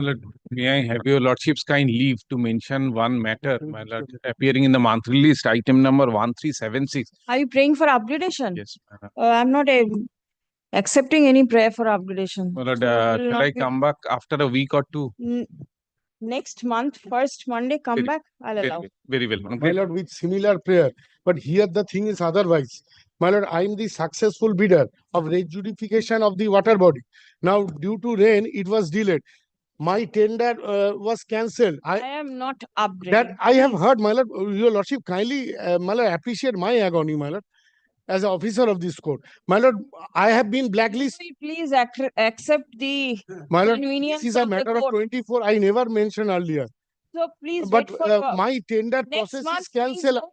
Lord, may I have your lordship's kind leave to mention one matter, my lord, appearing in the monthly list, item number 1376. Are you praying for upgradation? Yes, madam. I'm not accepting any prayer for upgradation. My lord, So it will shall not I be- come back after a week or two? Next month, first Monday, come Very- back. I'll Very allow. well, very well. madam. My Great. lord, with similar prayer. But here the thing is otherwise. My lord, I am the successful bidder of rejudification of the water body. Now, due to rain, it was delayed. My tender was cancelled. I am not upgrading. That I have Please. heard, my lord. Your lordship, kindly, my lord, appreciate my agony, my lord, as an officer of this court. My lord, I have been blacklisted. Please accept the My lord, convenience this is a of the matter of court. 24. I never mentioned earlier. So please But wait for my tender next process month. is Please cancelled. vote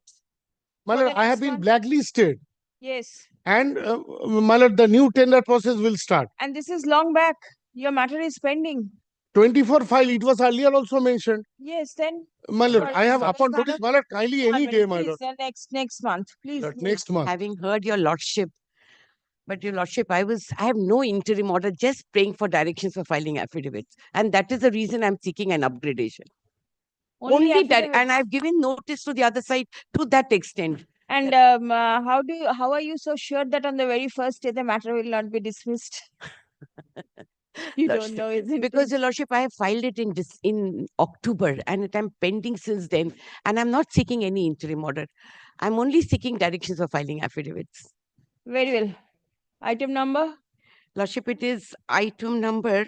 My for lord, the I have next been month. blacklisted. Yes. And my lord, the new tender process will start. And this is long back. Your matter is pending. 24 file, it was earlier also mentioned. Yes, then. My lord, Sorry, I have sorry, upon notice, my lord, kindly any day, my Please, lord. then next month. Please. Lord, next month. Having heard your lordship, but your lordship, I have no interim order, just praying for directions for filing affidavits. And that is the reason I'm seeking an upgradation. Only that, and affidavits. I've given notice to the other side to that extent. And how are you so sure that on the very first day the matter will not be dismissed? You don't Lordship, know, isn't because it? your lordship, I have filed it in October, and I'm pending since then, and I'm not seeking any interim order. I'm only seeking directions for filing affidavits. Very well. Item number? Lordship, it is item number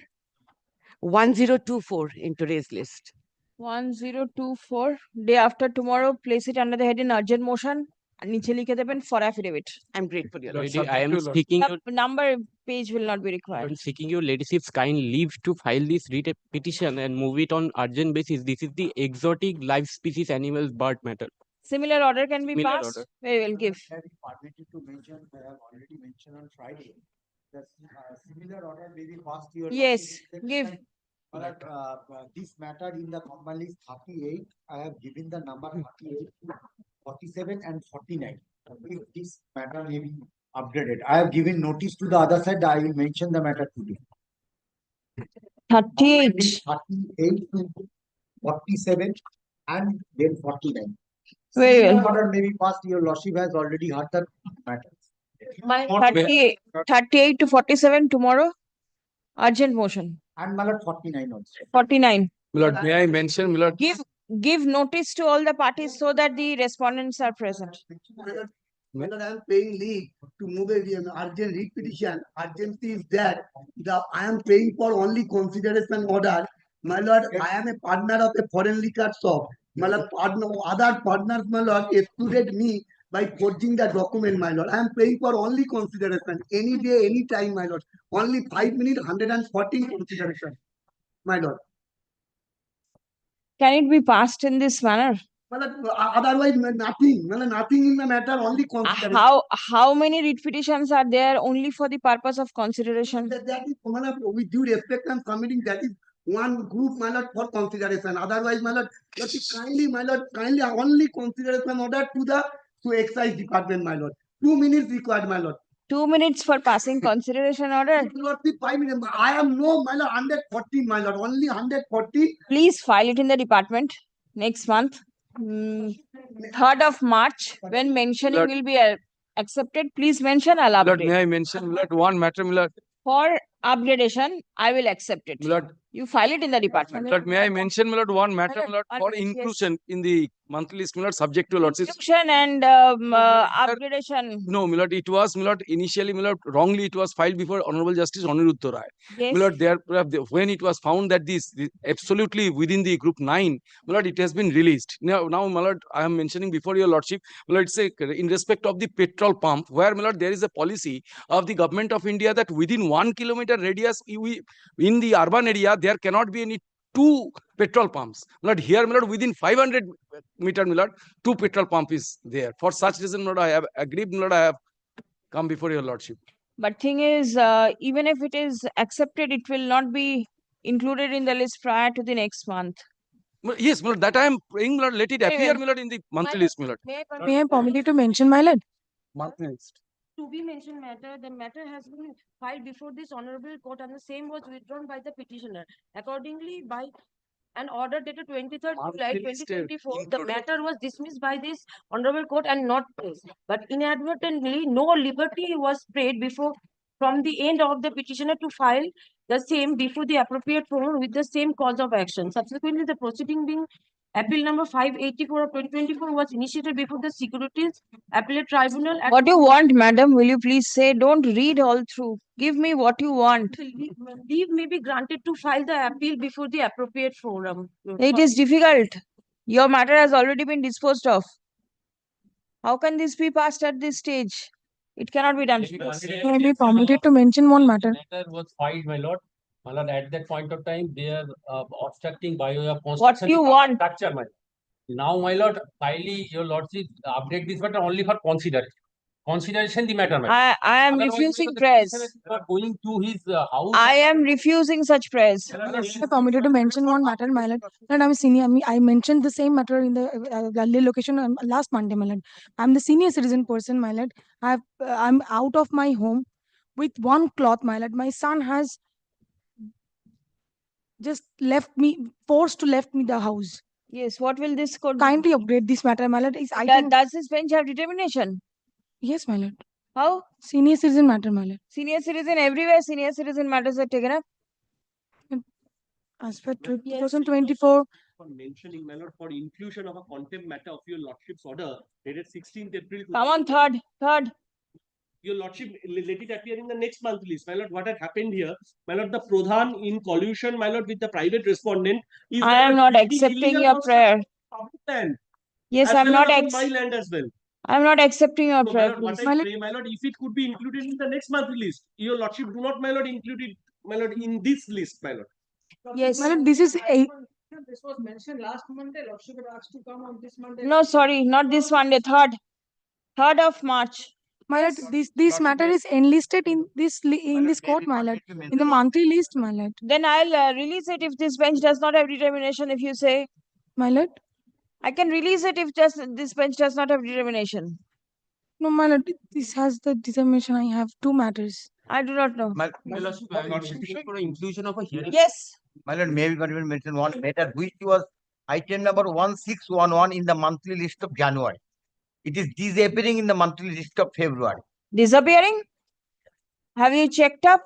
1024 in today's list. 1024. Day after tomorrow, place it under the heading urgent motion and niche likhe deben for affidavit. I'm grateful, your Lord, lordship. subject I am to Lord. seeking The your number page will not be required. I'm seeking your ladyship's kind leave to file this writ petition and move it on urgent basis. This is the exotic live species animals bird matter. Similar order can be Similar passed. order. We will give. Permitted to mention, I have already mentioned on Friday, that similar order may be passed to your. Yes, give. But this matter in the common list 38, I have given the number 38, 47 and 49. If this matter may be updated, I have given notice to the other side. I will mention the matter today. 38. 38, 47 and then 49. Very well. Similar order may be passed. Your lordship has already heard the matter. 38 to 47 tomorrow. Urgent motion. And Malad 49 also. 49. Lord, may I mention, my lord? Give notice to all the parties so that the respondents are present. Whether I am paying leave to move an urgent leave petition, urgency is that I am paying for only consideration order. My lord, I am a partner of a foreign liquor shop. My lord, other partners, my lord, excluded me by forging the document, my lord. I am paying for only consideration, any day, any time, my lord. Only 5 minutes, 114 consideration, my lord. Can it be passed in this manner? Otherwise, nothing in the matter, only consideration. How many writ petitions are there only for the purpose of consideration? That is, with due respect and submitting, that is one group, my lord, for consideration. Otherwise, my lord, kindly only consideration order to excise department, my lord. 2 minutes required, my lord. 2 minutes for passing consideration order. 5 minutes. I am no, my lord, 140, my lord, only 140. Please file it in the department next month. 3rd of March, when mentioning Lord, will be accepted, please mention. I'll Lord, update. may I mention, Lord, one matter, my lord? For upgradation, I will accept it. Lord, you file it in the department. Lord, may I mention, my lord, one matter, my lord, for Yes. inclusion in the monthly list, my lord, subject to lordship. Inclusion and upgradation. No, my lord, it was, my lord, initially, my lord, wrongly it was filed before Honorable Justice Aniruddha Rai. Yes. My lord, when it was found that this absolutely within the group 9, my lord, it has been released. Now, my lord, I am mentioning before your lordship, my lord, it's in respect of the petrol pump, where, my lord, there is a policy of the government of India that within 1 kilometer radius, in the urban area, there cannot be any 2 petrol pumps. My lord, here, my lord, within 500 meter, my lord, 2 petrol pump is there. For such reason, my lord, I have agreed, my lord, I have come before your lordship. But thing is, even if it is accepted, it will not be included in the list prior to the next month. Yes, my lord, that I am praying, my lord, let it appear, my lord, in the monthly list, my lord. May I permit you to mention, my lord? Monthly list. to be mentioned matter, the matter has been filed before this honorable court and the same was withdrawn by the petitioner. Accordingly, by an order dated 23rd July 2024, the matter was dismissed by this honorable court and not placed. But inadvertently, no liberty was paid before from the end of the petitioner to file the same before the appropriate forum with the same cause of action. Subsequently, the proceeding being appeal number 584 of 2024 was initiated before the Securities Appellate Tribunal. What do you want, madam? Will you please say? Don't read all through. Give me what you want. Leave may be granted to file the appeal before the appropriate forum. It is difficult. Your matter has already been disposed of. How can this be passed at this stage? It cannot be done. May I be permitted to mention one matter? Matter was filed, my lord. My lord, at that point of time, they are obstructing by way of What construction. do you want? Structure, my lord. Now, my lord, kindly, your lordship, update this matter only for consideration. Consideration the matter, my lord. I am Otherwise, refusing my lord, the prayers. petitioner is not going to his house. I am refusing such prayers. May I permitted to mention one matter, my lord? Lord, I'm a senior. I mentioned the same matter in the earlier location last Monday, my lord. I'm the senior citizen person, my lord. I'm out of my home with one cloth, my lord. My son has just left me, forced to left me the house. Yes, what will this court do? Kindly update this matter, my lord. I think Does this bench have determination? yes, my lord. How? Senior citizen matter, my lord. Senior citizen everywhere, senior citizen matters are taken up. As per 2024, For mentioning, my lord, for inclusion of a contempt matter of your lordship's order dated 16th April. Come on, third. Your lordship, let it appear in the next month list. My lord, what had happened here, my lord, the Pradhan in collusion, my lord, with the private respondent is. I am not accepting your prayer. Public land. Yes, As I'm well not as on my land as well. I'm not accepting your So, my prayer, lord, what please. I pray, my lord, if it could be included in the next month list, your lordship do not, my lord, include it, my lord, in this list, my lord. Yes. my lord, this is a This was mentioned last Monday. Lordship had asked to come on this Monday. No, sorry, not this Monday, 3rd of March. my lord. This matter is enlisted in this court, my lord, in the monthly list, my lord. Then I'll release it if this bench does not have determination. If you say My lord, I can release it if just this bench does not have determination. no, my lord. This has the determination. I have two matters. I do not know. My lordship, I am mentioning for inclusion of a hearing. Yes. My lord, maybe mention one matter which was item number 1611 in the monthly list of January. It is disappearing in the monthly list of February. Disappearing? Have you checked up?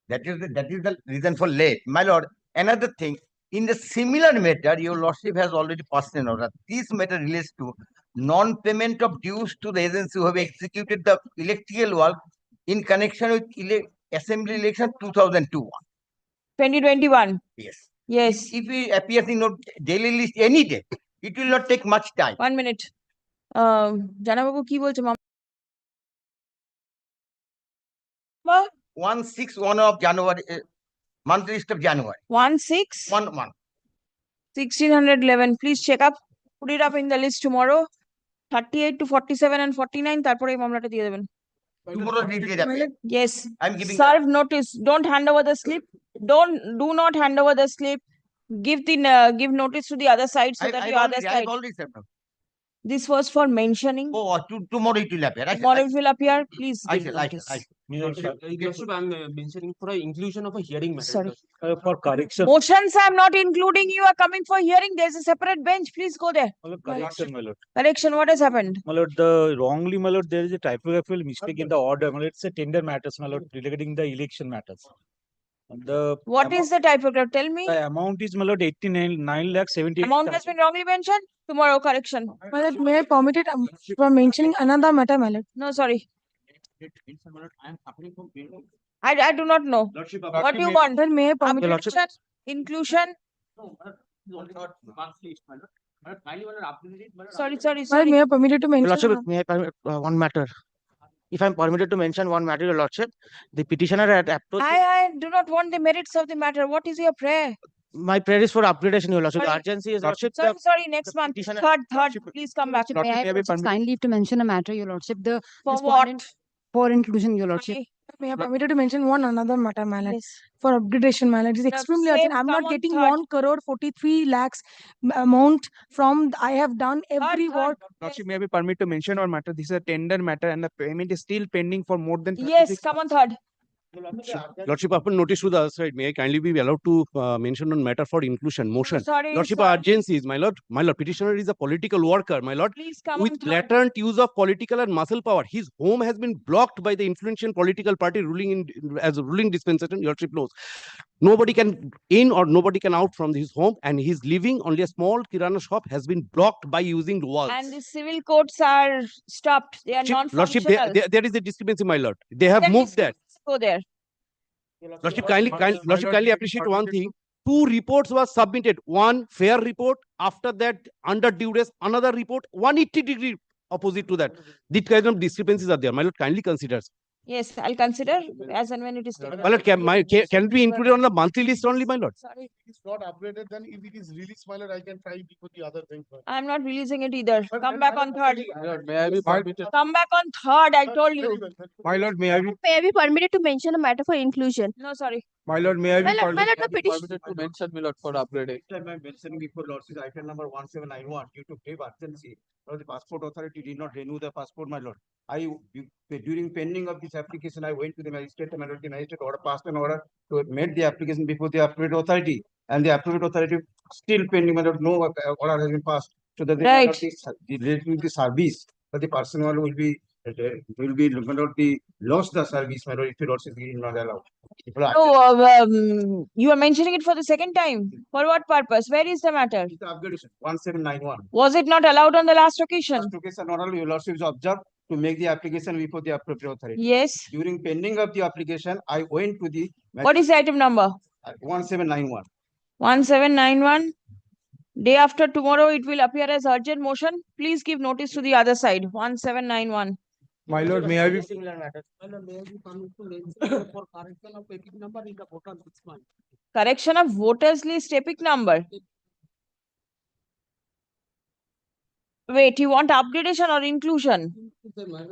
That is the reason for late. My lord, another thing, in the similar matter, your lordship has already passed an order. This matter relates to non-payment of dues to the agency who have executed the electrical work in connection with assembly election 2002. 2021. Yes. Yes. If it appears in your daily list any day, it will not take much time. 1 minute. Janababu ki bolche mama? 161 of January, monthly list of January. 16? 1. 1611. Please check up. Put it up in the list tomorrow. 38 to 47 and 49. তারপরে এই মামলাটা দিয়ে দেবেন। Tomorrow read it. Yes. I'm giving Serve notice. Don't hand over the slip. Do not hand over the slip. Give notice to the other side so that the other side. I've already said. This was for mentioning. Oh, tomorrow it will appear. Tomorrow it will appear. Please I give shall. notice. Lordship, I am mentioning for a inclusion of a hearing matter. Sorry. For correction. Motions I am not including. You are coming for hearing. There's a separate bench. Please go there. Correction, my lord. Correction. What has happened? My lord, wrongly, my lord, there is a typographical mistake in the order. My lord, it's a tender matters, my lord, regarding the election matters. What is the typograph? Tell me. The amount is, my lord, 9,78,000. Amount has been wrongly mentioned. Tomorrow correction. My lord, may I permit it for mentioning another matter, my lord? No, sorry. I am suffering from pain. I do not know. Lordship, What do you want? Sir, may I permit it? Updation, inclusion. Sorry. Sir, may I permit it to mention? Lordship, may I permit one matter? If I'm permitted to mention one matter, Your Lordship, the petitioner had approached. I do not want the merits of the matter. What is your prayer? My prayer is for upgradation, Your Lordship. The Sorry. urgency is, Lordship. Sorry, next month. petitioner- Third. Please come back. Lordship, may I be permitted? Kindly to mention a matter, Your Lordship. The For respondent- what? For inclusion, Your Lordship. Sorry. May I permitted to mention one another matter, my lord, Yes. for upgradation, my lord. It is Now, extremely same, urgent. I'm come not on, getting third. 1 crore 43 lakhs amount from, I have done every Third. work. Lordship, may I be permitted to mention one matter? This is a tender matter and the payment is still pending for more than Yes, 36 come on, months. third. Lordship, upon notice to the other side, may I kindly be allowed to mention on matter for inclusion motion? Sorry, Lordship, sorry. urgency is, my lord, petitioner is a political worker, my lord, Please come on, with third. blatant use of political and muscle power. His home has been blocked by the influential political party ruling in as a ruling dispensation. Your lordship knows. Nobody can in or nobody can out from his home, and his living only a small kirana shop has been blocked by using the walls. And the civil courts are stopped. They are Lordship, non-functional. there is a discrepancy, my lord. They have Then moved that. go there. Lordship, kindly appreciate one thing. 2 reports were submitted. One fair report. After that, under duress, another report. 180-degree opposite to that. These kind of discrepancies are there. My lord, kindly consider. Yes, I'll consider as and when it is taken. My lord, can it be included on the monthly list only, my lord? Sorry, It's not upgraded, then if it is released, my lord, I can try before the other thing. I'm not releasing it either. Come back on third. May I be permitted? Come back on third, I told you. My lord, may I be May I be permitted to mention a matter for inclusion? No, sorry. my lord, may I be My lord, the petition. permitted to mention, my lord, for upgrading? Time I mentioned before, Lordship, item number 1791, due to grave urgency, the passport authority did not renew the passport, my lord. During pending of this application, I went to the magistrate, and the magistrate order passed an order to make the application before the approved authority, and the approved authority still pending, my lord, no order has been passed. So that Right. related to the service, that the personnel will be, my lord, the lost the service, my lord, if the lordship is not allowed. No, you are mentioning it for the second time. For what purpose? Where is the matter? It's the upgradation, 1791. Was it not allowed on the last occasion? First occasion, not only your lordship is observed to make the application before the appropriate authority. Yes. During pending of the application, I went to the What is the item number? 1791. 1791. Day after tomorrow, it will appear as urgent motion. Please give notice to the other side. 1791. My lord, may I be Similar matter. My lord, may I be permitted to mention for correction of epic number in the voter list? Correction of voters list epic number. Wait, you want upgradation or inclusion?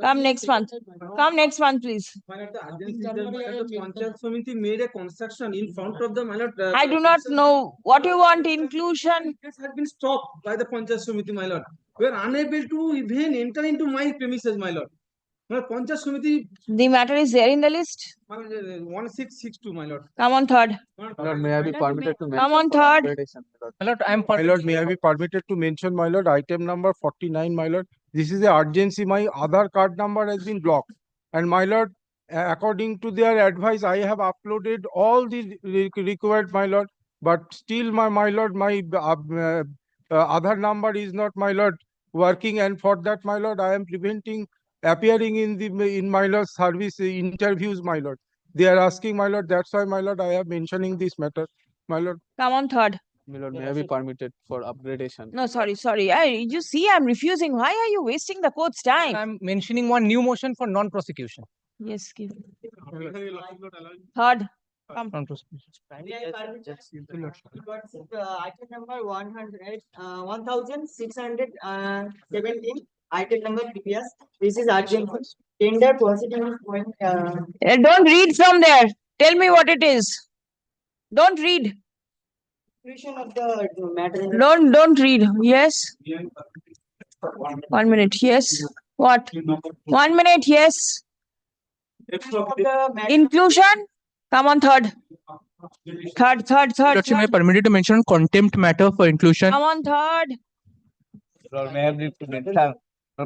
Come next month. Come next month, please. Panchayat Samiti made a construction in front of the my lord. I do not know what you want. Inclusion. It has been stopped by the Panchayat Samiti, my lord. We are unable to even enter into my premises, my lord. My lord, Panchayat Samiti, The matter is there in the list. my lord, 1662, my lord. Come on, third. my lord, may I be permitted to mention? Come on, third. My lord, my lord, may I be permitted to mention, my lord, item number 49, my lord. This is the urgency. My Aadhaar card number has been blocked. And my lord, according to their advice, I have uploaded all the required, my lord. But still, my lord, my Aadhaar number is not, my lord, working. And for that, my lord, I am preventing appearing in my lord service interviews, my lord. They are asking, my lord. That's why, my lord, I am mentioning this matter, my lord. Come on, third. My lord, may I be permitted for upgradation? No, sorry. You see, I'm refusing. Why are you wasting the court's time? I'm mentioning one new motion for non-prosecution. Yes, give. Third. Come. Non-prosecution. Item number 1617, item number previous. This is urgent. Tender proceedings going. Don't read from there. Tell me what it is. Don't read. Of the matter. Don't read. Yes. 1 minute. Yes. What? 1 minute. Yes. Inclusion. Come on, third. Third. Lordship, may I permitted to mention contempt matter for inclusion? Come on, third. Lord, may I be mention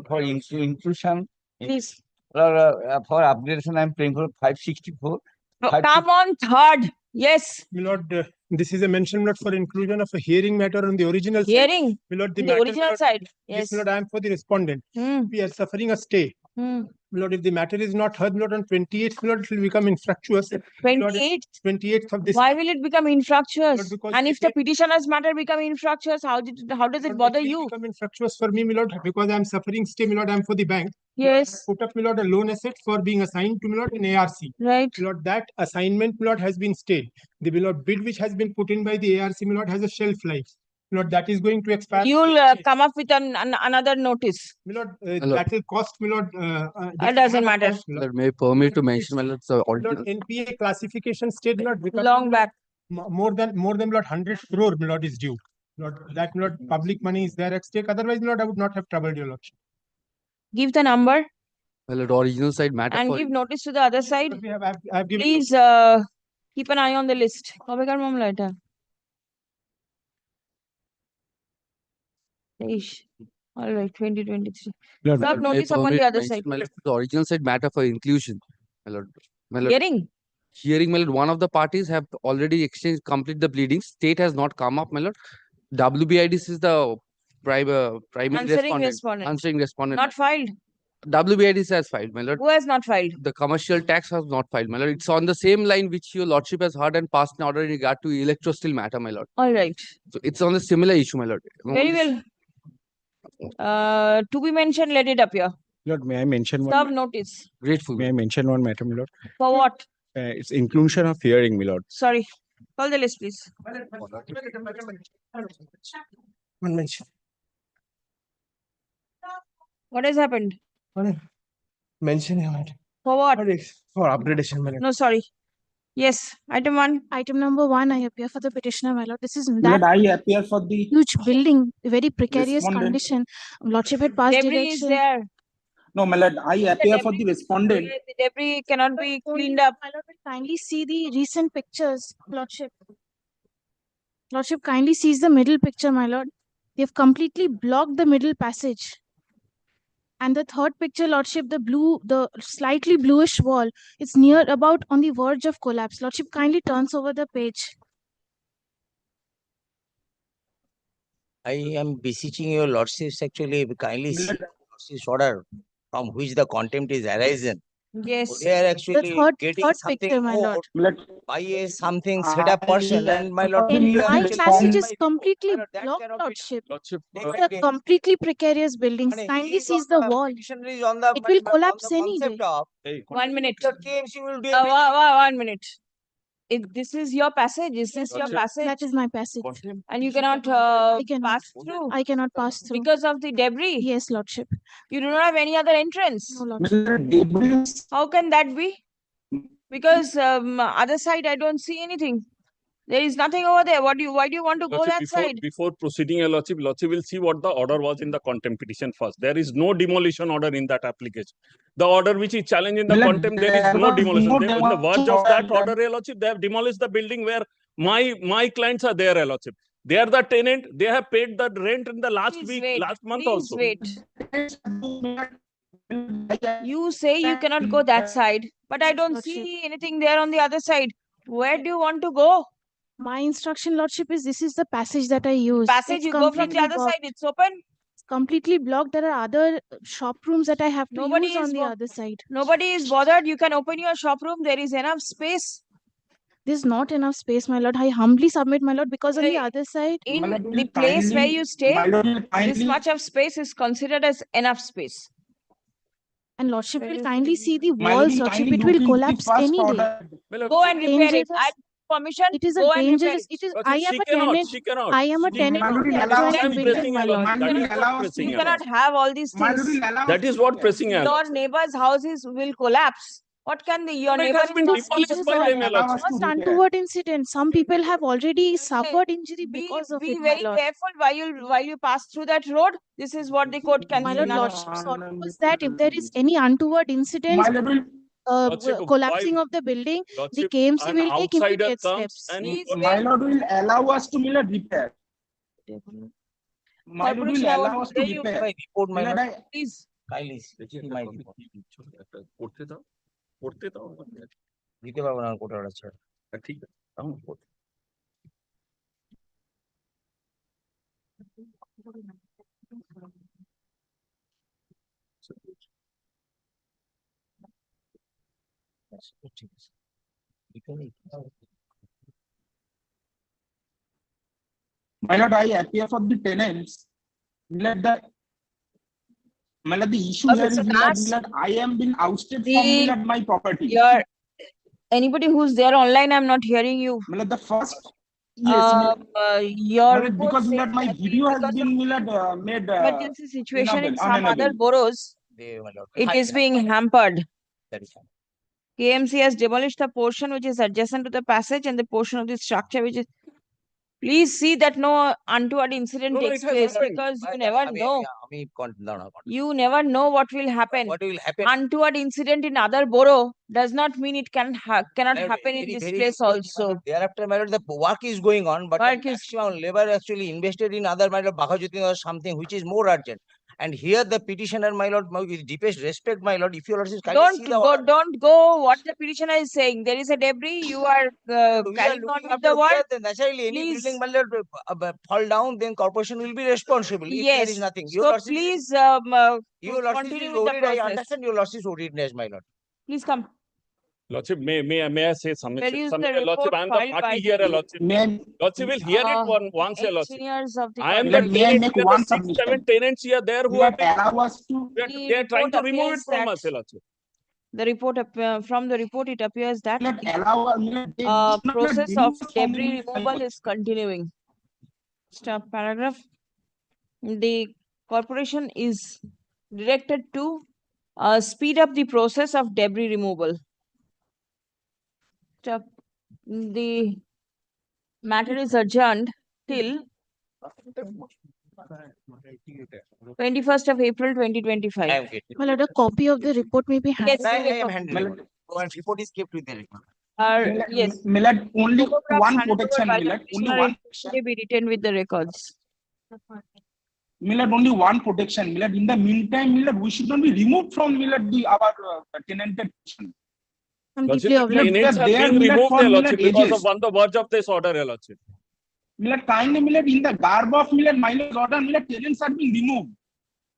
for inclusion? Please. Lord, for upgradation, I am paying for 564. Come on, third. Yes. My lord, this is a mention, my lord, for inclusion of a hearing matter on the original Hearing. side. My lord, The matter, original my lord, side. Yes, Yes. my lord, I am for the respondent. We are suffering a stay. My lord, if the matter is not heard, my lord, on 28th, my lord, it will become infructuous. 28th? 28th of this. Why will it become infructuous? Because And if the petitioner's matter become infructuous, how does it bother you? Become infructuous for me, my lord, because I am suffering stay, my lord, I am for the bank. Yes. Put up, my lord, a loan asset for being assigned to, my lord, in ARC. Right. My lord, that assignment, my lord, has been stayed. The, my lord, bid which has been put in by the ARC, my lord, has a shelf life. Lord, that is going to expire. You'll come up with another notice. Lord, Hello. that will cost me, Lord. That doesn't matter. Lord, may I permit to mention, my lord, the Lord, original. NPA classification state, Lord, Long back. more than Lord 100 crore, Lord, is due. Lord, that Lord, public money is there at stake. Otherwise, Lord, I would not have troubled your Lordship. Give the number My lord, original side matter and for give notice to the other side. Lord, I've given. Please keep an eye on the list. কবেকার মামলা এটা? All right, 2023. Lord, Serve may I notice upon permit the to other mention, side. my lord, the original side matter for inclusion. My lord, my lord. Hearing, my lord, one of the parties have already exchanged, complete the pleadings. State has not come up, my lord. WBIDs is the primary respondent. Answering respondent. Not filed. WBIDs has filed, my lord. Who has not filed? The commercial tax has not filed, my lord. It's on the same line which your lordship has heard and passed an order in regard to electro-steel matter, my lord. All right. So it's on the similar issue, my lord. Very well. To be mentioned, let it appear. Lord, may I mention one? Serve notice. Grateful. May I mention one matter, my lord? For what? It's inclusion of hearing, my lord. Sorry. Call the list, please. One mention. What has happened? Mention him. For what? For upgradation, my lord. No, sorry. Yes, item 1. Item number 1, I appear for the petitioner, my lord. This is Lord, that I appear for the huge building, very precarious respondent. condition. Lordship had passed Debris is direction. there. No, my lord, I appear for the respondent. The debris cannot be cleaned up. My lord, kindly see the recent pictures, Lordship. Lordship, kindly sees the middle picture, my lord. They have completely blocked the middle passage. And the third picture, Lordship, the slightly bluish wall, it's near about on the verge of collapse. Lordship, kindly turns over the page. I am beseeching your lordships actually kindly see the lordship's order from which the contempt is arisen. Yes. They are actually getting third something picture, my more lord. by a something set up person, and my lord, And you are my actually passage is by completely blocked, Lordship. It's a completely precarious building. Kindly sees the wall. is on the It will collapse any day. of 1 minute. the KMC will do 1 minute. This is your passage. Is this your passage? That is my passage. And you cannot pass through I cannot pass through. because of the debris. Yes, Lordship. You do not have any other entrance. No, Lordship. How can that be? Because other side I don't see anything. There is nothing over there. Why do you want to go that side? Before proceeding, your lordship will see what the order was in the contempt petition first. There is no demolition order in that application. The order which is challenged in the contempt, there is no demolition. They, on the verge of that order, your lordship, they have demolished the building where my clients are there, your lordship. They are the tenant. They have paid the rent in the last month also. Wait. You say you cannot go that side, but I don't see anything there on the other side. Where do you want to go? My instruction, Lordship, is this is the passage that I use. Passage, It's you go from the completely other blocked. side, it's open. It's completely blocked. There are other shop rooms that I have to Nobody use on is the other side. Nobody is bothered. You can open your shop room. There is enough space. There's not enough space, my lord. I humbly submit, my lord, because on the other side, In the place where you stay, this much of space is considered as enough space. and lordship will kindly see the walls, lordship. It will collapse any day. Go and repair it. I permission. It is a Go and repair dangerous. it. It is. I am a tenant. I am a tenant of the adjoining building, my lord. You cannot have all these things. That is what pressing is. Your neighbor's houses will collapse. What can your It neighbor has been demolished by them, your lordship. First untoward incident. Some people have already suffered injury because of Be it, my very lord. careful while you pass through that road. This is what the court can My see lord, now. lordship's order was that if there is any untoward incident, collapsing of the building, the KMC will take immediate steps. My lord will allow us to repair. My lord will allow us to repair. report, my My lord, lord. I- Please. Kindly see my report. করতে দাও দিতে পারবো না court order ছাড়া। ঠিক আছে আমি করতে ঠিক আছে। এখানেই। My lord, I appear for the tenants. My lord, the issue here is that I am being ousted from my property. Anybody who's there online, I'm not hearing you. My lord, the first Yes, Your report because says my that video has because been of made emergency situation in some other unavailable. boroughs, it is being hampered. That is KMC has demolished the portion which is adjacent to the passage and the portion of the structure which is. Please see that no untoward incident No, takes it has place happened. because you never know. No. You never know what will happen. What will happen? Untoward incident in other borough does not mean it cannot happen in this place also. Thereafter, my lord, the work is going on, but the maximum labor actually invested in other, my lord, Bakajutin or something which is more urgent. And here the petitioner, my lord, with deepest respect, my lord, if your lord is kindly see the order. Don't go what the petitioner is saying. There is a debris. You are carrying on with the work. Naturally, any Please. building, my lord, fall down, then corporation will be responsible. If there Yes. is nothing. So please Your lordship continue is with the worried. I process. understand your lordship's worriedness, my lord. Please come. Lordship, may I say something? Where is the Lordship, report I am the filed by party here, the Lordship. Lordship will hear it once, Lordship. engineers of the I am the corporation? May I tenant. make There are one 6, 7 submission? tenants here there who You have been. allow us to. They are trying to remove it from us, Lordship. The report from the report it appears that Allow process of debris removal is continuing. Stop paragraph. The corporation is directed to speed up the process of debris removal. Stop. The matter is adjourned till 21st of April 2025. My lord, a copy of the report may be handed. Yes, I am handling it. One report is kept with the record. Yes. Millet, only Photographs one handed over protection, by the Millet, only petitioner one. may be retained with the records. Millet, only one protection. Millet, in the meantime, Millet, we should not be removed from Millet our tenanted portion. Lordship, the tenants are being removed, Lordship, because of on the verge of this order, Lordship. Millet, kindly, Millet, in the garb of Millet, Milo's order, Millet, tenants are being removed.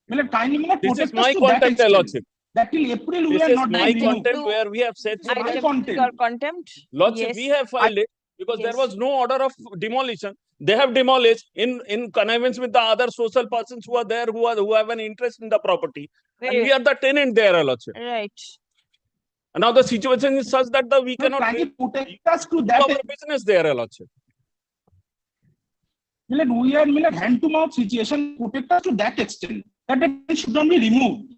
Millet, kindly, Millet, This is protect us my to that contempt, extent. Lordship. That till April we This are is not my being removed. contempt where we have said so. My Item contempt. your contempt. Lordship, Yes. we have filed it because there Yes. was no order of demolition. They have demolished in connivance with the other social persons who are there who have an interest in the property. And we are the tenant there, Lordship. Right. And now the situation is such that we cannot protect us to do that our business there, Lordship. Millet, we are Millet hand to mouth situation, protect us to that extent that it should not be removed.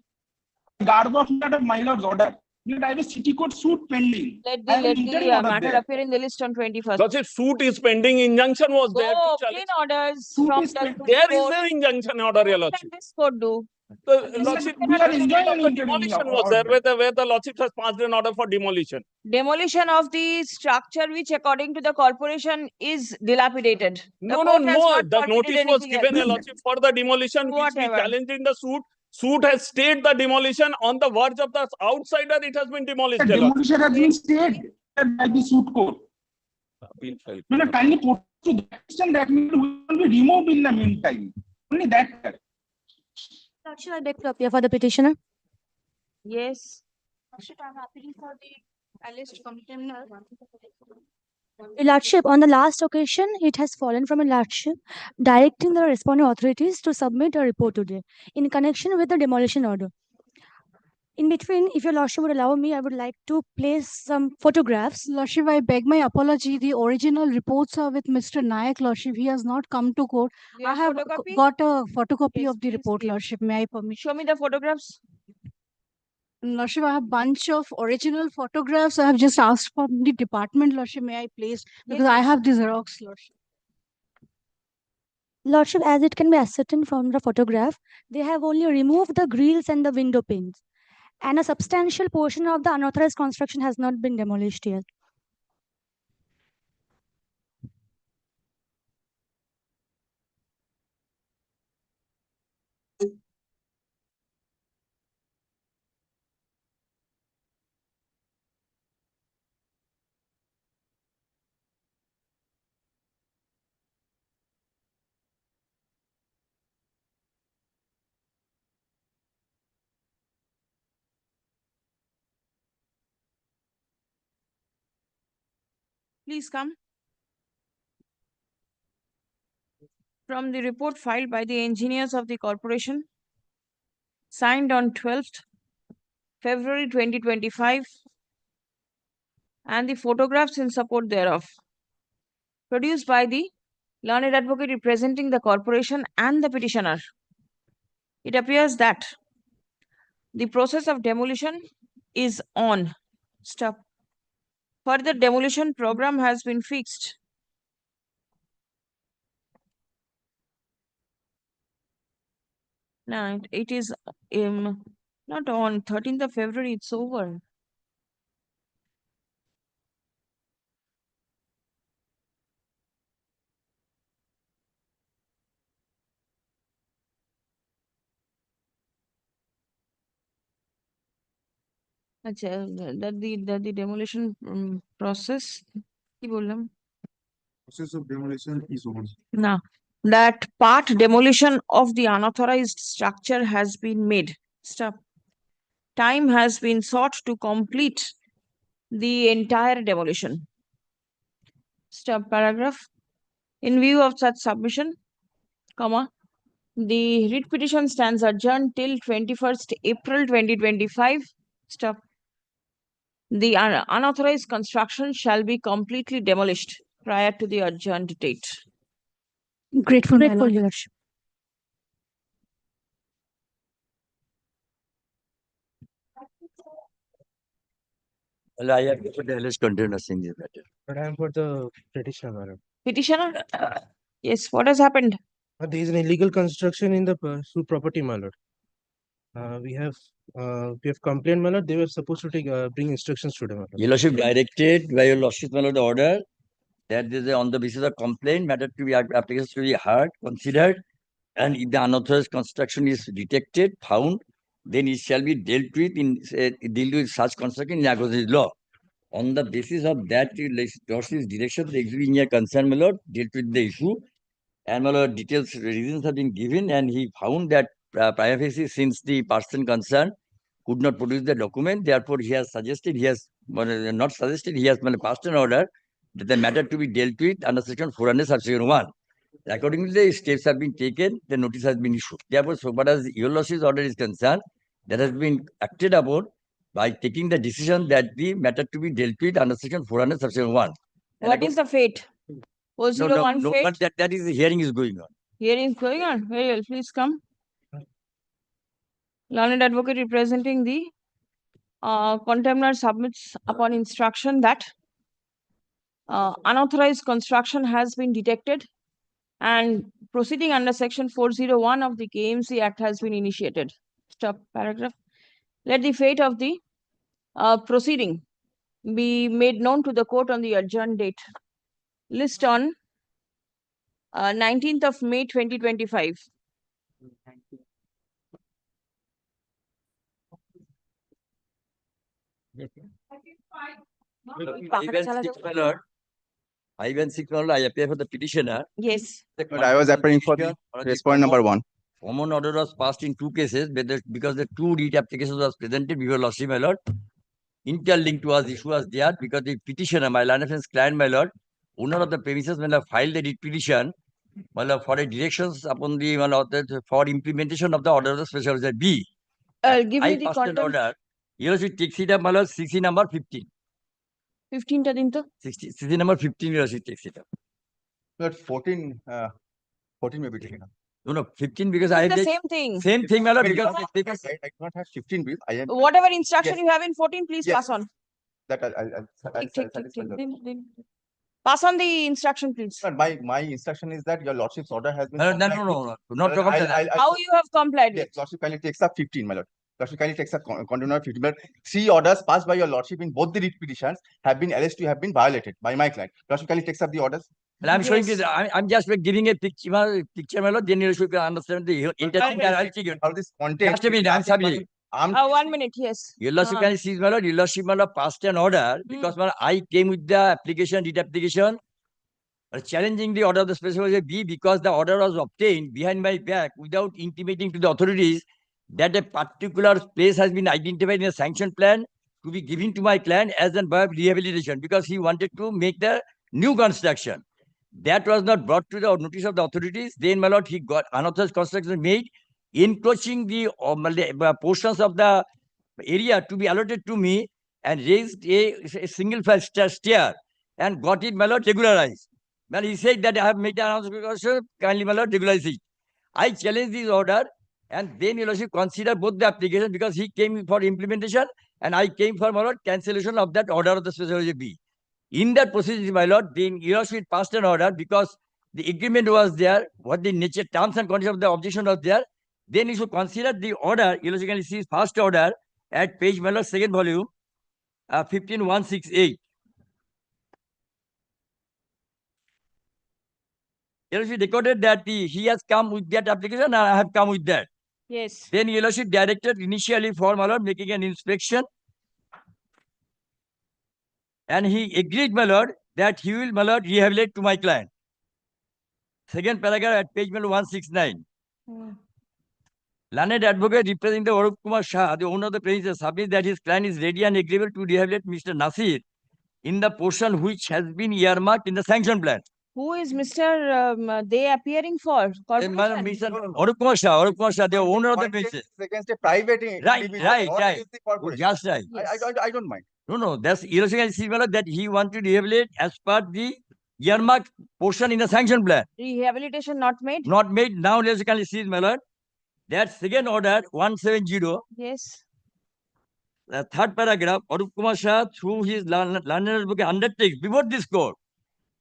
Garb of my lord's order. Millet, I have a city court suit pending. Let I have an the interim order matter there. appear in the list on 21st. Lordship, suit is pending, injunction was there to Go challenge. obtain orders Suit from is the pending. There is court. an injunction order, What Lordship. can this court do? The Lordship, We are the enjoying of the an demolition was order. there where the Lordship has passed an order for demolition. Demolition of the structure which according to the corporation is dilapidated. No. The The notice was given, Lordship, for the demolition which we Whatever. challenged in the suit. Suit has stayed the demolition on the verge of the outsider. It has been demolished. The demolition has been stayed by the suit court. Millet, kindly put to that extent that will be removed in the meantime. Only that. Lordship, I beg to appear for the petitioner. Yes. Lordship, I'm appealing for the alleged contemner. Lordship, on the last occasion, it has fallen from a Lordship directing the responding authorities to submit a report today in connection with the demolition order. In between, if your Lordship would allow me, I would like to place some photographs. Lordship, I beg my apology. The original reports are with Mr. Nayak, Lordship. He has not come to court. You I have have photocopy? got a photocopy Yes, of the please report, give. Lordship. May I permit? Show me the photographs. Lordship, I have bunch of original photographs. I have just asked from the department, Lordship. May I place? Because I have the Xerox, Lordship. Lordship, as it can be ascertained from the photograph, they have only removed the grills and the window panes, and a substantial portion of the unauthorized construction has not been demolished yet. Please come. From the report filed by the engineers of the corporation, signed on 12th February 2025, and the photographs in support thereof. produced by the learned advocate representing the corporation and the petitioner. It appears that the process of demolition is on. Stop. Further demolition program has been fixed. No, it is not on 13th of February, it's over. আচ্ছা, that the demolition process কি বললাম? Process of demolition is on. Now, that part demolition of the unauthorized structure has been made. Stop. Time has been sought to complete the entire demolition. Stop paragraph. In view of such submission, comma, the writ petition stands adjourned till 21st April 2025. Stop. The unauthorized construction shall be completely demolished prior to the adjourned date. Grateful, my Grateful, lord. Your Lordship. Well, I have put the alleged containers in this matter. But I am for the petitioner, madam. Petitioner? Yes, what has happened? There is an illegal construction in the pursued property, my lord. We have complained, my lord. They were supposed to bring instructions today, my lord. Your Lordship directed by your Lordship, my lord, the order that is on the basis of complaint, matter to be applications to be heard, considered, and if the unauthorized construction is detected, found, then it shall be dealt with such construction in accordance with law. On the basis of that, Lordship's direction, the executive concerned, my lord, dealt with the issue, and my lord, details reasons have been given, and he found that prima facie, since the person concerned could not produce the document, therefore he has suggested, he has not suggested, he has passed an order that the matter to be dealt with under section 400 subsection 1. Accordingly, the steps have been taken, the notice has been issued. Therefore, so far as your Lordship's order is concerned, that has been acted upon by taking the decision that the matter to be dealt with under section 400 subsection 1. What is the fate? 401 No, fate? but that is the hearing is going on. Hearing is going on. Very well, please come. Learned advocate representing the contemner submits upon instruction that unauthorized construction has been detected and proceeding under section 401 of the KMC Act has been initiated. Stop paragraph. Let the fate of the proceeding be made known to the court on the adjourned date. List on 19th of May 2025. I appear for the petitioner. Yes. I was appearing for the respondent number 1. Common order was passed in 2 cases because the 2 writ applications was presented before Lordship, my lord. Interlinked was issue was there because the petitioner, my learned friend's client, my lord, owner of the premises, when I filed the writ petition, my lord, for a directions upon the for implementation of the order of the special order B. Give me I the passed an content. order. Here she takes it up, my lord, CC number 15. 15 ta din to? CC number 15, here she takes it up. But 14 may be taken up. No, 15 because It's I the have same thing. Same thing, my lord, Because because I do not have 15 bills. I am Whatever instruction Yes. you have in 14, please Yes. pass on. that I'll satisfy the- Din. Pass on the instruction, please. But my instruction is that your Lordship's order has been. No, complied no. with. Not talk about that. How you have complied Yes, with? Lordship kindly takes up 15, my lord. Lordship kindly takes up container 15. But 3 orders passed by your Lordship in both the writ petitions have been alleged to have been violated by my client. Lordship kindly takes up the orders. And I'm showing this. I'm just giving a picture, my lord. Then you should understand the entire thing. I'll take it. How this content. Just a minute. I'm sorry. 1 minute, yes. Your Lordship can see, my lord. Your Lordship, my lord, passed an order because my lord, I came with the application, writ application, challenging the order of the special order B because the order was obtained behind my back without intimating to the authorities that a particular place has been identified in a sanction plan to be given to my client as an verb rehabilitation because he wanted to make the new construction. That was not brought to the notice of the authorities. Then, my lord, he got unauthorized construction made, encroaching the portions of the area to be allotted to me and raised a single flight stair and got it, my lord, regularized. Well, he said that I have made an announcement, kindly, my lord, regularize it. I challenge this order, and then your lordship consider both the application because he came for implementation and I came for, my lord, cancellation of that order of the special B. In that procedure, my lord, then your lordship passed an order because the agreement was there, what the nature, terms and conditions of the objection was there. Then you should consider the order, you can see first order at page, my lord, second volume, 15168. He recorded that he has come with that application and I have come with that. Yes. Then Your Lordship directed initially for, my lord, making an inspection. And he agreed, my lord, that he will, my lord, rehabilitate to my client. Second paragraph at page 169. Learned advocate representing the Arup Kumar Shah, the owner of the premises, submits that his client is ready and agreeable to rehabilitate Mr. Nasir in the portion which has been earmarked in the sanction plan. Who is Mr. They appearing for? Corporation? Mr. Arup Kumar Shah, the owner of the premises. Against a private Right, individual right, or right. against the corporation. Just right. I don't mind. No, that's illogical that he wanted to rehabilitate as per the earmarked portion in the sanction plan. Rehabilitation not made? Not made. Now logically sees, my lord. That second order, 170. Yes. The third paragraph, Arup Kumar Shah, through his learned book, undertakes before this court.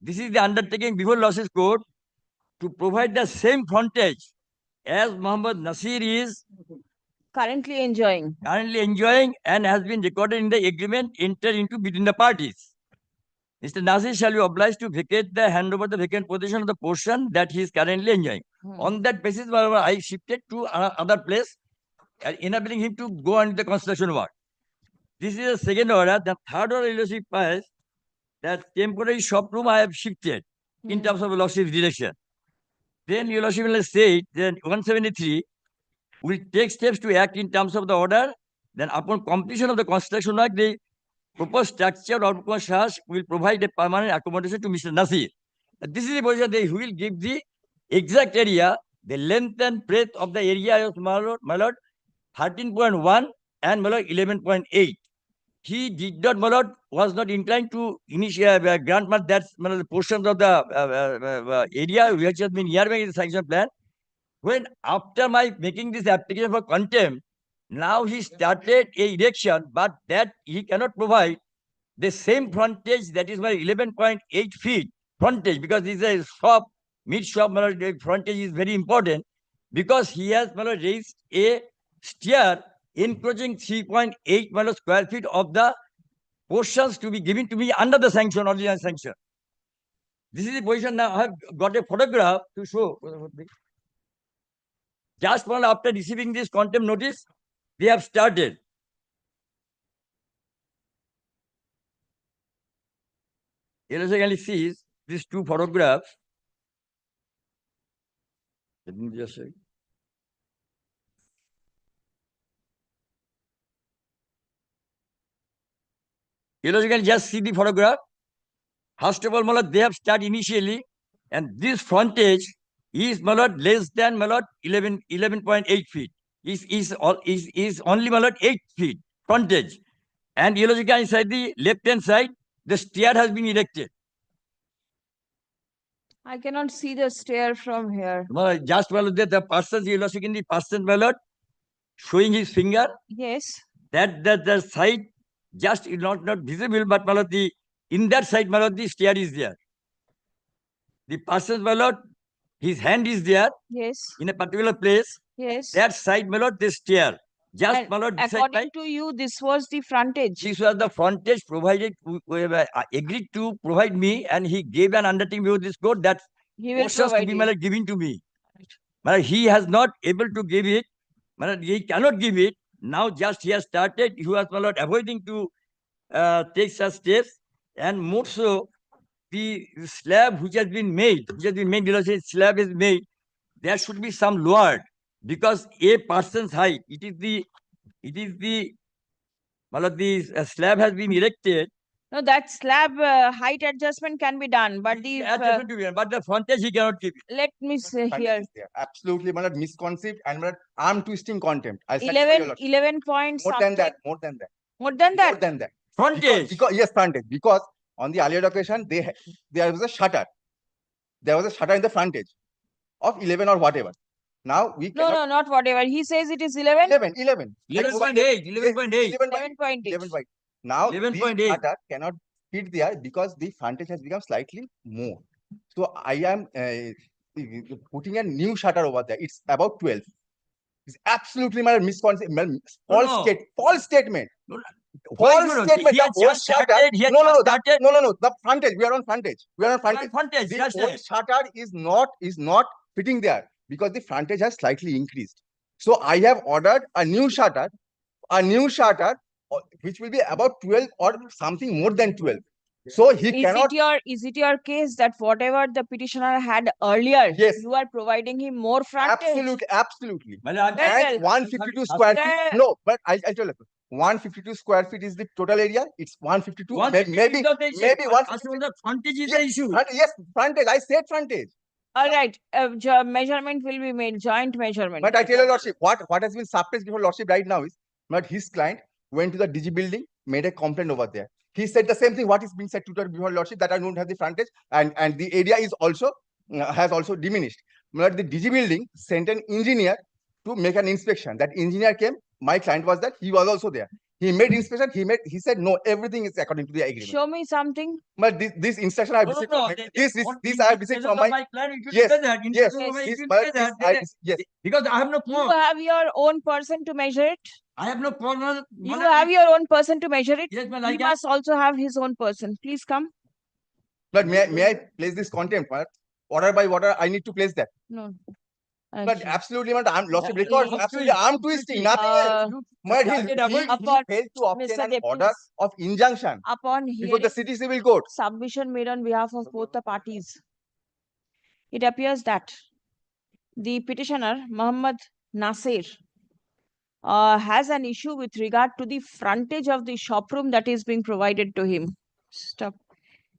This is the undertaking before losses court to provide the same frontage as Muhammad Nasir is currently enjoying. And has been recorded in the agreement entered into between the parties. Mr. Nasir shall be obliged to vacate the handover the vacant possession of the portion that he is currently enjoying. On that basis, I shifted to another place, enabling him to go on the construction work. This is the second order. The third order leadership passed that temporary shop room I have shifted in terms of lordship's direction. Then your lordship will say then 173 will take steps to act in terms of the order. Then upon completion of the construction work, the proposed structure of Shahs will provide a permanent accommodation to Mr. Nasir. This is the position they will give the exact area, the length and breadth of the area of my lord 13.1 and my lord 11.8. He did not, my lord, was not inclined to initiate grant that the portions of the area which has been earmarked in the sanction plan. When after my making this application for contempt, now he started a erection, but that he cannot provide the same frontage that is my 11.8 feet frontage because this is a shop, mid shop, frontage is very important because he has raised a stair encroaching 3.8 square feet of the portions to be given to me under the sanction, ordinary sanction. This is the position. Now I have got a photograph to show. Just after receiving this contempt notice, they have started. Illegally sees these two photographs. Let me just say. Illogically just see the photograph. First of all, they have started initially, and this frontage is less than 11.8 feet. Is only 8 feet frontage. And illogically inside the left hand side, the stair has been erected. I cannot see the stair from here. Just the person, illogically the person showing his finger. Yes. That the side just not visible, but in that side, the stair is there. The person's his hand is there. Yes. In a particular place. Yes. That side, the stair. Just according to you, this was the frontage. This was the frontage provided, agreed to provide me, and he gave an undertaking with this court that he will to be given to me. He has not able to give it. He cannot give it. Now just he has started. He was avoiding to take such steps, and more so, the slab which has been made, slab is made. There should be some lowered because a person's height. It is the slab has been erected. No, that slab height adjustment can be done, but the frontage he cannot keep it. Let me say here. Absolutely, misconceived and arm twisting contempt. 11 points. More than that. More than that. More than that. More than that. Frontage. Because yes, frontage. Because on the earlier occasion, there was a shutter. there was a shutter in the frontage of 11 or whatever. Now we No, cannot. no, not whatever. He says it is 11. 11, 11. 11.8, 11.8. 11.8. 11. Now the 11.8. shutter cannot fit there because the frontage has become slightly more. So I am putting a new shutter over there. It's about 12. It's absolutely my misconception, false statement. False statement. The old shutter. No. The frontage. We are on frontage. The old shutter is not fitting there because the frontage has slightly increased. So I have ordered a new shutter, which will be about 12 or something more than 12. So he cannot. Is it your case that whatever the petitioner had earlier, yes, you are providing him more frontage? Absolutely. Very And well. 152 square feet. No, but I'll tell you. 152 square feet is the total area. It's 152. Maybe 152. The frontage is the issue. Yes, frontage. I said frontage. All right. Measurement will be made. Joint measurement. But I tell your lordship, what has been suppressed before lordship right now is that his client went to the DG building, made a complaint over there. He said the same thing what is being said to before lordship, that I don't have the frontage, and the area is also has also diminished. But the DG building sent an engineer to make an inspection. That engineer came. My client was there. He was also there. He made inspection. He said no, everything is according to the agreement. Show me something. But this instruction I have received. This I have received from my client. Yes. Because I have no You have your own person to measure it. I have no problem. You have your own person to measure it. Yes, He must also have his own person. Please come. But may I place this contempt? Order by order, I need to place that. No. But absolutely not. I'm lost of records. Absolutely, I'm twisting. Nothing else. But he failed to obtain an order of injunction upon before the city civil court. Submission made on behalf of both the parties. It appears that the petitioner, Muhammad Nasir, has an issue with regard to the frontage of the shop room that is being provided to him. Stop.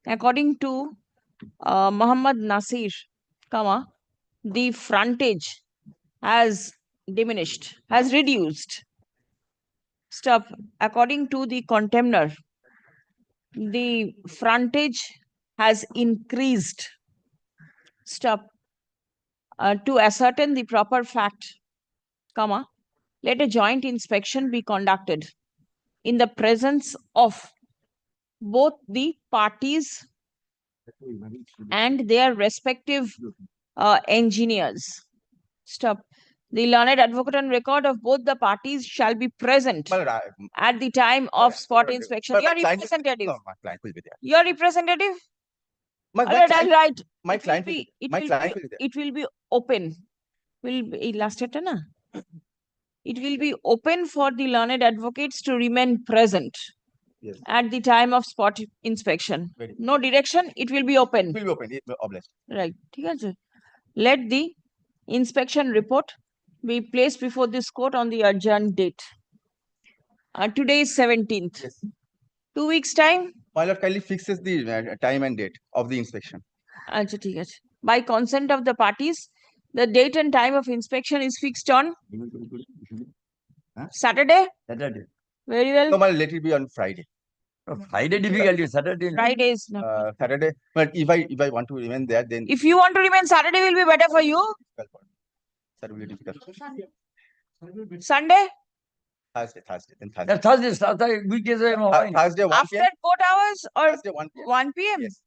According to Muhammad Nasir, the frontage has diminished, has reduced. Stop. According to the contemner, the frontage has increased. Stop. To ascertain the proper fact, let a joint inspection be conducted in the presence of both the parties and their respective engineers. Stop. The learned advocate on record of both the parties shall be present at the time of spot inspection. Your representative. No, my client will be there. Your representative. My Right. client will be there. It will be open. It will be open for the learned advocates to remain present. Yes. At the time of spot inspection. No direction, it will be open. It will be open. Obliged. Right. Let the inspection report be placed before this court on the adjourned date. Today is 17th. Yes. 2 weeks time. My lord kindly fixes the time and date of the inspection. By consent of the parties, the date and time of inspection is fixed on Saturday. Saturday. Very well. No, let it be on Friday. Friday difficult. Saturday. Friday is not. Saturday. But if I want to remain there, then if you want to remain, Saturday will be better for you. Saturday will be difficult. Sunday. Thursday. Thursday. Weekdays. Thursday 1 After PM. court hours or Thursday 1 PM. 1 PM? Yes.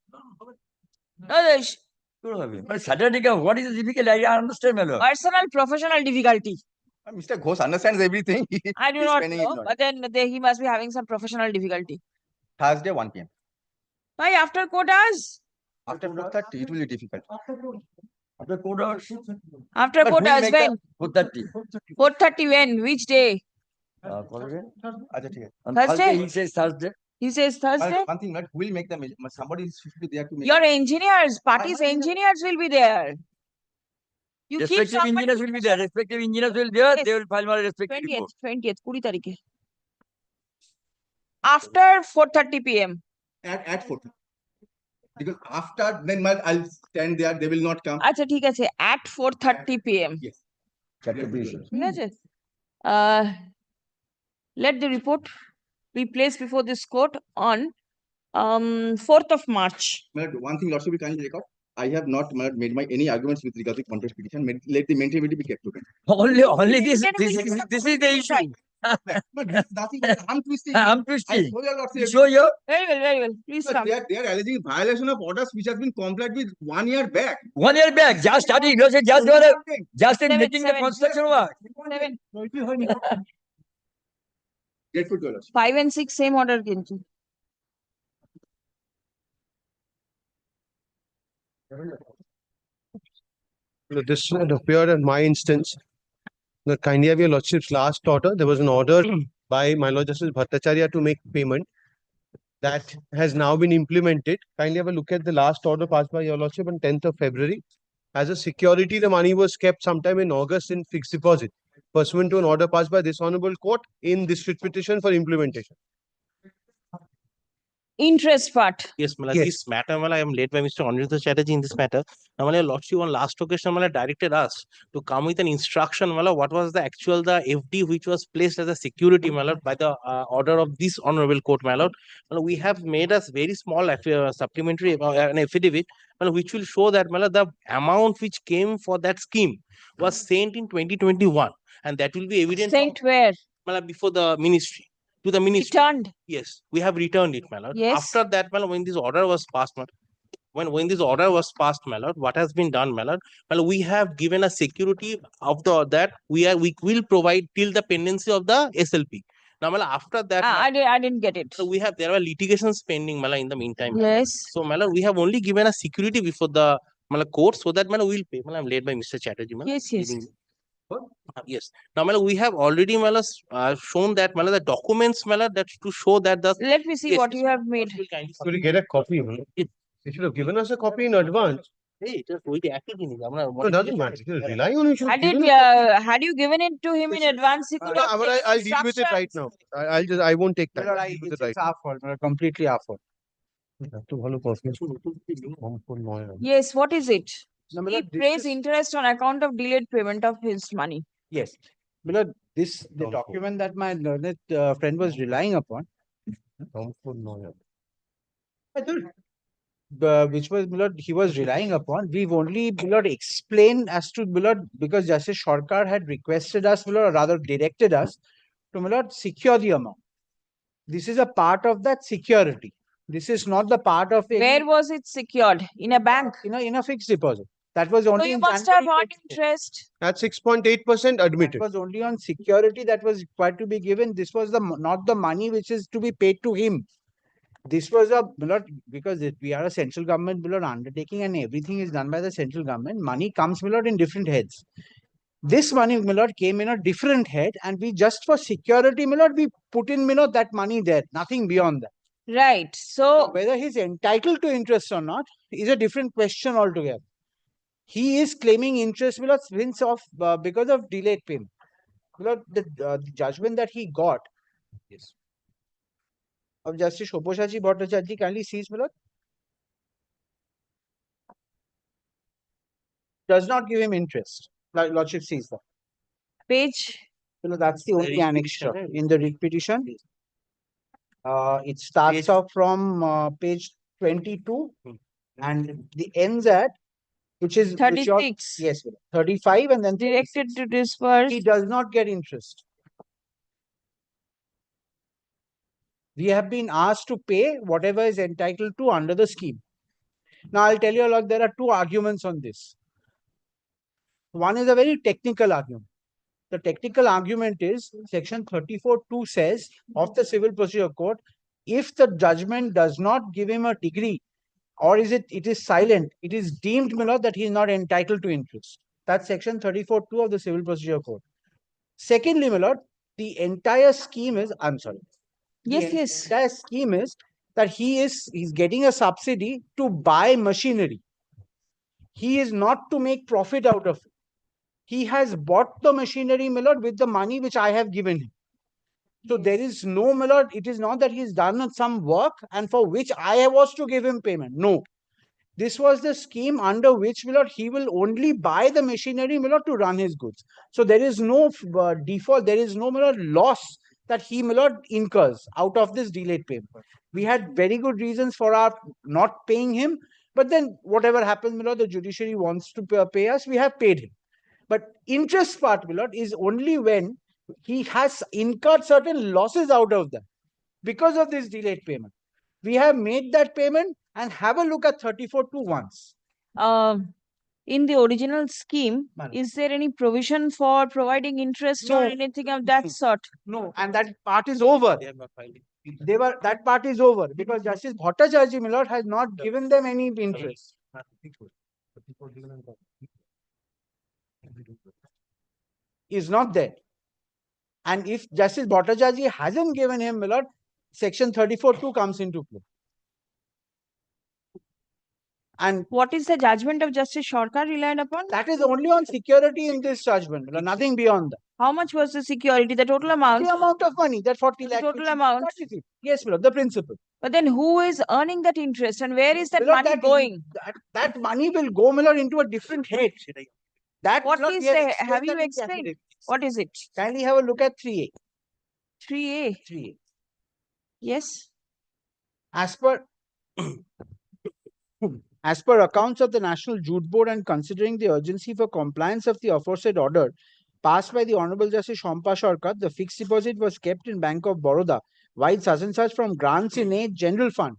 No, But Saturday, what is the difficulty? I understand, my lord. personal, professional difficulty. Mr. Ghosh understands everything. I do not know, but then he must be having some professional difficulty. Thursday 1 PM. Why after court hours? After 4:30, it will be difficult. After court hours. After But court we'll hours make when? 4:30. 4:30 when? Which day? Thursday? He says Thursday. He says Thursday. One thing, who will make the somebody should be there to make Your engineers, parties engineers will be there. You keep Respective somebody. engineers will be there. Respective engineers will be there. They will file my respective 20th, report. 20th, 20 tarikh. After 4:30 PM. at 4:30. Because after then I'll stand there, they will not come. আচ্ছা ঠিক আছে at 4:30 PM. Yes. ঠিক আছে? Let the report be placed before this court on 4th of March. One thing, Lordship, will kindly record. I have not made my any arguments with regard to contest petition. Let the maintainability be kept to them. Only this is the issue. But this is nothing. I'm twisting. I'm I twisting. show your lordship. Show your Very well, very well. Please But come. they are alleging violation of orders which has been complied with 1 year back. 1 year back. Just starting. Just making the Seven. construction work. 7. Grateful to your lordship. 5 and 6 same order কিন্তু This would appear in my instance. The kindly have your lordship's last order. There was an order by my Lord Justice Bhattacharya to make payment that has now been implemented. Kindly have a look at the last order passed by your lordship on 10th of February. As a security, the money was kept sometime in August in fixed deposit, pursuant to an order passed by this honorable court in this writ petition for implementation. interest part. Yes, Mala, Yes. this matter, Mala, I am led by Mr. Aniruddha Chatterjee in this matter. Now, Mala, Lordship on last occasion, Mala, directed us to come with an instruction, Mala, what was the actual, the FD which was placed as a security, Mala, by the order of this honorable court, Mala. Mala, we have made a very small supplementary an affidavit, Mala, which will show that, Mala, the amount which came for that scheme was sent in 2021, and that will be evident. Sent where? Mala, before the ministry. To the ministry. Returned. Yes, we have returned it, my lord. Yes. After that, my lord, when this order was passed, my lord, when this order was passed, my lord, what has been done, my lord? Well, we have given a security of the that we will provide till the pendency of the SLP. Now, my lord, after that, I didn't get it. we have there are litigations pending, my lord, in the meantime. my lord. Yes. So, my lord, we have only given a security before the my lord, court so that my lord, we'll pay. My lord, I'm led by Mr. Chatterjee. My lord, Yes, yes. giving- Yes. Now, Mala, we have already Mala, shown that Mala, the documents Mala, that to show that the. Let me see Yes, what you have made. Could you get a copy? They should have given us a copy in advance. Hey, just wait, actually, No, it doesn't matter. If you rely on it, you should have Had given it, a copy. had you given it to him in advance, he could have taken I'll deal with it right now. I won't take time. I'll deal with it right now. our fault, completely our fault. Yes, what is it? No, my He lord, this pays is- interest on account of delayed payment of his money. Yes. Milord, the document that my learned friend was relying upon, which was Milord, he was relying upon, we've only Milord explained as to Milord, because Justice Sarkar had requested us, Milord, or rather directed us to Milord secure the amount. This is a part of that security. This is not the part of any, Where was it secured? In a bank? in a fixed deposit. That was So only you in must have January earned interest. At 6.8% admitted. It was only on security that was required to be given. This was not the money which is to be paid to him. This was because we are a central government undertaking and everything is done by the central government. Money comes in different heads. This money came in a different head, and we just for security we put in that money there. Nothing beyond that. Right. So whether he's entitled to interest or not is a different question altogether. He is claiming interest because of delayed payment. The judgment that he got of Justice Shobhoshaji Bhattacharjee, kindly sees, Milord, does not give him interest. Lordship sees that. Page? That's the only annexure in the writ petition. It starts off from page 22 and the ends at which is 36. Yes, 35 and then Directed to disperse. He does not get interest. We have been asked to pay whatever is entitled to under the scheme. Now, I'll tell you, there are two arguments on this. One is a very technical argument. The technical argument is section 34(2) says of the Civil Procedure Code, if the judgment does not give him a degree or it is silent, it is deemed, Milord, that he is not entitled to interest. That's section 34(2) of the Civil Procedure Code. Secondly, Milord, the entire scheme is, I'm sorry. Yes, The yes. entire scheme is that he's getting a subsidy to buy machinery. He is not to make profit out of it. He has bought the machinery, Milord, with the money which I have given him. So there is no, Milord, it is not that he's done some work and for which I was to give him payment. No. This was the scheme under which, Milord, he will only buy the machinery, Milord, to run his goods. So there is no default, there is no, Milord, loss that he, Milord, incurs out of this delayed payment. We had very good reasons for our not paying him, But then whatever happens, my lord, the judiciary wants to pay us, we have paid him. But interest part, my lord, is only when he has incurred certain losses out of that because of this delayed payment. We have made that payment, and have a look at 34.2 once. In the original scheme, is there any provision for providing interest or anything of that sort? No, and that part is over. That part is over because Justice Bhattacharya, my lord, has not given them any interest. Is not there. And if Justice Bhattacharya hasn't given him, my lord, section 34.2 comes into play. And what is the judgment of Justice Sarkar relied upon? That is only on security in this judgment, nothing beyond that. How much was the security, the total amount? The amount of money, that 40 lakh. Total amount? That is it. Yes, my lord, the principal. But then who is earning that interest and where is that My lord, money going? That money will go, my lord, into a different head. That, What my lord, is we have the, explained have you that in the explained? affidavit. What is it? Kindly have a look at 3A. 3A? 3A. Yes. As per accounts of the National Jute Board and considering the urgency for compliance of the aforesaid order passed by the Honorable Justice Shompa Sarkar, the fixed deposit was kept in Bank of Baroda, while such and such from grants in a general fund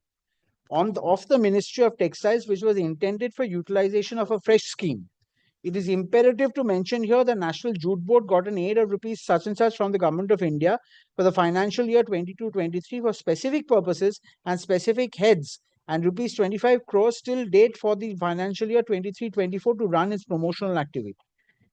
of the Ministry of Textiles, which was intended for utilization of a fresh scheme. It is imperative to mention here the National Jute Board got an aid of rupees such and such from the Government of India for the financial year 22-23 for specific purposes and specific heads, and rupees 25 crores till date for the financial year 23-24 to run its promotional activity.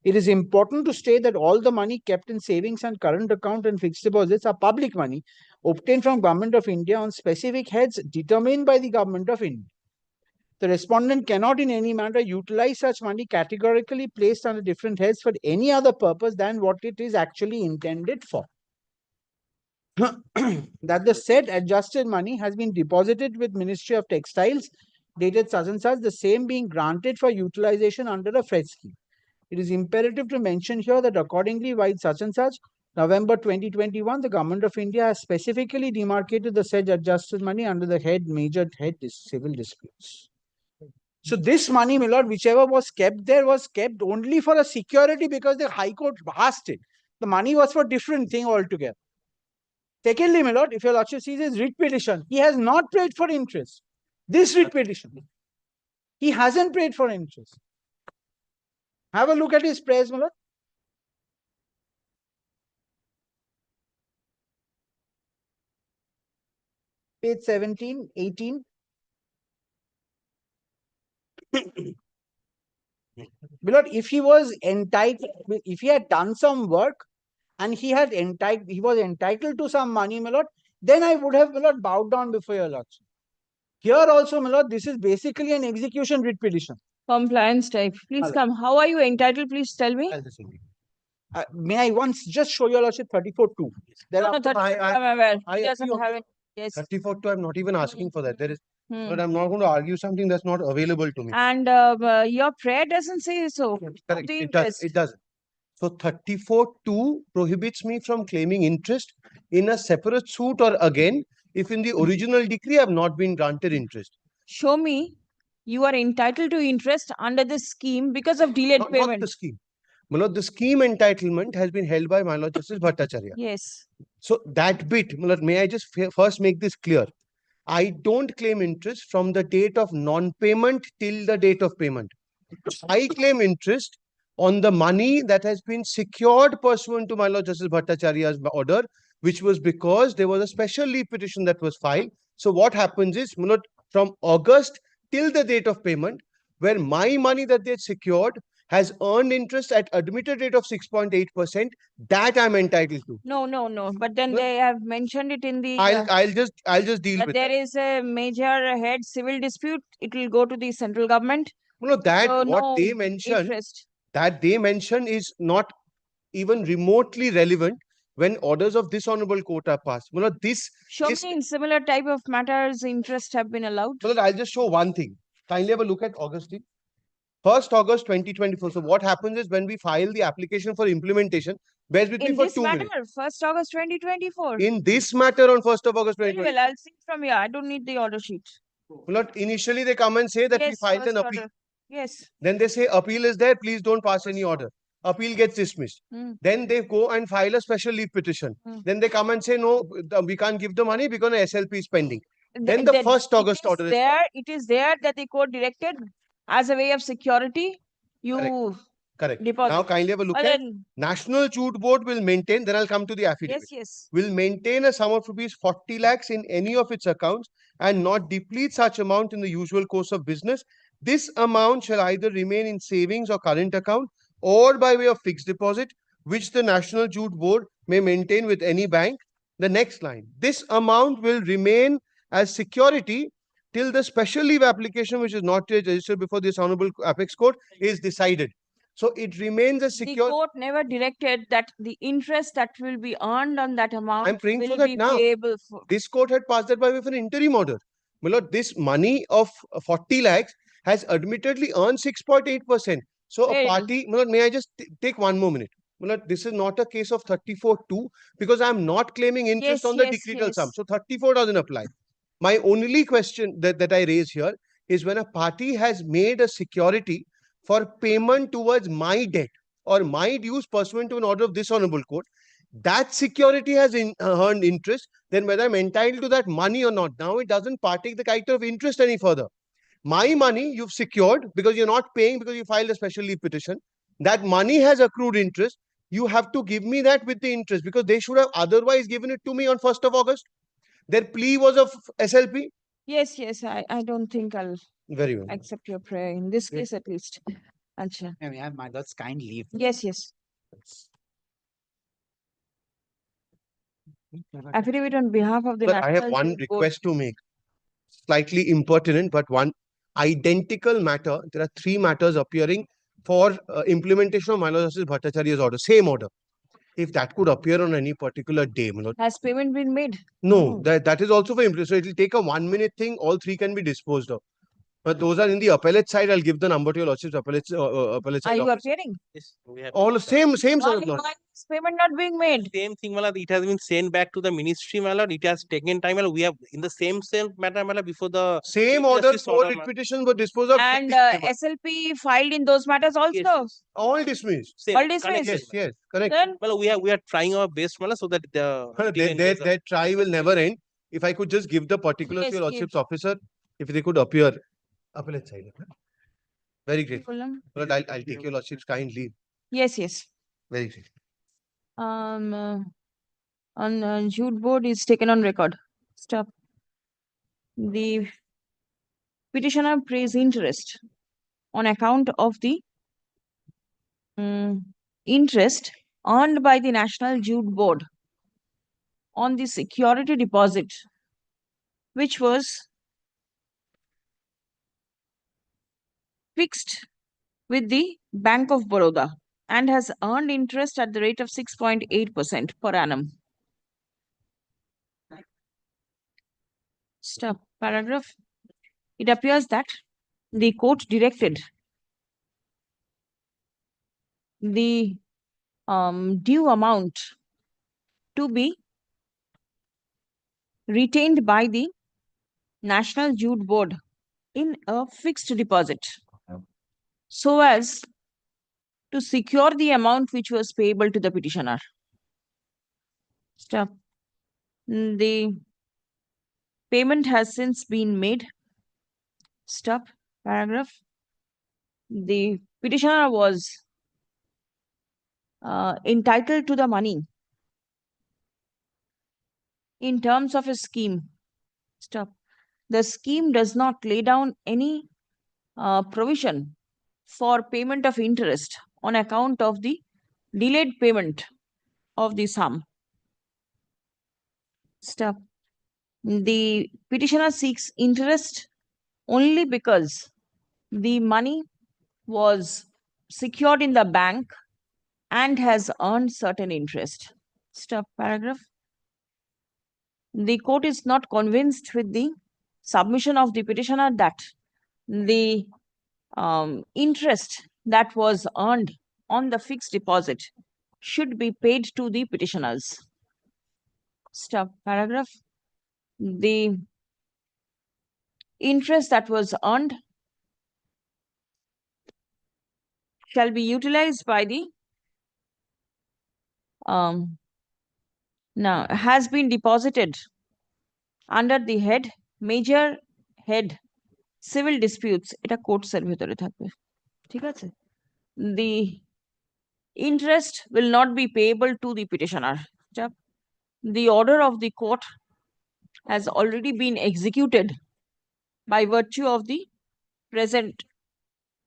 It is important to state that all the money kept in savings and current account and fixed deposits are public money obtained from Government of India on specific heads determined by the Government of India. The respondent cannot in any manner utilize such money categorically placed under different heads for any other purpose than what it is actually intended for. That the said adjusted money has been deposited with Ministry of Textiles dated such and such, the same being granted for utilization under a fresh scheme. It is imperative to mention here that accordingly, while such and such, November 2021, the Government of India has specifically demarcated the said adjusted money under the major head civil disputes. So this money, my lord, whichever was kept there was kept only for a security because the High Court asked it. The money was for different thing altogether. Secondly, my lord, if your lordship sees his writ petition, he has not paid for interest. This writ petition, he hasn't paid for interest. Have a look at his prayers, my lord. Page 17, 18. Because if he was entitled, if he had done some work and he was entitled to some money, my lord, then I would have, my lord, bowed down before your lordship. Here also, my lord, this is basically an execution writ petition. Compliance type. Please come. How are you entitled? Please tell me. May I once just show your lordship 34.2? No, 34, I'm aware. He doesn't have it. Yes. 34.2, I'm not even asking for that. There is, but I'm not going to argue something that's not available to me. And your prayer doesn't say so. Correct. It doesn't. So 34.2 prohibits me from claiming interest in a separate suit or again, if in the original decree I have not been granted interest. Show me you are entitled to interest under this scheme because of delayed payment. Not the scheme. My lord, the scheme entitlement has been held by my lord Justice Bhattacharya. Yes. So that bit, my lord, may I just first make this clear? I don't claim interest from the date of non-payment till the date of payment. I claim interest on the money that has been secured pursuant to my lord Justice Bhattacharya's order, which was because there was a special leave petition that was filed. So what happens is, my lord, from August till the date of payment, where my money that they had secured has earned interest at admitted rate of 6.8%, that I'm entitled to. No. But then they have mentioned it in the. I'll just deal with there is a major head civil dispute. It will go to the central government. No, that So what no they mentioned, interest. that they mention is not even remotely relevant when orders of this honorable court are passed. You know, Show me in similar type of matters interest have been allowed. So I'll just show one thing. Kindly have a look at Augustine. 1st August 2024. So what happens is when we file the application for implementation, bears with me for 2 minutes. 1st August 2024. In this matter on 1st of August 2024. Well, I'll see it from here. I don't need the order sheet. Lord, initially they come and say that we Yes, filed first an appeal. order. Yes. Then they say appeal is there, please don't pass any order. Appeal gets dismissed. Then they go and file a special leave petition. Then they come and say, no, we can't give the money because the SLP is pending. Then the 1st August order is It is there that the court directed as a way of security. You correct. deposit. Now kindly have a look Well, at then- National Jute Board will maintain, then I'll come to the affidavit. Yes, yes. Will maintain a sum of rupees 40 lakhs in any of its accounts and not deplete such amount in the usual course of business. This amount shall either remain in savings or current account or by way of fixed deposit, which the National Jute Board may maintain with any bank. The next line, this amount will remain as security till the special leave application, which is not yet registered before this Honorable Apex Court, is decided. So it remains a The secure. court never directed that the interest that will be earned on that amount I'm praying will for that be now. payable for. This court had passed that by way of an interim order. My lord, this money of 40 lakhs has admittedly earned 6.8%. So a party, my lord, may I just take 1 more minute? My lord, this is not a case of 34-2 because I'm not claiming interest on the decretal sum. So 34 doesn't apply. My only question that I raise here is when a party has made a security for payment towards my debt or my dues pursuant to an order of this honorable court, that security has earned interest, then whether I'm entitled to that money or not, now it doesn't partake the character of interest any further. My money you've secured because you're not paying because you filed a special leave petition. That money has accrued interest. You have to give me that with the interest because they should have otherwise given it to me on 1st of August. Their plea was of SLP. Yes, yes. I don't think I'll Very well. accept your prayer in this case at least. Acha. May I have my lord's kind leave? Yes, yes. Affidavit on behalf of the But I have National one Jute Board. request to make. Slightly impertinent, but one identical matter. There are 3 matters appearing for implementation of my Lord Justice Bhattacharya's order. Same order. If that could appear on any particular day, my lord. Has payment been made? No, that is also for implementation. So it will take a 1-minute thing. All 3 can be disposed of. But those are in the appellate side. I'll give the number to your lordship's appellate side. Are you appearing? Yes, we have. All same side Why, of law. why is payment not being made? Same thing, my lord. It has been sent back to the ministry, my lord. It has taken time, my lord. We have in the same matter, my lord, before the Same Chief order, Justice 4 order, writ petitions were disposed of. And SLP filed in those matters also? All dismissed. Same, All dismissed? Yes, yes, correct. Then well, we are trying our best, my lord, so that the Their try will never end. If I could just give the particulars Yes, to your give. lordship's officer, if they could appear. Appellate side. Very grateful. Fulham. But I'll take your lordship's kind leave. Yes, yes. Very grateful. On Jute Board is taken on record. Stop. The petitioner pays interest on account of the interest earned by the National Jute Board on the security deposit, which was fixed with the Bank of Baroda and has earned interest at the rate of 6.8% per annum. Stop. Paragraph. It appears that the court directed the due amount to be retained by the National Jute Board in a fixed deposit so as to secure the amount which was payable to the petitioner. Stop. The payment has since been made. Stop. Paragraph. The petitioner was entitled to the money in terms of a scheme. Stop. The scheme does not lay down any provision for payment of interest on account of the delayed payment of the sum. Stop. The petitioner seeks interest only because the money was secured in the bank and has earned certain interest. Stop. Paragraph. The court is not convinced with the submission of the petitioner that the interest that was earned on the fixed deposit should be paid to the petitioners. Stop. Paragraph. The interest that was earned shall be utilized by the now has been deposited under the head major head civil disputes এটা কোর্টসের ভিতরে থাকবে ঠিক আছে the interest will not be payable to the petitioner the order of the court has already been executed by virtue of the present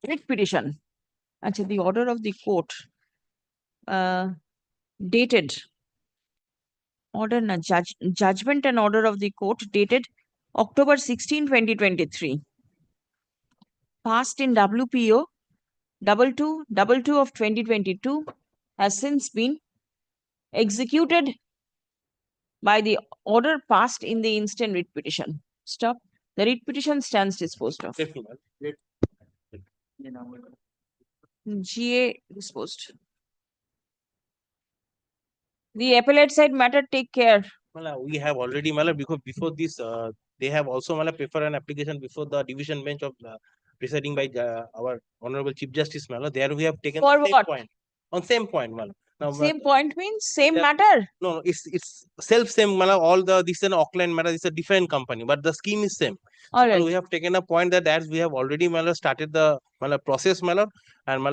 writ petition actually the order of the court dated order na judgment and order of the court dated October 16 2023 passed in WPO 2222 of 2022 has since been executed by the order passed in the instant writ petition. Stop. The writ petition stands disposed of. GA disposed. The appellate side matter take care. We have already, because before this, they have also prefer an application before the division bench of presiding by our Honorable Chief Justice. There we have taken For the same what? point. On same point, Now, Same point means same matter. No, it's same. All this is an Auckland matter. It's a different company, but the scheme is same. All right. We have taken a point that as we have already started the process, and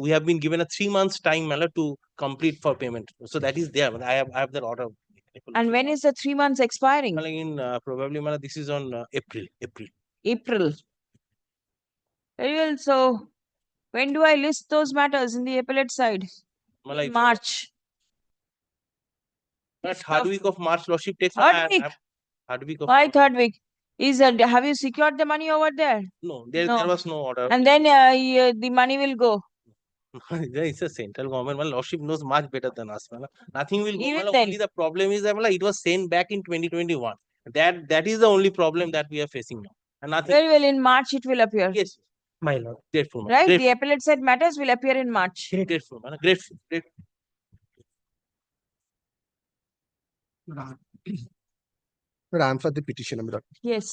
we have been given a 3 months time to complete for payment. So that is there. I have that order. And when is the 3 months expiring? In probably this is on April. April. Very well. So when do I list those matters in the appellate side? March. Third week of March, Lordship takes. Third week. Third week of. Why third week? Have you secured the money over there? No, there was no order. And then the money will go. It's a central government. Lordship knows much better than us. Nothing will go. Even Only the problem is that it was sent back in 2021. That is the only problem that we are facing now. And nothing. Very well, in March it will appear. Yes, my lord. Grateful. Right? Grateful. The appellate side matters will appear in March. Grateful. Grateful. But I am for the petition, my lord. Yes.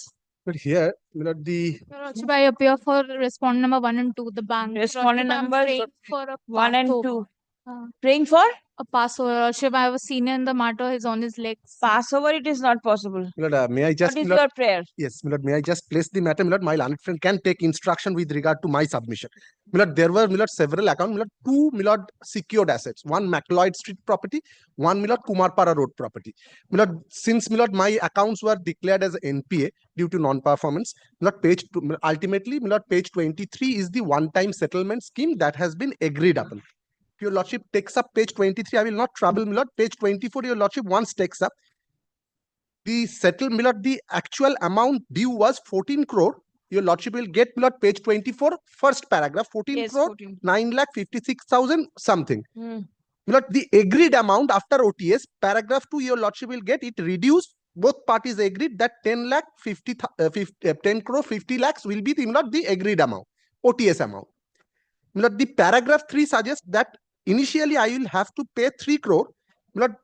But here, my lord, the Lordship, I appear for respondent number 1 and 2, the bank. Respondent Lordship, I'm number praying for a 1 and passover. 2. Praying for? A passover. Lordship, I have a senior in the matter. He's on his legs. Passover, it is not possible. my lord, may I just What is my lord, your prayer? yes, my lord, may I just place the matter, my lord, my learned friend can take instruction with regard to my submission. My lord, there were, my lord, several accounts, my lord, 2, my lord, secured assets, 1 McLeod Street property, 1, my lord, Kumarpara Road property. My lord, since, my lord, my accounts were declared as NPA due to non-performance, my lord, page 2, ultimately, my lord, page 23 is the one-time settlement scheme that has been agreed upon. If your lordship takes up page 23, I will not trouble, my lord. Page 24, your lordship once takes up. The settlement, my lord, the actual amount due was 14 crore. Your lordship will get, my lord, page 24, first paragraph, 14 Yes, crore, 14. 9,56,000 something. Hmm. My lord, the agreed amount after OTS, paragraph 2, your lordship will get it reduced. Both parties agreed that 10 crore 50 lakhs will be the, my lord, the agreed amount, OTS amount. My lord, the paragraph 3 suggests that initially I will have to pay 3 crore. My lord,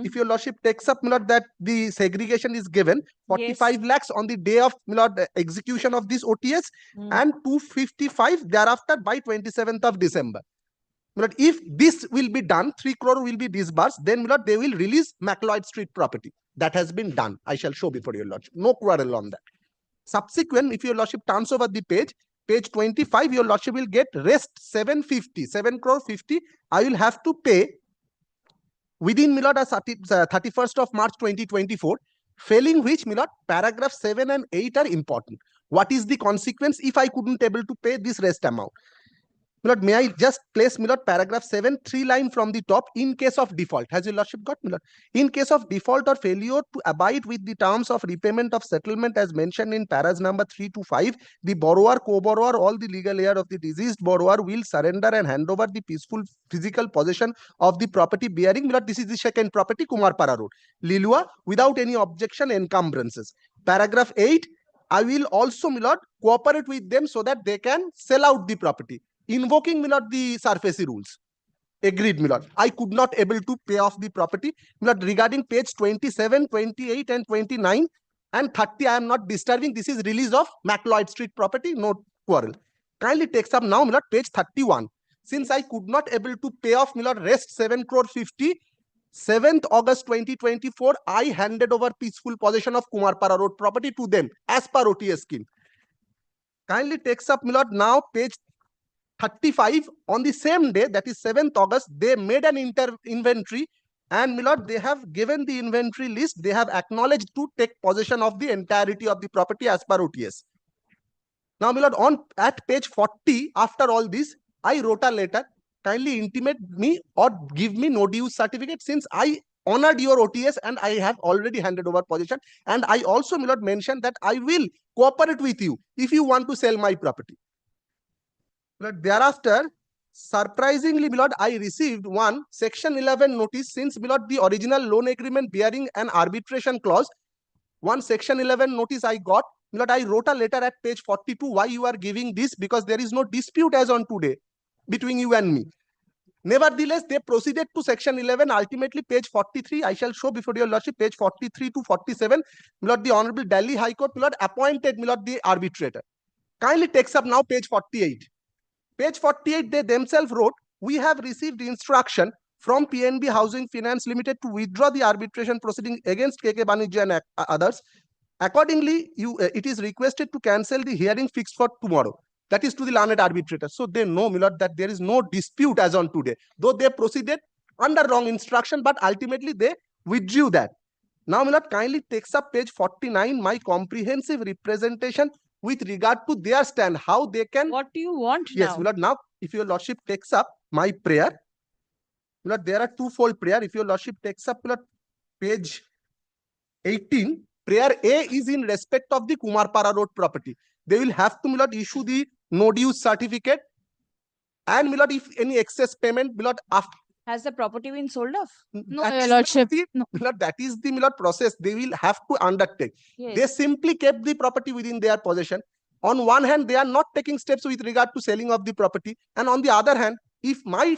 if your lordship takes up, my lord, that the segregation is given 45 lakhs on the day of, my lord, execution of this OTS and 255 thereafter by 27th of December. My lord, if this will be done, 3 crore will be disbursed, then my lord, they will release McLeod Street property. That has been done. I shall show before your lordship. No quarrel on that. Subsequent, if your lordship turns over the page 25, your lordship will get rest 750, 7 crore 50. I will have to pay within, my lord, 31st of March 2024, failing which, my lord, paragraph 7 and 8 are important. What is the consequence if I couldn't able to pay this rest amount? My lord, may I just place, my lord, paragraph 7, 3 line from the top, in case of default. Has your lordship got, my lord? In case of default or failure to abide with the terms of repayment of settlement as mentioned in paras number 3 to 5, the borrower, co-borrower, all the legal heir of the deceased borrower will surrender and hand over the peaceful physical possession of the property bearing, my lord, this is the second property, Kumarpara Road, Lilua, without any objection, encumbrances. Paragraph 8, I will also, my lord, cooperate with them so that they can sell out the property, invoking, my lord, the SARFAESI rules. Agreed, my lord. I could not able to pay off the property. My lord, regarding page 27, 28 and 29, and 30 I am not disturbing. This is release of McLeod Street property, no quarrel. Kindly takes up now, Milord, page 31. Since I could not able to pay off, Milord, rest 7 crore 50, 7th August 2024, I handed over peaceful possession of Kumarpara Road property to them as per OTS scheme. Kindly takes up, Milord, now page 35. On the same day, that is 7th August, they made an inventory, and Milord, they have given the inventory list. They have acknowledged to take possession of the entirety of the property as per OTS. Now, Milord, at page 40, after all this, I wrote a letter. Kindly intimate me or give me no dues certificate, since I honored your OTS and I have already handed over possession. And I also, Milord, mentioned that I will cooperate with you if you want to sell my property. But thereafter, surprisingly, Milord, I received one section 11 notice, since, Milord, the original loan agreement bearing an arbitration clause, one section 11 notice I got. Milord, I wrote a letter at page 42, why you are giving this, because there is no dispute as on today between you and me. Nevertheless, they proceeded to section 11. Ultimately, page 43, I shall show before your lordship, page 43 to 47. Milord, the Honorable Delhi High Court, Milord, appointed, Milord, the arbitrator. Kindly takes up now page 48. Page 48, they themselves wrote, we have received instruction from PNB Housing Finance Limited to withdraw the arbitration proceeding against KK Banijya and others. Accordingly, it is requested to cancel the hearing fixed for tomorrow. That is to the learned arbitrator. So they know, Milord, that there is no dispute as on today, though they proceeded under wrong instruction, but ultimately they withdrew that. Now, Milord, kindly takes up page 49, my comprehensive representation with regard to their stand, how they can. What do you want Yes, now? Milord, now if your lordship takes up my prayer, Milord, there are twofold prayer. If your lordship takes up, Milord, page 18, prayer A is in respect of the Kumarpara Road property. They will have to, Milord, issue the no dues certificate, and, Milord, if any excess payment, Milord, after. Has the property been sold off? No, That your is, lordship. Milord, that is the, Milord, process they will have to undertake. Yes. They simply kept the property within their possession. On one hand, they are not taking steps with regard to selling of the property, and on the other hand, if my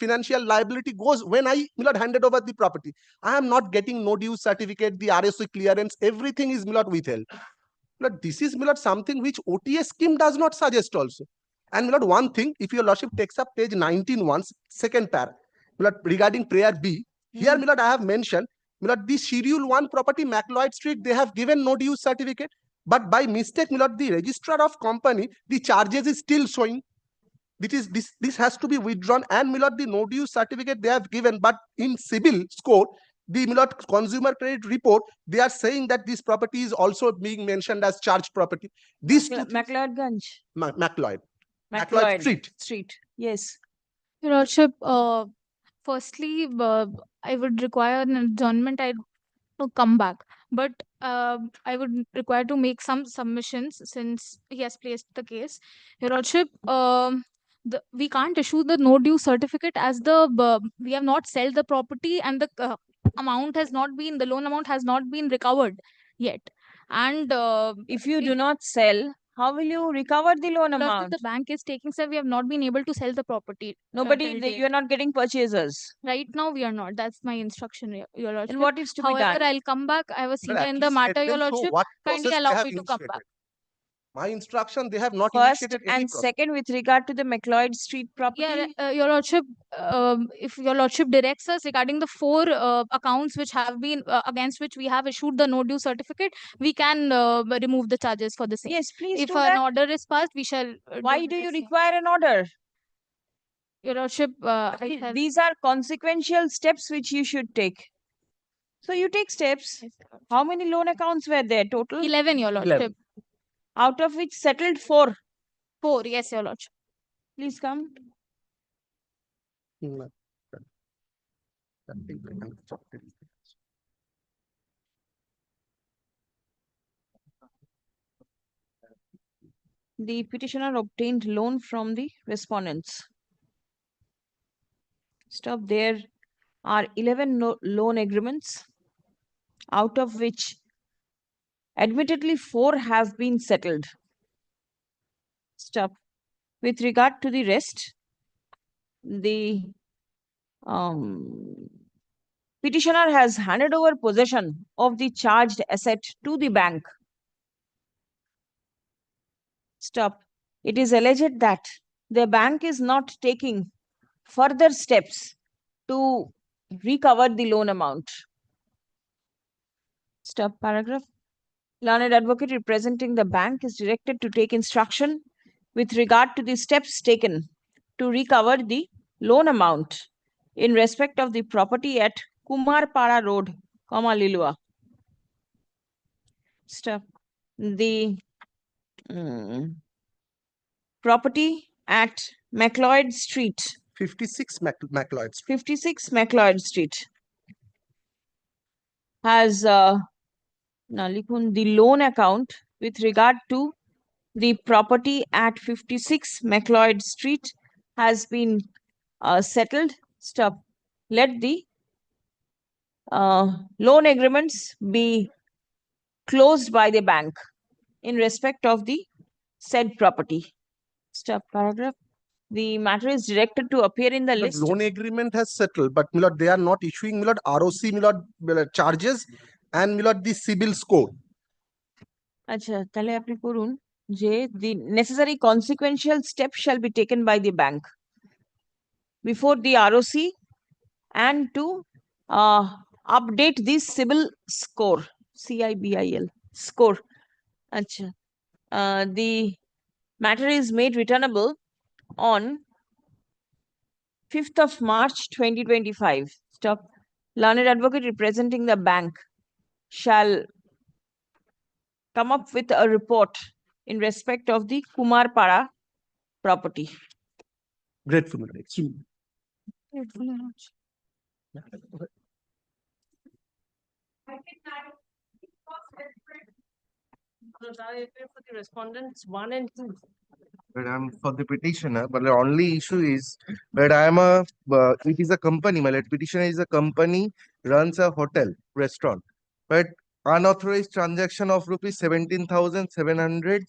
financial liability goes when I, Milord, handed over the property, I am not getting no dues certificate, the RSO clearance, everything is, Milord, withheld. Milord, this is, Milord, something which OTS scheme does not suggest also. And, Milord, one thing, if your lordship takes up page 19 once, second pair, Milord, regarding prayer B, here, Milord, I have mentioned, Milord, the schedule 1 property, McLeod Street, they have given no dues certificate, but by mistake, Milord, the registrar of company, the charges is still showing. This has to be withdrawn, and, Milord, the no dues certificate they have given, but in civil score, the, Milord, consumer credit report, they are saying that this property is also being mentioned as charged property. These McLeodganj. McLeod Street. Yes. Your lordship, firstly, I would require an adjournment. To come back, but I would require to make some submissions since he has placed the case. Your lordship, we can't issue the no due certificate as we have not sold the property, and the loan amount has not been recovered yet. And if you do not sell, how will you recover the loan amount? The bank is taking, sir, we have not been able to sell the property. You are not getting purchasers. Right now, we are not. That's my instruction, your lordship. And what is to be However, done? I'll come back. I was senior in the matter, your lordship. Kindly allow me to come back. My instruction, they have not First initiated any and process. Second, with regard to the McLeod Street property. Yeah, your lordship, if your lordship directs us regarding the 4 accounts which have been against which we have issued the no due certificate, we can remove the charges for the same. Yes, please if do an that. order is passed, we shall. Why do you require an order? Your lordship, these are consequential steps which you should take. So you take steps. How many loan accounts were there total? 11, your lordship. 11. Out of which settled 4. 4, yes, your lordship. Please come. The petitioner obtained loan from the respondents. Stop. There are 11 loan agreements, out of which admittedly 4 have been settled. Stop. With regard to the rest, the petitioner has handed over possession of the charged asset to the bank. Stop. It is alleged that the bank is not taking further steps to recover the loan amount. Stop paragraph. Learned advocate representing the bank is directed to take instruction with regard to the steps taken to recover the loan amount in respect of the property at Kumarpara Road, Lilua. Stop. The property at MacLeod Street. 56 MacLeod Street. 56 MacLeod Street has the loan account with regard to the property at 56 MacLeod Street has been settled. Stop. Let the loan agreements be closed by the bank in respect of the said property. Stop paragraph. The matter is directed to appear in the But list. loan agreement has settled, but my lord, they are not issuing my lord ROC my lord charges and my lord the CIBIL score. আচ্ছা তাহলে আপনি করুন যে the necessary consequential steps shall be taken by the bank before the ROC and to update this CIBIL score, CIBIL score. আচ্ছা the matter is made returnable on 5th of March 2025. Stop. Learned advocate representing the bank shall come up with a report in respect of the Kumarpara property. Grateful, my lord. For the respondents 1 and 2. But I'm for the petitioner, but the only issue is that it is a company, my lord. Petitioner is a company, runs a hotel, restaurant, but unauthorized transaction of rupees 17,700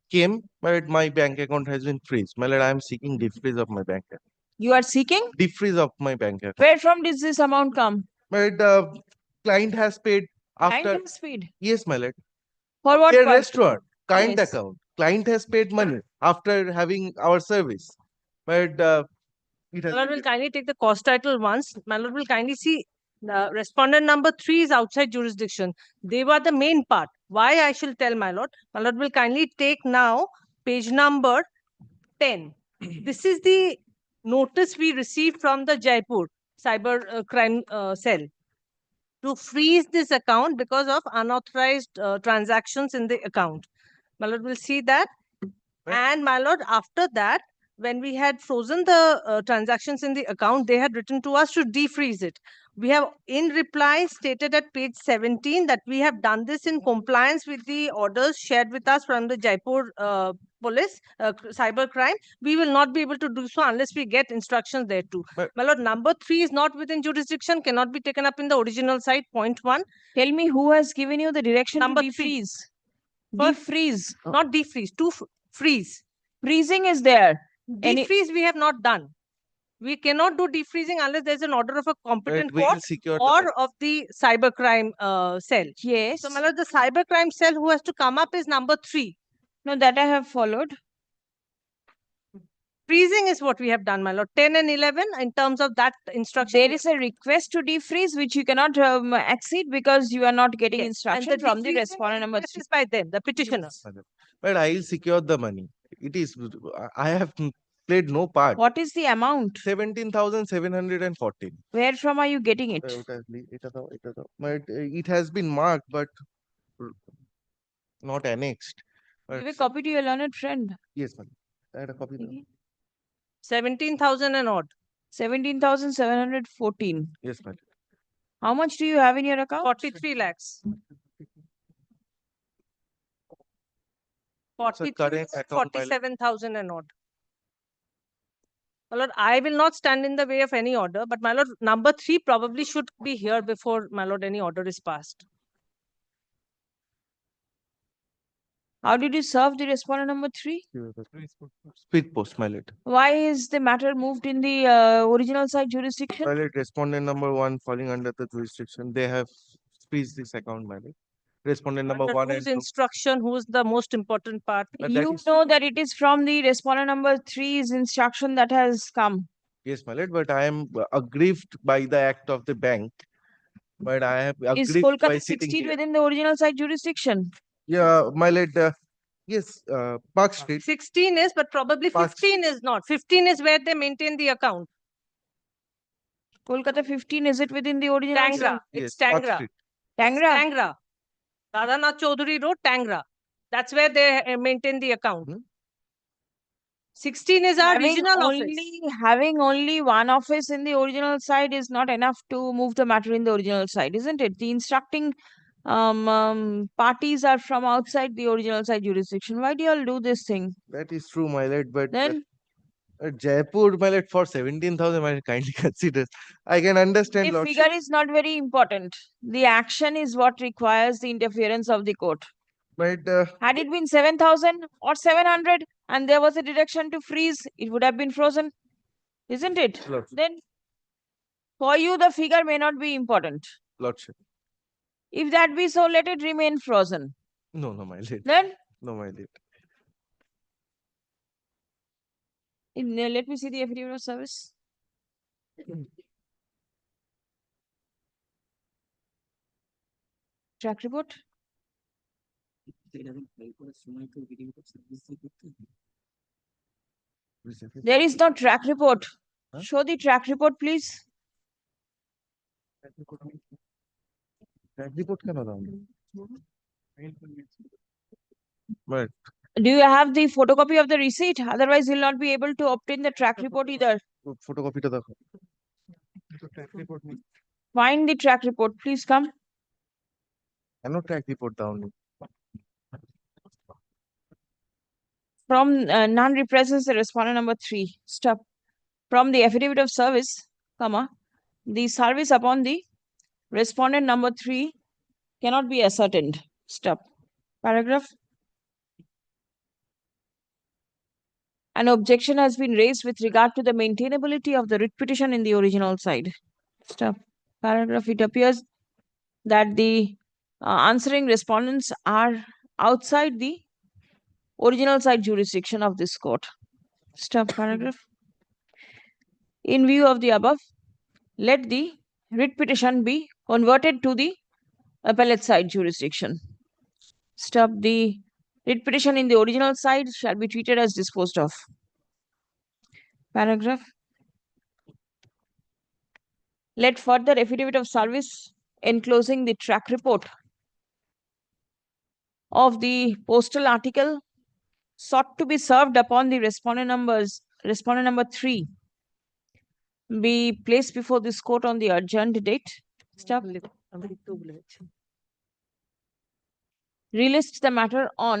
came, but my bank account has been freezed. My lord, I am seeking defreeze of my bank account. You are seeking? Defreeze of my bank account. Where from did this amount come? But the client has paid after. Client has paid? Yes, my lord. For what Their purpose? restaurant, client Yes. account. Client has paid money after having our service. But it has Malord will kindly take the cost title once. Malord will kindly see the respondent number 3 is outside jurisdiction. They were the main part. Why I shall tell my lord. Malord will kindly take now page number 10. This is the notice we received from the Jaipur cyber crime cell to freeze this account because of unauthorized transactions in the account. My lord will see that. And my lord, after that, when we had frozen the transactions in the account, they had written to us to defreeze it. We have in reply stated at page 17 that we have done this in compliance with the orders shared with us from the Jaipur police, cyber crime. We will not be able to do so unless we get instructions there too. My lord, number 3 is not within jurisdiction, cannot be taken up in the original site, point 1. Tell me who has given you the direction Number to 3. defreeze? Defreeze. Not defreeze, to freeze. Freezing is there. Defreeze we have not done. We cannot do defreezing unless there's an order of a competent we will court secure the or of the cybercrime cell. Yes. So, my lord, the cybercrime cell who has to come up is number 3. No, that I have followed. Freezing is what we have done, my lord. 10 and 11 in terms of that instruction. There is a request to defreeze which you cannot exceed because you are not getting Yes, and instruction from the defreezing respondent number request 3. is by them, the petitioner. But I will secure the money. It is, I have played no part. What is the amount? 17,714. Where from are you getting it? But it has been marked, but not annexed. But Give a copy to your learned friend. yes, ma'am. I had a copy. Now. 17,000 and odd. 17,714. Yes, ma'am. How much do you have in your account? 43 lakhs. 47,000 and odd. My lord, I will not stand in the way of any order, but my lord, number 3 probably should be here before, my lord, any order is passed. How did you serve the respondent number 3? Speed post, my lord. Why is the matter moved in the original side jurisdiction? My lord, respondent number 1 falling under the jurisdiction. They have freeze this account, my lord. Respondent number Under 1 whose and 2. instruction, who's the most important part? You know that it is from the respondent number 3's instruction that has come. Yes, my lord, but I am aggrieved by the act of the bank. But I have Is aggrieved by Kolkata sitting 16 here. within the original side jurisdiction? Yeah, my lord, yes, Park Street. 16 is, but probably Park 15 is not. 15 is where they maintain the account. Kolkata 15, is it within the original Tangra. side? It's Yes, Park Tangra. Street. Tangra? Tangra. Radhanath Chaudhary Road, Tangra. That's where they maintain the account. 16 is our regional office. Having only one office in the original side is not enough to move the matter in the original side, isn't it? The instructing parties are from outside the original side jurisdiction. Why do you all do this thing? That is true, my lord, but Then Jaipur, my lord, for 17,000, my lord, kindly consider. I can understand, the lordship. figure is not very important. The action is what requires the interference of the court. But had it been 7,000 or 700 and there was a deduction to freeze, it would have been frozen, isn't it? Lordship. Then for you, the figure may not be important. Lordship. If that be so, let it remain frozen. No, no, my lord. Then? No, my lord. Let me see the affidavit of service. Track report. There is no track report. Huh? Show the track report, please. Track report কেন দাও না? But Do you have the photocopy of the receipt? Otherwise, you'll not be able to obtain the track report either. photocopy-টা দেখো। Find the track report. Please come. কেন track report দাওনি? From none represents the respondent number 3. Stop. From the affidavit of service, comma, the service upon the respondent number 3 cannot be ascertained. Stop. Paragraph. An objection has been raised with regard to the maintainability of the writ petition in the original side. Stop. Paragraph. It appears that the answering respondents are outside the original side jurisdiction of this court. Stop. Paragraph. In view of the above, let the writ petition be converted to the appellate side jurisdiction. Stop. The writ petition in the original side shall be treated as disposed of. Paragraph. Let further affidavit of service enclosing the track report of the postal article sought to be served upon the respondent number 3 be placed before this court on the adjourned date. Stop. Relist the matter on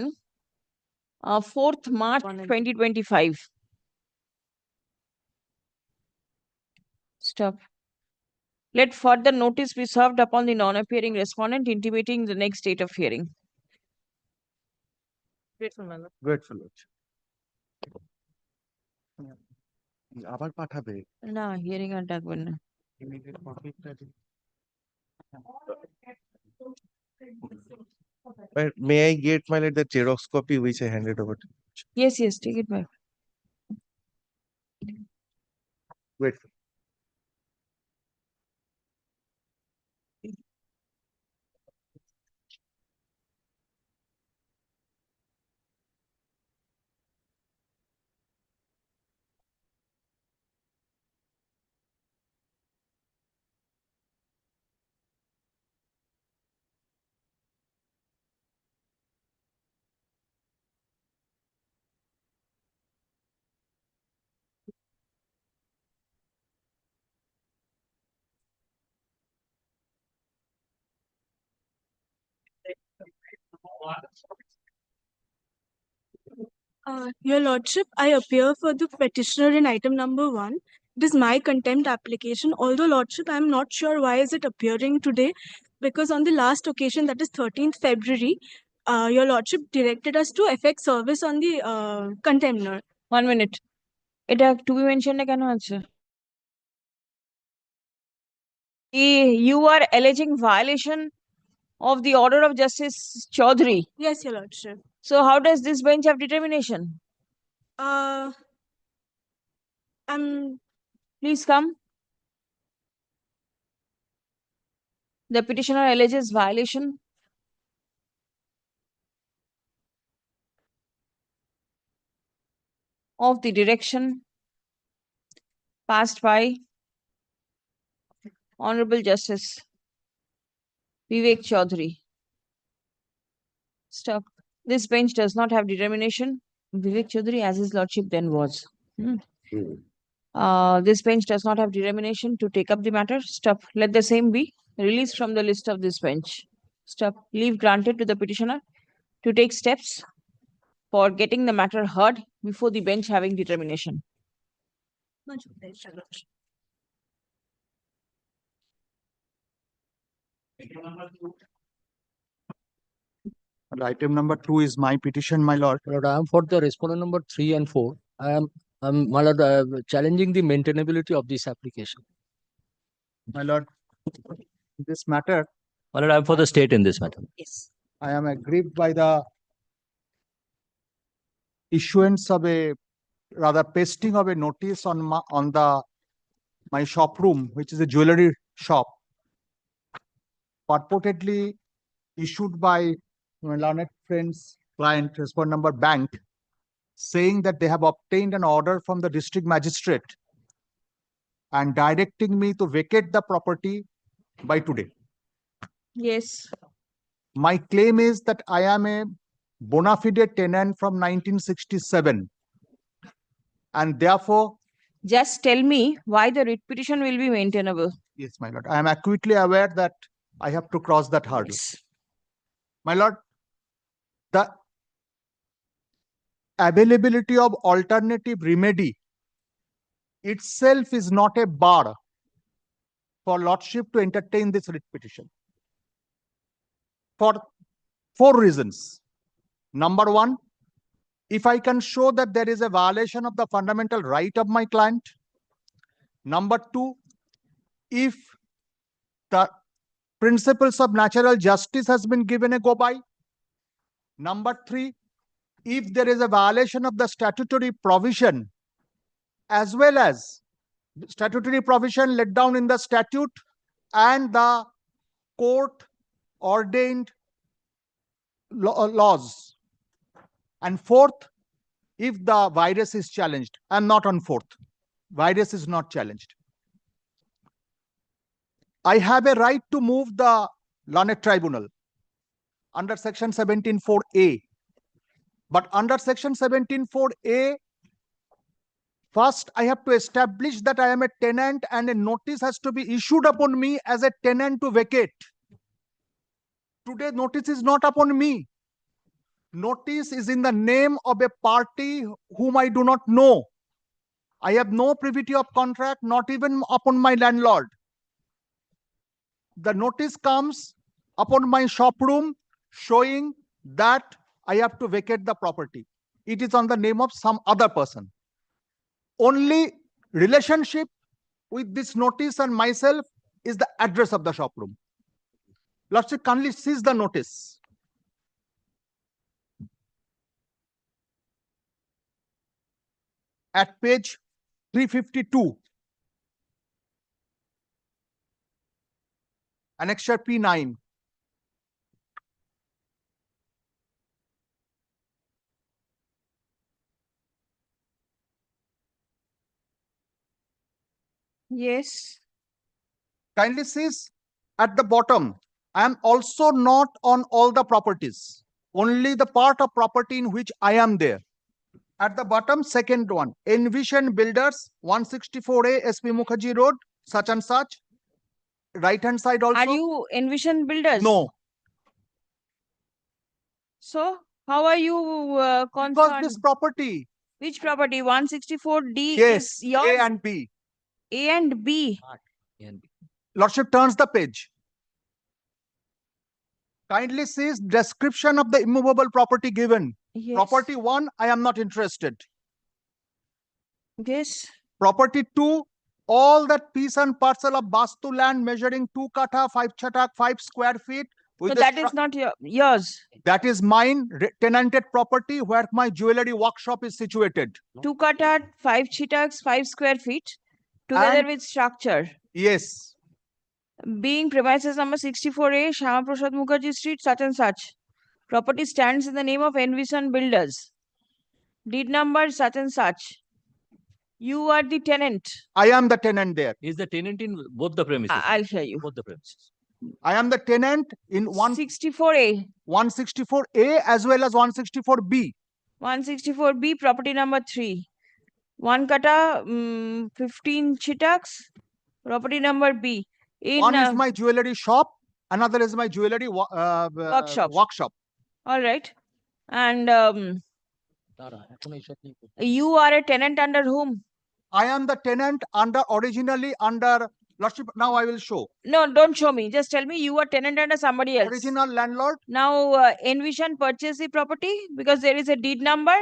4th March 2025. Stop. Let further notice be served upon the non-appearing respondent intimating the next date of hearing. Grateful, my lord. Grateful, lordship. আবার পাঠাবে। না, hearing আর ডাকবেন না। But may I get, my lord, the Xerox copy which I handed over to you? Yes, yes, take it back. Grateful. Your Lordship, I appear for the petitioner in item number 1. It is my contempt application. Although, Lordship, I am not sure why is it appearing today, because on the last occasion, that is 13th February, your lordship directed us to effect service on the contemner. 1 minute. এটা to be mentioned কেন আছে? You are alleging violation of the order of Justice Chaudhary. Yes, your lordship. So how does this bench have determination? Please come. The petitioner alleges violation of the direction passed by Honorable Justice Vivek Chaudhary. Stop. This bench does not have determination. Vivek Chaudhary, as his lordship then was. This bench does not have determination to take up the matter. Stop. Let the same be released from the list of this bench. Stop. Leave granted to the petitioner to take steps for getting the matter heard before the bench having determination. Much obliged, your lordship. And item number 2 is my petition, my lord. My lord, I am for the respondent number 3 and 4. My lord, challenging the maintainability of this application. My lord, this matter, My lord, I am for the state in this matter. Yes. I am aggrieved by the issuance of a rather pasting of a notice on my shop room, which is a jewelry shop, purportedly issued by my learned friend's client, respondent number bank, saying that they have obtained an order from the district magistrate and directing me to vacate the property by today. Yes. My claim is that I am a bona fide tenant from 1967, and therefore, just tell me why the writ petition will be maintainable. yes, my lord, I am acutely aware that I have to cross that hurdle. Yes. My lord, the availability of alternative remedy itself is not a bar for lordship to entertain this writ petition, for 4 reasons. Number 1, if I can show that there is a violation of the fundamental right of my client. Number 2, if the principles of natural justice has been given a go by. Number 3, if there is a violation of the statutory provision, as well as statutory provision laid down in the statute and the court ordained laws. And 4th, if the virus is challenged. I am not on 4th. Virus is not challenged. I have a right to move the learned tribunal under section 17(4)(a). But under section 17(4)(a), first I have to establish that I am a tenant and a notice has to be issued upon me as a tenant to vacate. Today, notice is not upon me. Notice is in the name of a party whom I do not know. I have no privity of contract, not even upon my landlord. The notice comes upon my shop room showing that I have to vacate the property. It is on the name of some other person. Only relationship with this notice and myself is the address of the shop room. Lordship kindly sees the notice. At page 352, annexure P9. Yes. Kindly sees at the bottom, I am also not on all the properties, only the part of property in which I am there. At the bottom, second one, Envision Builders, 164A SP Mukherjee Road, such and such. Right hand side also. Are you Envision Builders? No. So, how are you concerned? Because this property. Which property? 164D Yes, is yours? A and B. A and B. Lordship turns the page. Kindly see description of the immovable property given. Yes. Property 1, I am not interested. Yes. Property 2, all that piece and parcel of Bastu land measuring 2 kata, 5 chatak, 5 square feet. So With the that is not yours. That is mine, tenanted property where my jewelry workshop is situated. 2 kata, 5 chitaks, 5 square feet, together And- with structure. Yes. Being premises number 64A, Shyama Prasad Mukherjee Street, such and such. Property stands in the name of Envision Builders. Deed number such and such. You are the tenant. I am the tenant there. Is the tenant in both the premises? I'll show you. Both the premises. I am the tenant in 164A. 164A as well as 164B. 164B, property number 3. 1 kata, 15 chitaks, property number B. One is my jewelry shop, another is my jewelry workshop. All right. And you are a tenant under whom? I am the tenant originally under Lordship. Now I will show. No, don't show me. Just tell me you are tenant under somebody else. Original landlord. Now, Envision purchase the property because there is a deed number.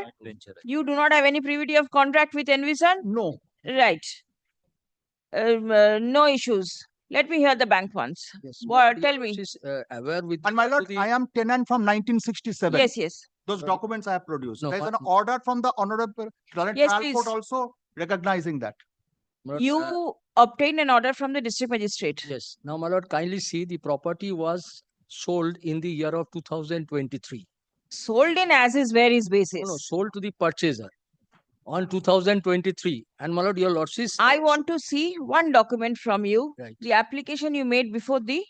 You do not have any privity of contract with Envision? No. Right. No issues. Let me hear the bank ones. Yes. Tell me. Aware with And my lord, I am tenant from 1967. Yes, yes. Those documents I have produced. No, There is but- an order from the Honorable Trial Yes, Court please. also recognizing that. You obtained an order from the district magistrate. Yes. Now, my lord, kindly see the property was sold in the year of 2023. Sold in as is where is basis. No, sold to the purchaser on 2023. And my lord, your lordship. I want to see one document from you. Right. The application you made before the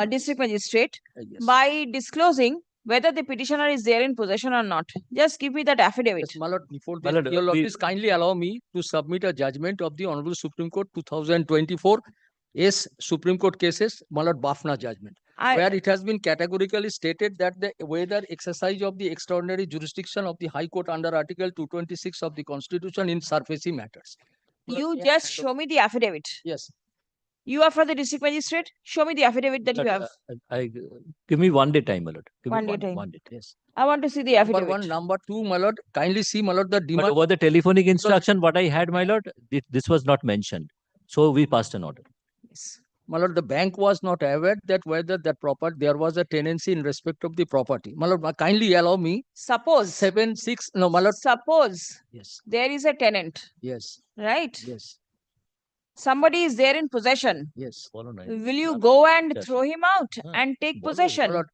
district magistrate Yes. by disclosing whether the petitioner is there in possession or not. Just give me that affidavit. Yes, my lord, before My this, lord, your we- lordship kindly allow me to submit a judgment of the Honorable Supreme Court 2024 S Supreme Court cases, my lord, Bafna judgment, where it has been categorically stated that the whether exercise of the extraordinary jurisdiction of the High Court under Article 226 of the Constitution in surfacey matters. You just show me the affidavit. Yes. You are for the district magistrate. Show me the affidavit that you have. Give me 1 day time, my lord. Give me One day time. 1 day. Yes. I want to see the Number affidavit. one. Number two, my lord, kindly see, my lord, the But demand. over the telephonic instruction, what I had, my lord, this was not mentioned. So we passed an order. Yes. My lord, the bank was not aware that whether that property there was a tenancy in respect of the property. My lord, kindly allow me. Suppose. 7-6. No, my lord. Suppose Yes. there is a tenant, Yes. right? Yes. Somebody is there in possession. Yes. Will you go and throw him out and take My possession? lord,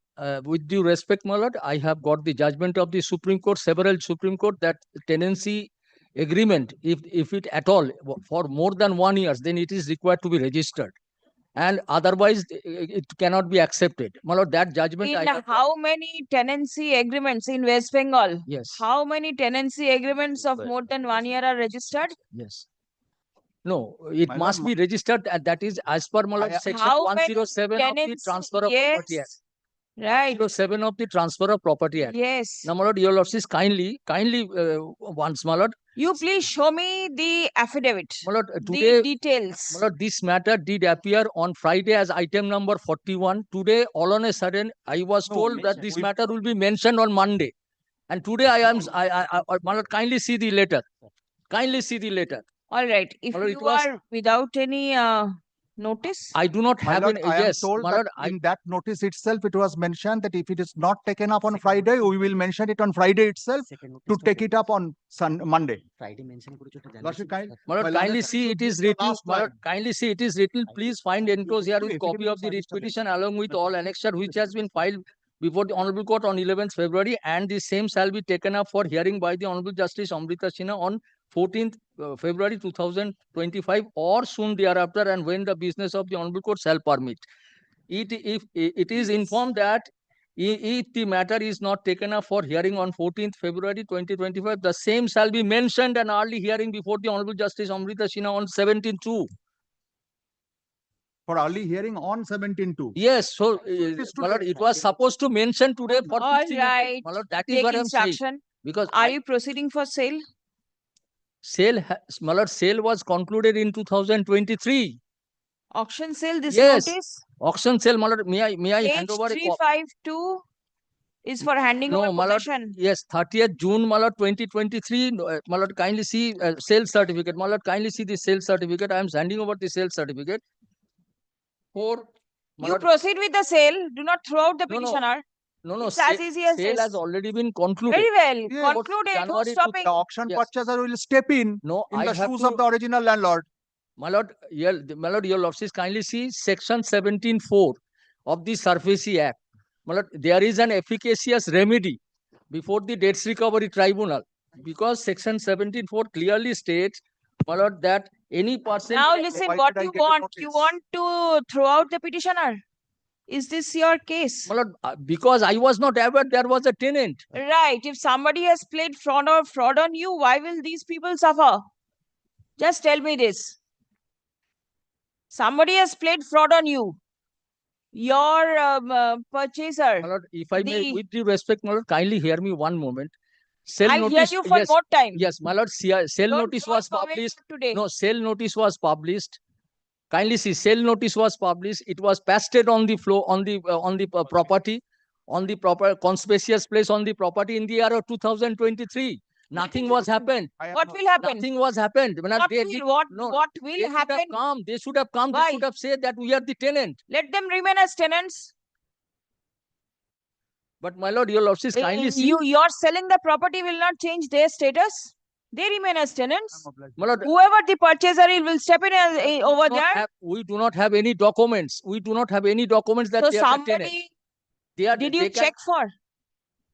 with due respect, my lord, I have got the judgment of the Supreme Court, several Supreme Court, that tenancy agreement, if it at all for more than 1 year, then it is required to be registered, and otherwise it cannot be accepted. My lord, that judgment I In have. how many tenancy agreements in West Bengal? Yes. How many tenancy agreements of more than 1 year are registered? Yes. No, it My must lord, be registered, and that is as per my lord, section How many 107 of the tenancy- Transfer of Property Act. Yes. Right. 107 of the Transfer of Property Act. Yes. Now, my lord, your lordship, kindly, once, my lord. You please show me the affidavit. My lord, The today, details. my lord, this matter did appear on Friday as item number 41. Today, all on a sudden, I was told that this matter will be mentioned on Monday. And today my lord, kindly see the letter. Kindly see the letter. All right. If My lord, you it was- are without any notice, I do not My have lord, an, I am yes, told my that lord, in that notice itself, it was mentioned that if it is not taken up on Friday, we will mention it on Friday itself to take it up on Monday. Lordship, my my lord, lord, kindly that see should it be is the written. last My lord, line. kindly see it is written. Please find enclosed here with copy of the writ petition along with all annexure which has been filed before the Honorable Court on 11th February, and the same shall be taken up for hearing by the Honorable Justice Amrita Sinha on 14th February 2025 or soon thereafter, and when the business of the Honorable Court shall permit. If it is informed that if the matter is not taken up for hearing on 14th February 2025, the same shall be mentioned an early hearing before the Honorable Justice Amrita Sinha on 17/2. For early hearing on 17/2. Yes, so is my lord, today. it was supposed to mention today for all 15 April. right. My lord, that is Take what I'm saying. instruction. Because Are you proceeding for sale? my lord, sale was concluded in 2023. Auction sale, this Yes. notice, Auction sale, my lord, may I page hand over a copy? 352 is for handing No, over my lord, possession. yes, 30th June, my lord, 2023, my lord, kindly see sales certificate. My lord, kindly see the sales certificate. I am handing over the sales certificate. My You lord, proceed with the sale. Do not throw out the No, no. petitioner. no, It's as easy as sale this. has already been concluded. Very well. Yes. Concluded. No January to- stopping. The auction Yes. purchaser will step in No, in I the have shoes to- of the original landlord. My lord, my lord, your lordships kindly see section 17(4) of the Surface Act. My lord, there is an efficacious remedy before the Debts Recovery Tribunal because section 17(4) clearly states, my lord, that any person. Now listen, Why what did I you get a want? You notice? want to throw out the petitioner? Is this your case? My lord, because I was not aware there was a tenant. Right. If somebody has played fraud on you, why will these people suffer? Just tell me this. Somebody has played fraud on you. Your purchaser. My lord, if I may, The- with due respect, my lord, kindly hear me one moment. Sale I'll notice, hear you for yes, more time. yes, my lord, sale Don't notice fall was for it published. today. No, sale notice was published. Kindly see, sale notice was published. It was pasted on the floor, on the property, on the proper conspicuous place on the property in the year of 2023. Nothing was happened. What will happen? Nothing was happened. When What they will, did- what, no, what they will should have happen? come. They should have come. Why? They should have said that we are the tenant. Let them remain as tenants. But my lord, your lordships kindly see. You're selling the property will not change their status. They remain as tenants. My lord, Whoever the purchaser is will step in as, over there. we do not have any documents. We do not have any documents that So they are the tenant. somebody, They are, did they you can- check for?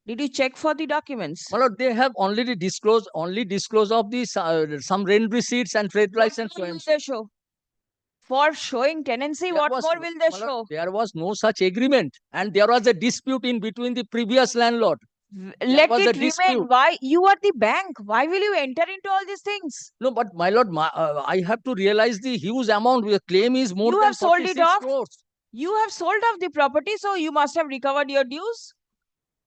Did you check for the documents? My lord, they have already disclosed of the some rent receipts and trade license. What more will they show? For showing tenancy, There what was more no- will they my lord, show? There was no such agreement, and there was a dispute in between the previous landlord. Let was a it remain. dispute. Why? You are the bank. Why will you enter into all these things? No, but my lord, I have to realize the huge amount. The claim is more You than have sold it 46 off. crores. You have sold off the property, so you must have recovered your dues.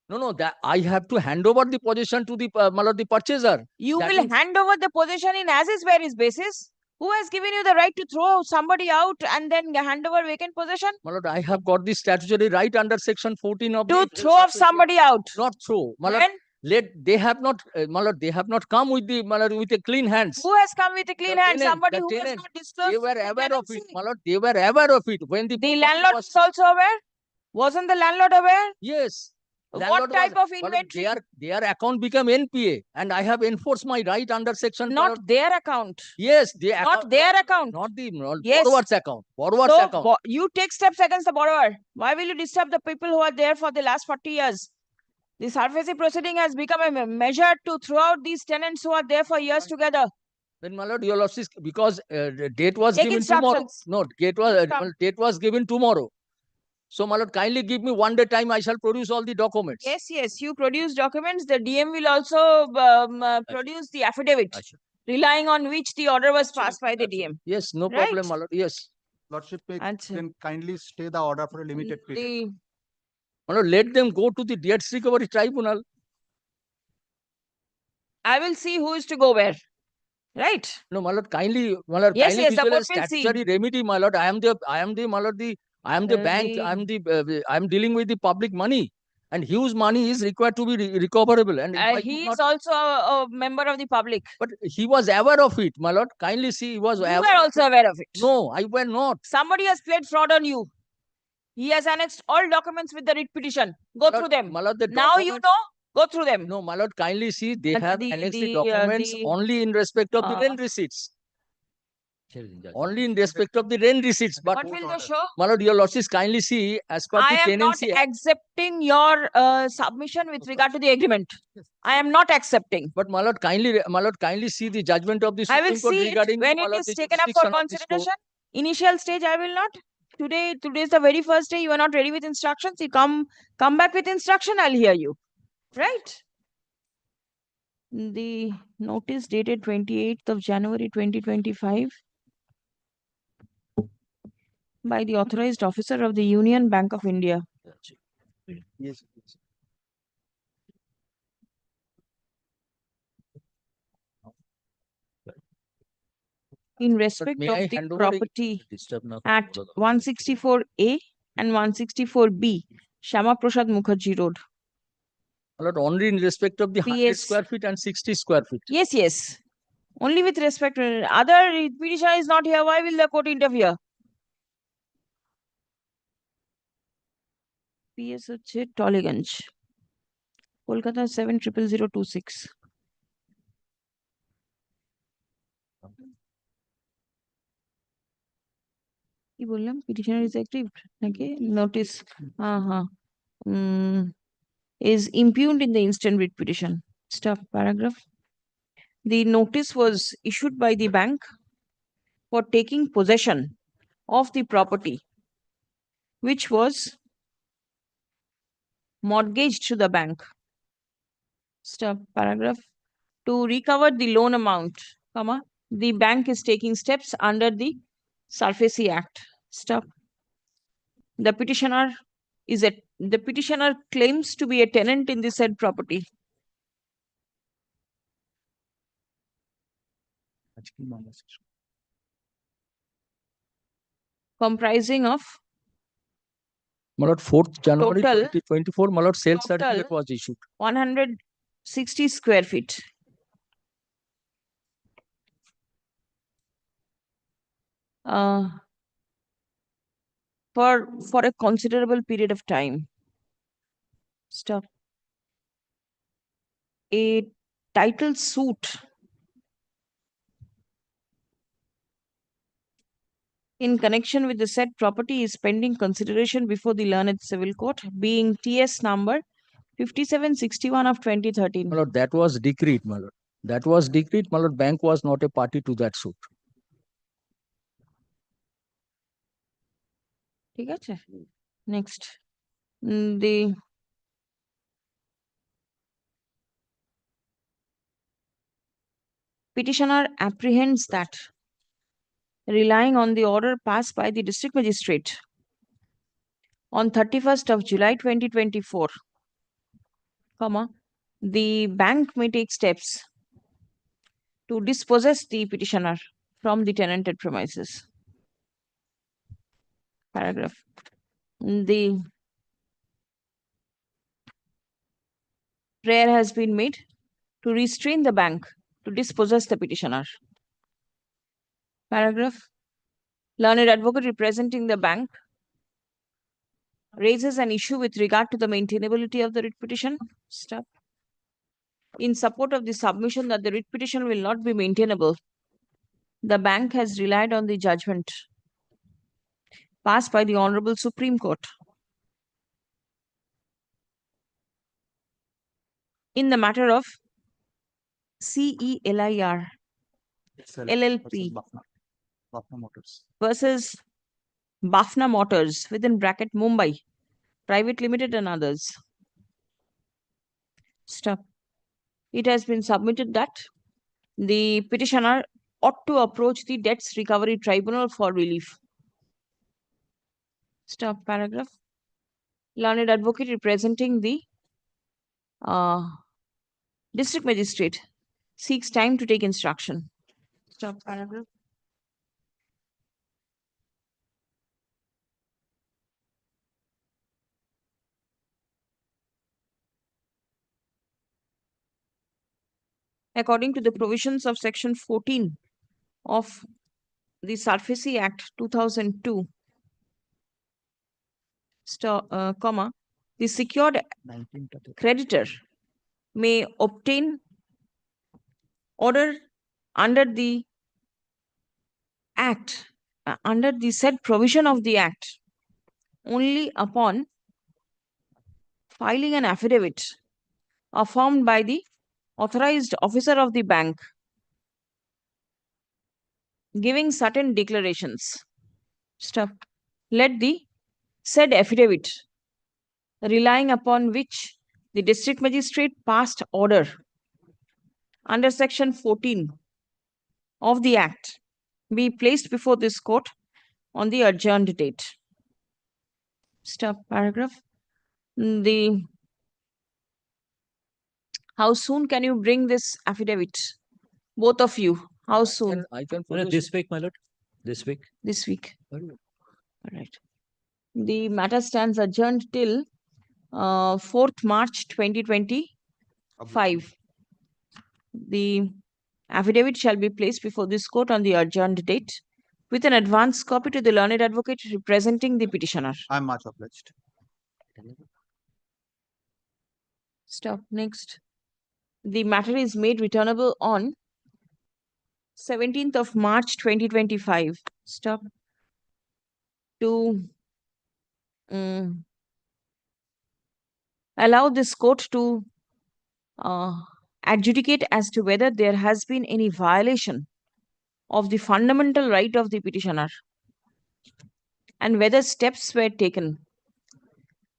No, that I have to hand over the possession to the my lord, the purchaser. You That will means- hand over the possession in as is where is basis. Who has given you the right to throw somebody out and then hand over vacant possession? My lord, I have got the statutory right under section 14 of To the throw off somebody out. Not throw. My lord, Then they have not, my lord, they have not come with the my lord, with a clean hands. who has come with a clean The hand? tenant, Somebody the who has tenant, not disclosed. They were the aware of it, tenancy. my lord. They were aware of it when the The property landlord was- was also aware. Wasn't the landlord aware? Yes. What Landlord type was- of my lord, inventory? Their account become NPA, and I have enforced my right under section. my lord. Not their account. Yes, Not their account. not the Yes. borrower's account. Borrower's So account. you take steps against the borrower. Why will you disturb the people who are there for the last 40 years? The surface proceeding has become a measure to throw out these tenants who are there for years together. Then, my lord, your lordship, because the date was Take given tomorrow. instructions. No, date was given tomorrow. So, my lord, kindly give me 1 day time. I shall produce all the documents. Yes, you produce documents. The DM will also produce the affidavit, relying on which the order was passed by the DM. Yes, no Right? problem, my lord. Yes. Lordship may Achha. then kindly stay the order for a limited period. My lord, let them go to the Debts Recovery Tribunal. I will see who is to go where. Right? No, my lord, kindly, my lord, Yes, kindly yes, the visualize court will see. statutory remedy, my lord. I am the, my lord, I am the bank. I am dealing with the public money, and huge money is required to be recoverable. And if I could He not- is also a member of the public. but he was aware of it, my lord. Kindly see, he was You aware. were also aware of it. No, I were not. Somebody has played fraud on you. He has annexed all documents with the writ petition. Go through them. My lord, the Now you documents- know, go through them. No, my lord, kindly see, they And have the- annexed the the, documents the- only in respect of the rent receipts. Only in respect of the rent receipts. But What will they show? my lord, your lordship, kindly see, as per I the am not tenancy act. accepting your submission with regard to the agreement. I am not accepting. But my lord, kindly see the judgment of the I Supreme will Court see it regarding when my it lord, is the taken up for jurisdiction of this court. consideration. Initial stage, I will not. Today is the very first day. You are not ready with instructions. You come back with instruction. I'll hear you. Right? The notice dated 28th of January 2025 by the authorized officer of the Union Bank of India. Yes. in respect may of I the hand over a- Property Disturb now. Act 164A and 164B, Shama Prasad Mukherjee Road. My lord, only in respect of the 100 PS. square feet and 60 square feet. Yes, yes. Only with respect to other petitioner is not here. Why will the court interfere? PS হচ্ছে Tollygunge, Kolkata 700026. কি বললাম? Petitioner is aggrieved নাকি? Notice is impugned in the instant writ petition. Stop paragraph. The notice was issued by the bank for taking possession of the property which was mortgaged to the bank. Stop paragraph. To recover the loan amount, comma, the bank is taking steps under the SURFACE Act. Stop. The petitioner claims to be a tenant in the said property. Comprising of My lord, 4th January Total- 2024, my lord, sales total- certificate was issued. 160 square feet. For a considerable period of time. Stop. A title suit in connection with the said property is pending consideration before the learned civil court, being TS number 5761 of 2013. My lord, that was decreed, my lord. That was decreed, my lord. Bank was not a party to that suit. ঠিক আছে? Next. The petitioner apprehends that relying on the order passed by the district magistrate on 31st of July 2024, comma, the bank may take steps to dispossess the petitioner from the tenanted premises. Paragraph. The prayer has been made to restrain the bank to dispossess the petitioner. Paragraph. Learned advocate representing the bank raises an issue with regard to the maintainability of the writ petition. Stop. In support of the submission that the writ petition will not be maintainable, the bank has relied on the judgment passed by the Honorable Supreme Court in the matter of CELIR LLP versus Bafna Motors within bracket Mumbai Private Limited and others. Stop. It has been submitted that the petitioner ought to approach the Debts Recovery Tribunal for relief. Stop paragraph. Learned advocate representing the district magistrate seeks time to take instruction. Stop paragraph. According to the provisions of Section 14 of the SURFACE Act 2002, comma, the secured creditor may obtain order under the Act, under the said provision of the Act, only upon filing an affidavit affirmed by the authorized officer of the bank, giving certain declarations. Stop. Let the said affidavit, relying upon which the district magistrate passed order under Section 14 of the Act, be placed before this court on the adjourned date. Stop paragraph. How soon can you bring this affidavit? Both of you. How soon? I can No, no, produce this week, my lord. This week. This week. All right. The matter stands adjourned till 4th March 2025. The affidavit shall be placed before this court on the adjourned date with an advance copy to the learned advocate representing the petitioner. I'm much obliged. Stop. Next. The matter is made returnable on 17th of March 2025. Stop. To allow this court to adjudicate as to whether there has been any violation of the fundamental right of the petitioner and whether steps were taken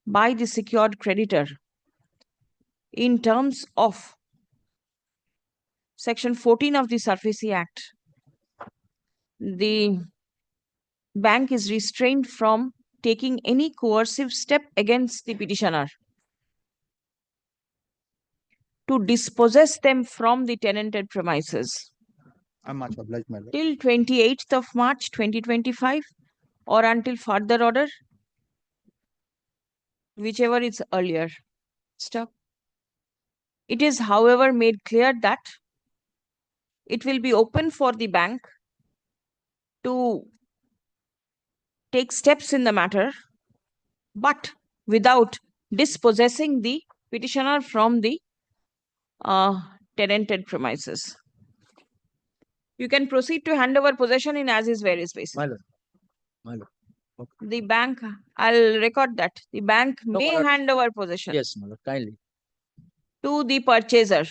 by the secured creditor in terms of Section 14 of the SARFAESI Act. The bank is restrained from taking any coercive step against the petitioner to dispossess them from the tenanted premises I'm much obliged, my lord. till 28th of March 2025 or until further order, whichever is earlier. Stop. It is, however, made clear that it will be open for the bank to take steps in the matter, but without dispossessing the petitioner from the tenanted premises. You can proceed to hand over possession in as is various basis. My lord. My lord. The bank, I'll record that. The bank No, may my lord. hand over possession Yes, my lord. Kindly. to the purchaser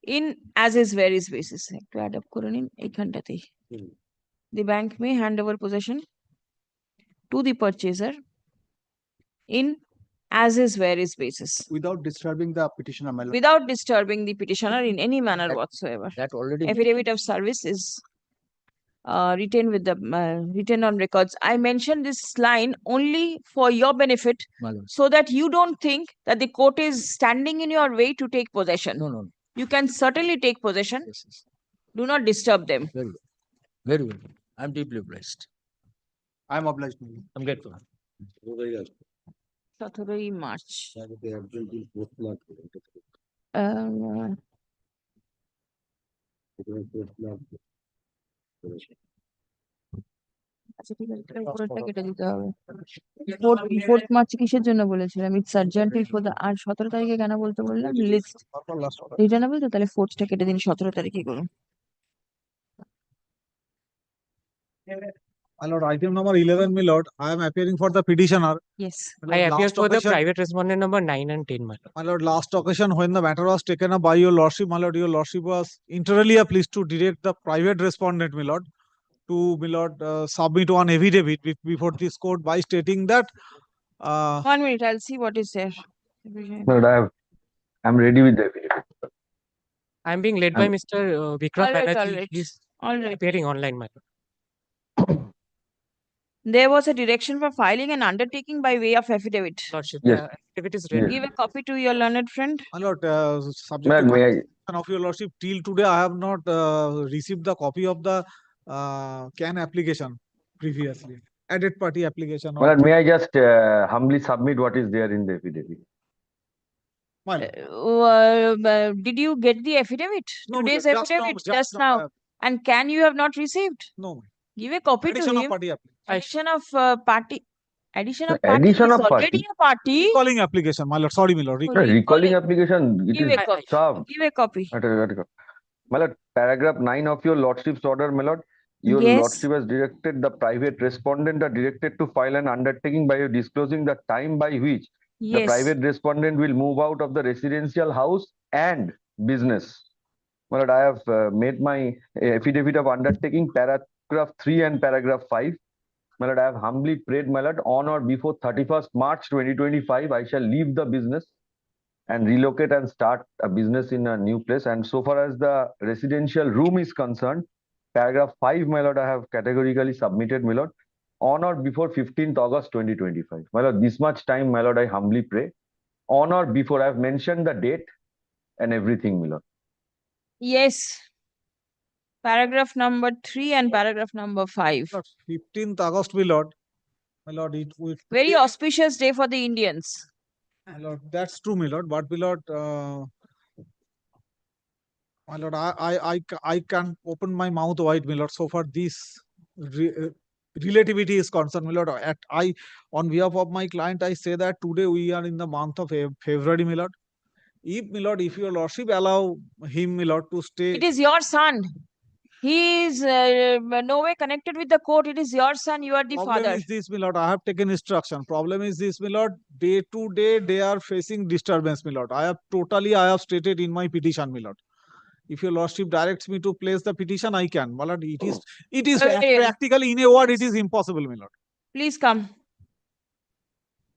in as is various basis. To add up Kurunin, the bank may hand over possession to the purchaser in as is various basis Without disturbing the petitioner, my lord. without disturbing the petitioner in any manner whatsoever. That already Affidavit of service is retained with the written on records. I mentioned this line only for your benefit, My lord. so that you don't think that the court is standing in your way to take possession. No, no. You can certainly take possession. Yes, yes. Do not disturb them. Very well. Very well. I'm deeply obliged. I'm obliged, my lord. I'm grateful. 17th March. আচ্ছা ঠিক আছে, তাহলে উপরেরটা কেটে দিতে হবে। 4th March কিসের জন্য বলেছিলাম? ইটস আর্জেন্ট ফর দ্য, আর 17 তারিখে কেন বলতে বললাম? লিস্ট রিটার্নেবল তো, তাহলে 4th কেটে দিন, 17 তারিখে করুন। My lord, item number 11, my lord, I am appearing for the petitioner. Yes. My lord, last occasion- respondent number 9 and 10, my lord. My lord, last occasion when the matter was taken up by your lordship, my lord, your lordship was internally pleased to direct the private respondent, my lord, to, my lord, submit one affidavit before this court by stating that. 1 minute, I'll see what is there. Lord, I'm ready with the affidavit. I'm being led by Mr. Vikram All right, Banerjee. all right. He's All right. appearing online, my lord. There was a direction for filing an undertaking by way of affidavit. Lordship, Yes. the affidavit is ready. Give a copy to your learned friend. My lord, subject Madam, to may I- consideration of your lordship, till today I have not received the copy of the CAN application previously, added party application. My lord, may I just humbly submit what is there in the affidavit? My lord. Did you get the affidavit? No, Today's just now, affidavit, just just now, now. And can you have not received? No. Give a copy Addition to of him. party application. Addition of party. Addition of party Addition is of already party? a party. Recalling application, my lord, sorry, my lord. No, recalling application, it Give is a copy. served. Give a copy. My lord, paragraph 9 of your lordship's order, my lord, your Yes. lordship has directed the private respondent are directed to file an undertaking by disclosing the time by which the Yes. private respondent will move out of the residential house and business. My lord, I have made my affidavit of undertaking, paragraph 3 and paragraph 5. My lord, I have humbly prayed, my lord, on or before 31st March 2025, I shall leave the business and relocate and start a business in a new place. And so far as the residential room is concerned, paragraph 5, my lord, I have categorically submitted, my lord, on or before 15th August 2025. My lord, this much time, my lord, I humbly pray. On or before, I have mentioned the date and everything, my lord. Yes. Paragraph number 3 and paragraph number 5. 15th August, my lord. My lord, it will. Very auspicious day for the Indians. My lord, that's true, my lord. But my lord, I can open my mouth wide, my lord. So far, this relativity is concerned, my lord. On behalf of my client, I say that today we are in the month of February, my lord. If, my lord, if your lordship allow him, my lord, to stay. It is your son. He is no way connected with the court. It is your son. You are the Problem father. is this, my lord. I have taken instruction. Problem is this, my lord. Day to day, they are facing disturbance, my lord. I have stated in my petition, my lord. If your lordship directs me to place the petition, I can. My lord, it is practically, in a word, it is impossible, my lord. Please come.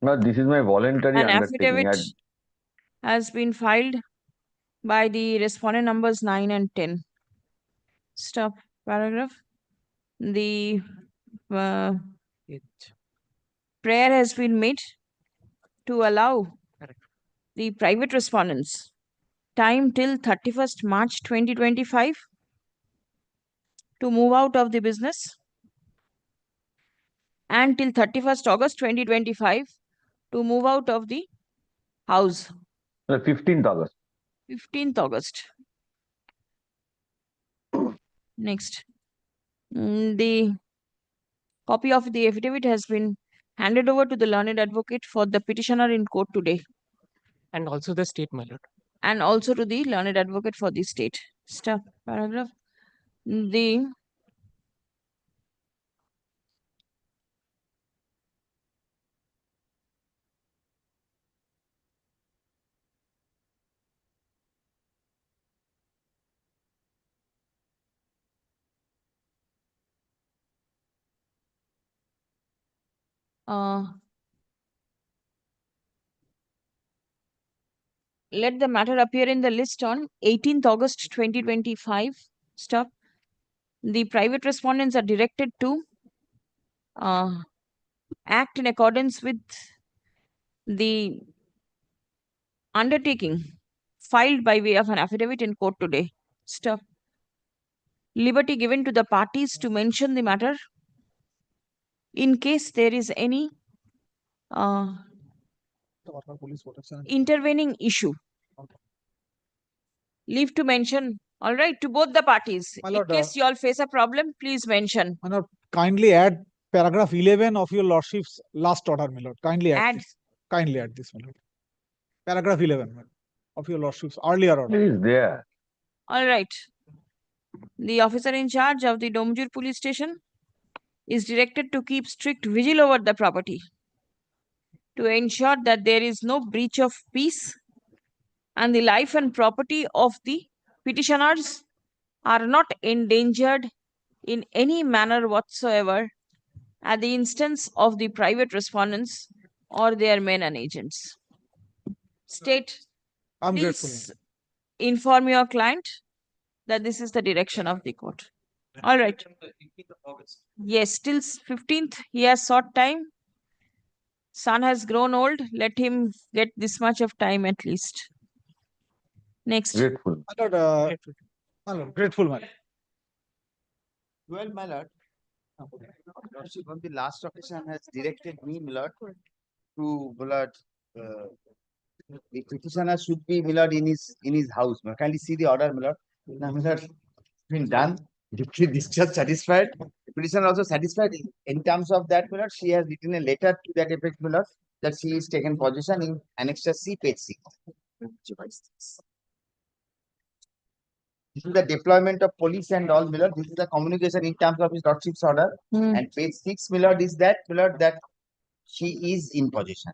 No, this is my voluntary An undertaking. affidavit has been filed by the respondent numbers 9 and 10. Stop paragraph. The prayer has been made to allow the private respondents time till 31st March 2025 to move out of the business and till 31st August 2025 to move out of the house. 15th August. 15th August. Next. The copy of the affidavit has been handed over to the learned advocate for the petitioner in court today. And also the state, my lord. And also to the learned advocate for the state. Stop paragraph. The let the matter appear in the list on 18th August 2025. Stop. The private respondents are directed to act in accordance with the undertaking filed by way of an affidavit in court today. Stop. Liberty given to the parties to mention the matter in case there is any intervening issue. Leave to mention, all right, to both the parties. My lord, in case you all face a problem, please mention. My lord, kindly add paragraph 11 of your lordship's last order, my lord. Kindly add this. Kindly add this, my lord. Paragraph 11, my lord, of your lordship's earlier order. It is there. All right. The officer in charge of the Domjur police station is directed to keep strict vigil over the property to ensure that there is no breach of peace and the life and property of the petitioners are not endangered in any manner whatsoever at the instance of the private respondents or their men and agents. State, please inform your client that this is the direction of the court. All right. Yes, till 15th, he has sought time. Son has grown old. Let him get this much of time at least. Next. Grateful. My lord, grateful, my lord. Well, my lord, lordship on the last occasion has directed me, my lord, to, my lord, the petitioner should be, my lord, in his house. Kindly see the order, my lord. Now, my lord, been done. Deputy discharge satisfied. Petitioner also satisfied. In terms of that, my lord, she has written a letter to that effect, my lord, that she is taken possession in Annexure C, page 6. This is the deployment of police and all, my lord. This is the communication in terms of his lordship's order. And page 6, my lord, is that, my lord, that she is in possession.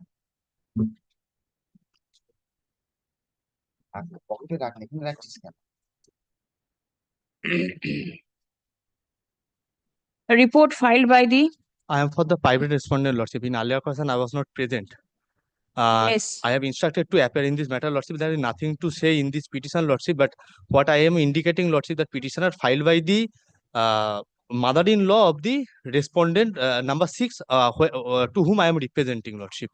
A report filed by the. I am for the private respondent, lordship. In earlier question, I was not present. Yes. I have instructed to appear in this matter, lordship. There is nothing to say in this petition, lordship. But what I am indicating, lordship, that petitioner filed by the mother-in-law of the respondent number 6, to whom I am representing, lordship.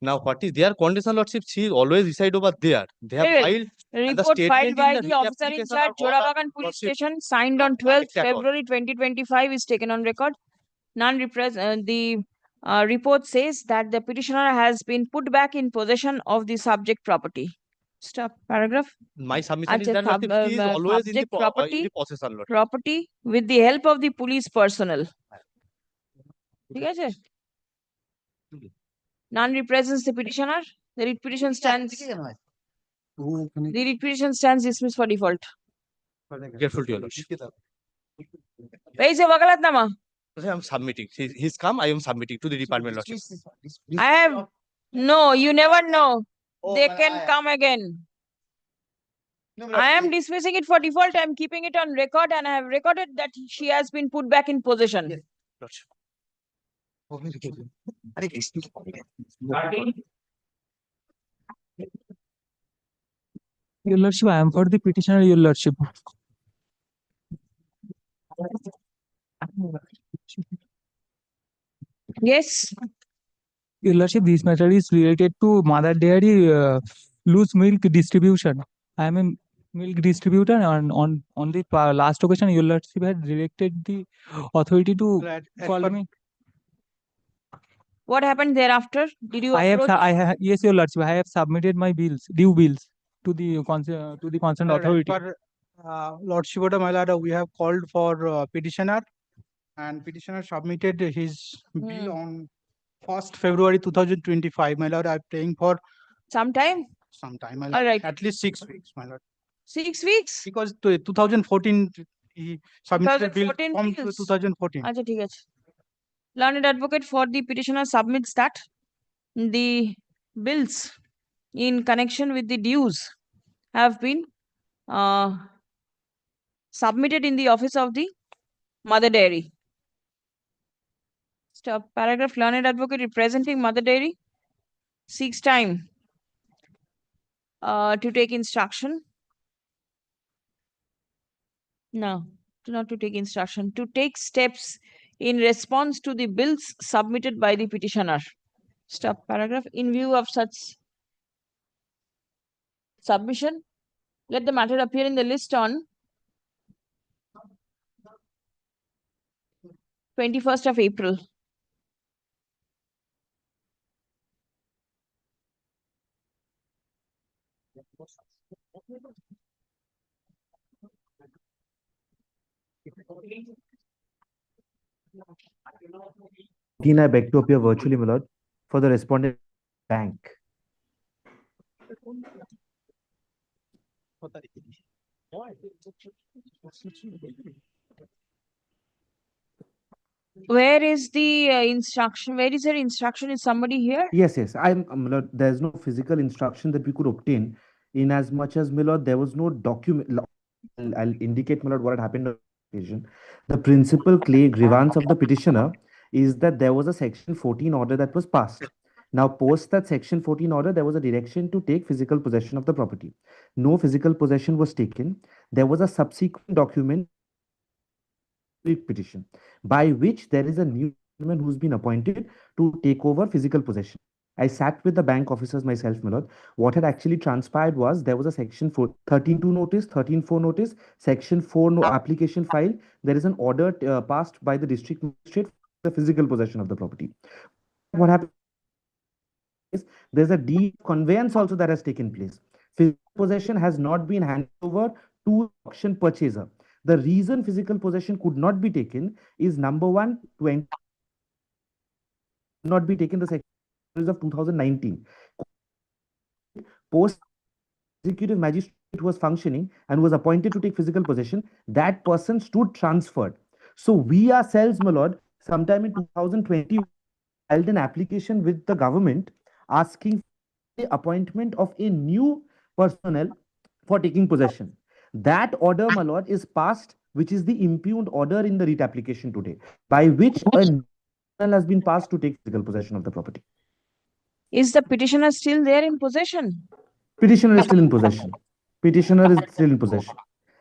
Now, what is their condition, Lordship? She always reside over there. They have Wait, filed and the report filed statement by in the officer in reapplication charge, are all are Jorabagan Police Lordship. Station, signed on 12th Correct at all. February 2025 is taken on record. The report says that the petitioner has been put back in possession of the subject property. Stop paragraph. My submission is Acha, that Lordship, she is always in the subject property, possession, Lordship. property with the help of the police personnel. ঠিক আছে? None represents the petitioner. The writ petition stands. The writ petition stands dismissed for default. Grateful to your Lordship. Where is your wakalat nama? I am submitting. He's come. I am submitting to the department, Lordship. I have. No, you never know. They can come again. I am dismissing it for default. I am keeping it on record and I have recorded that she has been put back in possession. Lordship. Your Lordship, I am for the petitioner, Your Lordship. Yes. Your Lordship, this matter is related to Mother Dairy loose milk distribution. I am a milk distributor and on the last occasion, Your Lordship had directed the authority to call me. What happened thereafter? Did you approach? Yes, Your Lordship, I have submitted my due bills to the concerned authority. Lordship, my lord, we have called for petitioner and petitioner submitted his bill on 1st February 2025. My lord, I'm paying for some time. My lord. All right. At least 6 weeks, my lord. 6 weeks? Because 2014 he submitted bill 2014 from bills. 2014. Acha, ঠিক আছে. Learned advocate for the petitioner submits that the bills in connection with the dues have been submitted in the office of the Mother Dairy. Stop paragraph. Learned advocate representing Mother Dairy seeks time to take instruction. No, not to take instruction, to take steps in response to the bills submitted by the petitioner. Stop paragraph. In view of such submission, let the matter appear in the list on 21st of April. I beg to appear virtually, my lord, for the respondent bank. Where is the instruction? Where is your instruction? Is somebody here? Yes, my lord, there's no physical instruction that we could obtain in as much as, my lord, there was no document. I'll indicate, my lord, what had happened on the occasion. The principal grievance of the petitioner is that there was a section 14 order that was passed. Now, post that section 14 order, there was a direction to take physical possession of the property. No physical possession was taken. There was a subsequent document petition by which there is a new gentleman who's been appointed to take over physical possession. I sat with the bank officers myself, my lord. What had actually transpired was there was a section 13.2 notice, 13.4 notice, section 4 no application file. There is an order passed by the district magistrate for the physical possession of the property. What happened is there's a deed conveyance also that has taken place. Physical possession has not been handed over to auction purchaser. The reason physical possession could not be taken is number one, not be taken the section of 2019. Post executive magistrate was functioning and was appointed to take physical possession. That person stood transferred. So we ourselves, my lord, sometime in 2020, filed an application with the government asking for the appointment of a new personnel for taking possession. That order, my lord, is passed, which is the impugned order in the writ application today, by which a new personnel has been passed to take physical possession of the property. Is the petitioner still there in possession? Petitioner is still in possession. Petitioner is still in possession.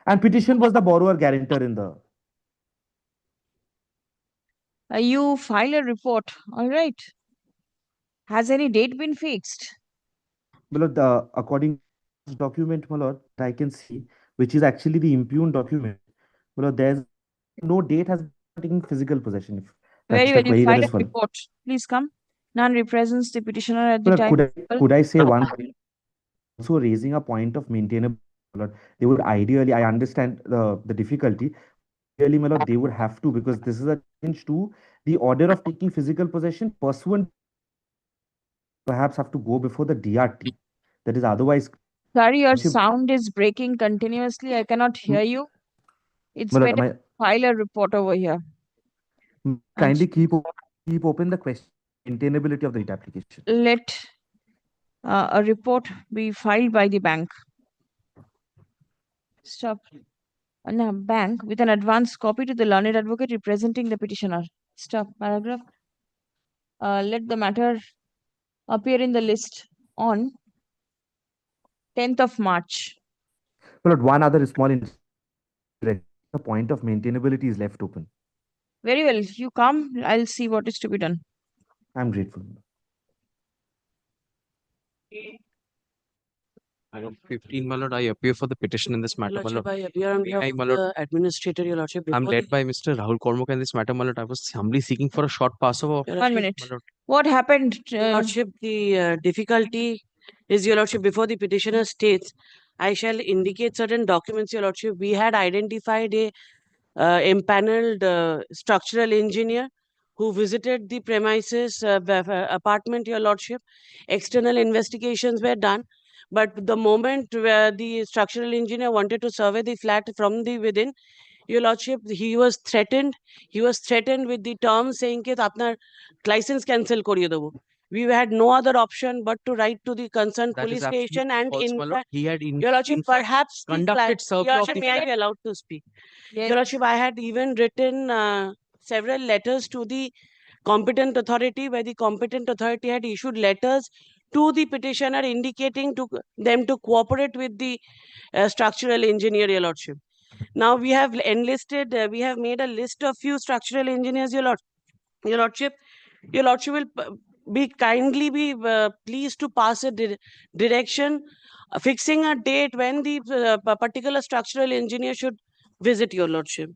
And petition was the borrower guarantor in the... You file a report, all right. Has any date been fixed? My lord, according to this document, my lord, I can see, which is actually the impugned document. My lord, there's no date has been taken physical possession. If that's Very the well. You query that filed is a followed. report. Please come. None represents the petitioner at the My lord, time. could I say one thing? Also raising a point of maintainable, my lord, they would ideally, I understand the difficulty. Really, my lord, they would have to, because this is a change to the order of taking physical possession pursuant, perhaps have to go before the DRT. That is otherwise. Sorry, your Lordship, sound is breaking continuously. I cannot hear you. It's my lord, better to file a report over here. kindly keep open the question maintainability of the writ application. Let a report be filed by the bank. Stop. No, bank with an advance copy to the learned advocate representing the petitioner. Stop. Paragraph. Let the matter appear in the list on 10th of March. My lord, one other small the point of maintainability is left open. Very well. You come. I'll see what is to be done. I'm grateful. I know 15, my lord, I appear for the petition in this matter, my lord. I appear on behalf My of lord, the administrator, Your Lordship. I'm Before led by Mr. Rahul Kormuk in this matter, my lord. I was humbly seeking for a short pass over. Your 1 Lordship, minute. My lord. What happened? Your Lordship, the difficulty is, Your Lordship, before the petitioner states, I shall indicate certain documents, Your Lordship. We had identified a empaneled structural engineer who visited the premises apartment, Your Lordship. External investigations were done. But the moment where the structural engineer wanted to survey the flat from the within, Your Lordship, he was threatened. He was threatened with the term saying that apnar license cancel koriye debo. We had no other option but to write to the concerned That is police absolutely station, and false, in my lord. fact, He had Your Lordship, in fact perhaps conducted survey Your of Lordship, the may I flat. be allowed to speak? Yes. Your Lordship, I had even written several letters to the competent authority, where the competent authority had issued letters to the petitioner indicating to them to cooperate with the structural engineer, Your Lordship. Now we have enlisted, we have made a list of few structural engineers, Your Lordship. Your Lordship will be kindly be pleased to pass a direction fixing a date when the particular structural engineer should visit, Your Lordship.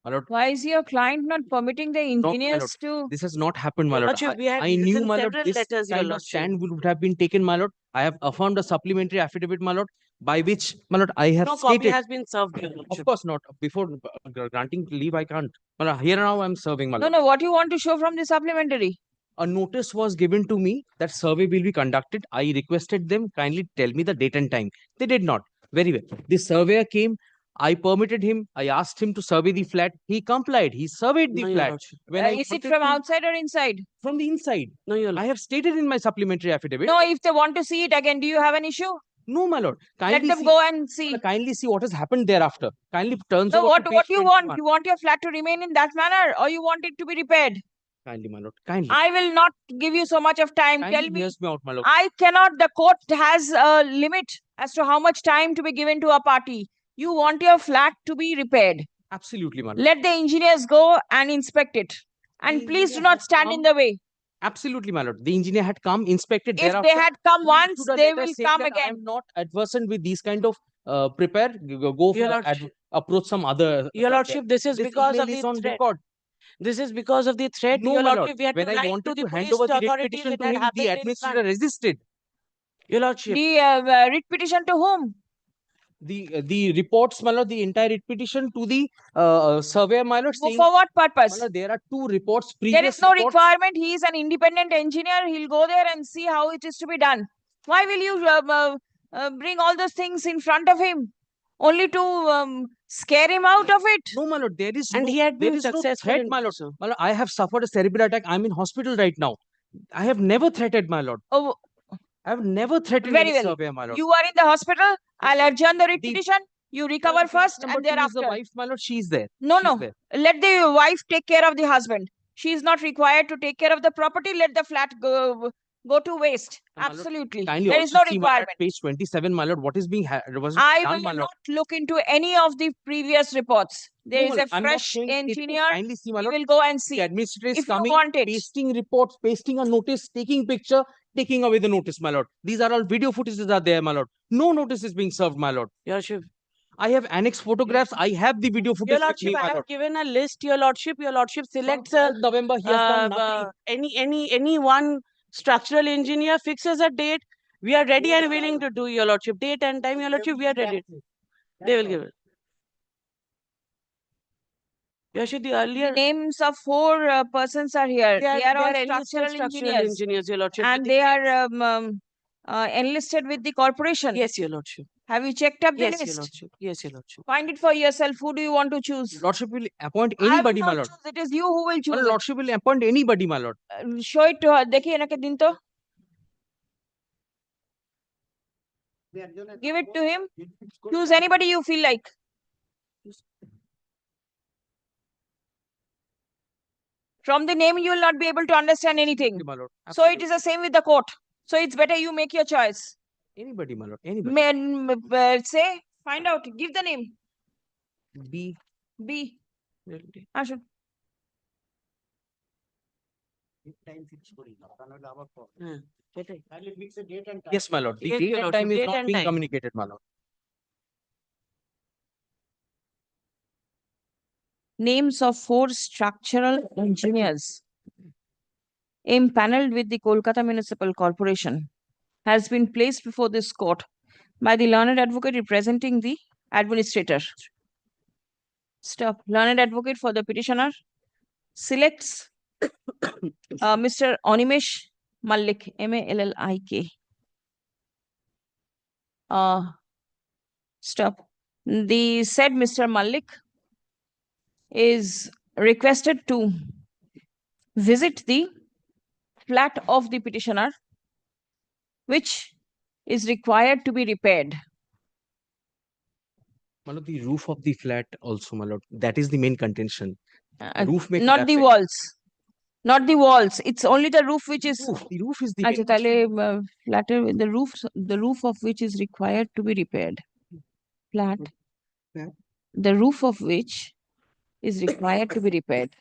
My lord. Why is your client not permitting the No, my engineers lord. to? This has not happened, my Your lord. Lordship, we had I knew, written my lord, several this letters, Your kind of Lordship. stand would have been taken, my lord. I have affirmed a supplementary affidavit, my lord, by which, my lord, I have No copy stated. has been served, Your Of Lordship. course not. Before granting leave, I can't. My lord, here now I'm serving, my No, lord. no. What you want to show from the supplementary? A notice was given to me that survey will be conducted. I requested them kindly tell me the date and time. They did not. Very well. The surveyor came. I permitted him. I asked him to survey the flat. He complied. He surveyed the No, Your flat. Lordship. When I Is it wanted from to- outside or inside? From the inside. No, Your I Lordship. have stated in my supplementary affidavit. No, if they want to see it again, do you have an issue? No, my lord. Let Kindly them see, go and see. kindly see what has happened thereafter. Kindly turns No, over what to what page you want? 21. You want your flat to remain in that manner, or you want it to be repaired? Kindly, my lord. Kindly. I will not give you so much of time. Kindly Tell me. hears me out, my lord. I cannot. The court has a limit as to how much time to be given to a party. You want your flat to be repaired. Absolutely, my lord. Let the engineers go and inspect it. And please do not stand in the way. Absolutely, my lord. The engineer had come, inspected If thereafter. they had come he once, issued a they letter will saying come that I again. am not adversant with these kind of prepare, go Your for Lordship. approach some other. Your Lordship, this is because email of is the on threat. record. This is because of the threat, No, Your my lord. Lordship. We had When to I write to wanted the to hand police over the writ authorities. petition It to had him, the happened in administrator front. resisted. Your Lordship. The writ petition to whom? The reports, my lord, the entire writ petition to the surveyor, my lord, saying, For what purpose? my lord, there are two reports, There previous is no reports. requirement. He is an independent engineer. He'll go there and see how it is to be done. Why will you bring all those things in front of him? Only to scare him out of it? No, my lord, there is And no, he had there been is no successful threat, in my lord. so. My lord, I have suffered a cerebral attack. I'm in hospital right now. I have never threatened, my lord. Oh, I have never threatened very any well. surveyor, my lord. You are in the hospital. I'll adjourn the writ The- petition. You recover first Number and two is the thereafter. wife, my lord. She's there. No, She's no. there. Let the wife take care of the husband. She is not required to take care of the property. Let the flat go to waste. My lord, Absolutely. kindly There is also no see, my lord, requirement. at page 27, my lord, what is being was I done, will my lord. not look into any of the previous reports. There No, is my a lord, I'm not fresh saying it. engineer. Kindly see, my We lord. will go and see. The administrator is If you coming, want it. pasting reports, pasting a notice, taking picture, taking away the notice, my lord. These are all video footages are there, my lord. No notice is being served, my lord. Your Lordship. I have annexed photographs. I have the video footage Your with me, Lordship, I my have lord. given a list. Your Lordship selects November, he has done nothing. any one structural engineer, fixes a date. We are ready and willing to do, Your Lordship. Date and time, Your Lordship, we are ready. They will give it. Your Lordship, the earlier. The names of 4 persons are here. They are all enlisted structural engineers. Your Lordship. And they are enlisted with the corporation. Yes, Your Lordship. Have you checked up the Yes, Your list? Lordship. Yes, Your Lordship. Find it for yourself. Who do you want to choose? Lordship will appoint I will anybody, my not lord. choose. It is you who will My choose. lordship will appoint anybody, my lord. Show it to her. देखिए ना के दिन तो. Give it to him. Choose anybody you feel like. From the name, you will not be able to understand anything. My lord. So it is the same with the court. So it's better you make your choice. Anybody, my lord. Anybody. Say, find out. Give the name. B. B. Ashok. Yes, my lord. The Yes, date Your and time Lordship, is date not and being time. communicated, my lord. Names of 4 structural engineers impaneled with the Kolkata Municipal Corporation has been placed before this court by the learned advocate representing the administrator. Stop. Learned advocate for the petitioner selects Mr. Animesh Malik, Mallik. Stop. The said Mr. Malik is requested to visit the flat of the petitioner, which is required to be repaired. My lord, the roof of the flat also, my lord. That is the main contention. The roof may Not the collapse. walls. Not the walls. It's only the roof which is. The roof is the अच्छा, ताले, flatter with the roof of which is required to be repaired. Flat. The roof of which is required to be repaired.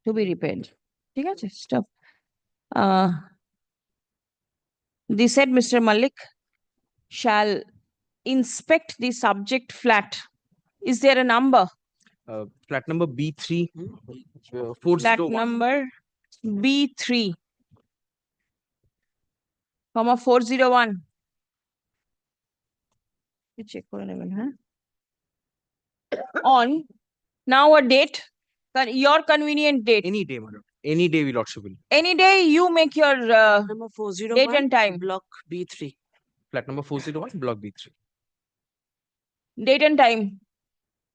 To be repaired. ठीक है? Stop. The said Mr. Malik shall inspect the subject flat. Is there a number? Flat number B3. Flat number B3, 401. Check on now a date, your convenient date. Any day, my lord. Any day, we lordship will. Any day you make your Number 401, date and time. Block B3. Flat number 401, block B3. Date and time.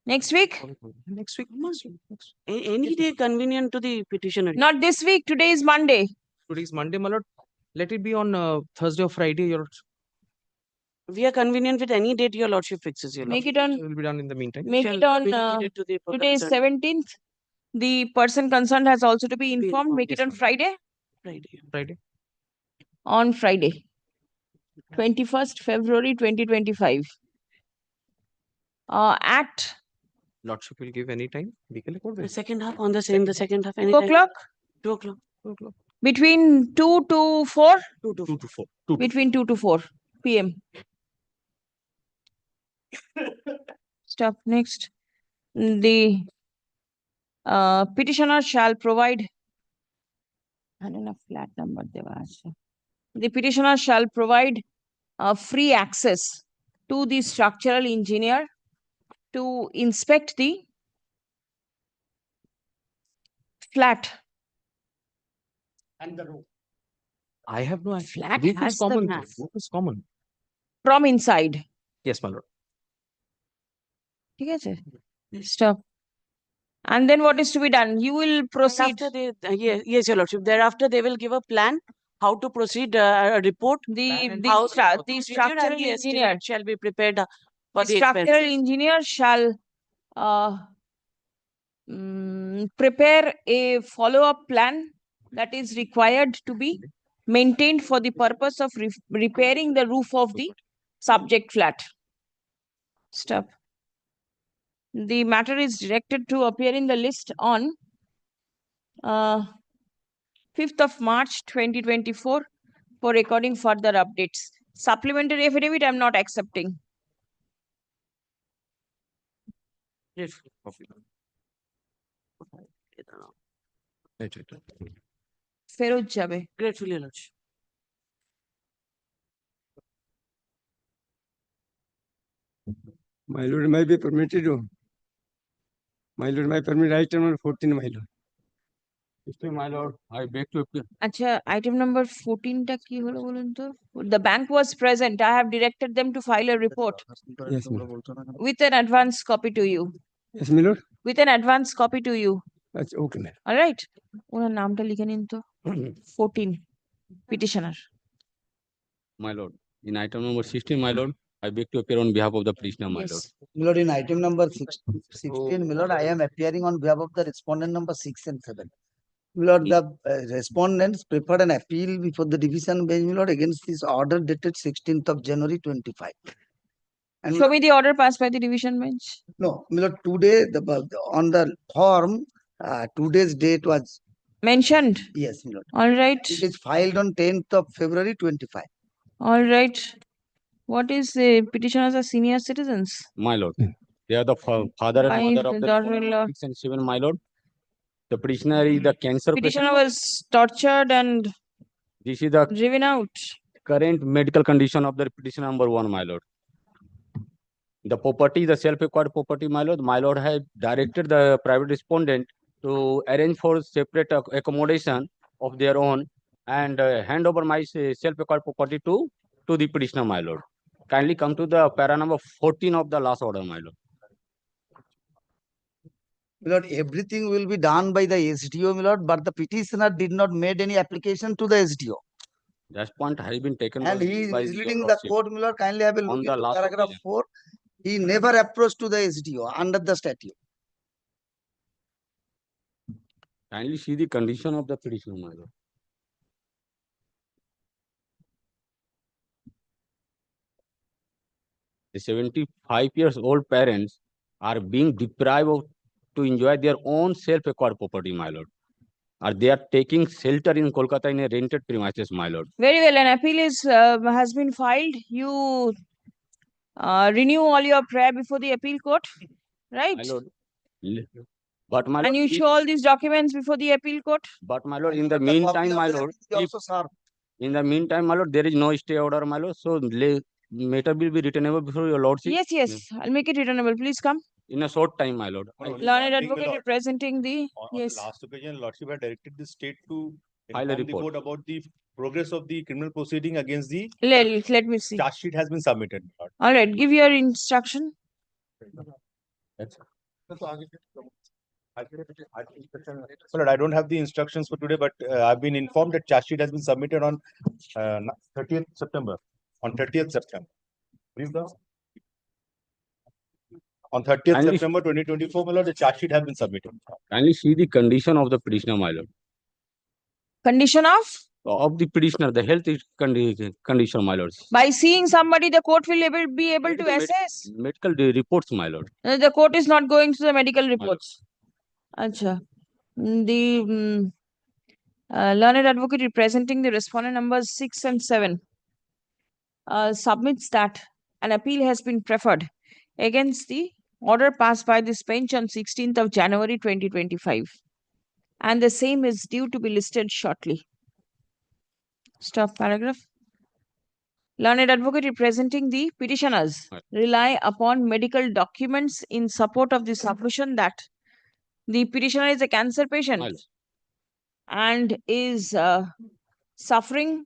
Next week? Next week. Any day convenient to the petitioner. Not this week. Today is Monday. Today is Monday, my lord. Let it be on Thursday or Friday, your lordship. We are convenient with any date your lordship fixes, your Make lordship. it on. It will be done in the meantime. Make it on. Today is 17th. The person concerned has also to be informed. Make it on Friday. Friday. On Friday, 21st February 2025. At Lordship will give any time. The second half on the same. The second half. 2 o'clock. 2 o'clock. Between 2 to 4. 2 to 4. Between 2 to 4 p.m. Stop. Next. The petitioner shall provide. I don't know flat number. The petitioner shall provide free access to the structural engineer to inspect the flat. And the roof. I have no idea. Flat Roof has is the common. mass. Roof is common. From inside. Yes, my lord. Okay, stop. And then what is to be done? You will proceed. After they, yes, your lordship. Thereafter, they will give a plan how to proceed. A report. The structural engineer shall be prepared for the structural expenses. engineer shall prepare a follow-up plan that is required to be maintained for the purpose of repairing the roof of the subject flat. Stop. The matter is directed to appear in the list on 5th of March 2024 for recording further updates. Supplementary affidavit, I'm not accepting. ফেরত যাবে। Gratefully, Lordship. My lord, may be permitted. My lord, my permit item number 14, my lord. My lord, I beg to appeal. আচ্ছা, item number 14 টা কি হলো বলুন তো? The bank was present. I have directed them to file a report Yes, my lord. with an advance copy to you. Yes, my lord. With an advance copy to you. That's okay, ma'am. All right. ওনার নামটা লিখে নিন তো। 14 petitioner. My lord, in item number 16, my lord, I beg to appear on behalf of the petitioner, my lord. My lord, in item number 16, my lord, I am appearing on behalf of the respondent number 6 and 7. My lord, the respondents prepared an appeal before the division bench, my lord, against this order dated 16th of January 25. And Show me the order passed by the division bench. no, my lord, today on the form, today's date was mentioned. Yes, my lord. All right. It is filed on 10th of February 25. All right. What is the petitioners are senior citizens? My lord, they are the father and Wife, mother of the daughter-in-law. 6 and 7, my lord. The petitioner is the cancer Petitioner patient. was tortured and This is the driven out. current medical condition of the petitioner number 1, my lord. The property, the self-acquired property, my lord. My lord had directed the private respondent to arrange for separate accommodation of their own and hand over my self-acquired property to the petitioner, my lord. Kindly come to the para number 14 of the last order, my lord. My lord, everything will be done by the SDO, my lord, but the petitioner did not made any application to the SDO. That point has been taken And he by is your leading the lordship. court, my lord, kindly have a look On the into last paragraph occasion. 4. He never approached to the SDO under the statute. Kindly see the condition of the petitioner, my lord. The 75 years old parents are being deprived of to enjoy their own self-acquired property, my lord. Or they are taking shelter in Kolkata in a rented premises, my lord. Very well. An appeal is has been filed. You renew all your prayer before the appeal court, right? My lord. But my lord, And you show all these documents before the appeal court. But my lord, in the meantime, my lord, in the meantime, my lord, there is no stay order, my lord. So matter will be returnable before your lordship. Yes, yes. I'll make it returnable. Please come. In a short time, my lord. Learned advocate representing the yes. Last occasion, Lordship had directed the state to File a inform the report. court about the progress of the criminal proceeding against the Let me see. charge sheet has been submitted. All right. Give your instruction. Well, I don't have the instructions for today, but I've been informed that charge sheet has been submitted on 30th September. On 30th September. Please go. On 30th Kindly- September 2024, my lord, the charge sheet has been submitted. Kindly see the condition of the petitioner, my lord. Condition Of the petitioner, the health condition, my lord. by seeing somebody, the court will be able to assess. Medical reports, my lord. The court is not going to the medical reports. Acha. The learned advocate representing the respondent numbers 6 and 7 submits that an appeal has been preferred against the order passed by this bench on 16th of January 2025. And the same is due to be listed shortly. Stop paragraph. Learned advocate representing the petitioners rely upon medical documents in support of the submission that the petitioner is a cancer patient and is suffering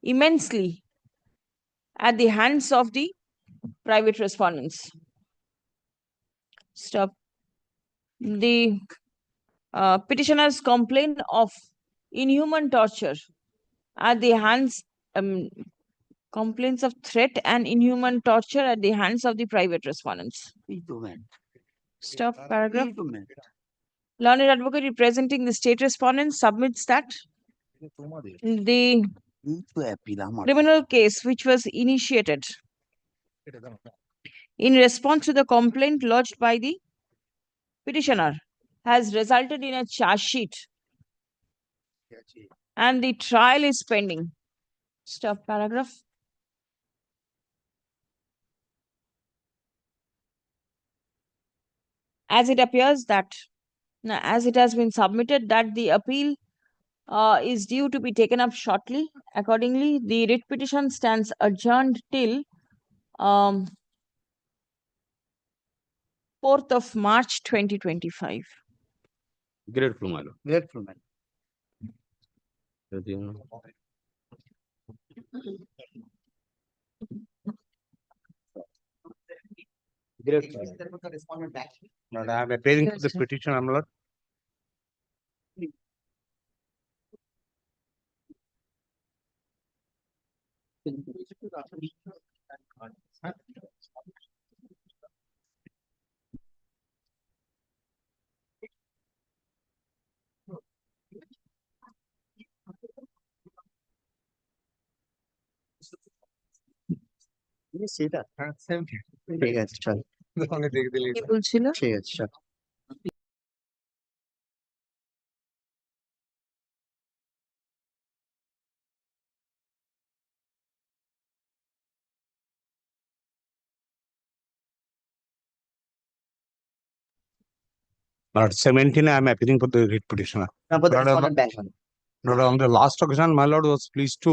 immensely at the hands of the private respondents. Stop. The petitioners complain of inhuman torture at the hands, complaints of threat and inhuman torture at the hands of the private respondents. Stop paragraph. Learned advocate representing the state respondents submits that the criminal case which was initiated in response to the complaint lodged by the petitioner has resulted in a charge sheet and the trial is pending. Stop paragraph. As it appears that, as it has been submitted that the appeal is due to be taken up shortly. Accordingly, the writ petition stands adjourned till 4th of March 2025. Grateful, my lord. Grateful, man. Grateful. Lord, I am appealing for this petition, my lord. সেটা ঠিক আছে চল কি বলছিল? ঠিক আছে চল Lord, 17, I am appealing for the writ petitioner. Number the Lord, respondent bank one. Lord, on the last occasion, my lord was pleased to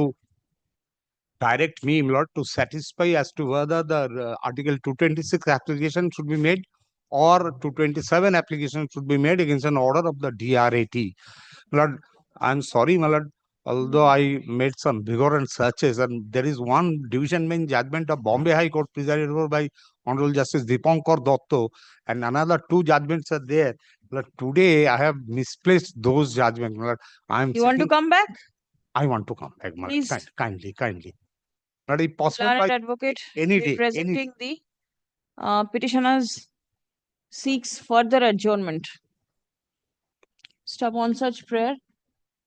direct me, my lord, to satisfy as to whether the Article 226 application should be made or 227 application should be made against an order of the DRAT. Lord, I am sorry, my lord, although I made some vigorous searches, and there is one division bench judgment of Bombay High Court presided over by Honorable Justice Dipankar Dotto, and another 2 judgments are there. But today I have misplaced those judgments. Lord, I am. You want to come back? I want to come back, my lord. Please. Kindly. Not if possible Learned by advocate any day. representing the petitioners seeks further adjournment. Stop on such prayer.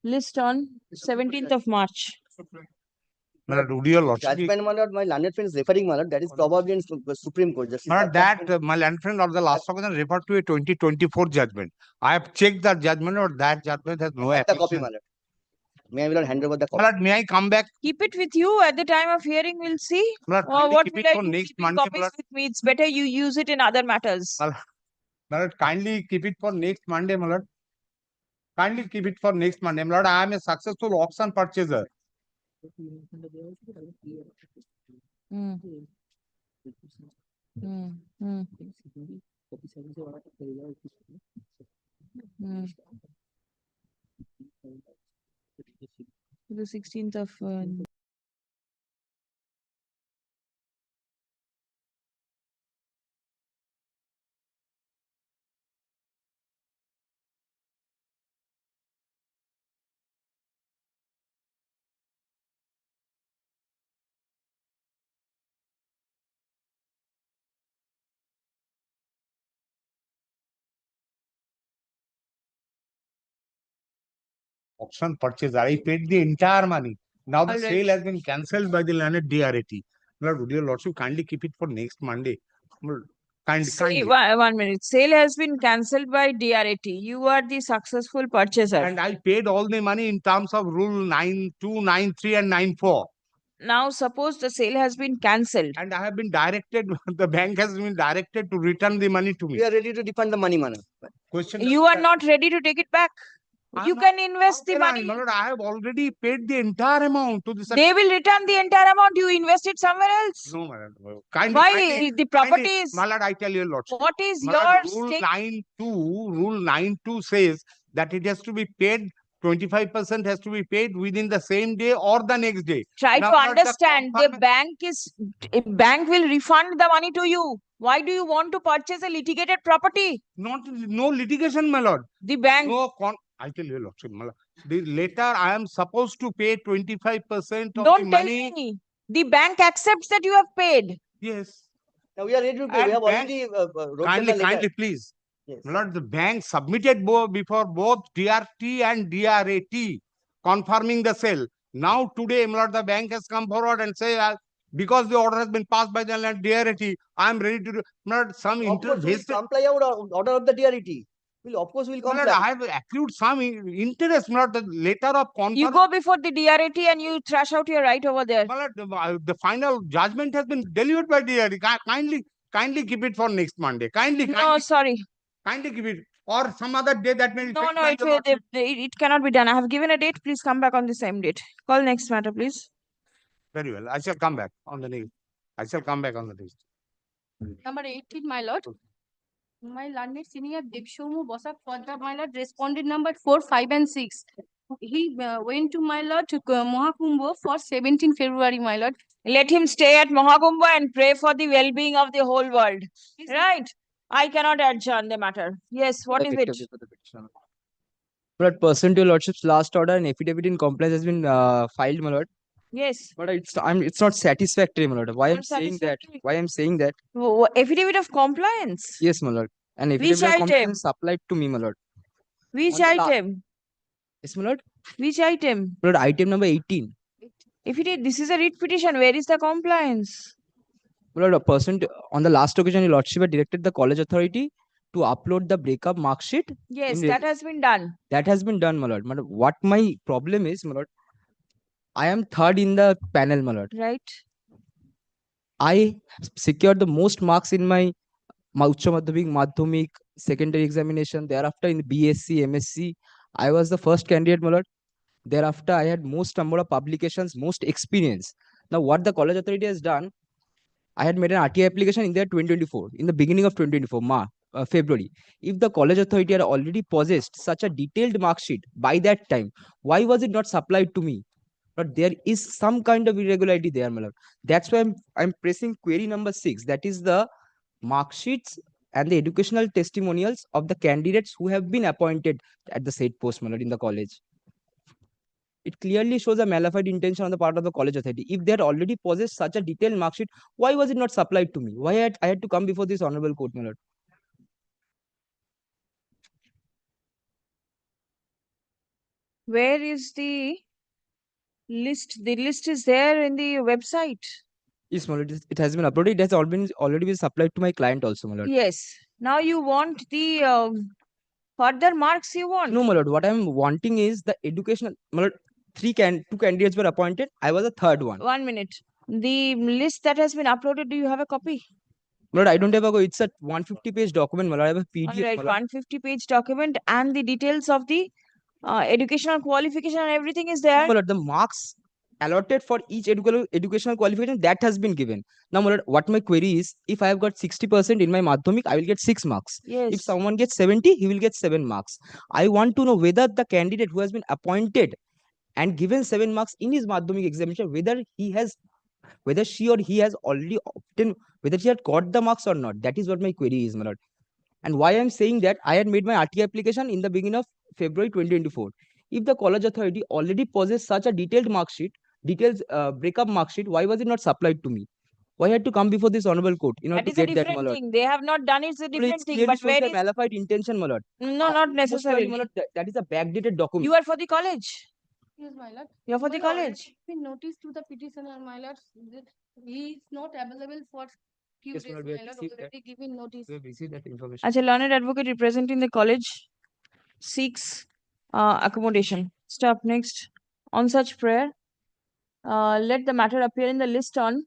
List on 17th of March. My lord, would your lordship be- Judgment, my lord, my learned friend is referring, my lord, that is probably in Supreme Court. Justice My lord, that my land friend of the last occasion referred to a 2024 judgment. I have checked that judgment, or that judgment has no the copy, application. my lord. May I, my lord, hand over the My copy? lord, may I come back? Keep it with you at the time of hearing, we'll see. My lord, Or kindly what keep will it I for do? next Keeping Monday, my copies lord. with me. It's better you use it in other matters. My lord, kindly keep it for next Monday, my lord. Kindly keep it for next Monday. My lord, I am a successful auction purchaser. Hmm. Hmm. Hmm. Hmm. The 16th of Auction purchaser. I paid the entire money. Now the All right. sale has been cancelled by the learned DRAT. My lord, would your lordship kindly keep it for next Monday? My lord, kindly. One minute. Sale has been cancelled by DRAT. You are the successful purchaser. And I paid all the money in terms of rule 92, 93 and 94. Now suppose the sale has been cancelled. And I have been directed, the bank has been directed to return the money to me. We are ready to refund the money, man. Question. You are not ready to take it back. You can invest the money. My lord, I have already paid the entire amount to the. They will return the entire amount. You invest it somewhere else. No, my lord. Kindly, Why kindly, the properties? My lord, I tell you, lordship. What is My your lord, stake? Rule 9.2 says that it has to be paid, 25% has to be paid within the same day or the next day. Try Now, to my lord, understand. The bank will refund the money to you. Why do you want to purchase a litigated property? No litigation, my lord. The bank. I tell you, lordship, my lord. Later, I am supposed to pay 25% of the Don't tell money. me. The bank accepts that you have paid. Yes. Now we are ready to pay. We have already wrote them the letter. Kindly, please. Yes. My lord, the bank submitted before both DRT and DRAT confirming the sale. Now today, my lord, the bank has come forward and say, because the order has been passed by the DRT, I am ready to do. My lord, some Of course, we'll interest. comply our order of the DRT. Of course, we'll My lord, comply. I have accrued some interest. My lord, the letter of You go before the DRT and you thrash out your right over there. My lord, the final judgment has been delivered by DRT. Kindly keep it for next Monday. No, sorry. Kindly keep it, or some other day that may. No, it cannot be done. I have given a date. Please come back on the same date. Call next matter, please. Very well. I shall come back on the next. I shall come back on the next. Number 18, my lord. My learned senior Dipshomu Bosak Further, my lord, responded number 4, 5, and 6. He went to my lord to Mohakumbho for 17 February, my lord. Let him stay at Mohakumbho and pray for the well-being of the whole world. Right? I cannot adjourn the matter. Yes, what is it? But pursuant to your lordship's last order, an affidavit in compliance has been filed, my lord. Yes. But it's not satisfactory, my lord. Why I'm saying that? Why I'm saying that? Affidavit of compliance? Yes, my lord. An Which affidavit of item? compliance supplied to me, my lord. Which On the item? Yes, my lord. Which item? My lord, item number 18. This is a writ petition. Where is the compliance? My lord, on the last occasion, your lordship had directed the college authority to upload the breakup mark sheet. Yes, that has been done. That has been done, my lord. My lord, what my problem is, my lord, I am third in the panel, my lord. Right. I secured the most marks in my Ucha Madhyamik, Madhyamik, secondary examination. Thereafter, in BSc, MSc, I was the first candidate, my lord. Thereafter, I had most number of publications, most experience. Now, what the college authority has done, I had made an RTI application in the 2024, in the beginning of 2024, February. If the college authority had already possessed such a detailed mark sheet by that time, why was it not supplied to me? But there is some kind of irregularity there, my lord. That's why I'm pressing query number 6. That is the mark sheets and the educational testimonials of the candidates who have been appointed at the said post, my lord, in the college. It clearly shows a malified intention on the part of the college authority. If they had already possessed such a detailed mark sheet, why was it not supplied to me? Why I had to come before this honorable court, my lord? Where is the list? The list is there in the website. Yes, my lord. It has been uploaded. It has already been supplied to my client also, my lord. Yes. Now you want the further marks you want? No, my lord. What I'm wanting is the educational. My lord, two candidates were appointed. I was the third one. 1 minute. The list that has been uploaded, do you have a copy? My lord, I don't have a. It's a 150-page document, my lord. I have a PDF. All right, my lord. 150-page document and the details of the educational qualification and everything is there. No, my lord, the marks allotted for each educational qualification that has been given. Now, my lord, what my query is, if I have got 60% in my Madhyamik, I will get 6 marks. Yes. If someone gets 70, he will get 7 marks. I want to know whether the candidate who has been appointed and given 7 marks in his Madhyamik examination, whether she or he has already obtained, whether she had got the marks or not. That is what my query is, my lord. And why I'm saying that, I had made my RT application in the beginning of February 2024. If the college authority already possessed such a detailed mark sheet, breakup mark sheet, why was it not supplied to me? Why had to come before this honorable court in order That to is a get that, my different lord? thing. They have not done it. It's a different thing. Clearly But shows where a is... malified intention, my lord. No, not necessarily. My lord, that is a backdated document. You are for the college. Yes, my lord. You're for the My lord, college. it's been noticed to the petitioner, my lord, that he is not available for few Yes, my days, lord, we have my lord, received that. already given notice. We have received that information. As a learned advocate representing the college seeks accommodation. Stop. Next. On such prayer, let the matter appear in the list on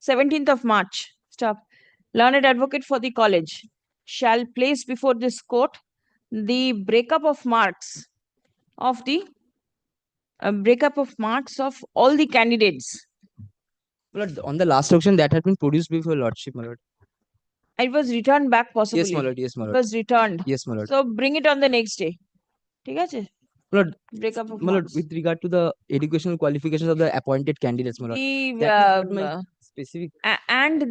17th of March. Stop. Learned advocate for the college shall place before this court the breakup of marks of all the candidates. My lord, on the last auction, that had been produced before lordship, my lord. It was returned back possibly. Yes, my lord. Yes, my It lord. was returned. Yes, my lord. So bring it on the next day. ठीक है? My lord, Breakup of my lord, marks. with regard to the educational qualifications of the appointed candidates, my lord. The That is what my specific. and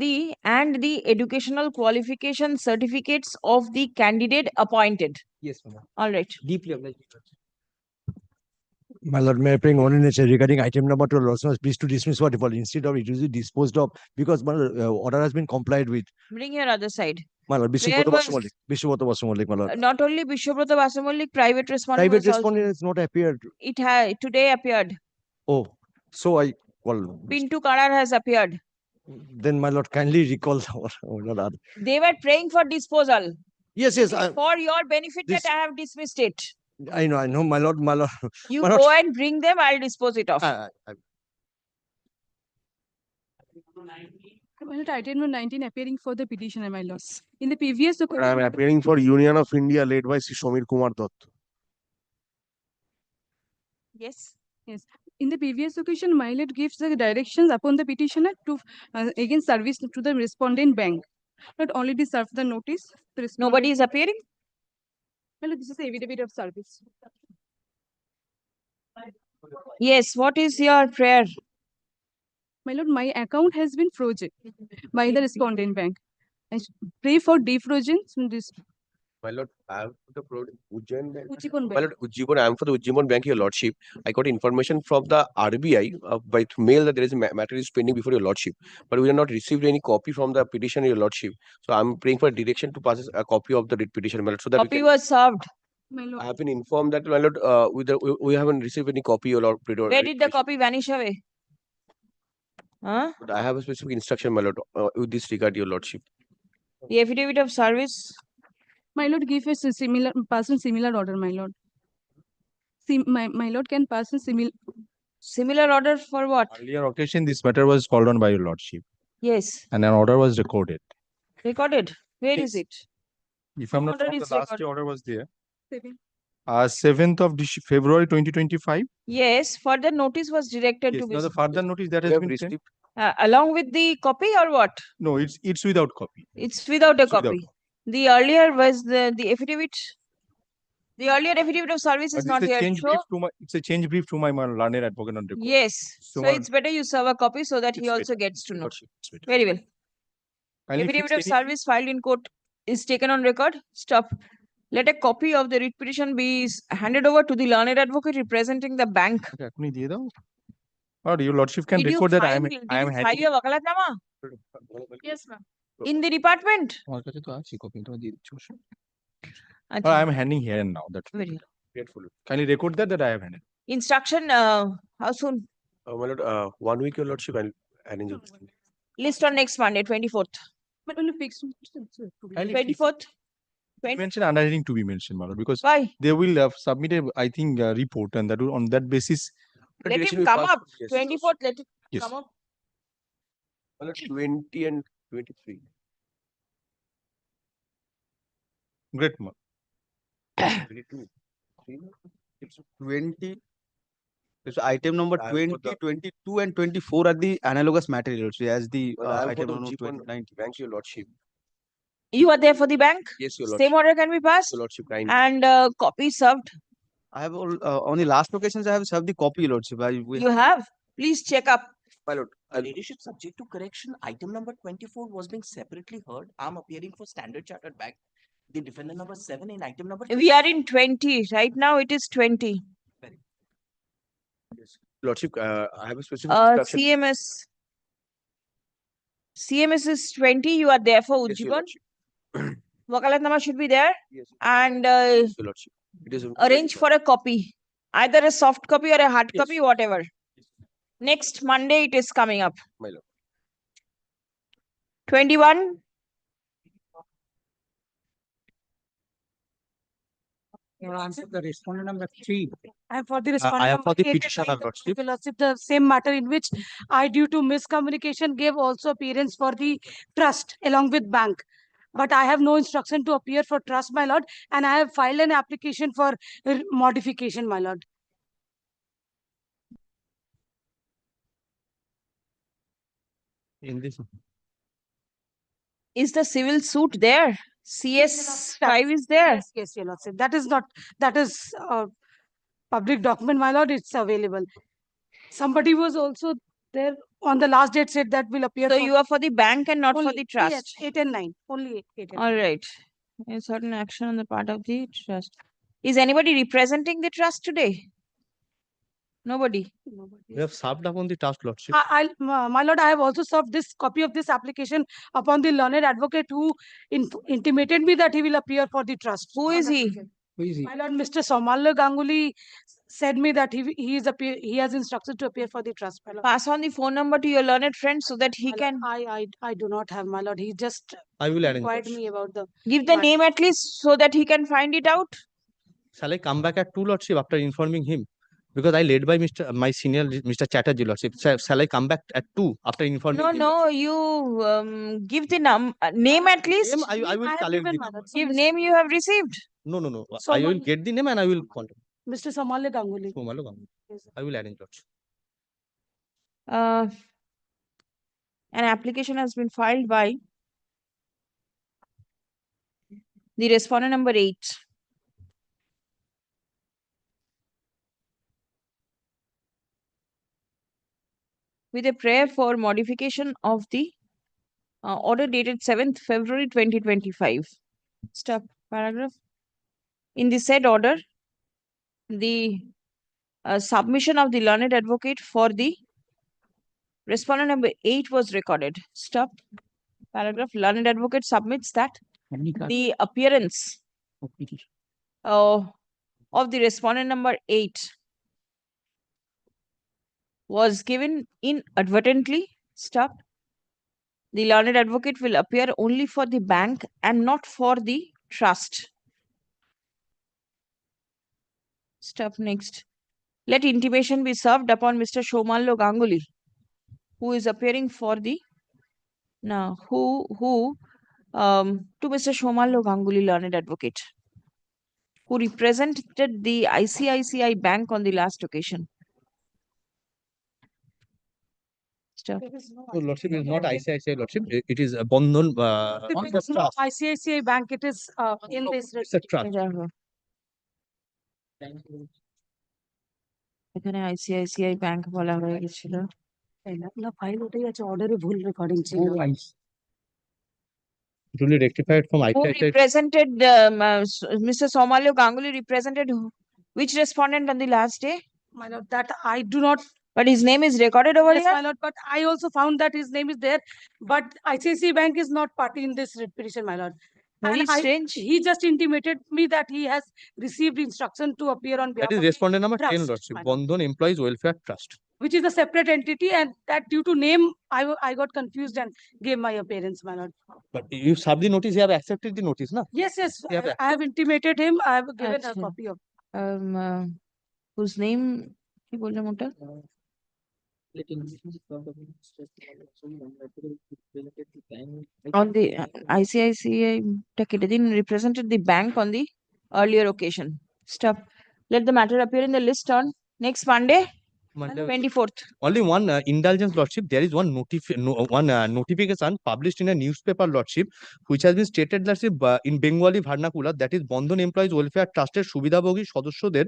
the educational qualification certificates of the candidate appointed. Yes, my lord. All right. Deeply obliged. My lord, may I bring one in nature regarding item number 12, Lord, please to dismiss what default instead of it is disposed of because my lord, order has been complied with. Bring your other side. My lord, Where was Bishubrata Basu my lord. not only Bishobrata Basu Malik, private respondent Private was also. respondent has not appeared. It had today appeared. Oh, so well, Pintu Karar has appeared. then my lord, kindly recall our They were praying for disposal. Yes, It is for your benefit that I have dismissed it. I know, my lord, my lord. You my go lord. and bring them, I'll dispose it off. My lord, item number 19 appearing for the petitioner, my lord. In the previous I am appearing for Union of India led by Sri Somir Kumar Dutt. Yes. Yes. In the previous occasion, my lord gives the directions upon the petitioner to again service to the respondent bank. Not already served the notice. Nobody is appearing? My lord, this is the affidavit of service. Yes, what is your prayer? My lord, my account has been frozen by the respondent bank. I pray for defrozen from this. My lord, I am for the Ujjain Bank. Ujjivan My lord, Ujjivan, I am for the Ujjivan Bank, your lordship. I got information from the RBI by mail that there is a matter is pending before your lordship, but we have not received any copy from the petition, your lordship. So I am praying for direction to pass a copy of the writ petition, my lord, so that Copy was served. I have been informed that, my lord, we haven't received any copy, your lord. Where did the copy vanish away? Huh? But I have a specific instruction, my lord, with this regard, your lordship. The affidavit of service. My lord, give us a similar order, my lord. My lord can pass a similar order for what? Earlier occasion, this matter was called on by your lordship. Yes. And an order was recorded. Recorded? Where is it? If I'm not Order wrong, is the last recorded. order was there. 7th. 7th of February 2025. Yes, further notice was directed to Now the be further notice that has been sent. along with the copy or what? No, it's without copy. It's without a It's without copy. The earlier was the affidavit. The earlier affidavit of service is not here. It's a change brief to my learned advocate on record. Yes. So it's better you serve a copy so that he also gets to know. Very well. Kindly Affidavit fix of service filed in court is taken on record. Stop. Let a copy of the writ petition be handed over to the learned advocate representing the bank. Or your lordship can Did you record that file handing. your wakalatnama? Yes, ma'am. In the department? Or I am handing here and now. That's very grateful. Kindly record that I have handed. Instruction, how soon? My lord, 1 week, your lordship, I'll arrange it. List on next Monday, 24th. But only fixed. 24th? Mention underwriting to be mentioned, my lord, because why? They will have submitted, I think, a report, and that will, on that basis. Let him come up. 24th, let it Yes. come up. My lord, 20 and 23. Great, ma. 22. It's 20. So item number 20, 22 and 24 are the analogous materials as the item number 20. Bank, your lordship. You are there for the bank? Yes, your lordship. Same order can be passed? Your lordship, kind. And copy served? I have on the last occasions I have served the copy, lordship. You have? Please check up. My lord, Ladyship, subject to correction, item number 24 was being separately heard. I'm appearing for Standard Chartered Bank. The defendant number 7 in item number. We are in 20. Right now it is 20. yes. Lordship, I have a specific instruction. CMS is 20. You are there for Yes, your Ujjivan. lordship. Wakalatnama should be there. Yes. And Yes, your lordship. It is arrange for a copy. Either a soft copy or a hard copy, whatever. Next Monday it is coming up. My lord. 21. Your answer the respondent number 3. I am for the I am for the petitioner, petitioner, lordship. the same matter in which I, due to miscommunication, gave also appearance for the trust along with bank. But I have no instruction to appear for trust, my lord, and I have filed an application for modification, my lord. In this. Is the civil suit there? CS5 is there. Yes, your lordship. That is public document, my lord. It's available. Somebody was also there on the last date said that will appear. So you are for the bank and not only, for the trust. Yes, 8 and 9. Only 8 and 9. All right. A certain action on the part of the trust. Is anybody representing the trust today? Nobody. We have served upon the task, Lordship. My lord, I have also served this copy of this application upon the learned advocate who intimated me that he will appear for the trust. Who is he? My lord, Mr. Somal Ganguly said me that he has instructed to appear for the trust. My lord. Pass on the phone number to your learned friend so that he can I do not have, my lord. He just I will arrange. inquired me about the. give the name at least so that he can find it out. Shall I come back at 2, Lordship, after informing him? Because I led by my senior, Mr. Chatterjee, Lordship. Shall I come back at 2 after informing No, him? no, you give the name at least. Name, I will collect the Give name you have received. No. I will get the name and I will contact. Mr. Somal Ganguly. I will arrange, Lordship. An application has been filed by the respondent number 8. With a prayer for modification of the order dated 7th February 2025. Stop paragraph. In the said order, the submission of the learned advocate for the respondent number 8 was recorded. Stop paragraph. Learned advocate submits that the appearance of the respondent number 8 was given inadvertently. Stop. The learned advocate will appear only for the bank and not for the trust. Stop. Next. Let intimation be served upon Mr. Shomallo Ganguly, who is appearing for the to Mr. Shomallo Ganguly, learned advocate, who represented the ICICI Bank on the last occasion. Stop. So, Lordship is not ICICI, Lordship. It is a Bandhan. ICICI Bank, it is in this. It's a trust. এখানে ICICI bank বলা হয়ে গেছিল। না file ওটাই আছে, অর্ডারে ভুল recording ছিল। Duly rectified from Who ICICI. represented Mr. Somalio Ganguly represented which respondent on the last day? My lord, that I do not. But his name is recorded over Yes, here. my lord, but I also found that his name is there, but ICICI Bank is not party in this petition, my lord. Very And strange. He just intimated me that he has received instruction to appear on behalf That is of respondent number 10, trust, Lordship. my lord, Bandhan Employees Welfare Trust. which is a separate entity, and that due to name, I got confused and gave my appearance, my lord. But you served the notice, you have accepted the notice, na? Yes, You have I have intimated him. I have given a Achha. copy of. Whose name? কি বললাম ওটা? On the ICICI represented the bank on the earlier occasion. Stop. Let the matter appear in the list on next Monday, 24th. Only one indulgence, Lordship. There is one notification published in a newspaper, Lordship, which has been stated, Lordship, in Bengali vernacular, that is Bandhan Employees Welfare Trusted সুবিধাভোগী সদস্যদের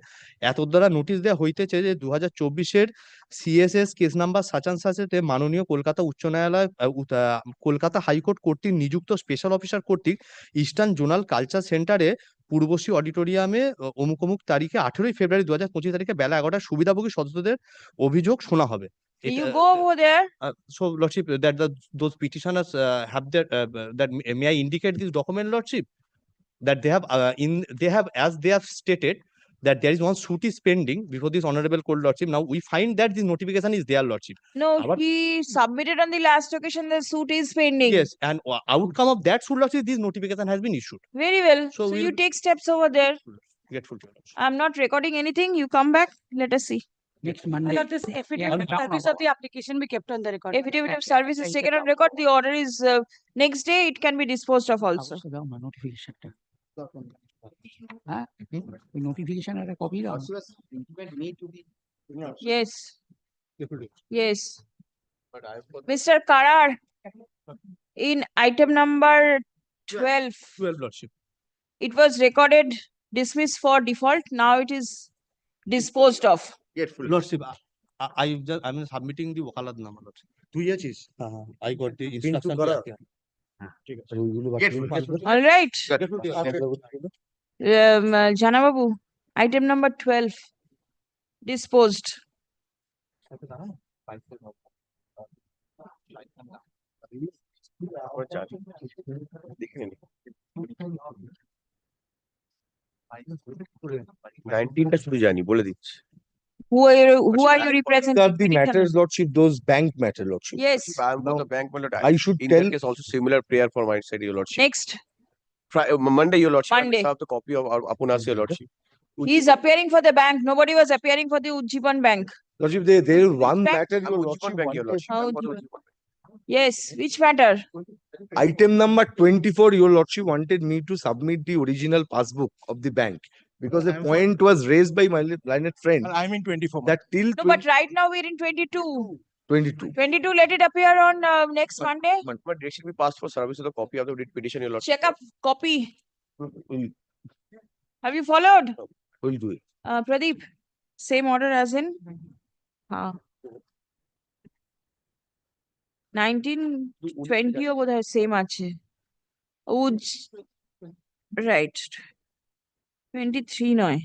এত দ্বারা notice দেওয়া হইতেছে যে 2024 CSS case number সাচান সাচেতে মাননীয় কলকাতা উচ্চ ন্যায়ালয় কলকাতা হাইকোর্ট কর্তৃক নিযুক্ত স্পেশাল অফিসার কর্তৃক ইস্টার্ন জোনাল কালচার সেন্টারে পূর্বশী অডিটোরিয়ামে অমুক অমুক তারিখে 18 ফেব্রুয়ারি 2025 তারিখে বেলা 11টায় সুবিধাভোগী সদস্যদের অভিযোগ শোনা হবে। You go over there. So, Lordship, that those petitioners have their that may I indicate this document, Lordship, that they have as they have stated that there is one suit is pending before this honorable court, Lordship. Now we find that this notification is there, Lordship. No, he submitted on the last occasion. The suit is pending. Yes, and outcome of that suit, Lordship, this notification has been issued. Very well. So So we'll you take steps over there. Grateful to you. I'm not recording anything. You come back. Let us see. My lord, this affidavit service of the application be kept on the record. Affidavit of service is taken on record. The order is next day. It can be disposed of also. Notification আর copy দাও। Yes. Yes. Mr. Karar, in item number 12, 12, Lordship. it was recorded dismissed for default. Now it is disposed of. Lordship, I'm submitting the wakalat number, Lordship. 2 years is. I got the instruction. All right. Jana Babu, item number 12, disposed. দেখে নিন 19টা শুধু জানি বলে দিচ্ছি Who are you representing? Are the petitioner? matters, Lordship, those bank matter, Lordship? Yes. I'm from the bank, my lord. I should in tell. that case also similar prayer for my side, your lordship. Next. Monday, your lordship. Monday. I have the copy of Apunas, your lordship. He is appearing for the bank. Nobody was appearing for the Ujjivan bank. Lordship, there is one bank? matter, your Ujjivan Lordship. bank, your lordship. How I'm for Ujjivan? Ujjivan bank. Yes. Which matter? Item number 24, your Lordship wanted me to submit the original passbook of the bank because the point was raised by my learned friend I'm in 24. that till No, but right now we're in 22. 22. 22, let it appear on next Monday. But they should be passed for service with a copy of the writ petition, your lordship. Check up copy. We'll, Have you followed? we'll do it. Pradeep, same order as in 19, 20 or বোধহয় same আছে. Right. 23 নয়.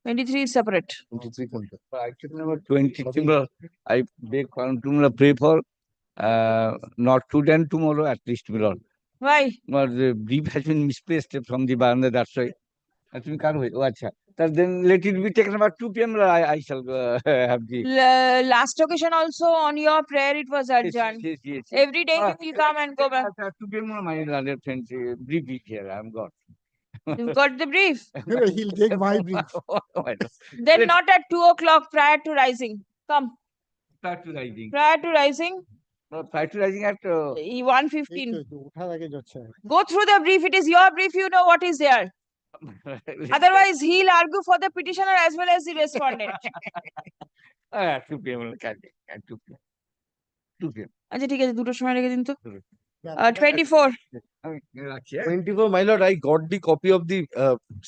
23 is separate. 23 কোনটা? Item number 23, I beg to pray for not today and tomorrow at least, my lord. Why? But the brief has been misplaced from the baranda, that's why. I think can't wait. Oh, acha. Then let it be taken about 2 p.m. I shall have the. Last occasion also on your prayer it was urgent. Yes. Every day you will come and go back. At 2 p.m. my learned friends, brief it here. I'm got. You've got the brief. He'll take my brief. Then not at 2 o'clock prior to rising. Come. Prior to rising. Prior to rising. No, prior to rising at 1:15. Go through the brief. It is your brief. You know what is there. Otherwise, he'll argue for the petitioner as well as the respondent. 2 p.m. At 2 p.m. 2 p.m. আচ্ছা ঠিক আছে দুটোর সময় রেখে দিন তো 24 24, my lord, I got the copy of the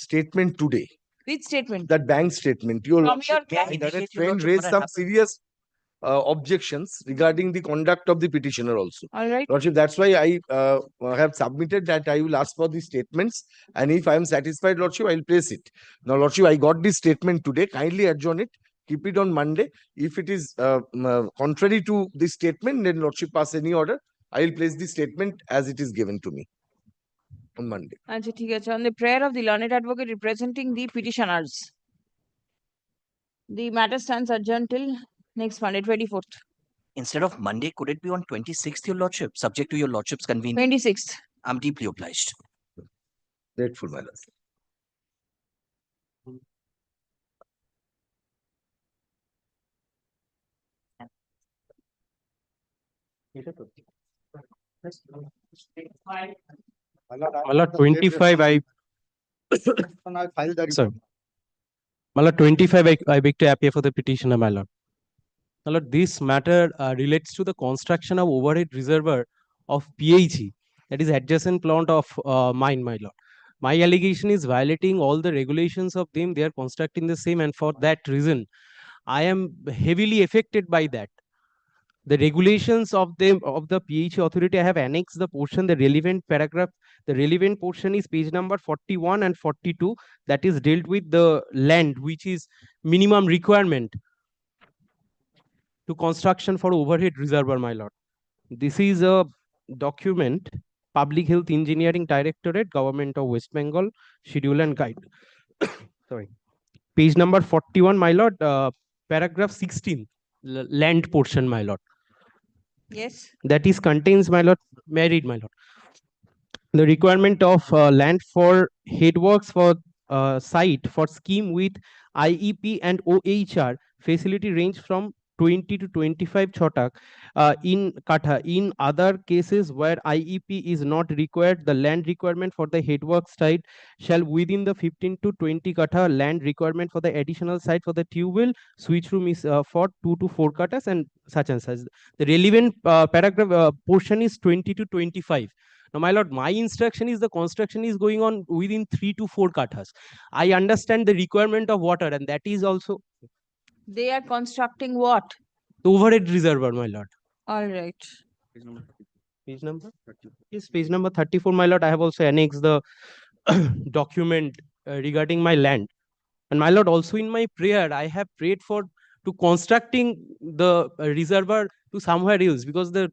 statement today. which statement That bank statement. Your from your Lordship, client? that friend raised some serious objections regarding the conduct of the petitioner also. All right. Lordship, that's why I have submitted that I will ask for the statements, and if I am satisfied, Lordship, I will place it. Now, Lordship, I got this statement today. Kindly adjourn it. Keep it on Monday. If it is contrary to this statement, then Lordship pass any order. I will place the statement as it is given to me on Monday. আচ্ছা ঠিক আছে on the prayer of the learned advocate representing the petitioners. The matter stands adjourned till next Monday, 24th. Instead of Monday, could it be on 26th, your lordship, subject to your lordship's convenience? 26th. I'm deeply obliged. Grateful, my lord. My lord, 25, I sorry. My lord, 25, I beg to appear for the petitioner, my lord. My lord, this matter relates to the construction of overhead reservoir of PHE, that is adjacent plant of mine, my lord. My allegation is violating all the regulations of them. They are constructing the same, and for that reason, I am heavily affected by that. The regulations of the PH authority, I have annexed the portion, the relevant paragraph. The relevant portion is page number 41 and 42. That is dealt with the land, which is minimum requirement to construction for overhead reservoir, my lord. This is a document, Public Health Engineering Directorate, Government of West Bengal, Schedule and Guide. Sorry. Page number 41, my lord, paragraph 16, land portion, my lord. Yes. That is contains, my lord, married, my lord. The requirement of land for headworks for site for scheme with IEP and OHR facility range from 20 to 25 chotak in Katha. In other cases where IEP is not required, the land requirement for the headworks site shall within the 15 to 20 Katha land requirement for the additional site for the tube well switch room is for 2 to 4 katas and such and such. The relevant paragraph portion is 20 to 25. Now, my lord, my instruction is the construction is going on within 3 to 4 kathas. I understand the requirement of water, and that is also. They are constructing what? The overhead reservoir, my lord. All right. Page number? Yes, page number 34, my lord. I have also annexed the document regarding my land. And my lord, also in my prayer, I have prayed for to constructing the reservoir to somewhere else, because the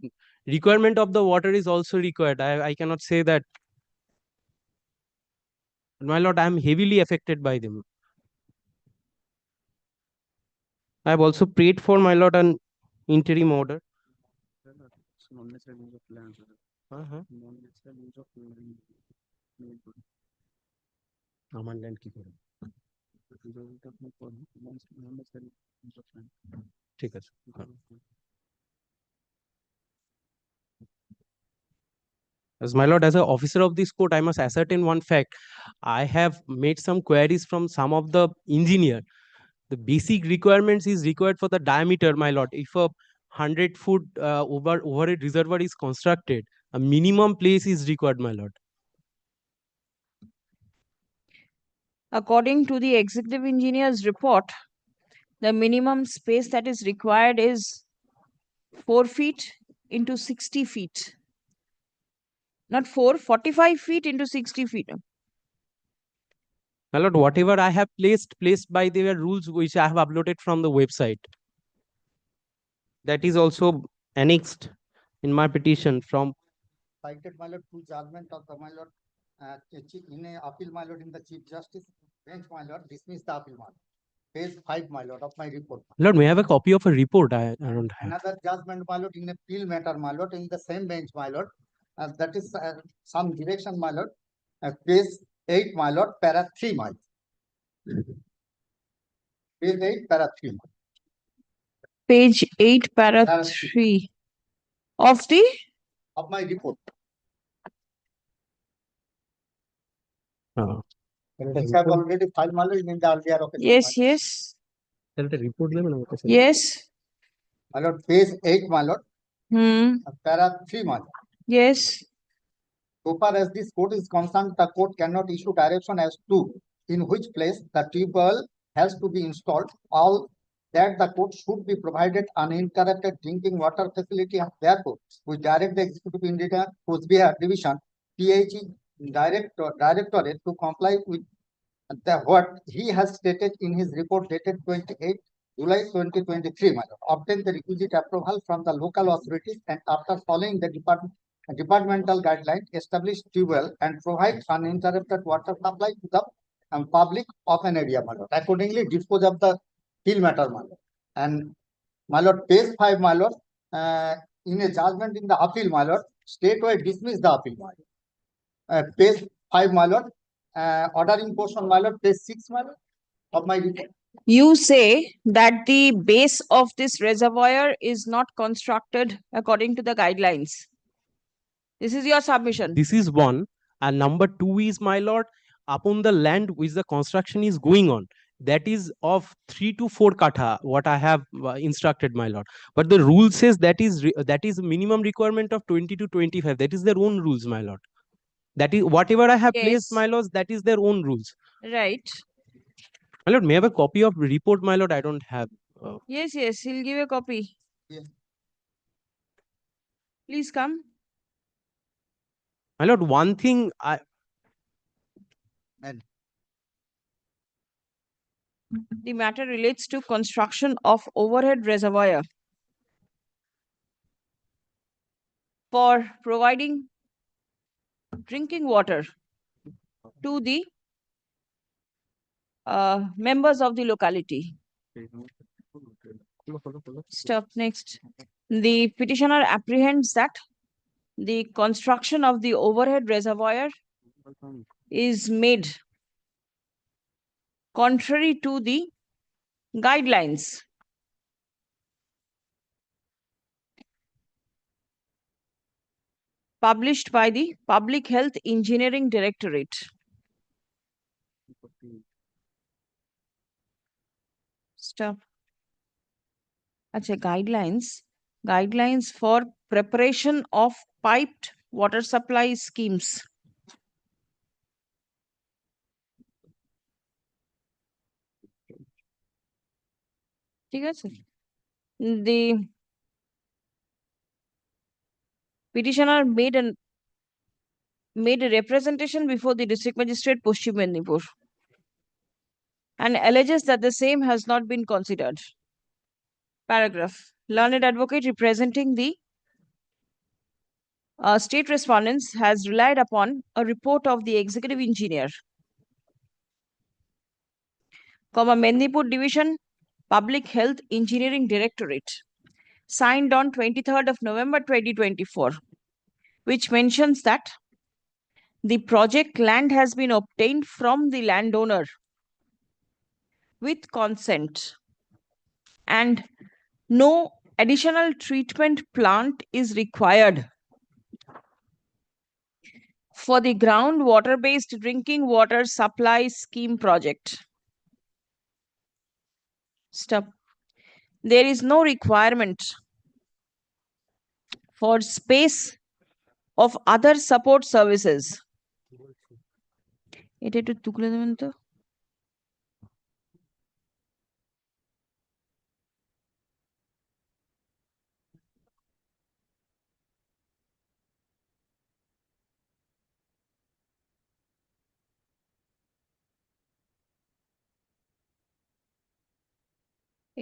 requirement of the water is also required. I cannot say that. My lord, I am heavily affected by them. I have also prayed for, my lord, an interim order. আমার land কি করে ঠিক আছে As my lord, as an officer of this court, I must ascertain one fact. I have made some queries from some of the engineer. The basic requirements is required for the diameter, my lord. If a 100-foot overhead reservoir is constructed, a minimum place is required, my lord. According to the executive engineer's report, the minimum space that is required is 4 feet into 60 feet. Not 45 feet into 60 feet. My lord, whatever I have placed by their rules, which I have uploaded from the website, that is also annexed in my petition from. Cited, my lord, to judgment of the, my lord, in a appeal, my lord, in the Chief Justice bench, my lord, dismiss the appeal, my lord. Page 5, my lord, of my report. Lord, may I have a copy of a report? I don't have. Another judgment, my lord, in a appeal matter, my lord, in the same bench, my lord. That is some direction, my lord. Page 8, my lord, para 3, my lord. Page 8, para 3, my lord. Page 8, para 3 of the? Of my report. Which have already filed, my lord, in the earlier occasion. Yes, yes. Report Yes. My lord, page 8, my lord. Para 3, my lord. Yes. So far as this court is concerned, the court cannot issue direction as to in which place the tube-well has to be installed. All that the court should be provided uninterrupted drinking water facility, and therefore we direct the executive engineer, Coachbihar Division, PHE Directorate to comply with what he has stated in his report dated 28 July 2023, my lord. Obtain the requisite approval from the local authorities, and after following the departmental guideline, establish tube-well and provide uninterrupted water supply to the public of an area, my lord. Accordingly, dispose of the field matter, my lord. And my lord, page 5, my lord, in a judgment in the appeal, my lord, statewide dismiss the appeal, my lord. Page 5, my lord, ordering portion, my lord, page 6, my lord, of my report. You say that the base of this reservoir is not constructed according to the guidelines. This is your submission. This is one. And number 2 is, my lord, upon the land which the construction is going on, that is of 3 to 4 katha, what I have instructed, my lord. But the rule says that is minimum requirement of 20 to 25. That is their own rules, my lord. That is whatever I have placed, my lords, that is their own rules. Right. My lord, may I have a copy of report, my lord? I don't have. Yes, yes, he'll give a copy. Yes. Please come. My lord, one thing The matter relates to construction of overhead reservoir for providing drinking water to the members of the locality. Stop. Next. The petitioner apprehends that the construction of the overhead reservoir is made contrary to the guidelines published by the Public Health Engineering Directorate. Stop. Acha, guidelines for preparation of piped water supply schemes. ঠিক আছে? The petitioner made a representation before the district magistrate Paschim Mednipur and alleges that the same has not been considered. Paragraph. Learned advocate representing the state respondents has relied upon a report of the executive engineer, Mendipur Division Public Health Engineering Directorate, signed on 23rd of November 2024, which mentions that the project land has been obtained from the landowner with consent and no additional treatment plant is required for the groundwater-based drinking water supply scheme project. Stop. There is no requirement for space of other support services. এটা একটু টুকরে দেবেন তো।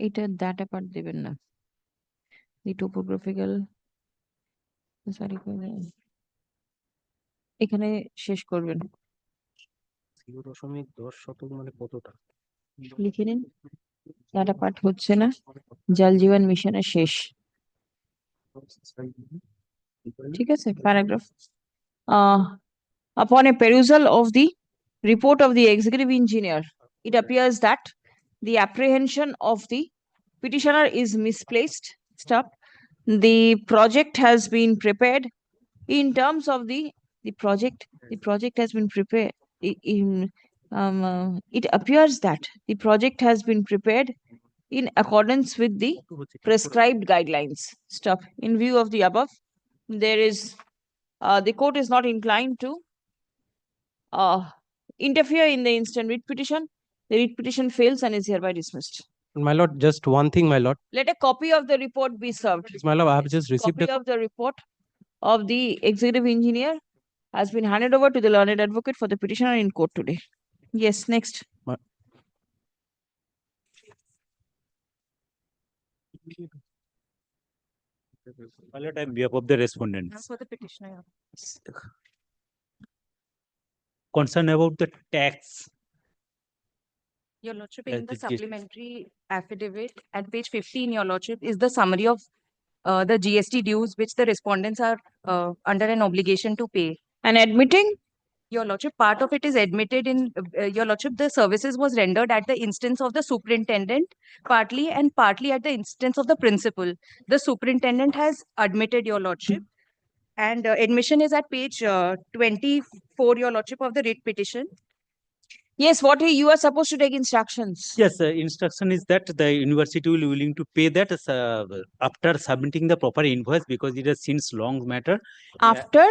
এটা that part দেবেন না। The topographical sorry এখানে শেষ করবেন। 0.10 শতক মানে কতটা? লিখে নিন। that part হচ্ছে না। জল জীবন মিশনের শেষ। ঠিক আছে, paragraph. Upon a perusal of the report of the executive engineer, it appears that the apprehension of the petitioner is misplaced. Stop. The project has been prepared in terms of the project has been prepared it appears that the project has been prepared in accordance with the prescribed guidelines. Stop. In view of the above, there is the court is not inclined to interfere in the instant writ petition. The writ petition fails and is hereby dismissed. My lord, just one thing, my lord. Let a copy of the report be served. Yes, my lord, I have just received Copy of the report of the executive engineer has been handed over to the learned advocate for the petitioner in court today. Yes, next. My lord, on behalf of the respondents, For the petitioner. concern about the tax. Your Lordship, Yes, in the it is- supplementary affidavit at page 15, Your Lordship, is the summary of the GST dues which the respondents are under an obligation to pay. And admitting? Your Lordship, part of it is admitted in, Your Lordship, the services was rendered at the instance of the superintendent, partly and partly at the instance of the principal. The superintendent has admitted, Your Lordship, and admission is at page 24, Your Lordship, of the writ petition. Yes, you are supposed to take instructions. Yes, instruction is that the university will willing to pay that after submitting the proper invoice because it has since long matter. After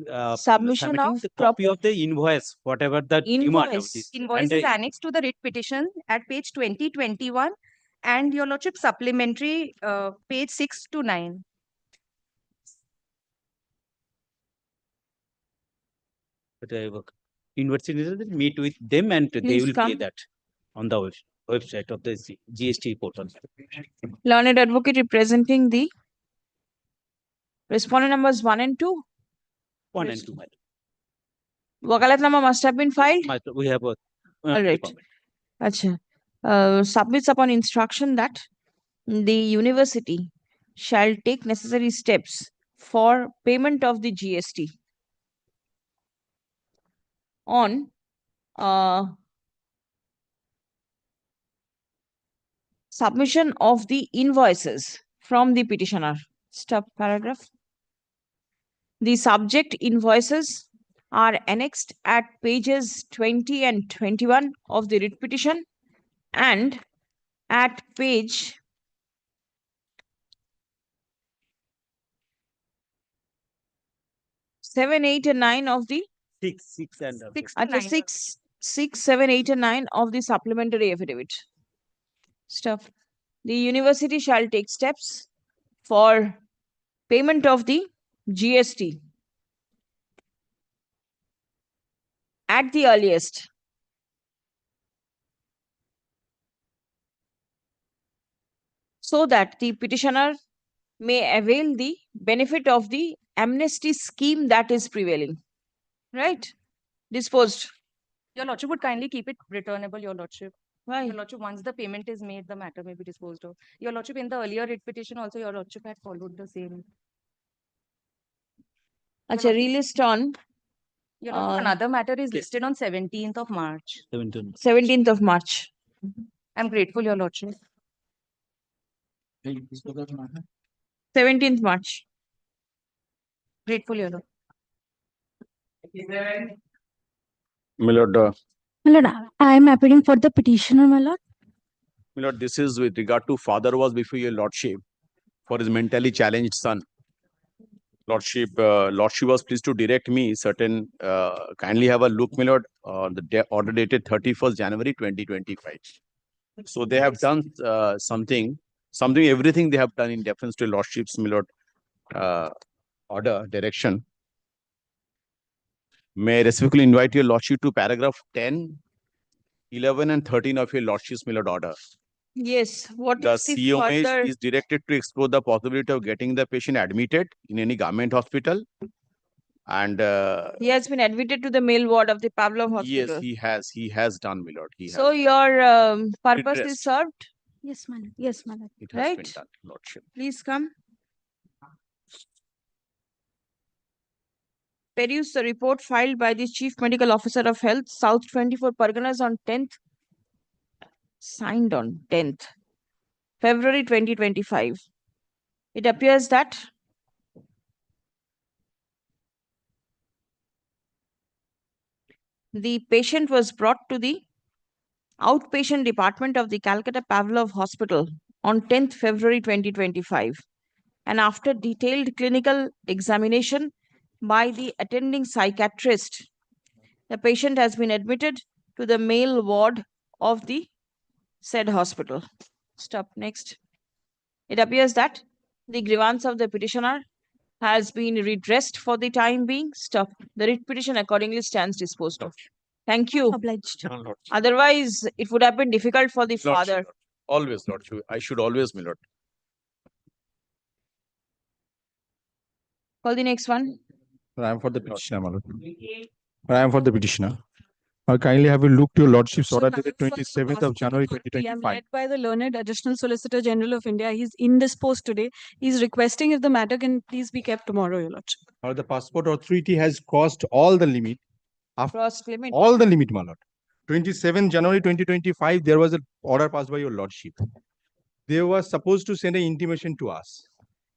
Submitting submission of the copy of the invoice, whatever the demand of this. Invoice And is annexed to the writ petition at page 20, 21, and Your Lordship, supplementary page 6 to 9. University will meet with them and they Please will pay come. that on the website of the GST portal. Learned advocate representing the respondent numbers 1 and 2. 1 and 2. Wakalatnama must have been filed. We have a All right. Acha. Submits upon instruction that the university shall take necessary steps for payment of the GST on submission of the invoices from the petitioner. Stop paragraph. The subject invoices are annexed at pages 20 and 21 of the writ petition and at page 7, 8 and 9 of the 6 and 6, 7, 8 and 9 of the supplementary affidavit. Stuff. The university shall take steps for payment of the GST at the earliest. so that the petitioner may avail the benefit of the amnesty scheme that is prevailing. Right? Disposed. Your lordship would kindly keep it returnable, your lordship. Why? Your lordship, once the payment is made, the matter may be disposed of. Your lordship, in the earlier writ petition also, your lordship had followed the same. Acha, relist on Your lordship, another matter is listed on 17th of March. 17th of March. I'm grateful, your lordship. 17th March. Grateful, your lordship. My lord, My lord, I am appearing for the petitioner, my lord. my lord, this is with regard to father was before your lordship for his mentally challenged son. Lordship was pleased to direct me certain, kindly have a look, my lord, the order dated 31st January 2025. So they have done everything they have done in deference to lordship's, my lord, order, direction. May I respectfully invite your lordship to paragraph 10, 11 and 13 of your lordship's, my lord, order. Yes. What The is the COMA further? is directed to explore the possibility of getting the patient admitted in any government hospital. And He has been admitted to the male ward of the Pavlov Hospital. yes, he has done, my lord. So your purpose is Redressed. served? Yes, my lord. Yes, my lord. It has been Right? done, lordship. Please come. Peruse the report filed by the Chief Medical Officer of Health, South 24 Parganas on 10th, signed on 10th February 2025. It appears that the patient was brought to the outpatient department of the Calcutta Pavlov Hospital on 10th February 2025. And after detailed clinical examination by the attending psychiatrist, the patient has been admitted to the male ward of the said hospital. Stop. Next. It appears that the grievance of the petitioner has been redressed for the time being. Stop. The writ petition accordingly stands disposed of. Thank you. Obliged. Otherwise, it would have been difficult for the father. Always, lordship. I should always, my lord. Call the next one. I am for the petitioner, my lord. I am for the petitioner. I'll kindly have a look to your lordship's order dated 27th of January I am 2025. led by the learned Additional Solicitor General of India. He's indisposed today. He's requesting if the matter can please be kept tomorrow, your lordship. Or the passport authority has crossed all the limit. Crossed limit. All the limit, my lord. 27 January 2025, there was an order passed by your lordship. They were supposed to send an intimation to us.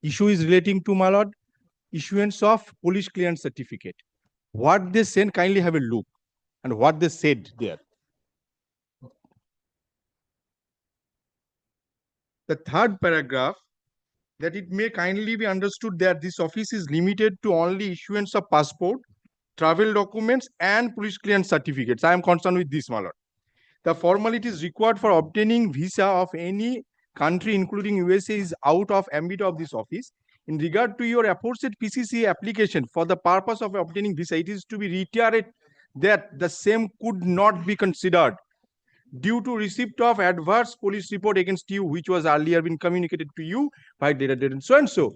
Issue is relating to, my lord, issuance of police clearance certificate. What they sent, kindly have a look. And what they said there. The third paragraph, that it may kindly be understood that this office is limited to only issuance of passport, travel documents, and police clearance certificates. I am concerned with this, my lord. The formalities required for obtaining visa of any country, including USA, is out of ambit of this office. In regard to your aforesaid PCC application for the purpose of obtaining visa, it is to be reiterated that the same could not be considered due to receipt of adverse police report against you, which was earlier been communicated to you by data and so and so.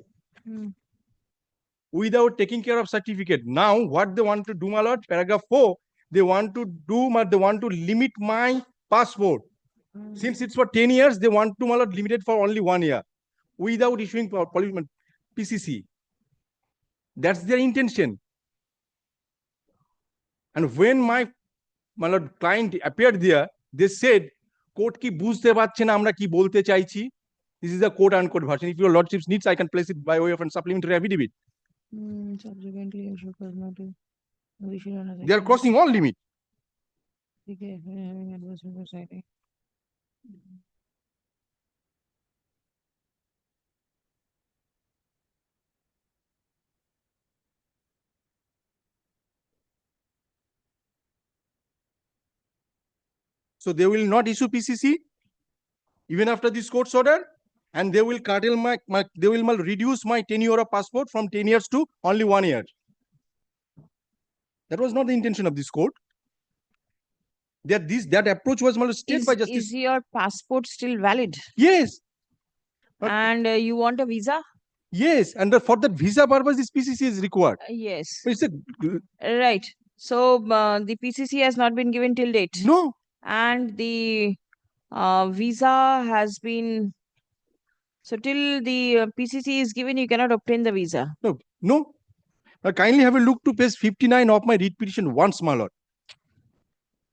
Without taking care of certificate. Now, what they want to do, my lord, paragraph 4, they want to limit my passport. Since it's for 10 years, they want to, my lord, limit it for only 1 year without issuing PCC. That's their intention. And when my lord client appeared there, they said, court ki bujhte parche na amra ki bolte chaichi. This is a quote unquote version. If your lordship needs, I can place it by way of a supplementary affidavit. They are crossing all limit. So they will not issue PCC even after this court's order, and they will curtail they will reduce my tenure of passport from 10 years to only 1 year. That was not the intention of this court. That approach was stated by justice. Is your passport still valid? Yes. And you want a visa? Yes, and for that visa purpose, this PCC is required. Yes. It's a Right. So the PCC has not been given till date. No. And the visa has been. So till the PCC is given, you cannot obtain the visa. No, no. Kindly have a look to page 59 of my writ petition once, my lord.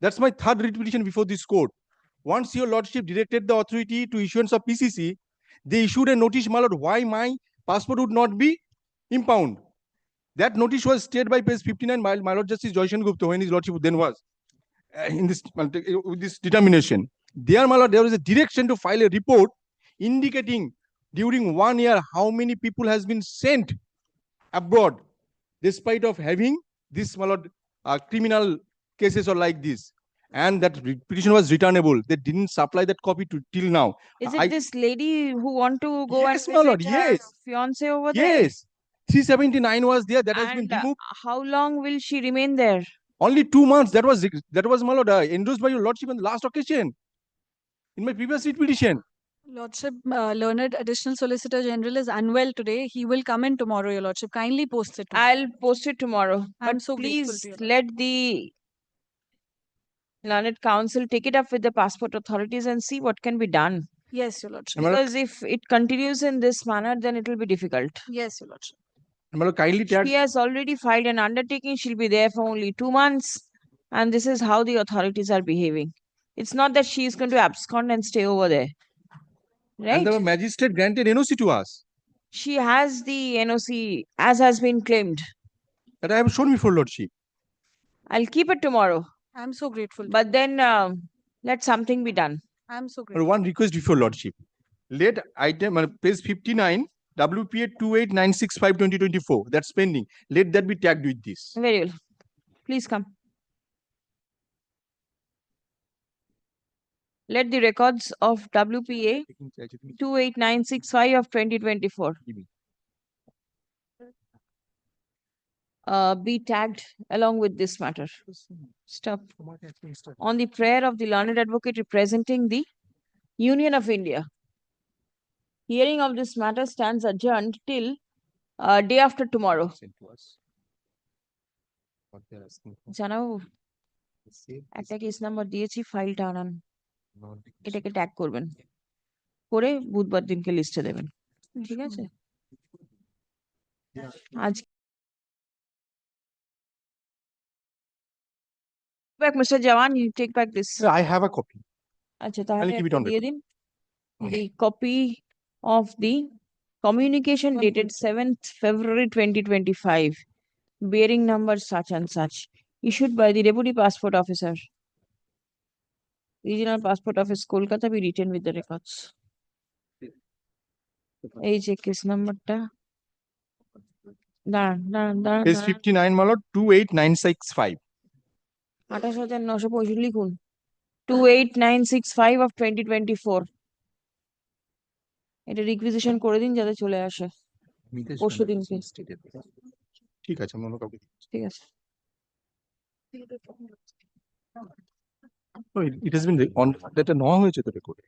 That's my third writ petition before this court. Once your lordship directed the authority to issuance of PCC, they issued a notice, my lord, why my passport would not be impound. That notice was stated by page 59, my lord Justice Joyshan Gupta, when his lordship then was in this with this determination. There, my lord, there was a direction to file a report indicating during 1 year how many people has been sent abroad, despite of having this, my lord, criminal cases or like this. And that petition was returnable. They didn't supply that copy to till now. Is it this lady who want to go Yes, and my lord, visit her yes. fiance over there? Yes. 379 was there. That has been And removed. how long will she remain there? Only 2 months. That was my lord endorsed by your lordship on the last occasion. In my previous writ petition. Lordship, learned additional solicitor general is unwell today. He will come in tomorrow, your lordship. Kindly post it. I'll post it tomorrow. I'm But so grateful please to you. let the learned council take it up with the passport authorities and see what can be done. Yes, your lordship. Because if it continues in this manner, then it will be difficult. Yes, your lordship. My lord, kindly tag. She has already filed an undertaking. She'll be there for only 2 months. And this is how the authorities are behaving. It's not that she is going to abscond and stay over there. And Right? the magistrate granted NOC to us. She has the NOC as has been claimed. That I have shown before lordship. I'll keep it tomorrow. I'm so grateful. But then let something be done. I'm so But grateful. one request before lordship. Let item page 59 WPA 2896/2024 that's pending. Let that be tagged with this. Very well. Please come. Let the records of WPA 28965 of 2024 be tagged along with this matter. Stop. On the prayer of the learned advocate representing the Union of India. Hearing of this matter stands adjourned till day after tomorrow. জানাও একটা case number দিয়েছি ফাইলটা আনান এটাকে tag করবেন করে বুধবার দিনকে লিস্টে দেবেন ঠিক আছে আজ back Mr. Jawan, you take back this. I have a copy. আচ্ছা I'll তাহলে keep it একটা on দিয়ে record. দিন the copy of the communication dated 7th February 2025 bearing number such and such issued by the Deputy Passport Officer Regional Passport Office Kolkata be written with the records. এই যে case নাম্বারটা দাঁড়ান Page 59 my lord 28965. 28,965 লিখুন 28965 of 2024 এটা requisition করে দিন যাতে চলে আসে পরশু দিনকে ঠিক আছে মনে কাউকে ঠিক আছে it has been on that নেওয়া হয়েছে তো রেকর্ডে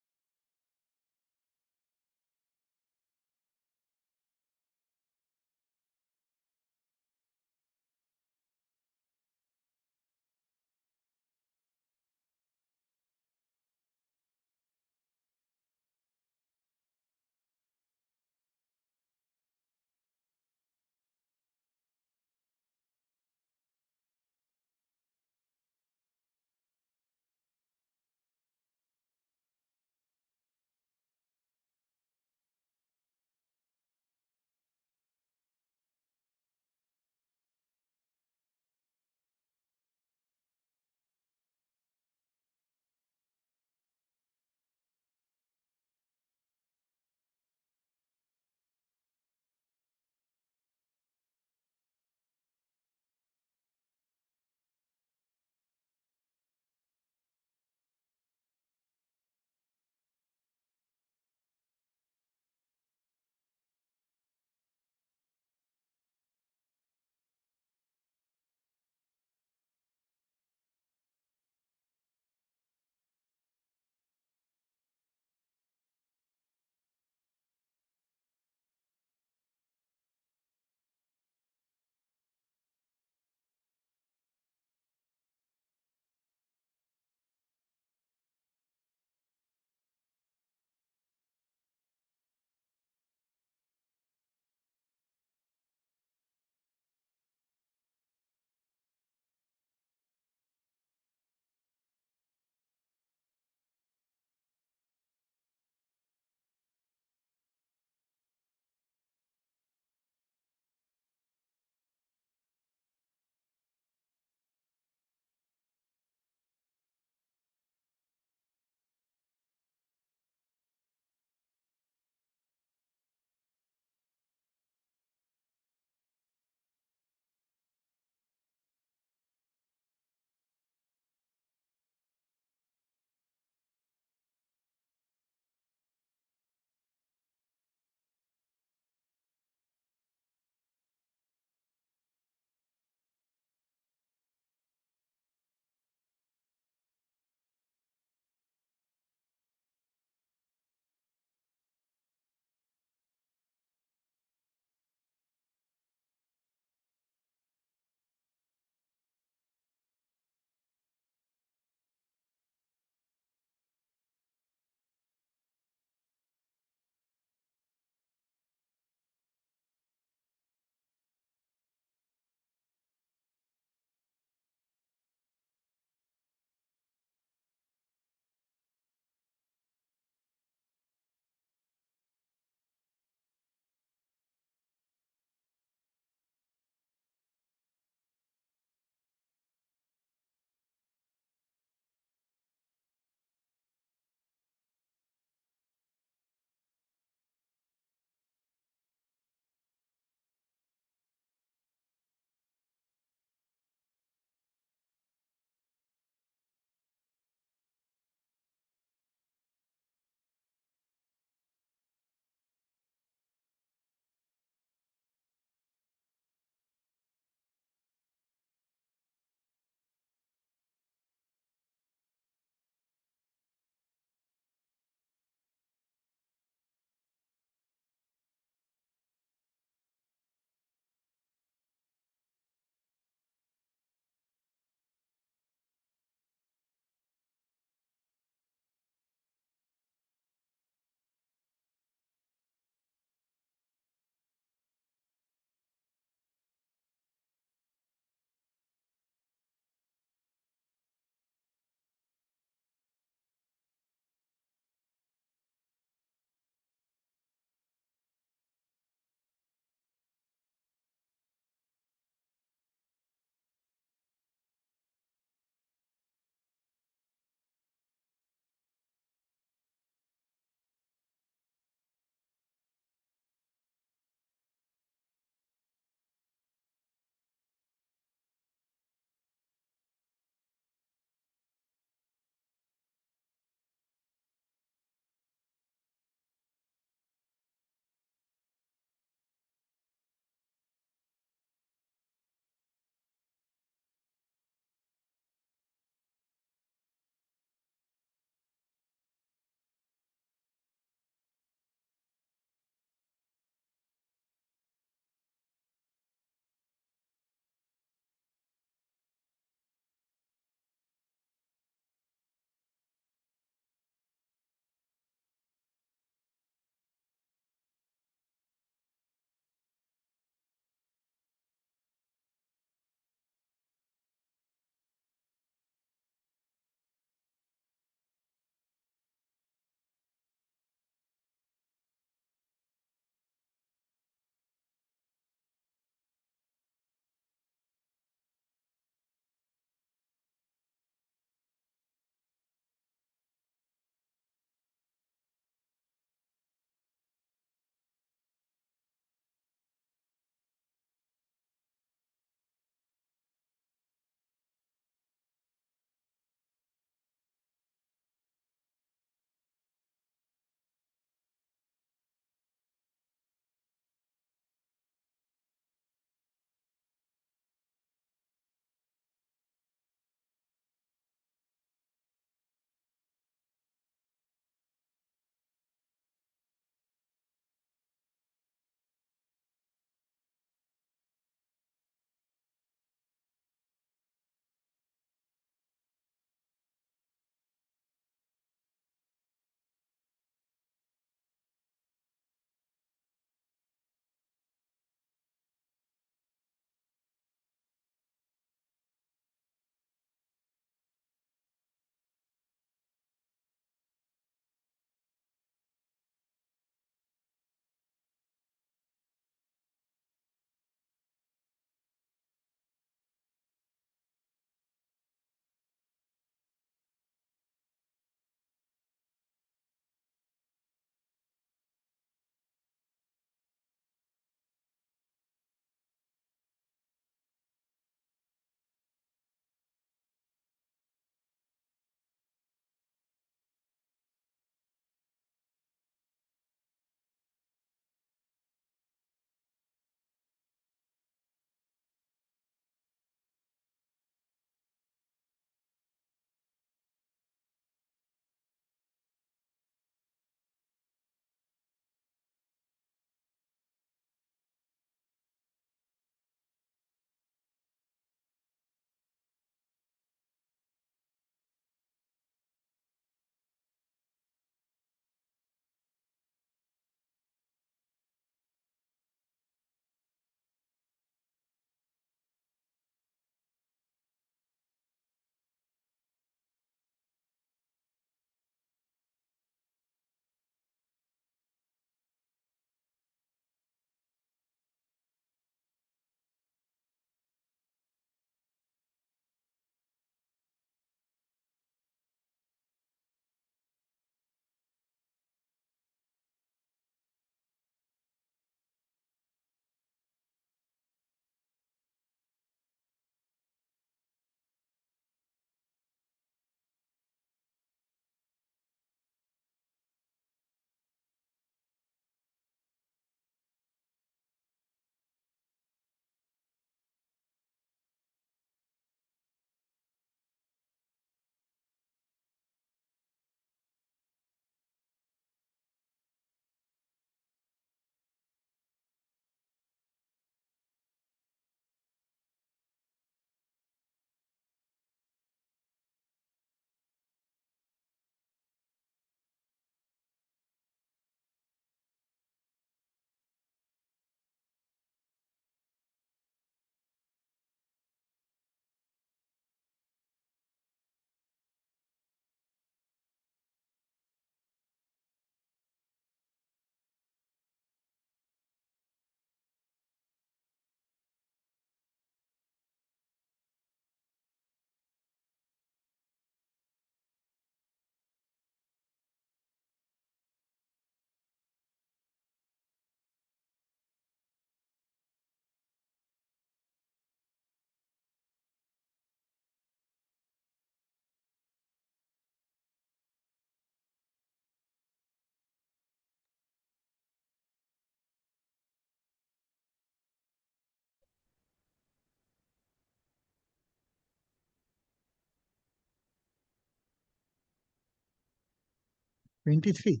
23.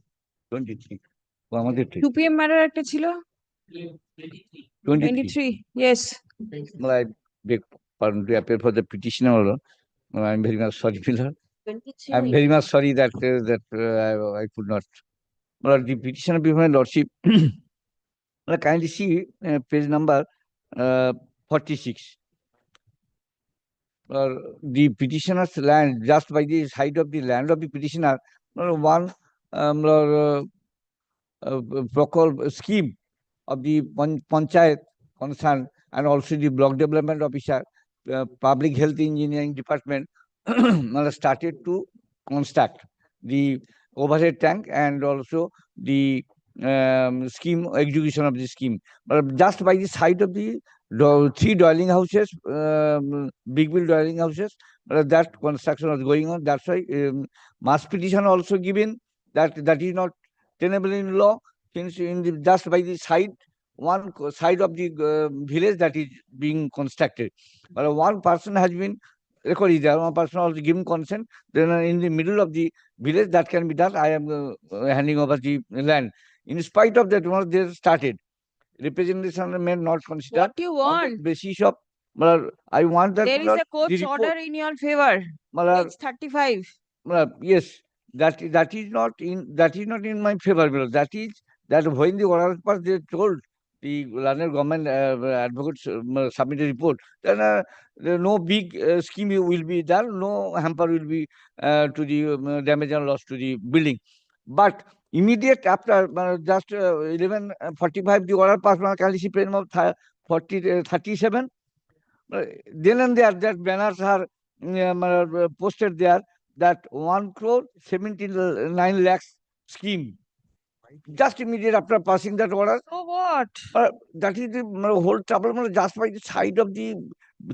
23. ও আমাদের ঠিক 2 PM matter একটা ছিল 23. 23. Yes. Well, I beg pardon to appear for the petitioner. I'm very much sorry, Miller. 23. I'm very much sorry that I could not. Well, the petitioner before my lordship, well, kindly see page number 46. The petitioner's land, just by the side of the land of the petitioner, one scheme of the panchayat concern and also the block development officer, public health engineering department started to construct the overhead tank and also the scheme execution of the scheme. But just by the side of the three dwelling houses, big dwelling houses, that construction was going on. That's why mass petition also given that is not tenable in law, since in the, just by the side, one side of the village that is being constructed. But one person has been recorded there, one person also given consent, then in the middle of the village that can be done. I am handing over the land. In spite of that, once they started, representation may not consider. What do you on the want? basis of, I want that. There is a court's the report- order in your favor. Page 35. Yes, that is not in my favor, because that is that when the order was they told the learned government advocates submit a report, then no big scheme will be done, no hamper will be to the damage and loss to the building. But immediate after just 11:45 the order passed, Kalisi pen of 37. Then and there that banners are posted there that 1,79 lakhs scheme. Just immediate after passing that order. So what? That is the whole trouble, just by the side of the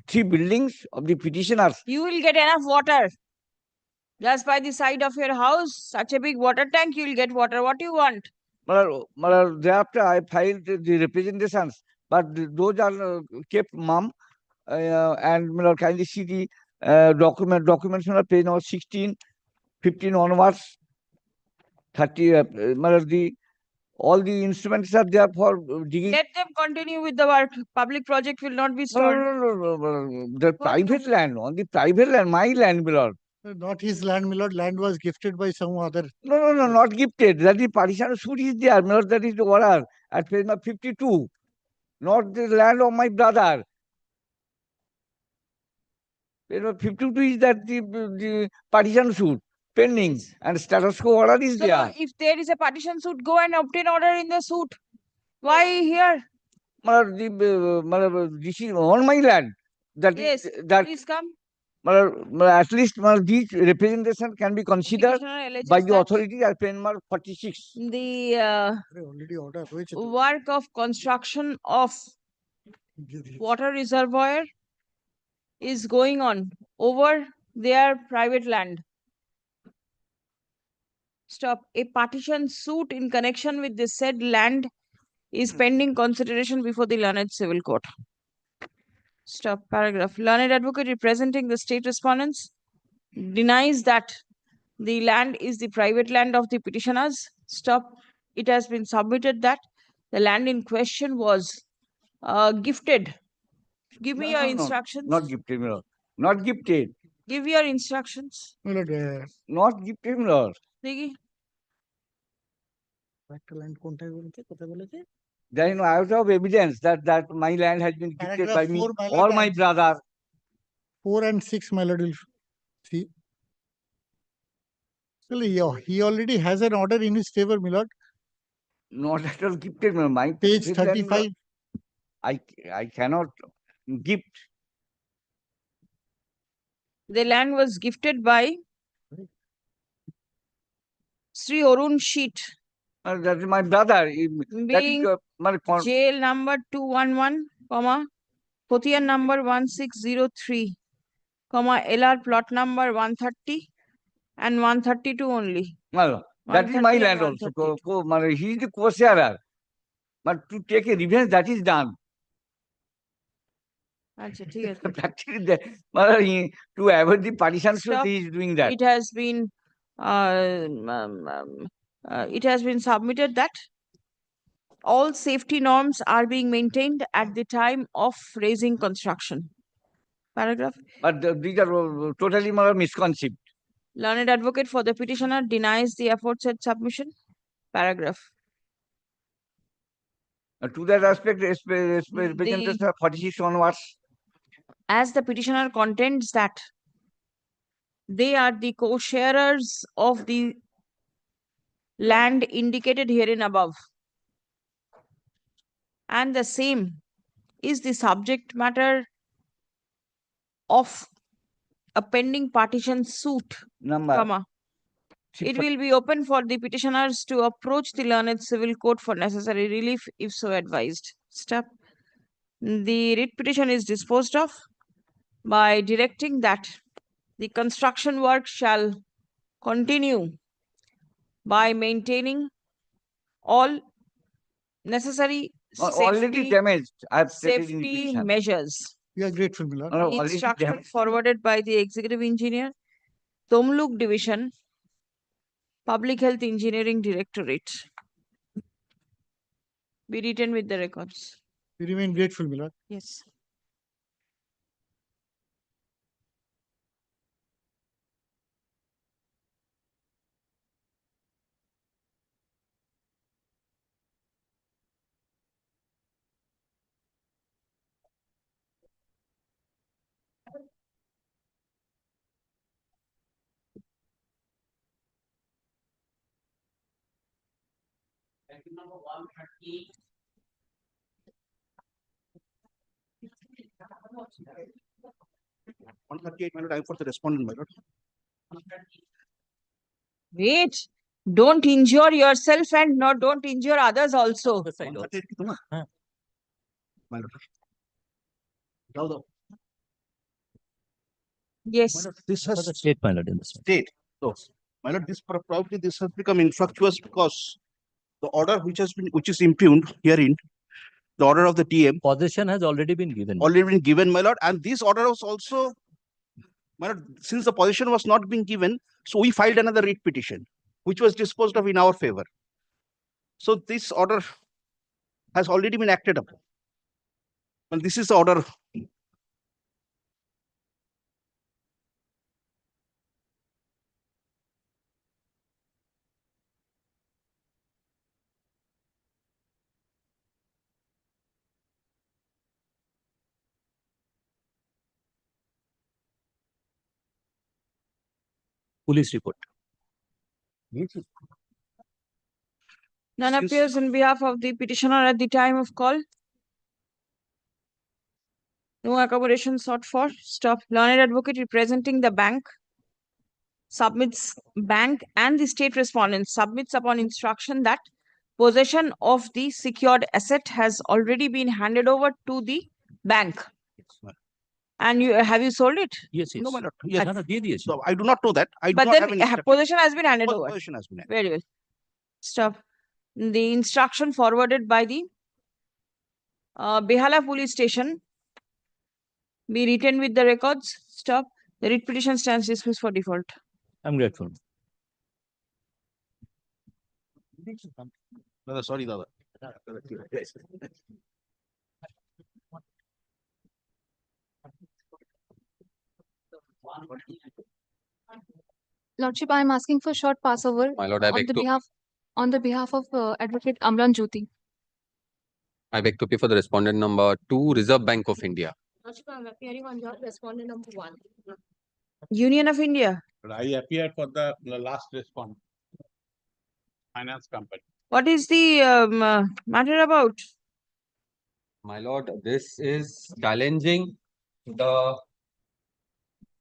three buildings of the petitioners. You will get enough water. Just by the side of your house, such a big water tank, you will get water. What do you want? Thereafter, I filed the representations, but those are kept mum. And kindly see the documents on page number 16, 15 onwards, 30. All the instruments are there for digging. Let them continue with the work. Public project will not be stalled. No. The private land, on the private land, my land, my lord. Not his land, my lord. Land was gifted by some other. No, not gifted. That is partition suit is there, my lord. That is the order at page number 52. Not the land of my brother. Page number 52 is that the partition suit pending and status quo order is So there. if there is a partition suit, go and obtain order in the suit. Why here? This is on my land. Yes, That please come. at least these representation can be considered Petitioner alleges by the that authority at pen number 46. the Already order. work of construction of water reservoir is going on over their private land. Stop. A partition suit in connection with the said land is pending consideration before the learned civil court. Stop. Paragraph. Learned advocate representing the state respondents denies that the land is the private land of the petitioners. Stop. It has been submitted that the land in question was gifted. Give me your instructions. Not gifted, my lord. Not gifted. Give your instructions. My lord, Not gifted, my lord. দেখি land কোনটায় বলেছে কোথায় বলেছে There is no out of evidence that my land has been gifted by Paragraph me 4, my or lord, my brother. 4 and 6, my lord, will see. Well, he already has an order in his favor, my lord. Not at all gifted, my lord. My Page private land, my 35. lord. I cannot gift. the land was gifted by Sri Arun Sheet, That is my brother. That being is my jail number 211, comma, Kotian number 1603, comma, LR plot number 130 and 132 only. my lord. That is my 130 and land also. 132. He is the co-sharer. But to take a revenge, that is done. আচ্ছা ঠিক আছে Practically, to avoid the partition suit, Stop. he is doing that. It has been it has been submitted that all safety norms are being maintained at the time of raising construction. Paragraph. But these are totally misconceived. Learned advocate for the petitioner denies the aforesaid submission. Paragraph. To that aspect, representation 46 onwards. As the petitioner contends that they are the co-sharers of the land indicated herein above, and the same is the subject matter of a pending partition suit, comma, it will be open for the petitioners to approach the learned civil court for necessary relief if so advised. Step. The writ petition is disposed of by directing that the construction work shall continue by maintaining all necessary Already damaged. I've stated in the safety petition. measures. We are grateful, my lord. Already Instruction damaged. forwarded by the Executive Engineer, Tomluk Division, Public Health Engineering Directorate. Be written with the records. We remain grateful, my lord. Yes. Number 130. 138, my lord, I am for the respondent, my lord. Wait. Don't injure yourself and don't injure others also. My lord. Yes. My lord, this has State, my lord, in this one. state. So, my lord, probably this has become infructuous because the order which is impugned herein, the order of the TM. Possession has already been given. My lord, and this order was also, my lord, since the possession was not being given, so we filed another writ petition, which was disposed of in our favor. So this order has already been acted upon. And this is the order. Police report. None appears in behalf of the petitioner at the time of call. No accommodation sought for. Stop. Learned advocate representing the bank submits and the state respondent submits upon instruction that possession of the secured asset has already been handed over to the bank. And have you sold it? Yes, yes. No, my lord. Yes. Yes. So I do not know that. I do But not have then any possession has been handed over. possession has been handed. Very well. Stop. The instruction forwarded by the Behala police station be written with the records. Stop. The writ petition stands dismissed for default. I'm grateful. Dada, sorry, Dada. Lordship, I am asking for short passover My lord, I beg to on the behalf of Advocate Amlan Jyoti. I beg to pay for the respondent number 2, Reserve Bank of India. Lordship, I am appearing on your respondent number 1. Union of India. I appear for the last respondent. Finance company. What is the matter about? My lord, this is challenging the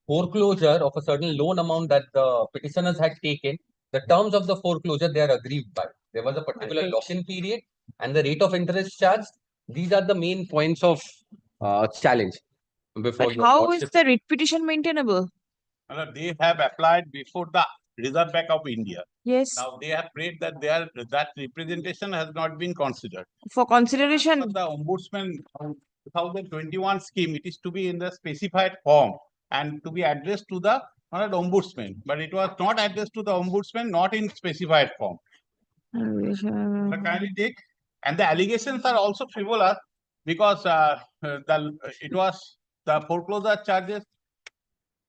foreclosure of a certain loan amount that the petitioners had taken. The terms of the foreclosure they are aggrieved by. There was a particular lock-in period and the rate of interest charged. These are the main points of challenge. Before But how is the writ petition maintainable? They have applied before the Reserve Bank of India. Yes. Now they have prayed that that representation has not been considered. For consideration. The Ombudsman 2021 scheme, it is to be in the specified form and to be addressed to the Not ombudsman, but it was not addressed to the ombudsman, not in specified form. But kindly take, and the allegations are also frivolous because it was the foreclosure charges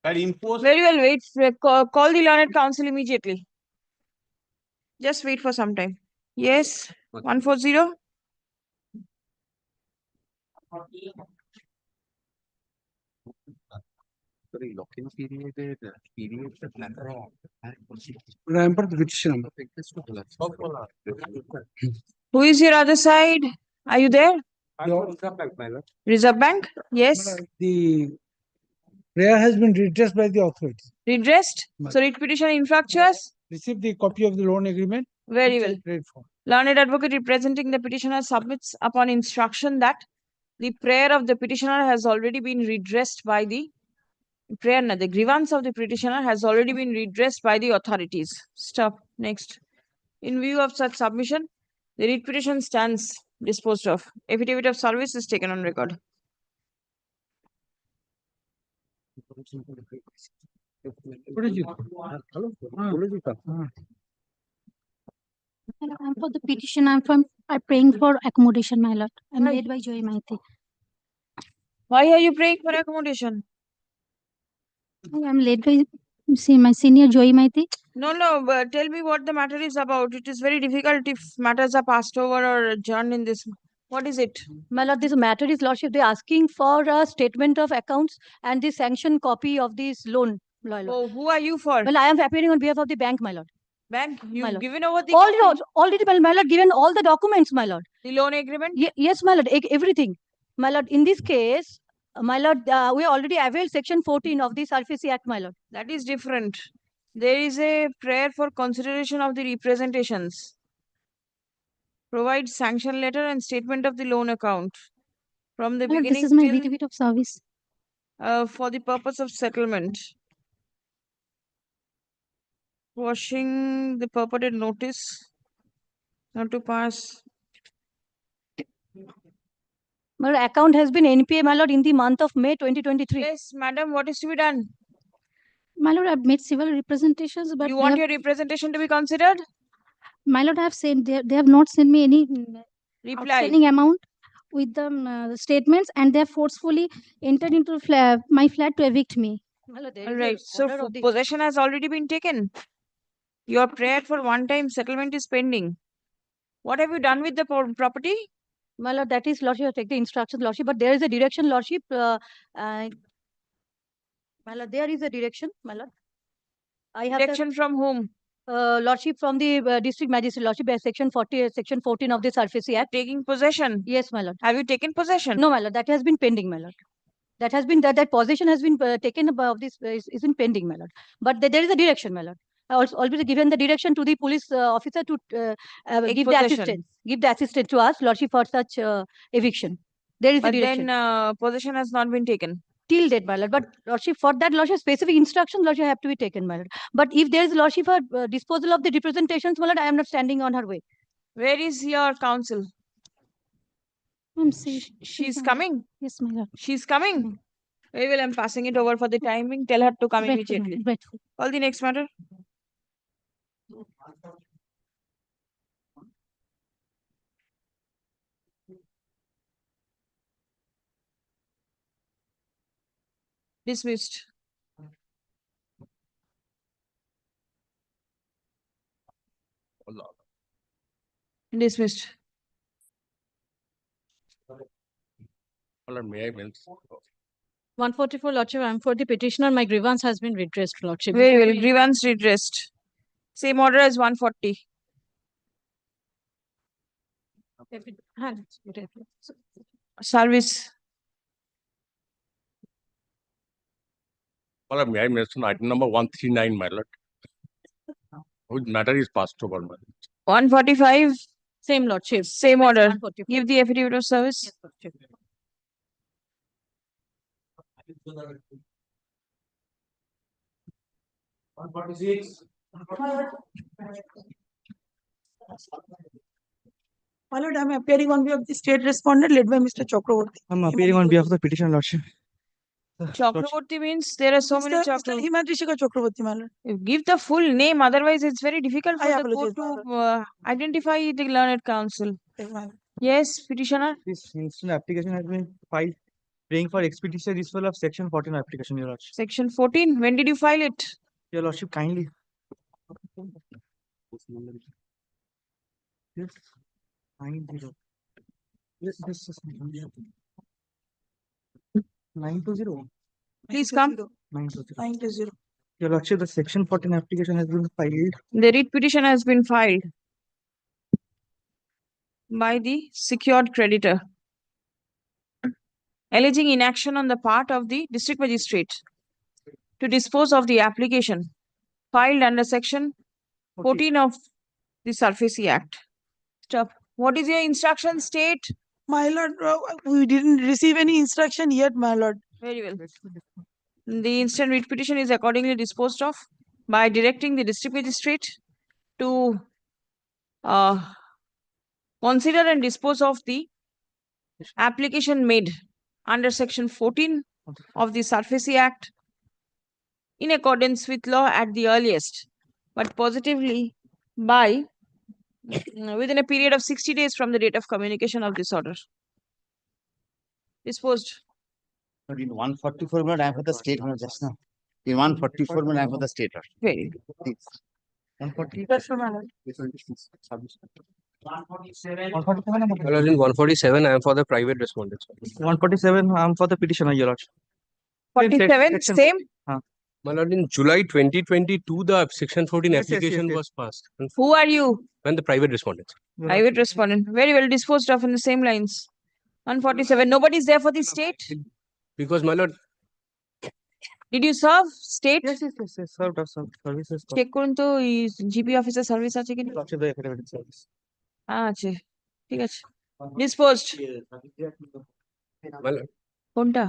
that imposed. Very well, wait. Call the learned counsel immediately. Just wait for some time. Yes, 140. Who is your other side? Are you there? Reserve Bank? Yes. The prayer has been redressed by the authorities. Redressed? So writ petition infractuous? Received the copy of the loan agreement. Very which I well. prayed for. Learned advocate representing the petitioner submits upon instruction that the prayer of the petitioner has already been redressed by the the grievance of the petitioner has already been redressed by the authorities. Stop. Next. In view of such submission, the writ petition stands disposed of. Affidavit of service is taken on record. I'm for the petition. I'm praying for accommodation, my lord. I'm led by Joy Maiti. Why are you praying for accommodation? I'm led by my senior Joy Maiti. No, but tell me what the matter is about. It is very difficult if matters are passed over or adjourned in this. What is it? My lord, this matter is lordship. They're asking for a statement of accounts and the sanctioned copy of this loan, my lord. Oh, who are you for? Well, I am appearing on behalf of the bank, my lord. Bank? My You've lord. given over the Already, my lord, given all the documents, my lord. the loan agreement? Yes, my lord, everything. My lord, in this case, my lord, we already availed section 14 of the Surface Act, my lord. That is different. There is a prayer for consideration of the representations. Provide sanction letter and statement of the loan account from the My lord, beginning this is my till affidavit of service. for the purpose of settlement. Quashing the purported notice not to pass. My lord, account has been NPA, my lord, in the month of May 2023. Yes, madam, what is to be done? My lord, I've made several representations, but You they want have, your representation to be considered? my lord, I have sent they have not sent me any Reply. outstanding amount with the statements, and they have forcefully entered into my flat to evict me. My lord, there All is a right. So order of the possession has already been taken. Your prayer for one-time settlement is pending. What have you done with the property? My lord, that is lordship, take the instructions, lordship, but there is a direction, lordship. My lord, there is a direction, my lord. I have Direction from whom? Lordship from the district magistrate, lordship, by section 14 of the Surface Act. Taking possession? Yes, my lord. Have you taken possession? No, my lord, that has been pending, my lord. That has been that possession has been taken of this is in pending, my lord. But there is a direction, my lord. I also always given the direction to the police officer to give the assistance, to us, lordship, for such eviction. There is a But direction. then possession has not been taken. Till date, my lord. But lordship, for that lordship, specific instructions, lordship, have to be taken, my lord. But if there is lordship for disposal of the representations, my lord, I am not standing on her way. Where is your counsel? She's coming. Yes, my lord. She's coming. Very well, I'm passing it over for the timing. Tell her to come Grateful, immediately. madam, grateful. Call the next matter. Dismissed. Dismissed. May I mention? 144, lordship, I am for the petitioner. My grievance has been redressed, lordship. Very well, grievance redressed. Same order as 140. Service. May I mention item number 139, my lord? Which matter is passed over, my lord. 145. Same lordship. Same order. Give the affidavit of service. Yes, 146. My lord, I am appearing on behalf of the state respondent led by Mr. Chakraborty. I'm appearing on behalf of the petitioner, lordship. Chakraborty means there are so many Chakraborty. Himadrishika Chakraborty, my lord. Give the full name, otherwise it's very difficult for I the court apologize, to identify the learned counsel. Yes, petitioner. This instant application has been filed, praying for expeditious disposal of section 14 application, Your Lordship. Section 14. When did you file it? Your Lordship, kindly. Yes, 90. Yes, 920. Please come. 920. Your Lordship, the section 14 application has been filed. The writ petition has been filed by the secured creditor, alleging inaction on the part of the district magistrate to dispose of the application filed under section 14 of the SURFACE Act. Stop. What is your instruction state? My lord, we didn't receive any instruction yet, my lord. Very well. The instant writ petition is accordingly disposed of by directing the district magistrate to consider and dispose of the application made under section 14 of the SURFACE Act in accordance with law at the earliest, but positively by within a period of 60 days from the date of communication of this order. Disposed. But in 144 minute, I am for the state order just now. In 144 minute, I am for the state order. Very good. Please. 140. Yes, my lord. 147, I am for the private respondents. 147, I am for the petitioner, Your Lordship. 47, same. My lord, in July 2022, the section 14 application was passed. And Who are you? when the private respondents. Private respondent. Very well disposed of in the same lines. 147. Nobody is there for the state? Because, my lord, Did you serve state? Yes, served us some services. Check করুন তো GP officer service আছে কিনা? Lordship, the affidavit service. আছে, ঠিক আছে। Disposed. my lord, কোনটা?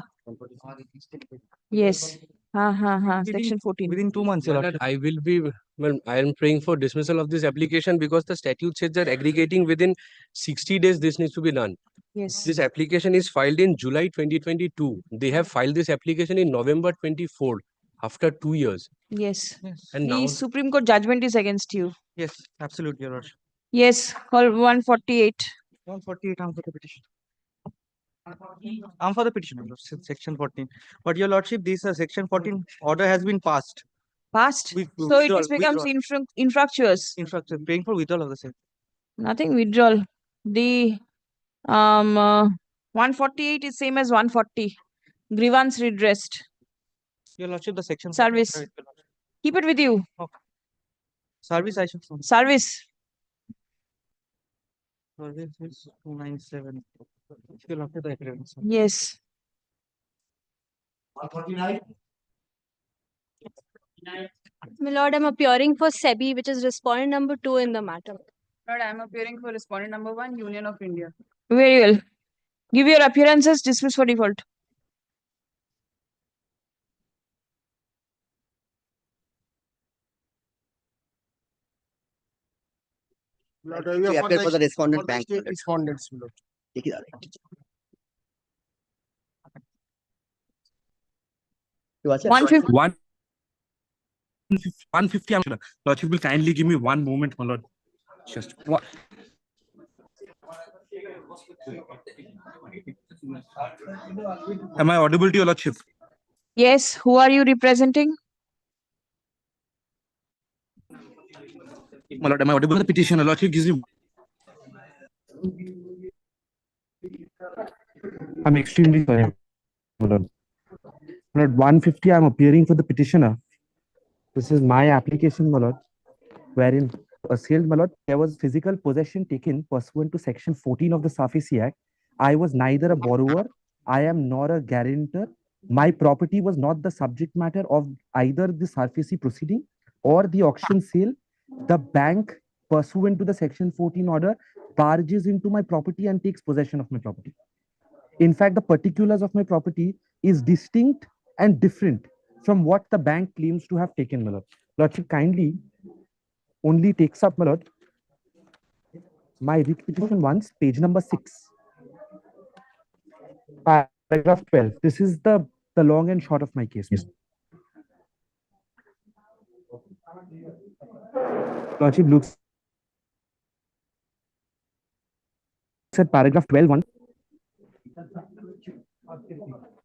Yes. Section 14. Within 2 months, Your my Lordship. lord, I will be, well, I am praying for dismissal of this application because the statute says that aggregating within 60 days, this needs to be done. Yes. This application is filed in July 2022. They have filed this application in November 24, after 2 years. Yes. And The now, Supreme Court judgment is against you. Yes, absolutely, Your Lordship. Yes. Call 148. 148, I'm for the petition. I'm for the petition, Your Lordship, section 14. But Your Lordship, this section 14 order has been passed. Passed? So it becomes infructuous. Infructuous, paying for withdrawal of the same. Nothing withdrawal. The 148 is same as 140. Grievance redressed. Your Lordship, the section. Service. Keep it with you. Service, I should. Service. Service is 297. Your Lordship, the affidavit. Yes. 149. My lord, I'm appearing for SEBI, which is respondent number 2 in the matter. Lord, I am appearing for respondent number 1, Union of India. Very well. Give your appearances. Dismiss for default. Lord, We appear for the respondent bank. state respondents, my lord. Take it out. You watch it? 150. 150. Lordship will kindly give me one moment, my lord. Just one. Am I audible to your Lordship? Yes. Who are you representing? My lord, am I audible to the petitioner? Lordship gives me. I'm extremely sorry, my lord. My lord, 150, I'm appearing for the petitioner. This is my application, my lord, wherein assailed, my lord, there was physical possession taken pursuant to section 14 of the SURFACE Act. I was neither a borrower, I am nor a guarantor. My property was not the subject matter of either the SURFACE proceeding or the auction sale. The bank, pursuant to the section 14 order, barges into my property and takes possession of my property. In fact, the particulars of my property is distinct and different from what the bank claims to have taken, my lord. Lordship kindly only takes up, my lord, my writ petition once, page number 6, paragraph 12. This is the the long and short of my case. Lordship looks at paragraph 12(1).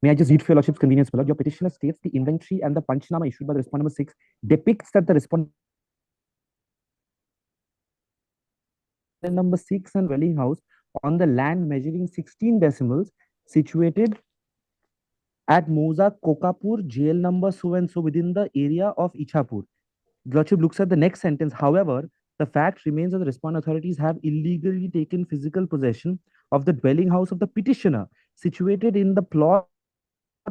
May I just read for your Lordship's convenience, my lord? Your petitioner states the inventory and the Panchnama issued by the respondent number 6 depicts that the respondent number 6 and dwelling house on the land measuring 16 decimals situated at Moza Kokapur, jail number so and so within the area of Ichapur. Lordship looks at the next sentence. However, the fact remains that the respondent authorities have illegally taken physical possession of the dwelling house of the petitioner situated in the plot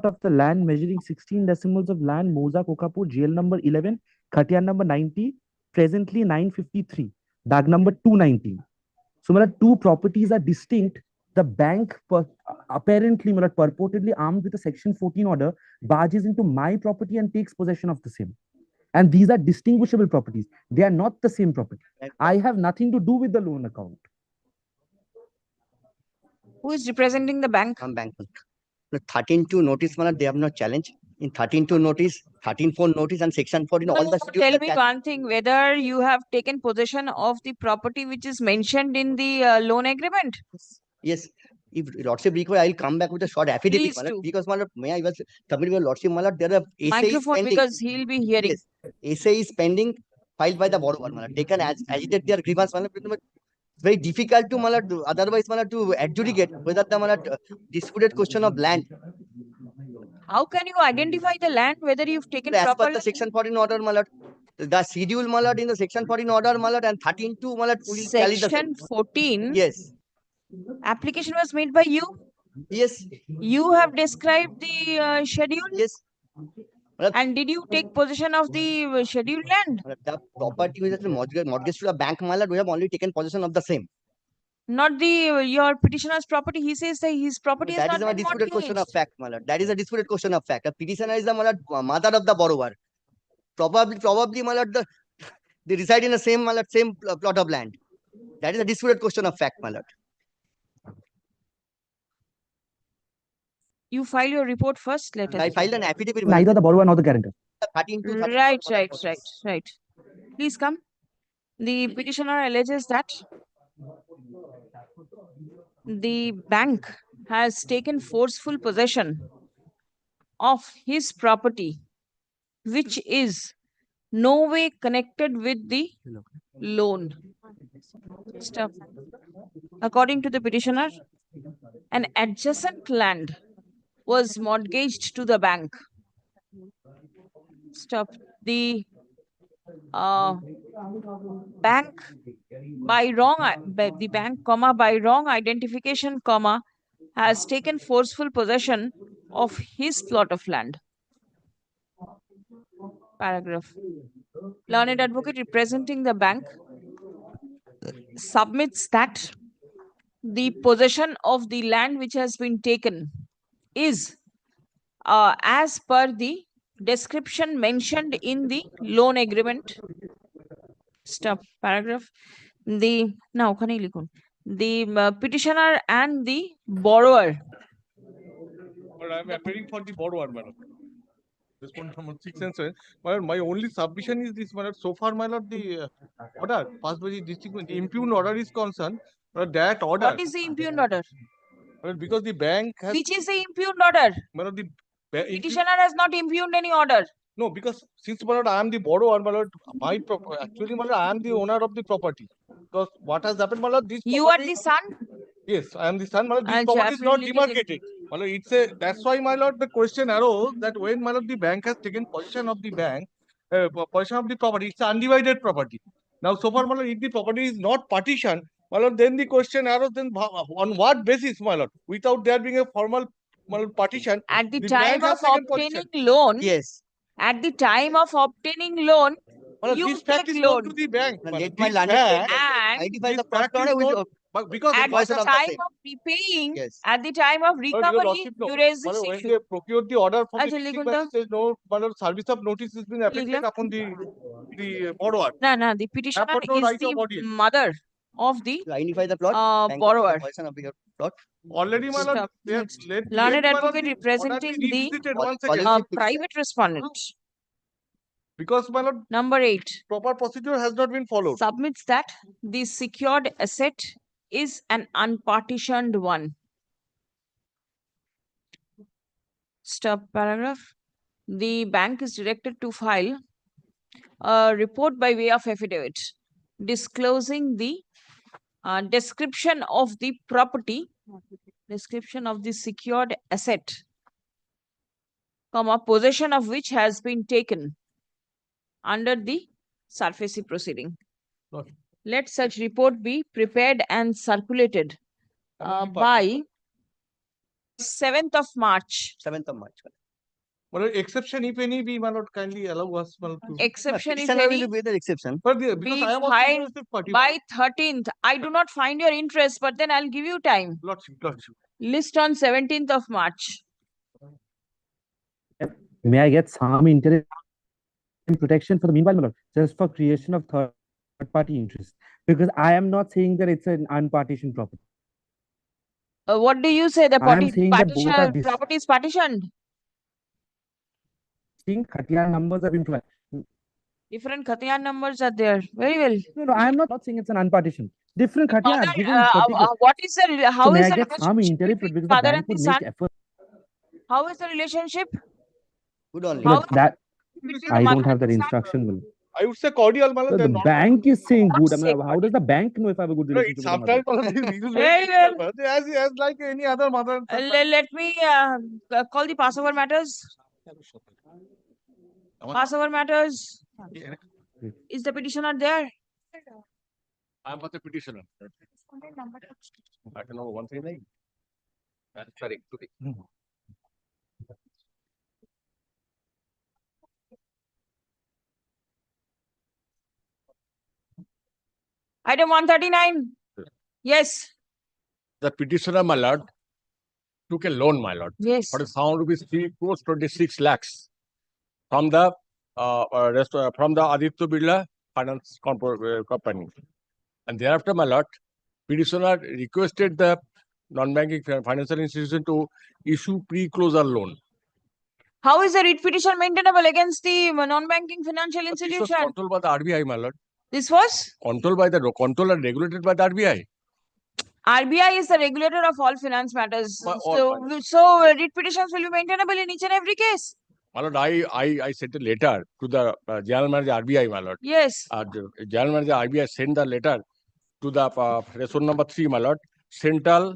of the land measuring 16 decimals of land Moza Kokapur, jail number 11, Khatian number 90, presently 953, bag number 219. So, two properties are distinct. The bank apparently, purportedly armed with a section 14 order, barges into my property and takes possession of the same. And these are distinguishable properties. They are not the same property. I have nothing to do with the loan account. Who is representing the bank? Bank. The 13(2) notice, they have no challenge. In 13(2) notice, 13(4) notice, and section 14, all the Tell me one thing, whether you have taken possession of the property which is mentioned in the loan agreement? Yes. If Lordship require, I will come back with a short affidavit. Because may I was submitted with Lordship, there are microphone because he'll be hearing. Yes. essay is pending, filed by the borrower. They can agitate their grievance. It's very difficult to otherwise to adjudicate whether the disputed question of land. How can you identify the land whether you've taken As per properly? the section 14 order, the schedule in the section 14 order and 13(2) will tally the Section 14. Yes. Application was made by you. Yes. You have described the schedule. Yes. And did you take possession of the scheduled land? The property which is mortgage to the bank, we have only taken possession of the same. Not the your petitioner's property. He says that his property is That not is a been disputed question of mortgaged. fact, That is a disputed question of fact. The petitioner is the mother of the borrower. Probably, they reside in the same plot of land. That is a disputed question of fact, You file your report first, let us. I filed an affidavit. Neither the borrower nor the guarantor. 13(2), Right. Please come. The petitioner alleges that the bank has taken forceful possession of his property, which is no way connected with the loan. Stop. According to the petitioner, an adjacent land was mortgaged to the bank. Stop. The bank by wrong identification, has taken forceful possession of his plot of land. Paragraph. Learned advocate representing the bank submits that the possession of the land which has been taken is as per the description mentioned in the loan agreement. Stop. Paragraph. The petitioner and the borrower. But I'm appearing for the borrower, madam. Respondent number 6 and 7. My only submission is this, so far, the order passed by the district, the impugned order is concerned. That order. What is the impugned order? Because the bank has. Which is the impugned order? The petitioner has not impugned any order. No, because since I am the borrower, actually I am the owner of the property. Because what has happened, this you are the son? Yes, I am the son. This property is not demarcated. It's a, that's why, my lord, the question arose that when, my lord, the bank has taken possession of the possession of the property, it's undivided property. Now, so far, my lord, if the property is not partitioned, my lord, then the question arose, then on what basis, my lord, without there being a formal partition. At the time of obtaining loan, yes. At the time of obtaining loan, you take loan. To the bank. Let my landlord identify the plot because at the time of repaying, yes. At the time of recovery, you raise this when issue. they procured the order from the district magistrate, no service of notice has been affected upon the borrower. No, the petitioner is the mother. of the Identify the plot. Thank you for the borrower. possession of the plot. Already, my lord, Stop. they have Next. let Learned my lord, advocate the representing order be the revisited Pol- once again. policy private respondent. Because, my lord, Number 8 proper procedure has not been followed. submits that the secured asset is an unpartitioned one. Stop paragraph. The bank is directed to file a report by way of affidavit disclosing the description of the property, description of the secured asset, possession of which has been taken under the SARFAESI proceeding. Okay. Let such report be prepared and circulated by 7th of March. 7th of March. Well, exception, if any, be, my lord, kindly allow us, my lord, to. Exception, if Petitioner any, will be the exception. But because be I am also filed interested party. by 13th. I do not find your interest, but then I'll give you time. Lordship, lordship. List on 17th of March. May I get some interim protection for the meanwhile, my lord, just for creation of third-party interest? Because I am not saying that it's an unpartitioned property. What do you say? The I am saying that both are property is partitioned. Khatiyan numbers have been provided. Different Khatiyan numbers are there. Very well. No, I am not saying it's an unpartitioned. Different Khatiyan are given what is the how so may is I the get some relationship interim between because the father bank and the would make son? effort. How is the relationship? Good only. But that between the I mother don't have and that the son? instruction. Will. I would say cordial, my lord. So they're the not- bank is saying good. I Say mean, how does the bank know if I have a good No, relationship it's with the mother? sometimes, my lord, this is Very very well. difficult, as like any other mother. and son. Let me call the Passover matters. Passover matters. Is the petitioner there? I am the petitioner. I can know one thing. That's correct. Item 139. Yes. The petitioner, my lord, took a loan, my lord. Yes. For a sound rupees 3 crores 26 lakhs from the Aditya Birla Finance Company. And thereafter, my lord, petitioner requested the non-banking financial institution to issue pre-closure loan. How is the writ petition maintainable against the non-banking financial This was institution? controlled by the RBI, my lord. This was? Controlled and regulated by the RBI. RBI is the regulator of all finance matters. But So writ petitions will be maintainable in each and every case. My lord, I sent a letter to the general manager RBI, my lord. Yes. The general manager RBI sent the letter to the resolution number 3, my lord. Central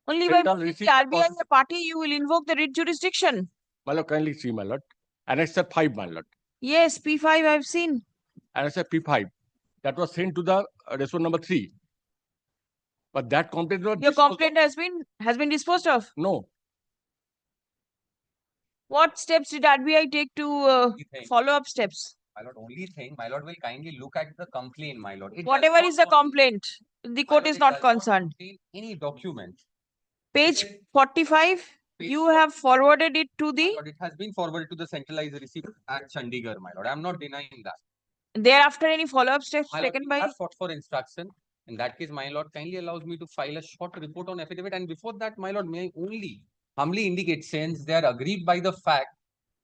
Only by making the RBI a party, you will invoke the writ jurisdiction. My lord, kindly see, my lord. Annexure 5, my lord. Yes, P5 I have seen. Annexure P5. That was sent to the resolution number 3. But that complaint was Your complaint has been disposed of. No. What steps did RBI take to follow up steps? My lord, only thing, my lord will kindly look at the complaint, my lord. Whatever is the complaint, the court is not concerned. Any document. Page 45, you have forwarded it to the... But it has been forwarded to the centralized receipt at Chandigarh, my lord. I am not denying that. Thereafter, any follow-up steps My lord, taken we by... have sought for instruction. In that case, my lord kindly allows me to file a short report on affidavit. And before that, my lord, may I only humbly indicate since they are aggrieved by the fact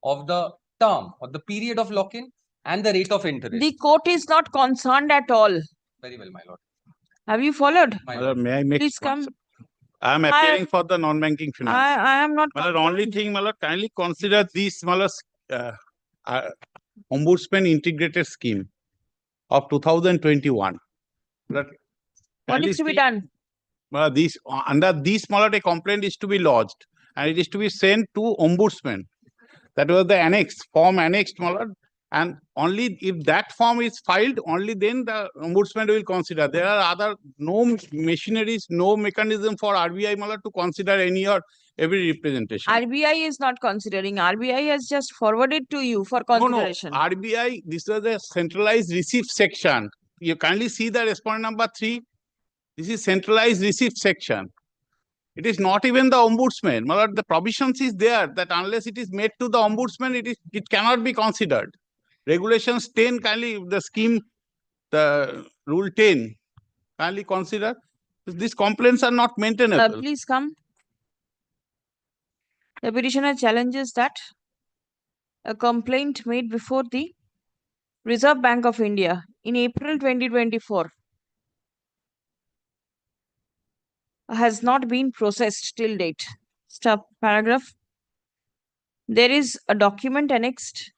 of the term or the period of lock-in and the rate of interest. The court is not concerned at all. Very well, my lord. Have you followed? My lord, may I make Please come. I am appearing for the non-banking finance. I am not. My lord, only thing, my lord, kindly consider this, my lord, Ombudsman Integrated Scheme of 2021. What is to be done? This under this, my lord, a complaint is to be lodged and it is to be sent to Ombudsman. That was the form annexed, my lord. And only if that form is filed, only then the Ombudsman will consider. There are no machineries, no mechanism for RBI, my lord, to consider any or every representation. RBI is not considering. RBI has just forwarded to you for consideration. No, RBI, this was a centralized receipt section. You kindly see the respondent number 3. This is centralized receipt section. It is not even the Ombudsman. The provisions is there that unless it is made to the Ombudsman, it cannot be considered. regulations 10 kindly the scheme, the rule 10 kindly consider. These complaints are not maintainable. Please come. The petitioner challenges that a complaint made before the Reserve Bank of India in April 2024 has not been processed till date. Stop paragraph. There is a document annexed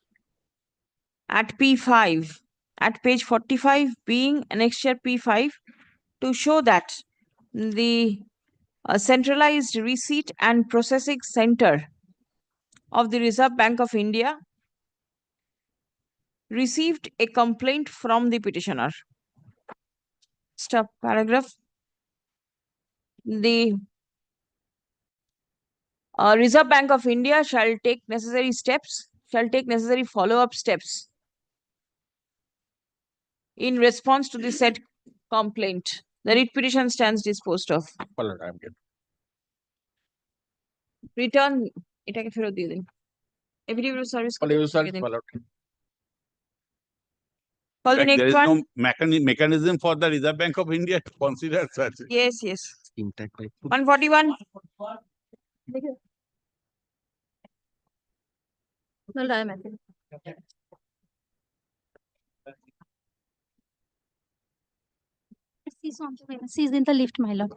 at P5, at page 45 being annexure P5 to show that the centralized receipt and processing center of the Reserve Bank of India received a complaint from the petitioner. Stop paragraph. The Reserve Bank of India shall take necessary follow-up steps in response to the said complaint. The writ petition stands disposed of. Return এটাকে ফেরত দিয়ে দিন। Affidavit of service কে ফেরত দিয়ে দিন। Call the Like, there next is one. no mechanism for the Reserve Bank of India to consider such. Yes, yes. 141. Well, I am happy. She's in the lift, my lord.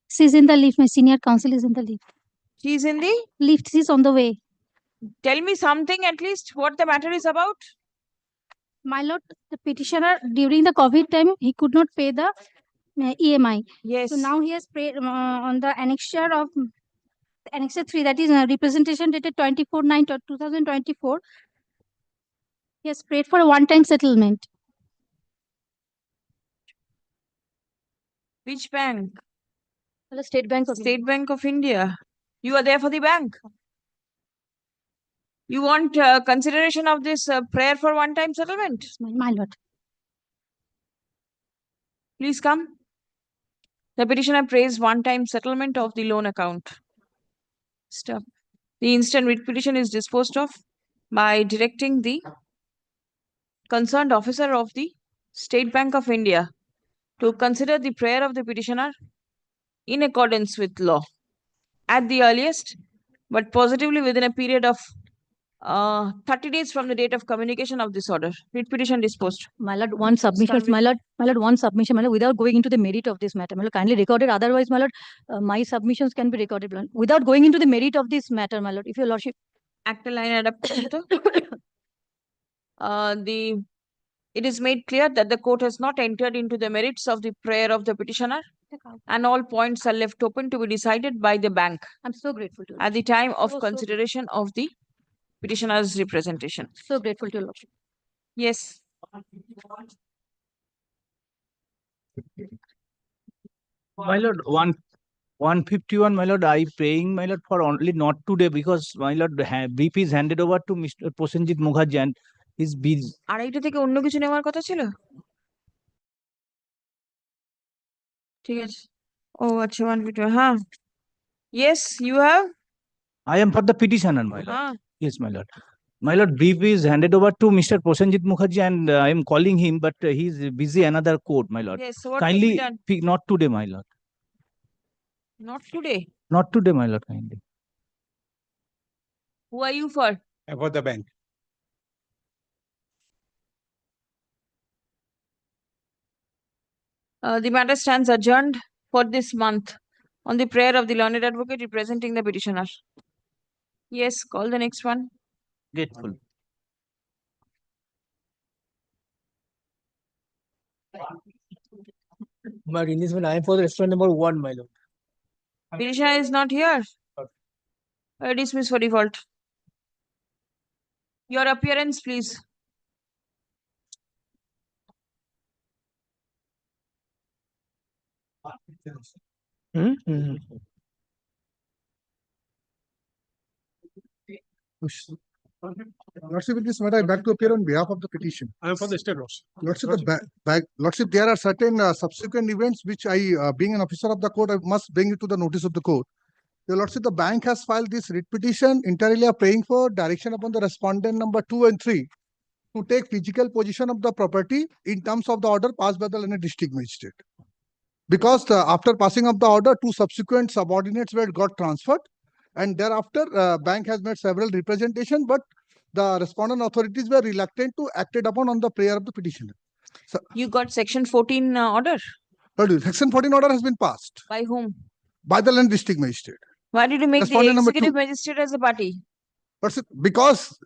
She's in the lift. My senior counsel is in the lift. She's in the lift. She's on the way. Tell me something at least what the matter is about. My lord, the petitioner during the COVID time he could not pay the EMI. Yes. So now he has paid on the annexure of annexure 3, that is representation dated 24/9/2024. He has prayed for a one-time settlement. Which bank? The State Bank of State Bank of India. You are there for the bank. You want consideration of this prayer for one-time settlement? My lord. Please come. The petitioner prays one-time settlement of the loan account. Stop. The instant writ petition is disposed of by directing the concerned officer of the State Bank of India to consider the prayer of the petitioner in accordance with law at the earliest, but positively within a period of 30 days from the date of communication of this order. Writ petition disposed. My lord, one submission, my lord, one submission, my lord, without going into the merit of this matter, my lord, kindly record it. Otherwise, my lord, my submissions can be recorded, my lord, without going into the merit of this matter, my lord. If your lordship. Act line it is made clear that the court has not entered into the merits of the prayer of the petitioner, and all points are left open to be decided by the bank. I'm so grateful to you. At the time of consideration of the petitioner's representation. So grateful to your lordship. Yes. My lord, 151, my lord, I praying, my lord, for only not today because my lord, brief is handed over to Mr. Prosenjit Mukherjee and his busy. আড়াইটা থেকে অন্য কিছু নেওয়ার কথা ছিল? ঠিক আছে। ও আচ্ছা 151, হ্যাঁ। Yes, you have? I am for the petitioner, my lord. Yes, my lord. My lord, brief is handed over to Mr. Prosenjit Mukherjee and I am calling him, but he is busy another court, my lord. Yes, so what kindly to be done? not today, my lord. Not today. Not today, my lord, kindly. Who are you for? For the bank. The matter stands adjourned for this month on the prayer of the learned advocate representing the petitioner. Yes, call the next one. Grateful. My in this one, I am for the restaurant number 1, my lord. Petitioner is not here. Dismiss for default. Your appearance, please. Lordship, in this matter, I beg to appear on behalf of the petition. I am for the state laws. Lordship, there are certain subsequent events which I, being an officer of the court, I must bring it to the notice of the court. Your Lordship, the bank has filed this writ petition entirely praying for direction upon the respondent number 2 and 3 to take physical possession of the property in terms of the order passed by the Learned District Magistrate. Because after passing of the order, two subsequent subordinates were got transferred, and thereafter bank has made several representations, but the respondent authorities were reluctant to acted upon on the prayer of the petitioner. So, You got section 14 order? Section 14 order has been passed By whom? by the Learned District Magistrate. Why did you make the Respondent number executive 2. magistrate as a party? But because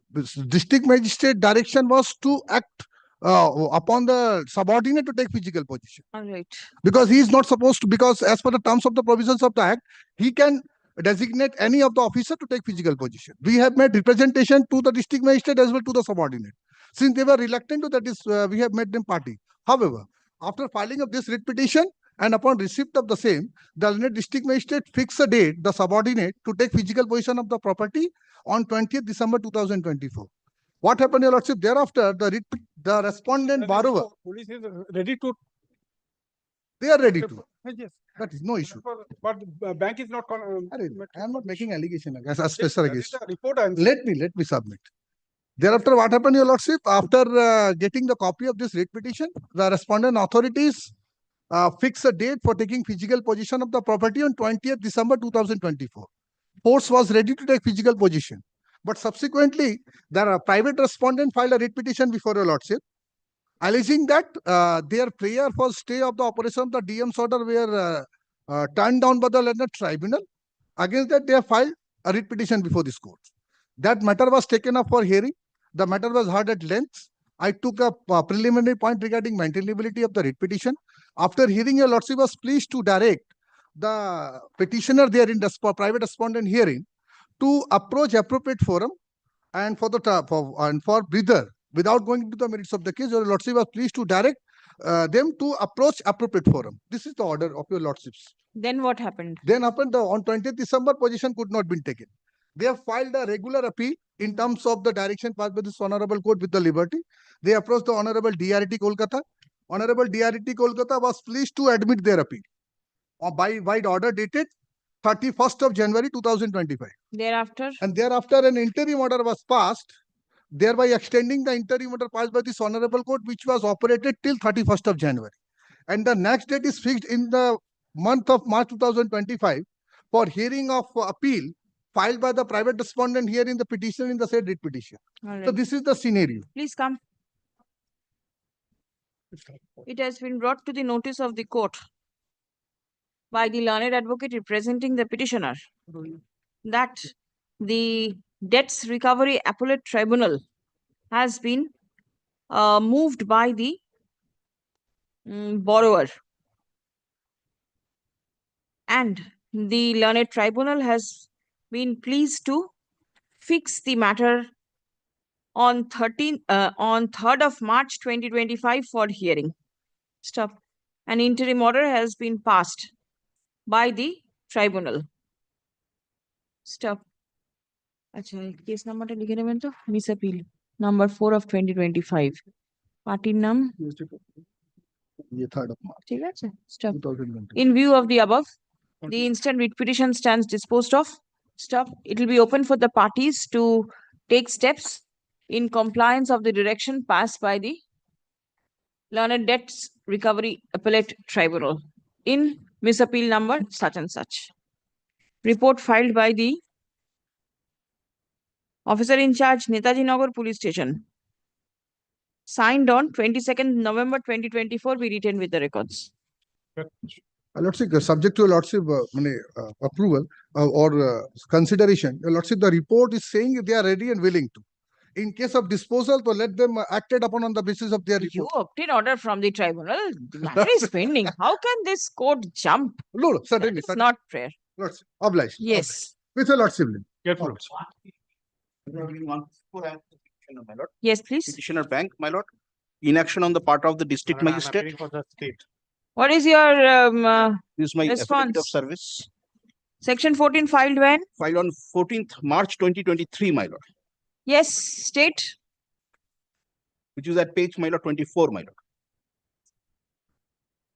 district magistrate direction was to act upon the subordinate to take physical possession. All right. Because he is not supposed to, because as per the terms of the provisions of the Act, he can designate any of the officer to take physical possession. We have made representation to the district magistrate as well to the subordinate. Since they were reluctant to that, is we have made them party. However, after filing of this writ petition and upon receipt of the same, the Learned District Magistrate fixed a date, the subordinate, to take physical possession of the property on 20th December 2024. What happened, Your Lordship? Thereafter, the respondent borrower. Police is ready to. They are ready to. Yes. That is no issue. But the bank is not. I am not making allegation as a special against. Report Let me submit. Thereafter, what happened, Your Lordship? After getting the copy of this writ petition, the respondent authorities fix a date for taking physical possession of the property on 20th December 2024. Force was ready to take physical possession. But subsequently, the private respondent filed a writ petition before Your Lordship, alleging that their prayer for stay of the operation of the DM's order were turned down by the Learned Tribunal. Against that, they have filed a writ petition before this court. That matter was taken up for hearing. The matter was heard at length. I took a preliminary point regarding maintainability of the writ petition. After hearing, Your Lordship was pleased to direct the petitioner there in the private respondent hearing to approach appropriate forum and for breather, without going into the merits of the case, Your Lordship was pleased to direct them to approach appropriate forum. This is the order of Your Lordships. Then what happened? Then happened on 20th December, position could not be taken. They have filed a regular appeal in terms of the direction passed by this Honorable Court with the liberty. They approached the Honorable DRT Kolkata. Honorable DRT Kolkata was pleased to admit their appeal by wide order dated 31st of January 2025. Thereafter? And thereafter an interim order was passed, thereby extending the interim order passed by this Honorable Court, which was operated till 31st of January. And the next date is fixed in the month of March 2025 for hearing of appeal filed by the private respondent here in the petition in the said writ petition. Right. So this is the scenario. Please come. It has been brought to the notice of the court by the learned advocate representing the petitioner that the Debts Recovery Appellate Tribunal has been moved by the borrower, and the learned tribunal has been pleased to fix the matter on 3rd of March 2025 for hearing. Stop. An interim order has been passed by the tribunal. Stop. Acha, case number ta likhe neben to miss appeal number 4 of 2025. Party num. Ye 3rd of March. ঠিক আছে? Stop. 2020. In view of the above, the instant writ petition stands disposed of. Stop. It will be open for the parties to take steps in compliance of the direction passed by the Learned Debts Recovery Appellate Tribunal in misappeal number such and such. Report filed by the officer in charge, Netaji Nagar Police Station. Signed on 22nd November 2024, be written with the records. Lordship, subject to Lordship approval or consideration, Lordship, the report is saying they are ready and willing to. In case of disposal, to let them acted upon on the basis of their report. You obtain order from the tribunal. The matter is pending. How can this court jump? No, certainly. It's not prayer. Lordship, obliged. Yes. With your Lordship. Careful. Yes, please. Petitioner Bank, my lord. Inaction on the part of the district magistrate. For the state. What is your This is my affidavit response? of service. Section 14 filed when? Filed on 14th March 2023, my lord. Yes, state. Which is at page, my lord, 24, my lord.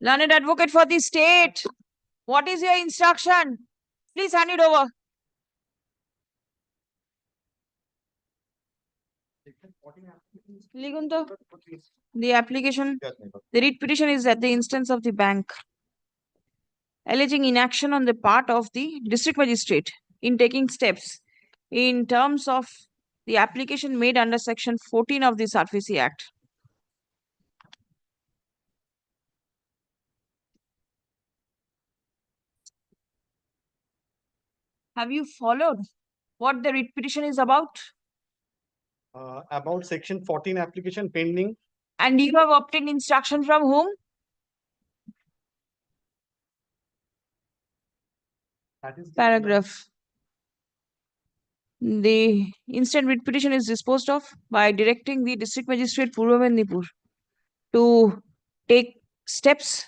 Learned advocate for the state. What is your instruction? Please hand it over. Ligunto, the application, the writ petition is at the instance of the bank, alleging inaction on the part of the district magistrate in taking steps in terms of the application made under section 14 of the SARFAESI Act. Have you followed what the writ petition is about? About section 14 application pending. And you have obtained instruction from whom? Paragraph. The instant writ petition is disposed of by directing the district magistrate Purva Mendipur to take steps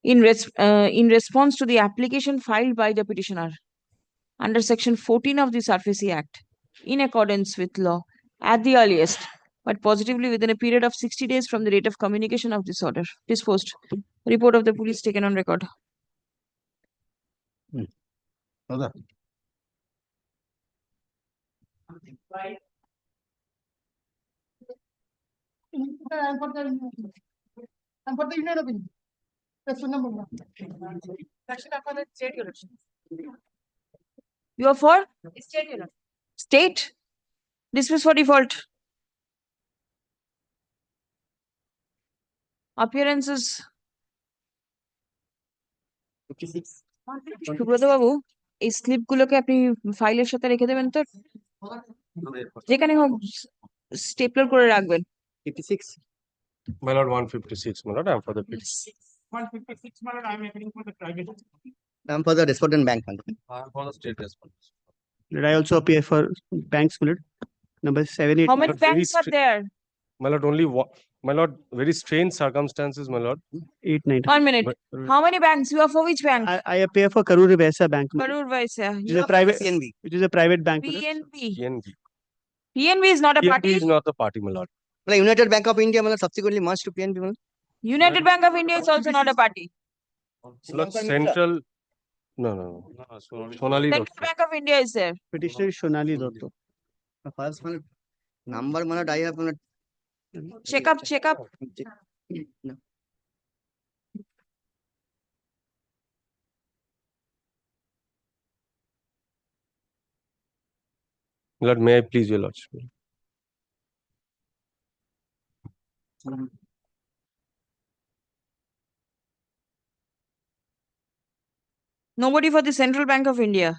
in response to the application filed by the petitioner under section 14 of the SARFAESI Act in accordance with law at the earliest, but positively within a period of 60 days from the date of communication of this order. Disposed. Report of the police taken on record. You are for? State? Dismiss for default. Appearances. Subrata বাবু এই slip গুলোকে আপনি ফাইলের সাথে রেখে দেবেন তো যেখানে হোক স্টেপলার করে রাখবেন 56 my lord 156 my lord I am for the petition 156, my lord, I am appealing for the private. I'm for the respondent bank. I am for the state respondent. Did I also appear for banks, my lord? Number 7, 8. How many banks are there? My lord, only one. My lord, very strange circumstances, my lord. 8, 9. 1 minute. How many banks? You are for which bank? I appear for Karur Vaisya Bank. Karur Vaisya. Which You is a are for private PNB. Which is a private bank. my lord. PNB. PNB. PNB is not a PNB party. is not the party, my lord. Well, United Bank of India subsequently merged to PNB. United Bank of India is also not a party. Lord, Central. No. Sonali. Central Bank of India is there. Petitioner is Sonali Dotto. First number I have Check up. No. Lord, may I please your lordship? Nobody for the Central Bank of India.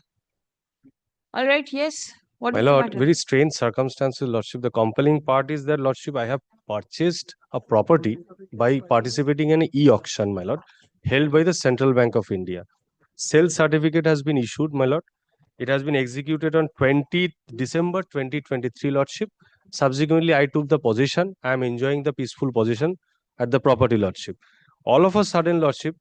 All right, yes. What My is the lord, matter? very strange circumstances, lordship. The compelling part is that, lordship, I have purchased a property by participating in an e-auction, my lord, held by the Central Bank of India. Sale certificate has been issued, my lord. It has been executed on 20th December 2023, lordship. Subsequently, I took the possession. I am enjoying the peaceful possession at the property, lordship. All of a sudden, lordship,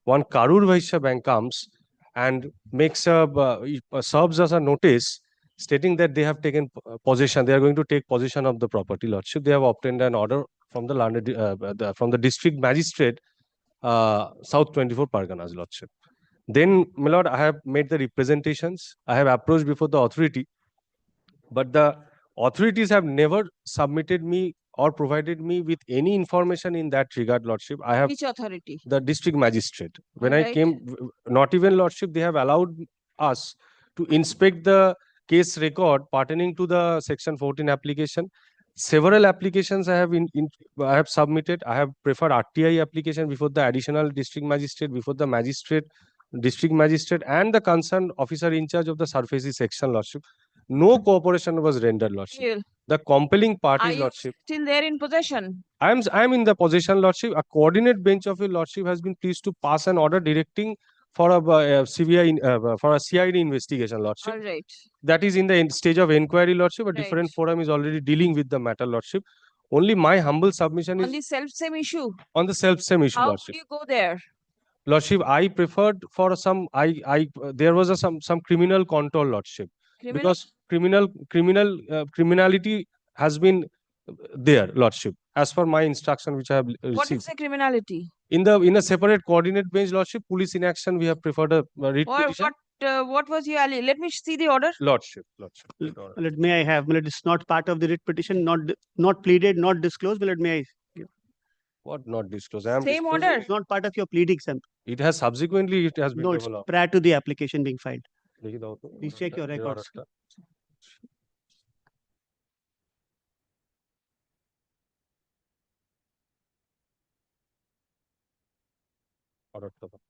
one Karur Vaisya Bank comes and makes serves us a notice stating that they have taken possession. They are going to take possession of the property, lordship. They have obtained an order from the from the district magistrate, South 24 Parganas, lordship. Then, my lord, I have made the representations. I have approached before the authority, but the authorities have never submitted me or provided me with any information in that regard, lordship. I have Which authority? the district magistrate. When I Alright. came, not even, lordship, they have allowed us to inspect the case record pertaining to the section 14 application. Several applications I have submitted. I have preferred RTI application before the additional district magistrate, before the magistrate, district magistrate, and the concerned officer in charge of the SARFAESI section, lordship. No cooperation was rendered, lordship. Still. The compelling part Are is, you lordship. still there in possession? I am in the possession, lordship. A coordinate bench of your lordship has been pleased to pass an order directing for a CBI for a CID investigation, lordship. All right. That is in the stage of inquiry, lordship. A Right. different forum is already dealing with the matter, lordship. Only my humble submission On is the self-same issue. on the self-same issue, How lordship. would you go there? Lordship, I preferred for some there was some criminal control, lordship, Criminal? because criminality has been there, lordship, as per my instruction which I have What received. is the criminality? In a separate coordinate bench, lordship, police inaction, we have preferred a writ Or petition. what what was your Let me see the order. Lordship. Let may I have, it's not part of the writ petition, not pleaded, not disclosed, may I? What not disclosed? I am Same disclosing. order. It's not part of your pleadings. It has subsequently it has been No, it's developed. prior to the application being filed. দেখি দাও তো, Please check your এই records. orderটা। অর্ডারটা দাও।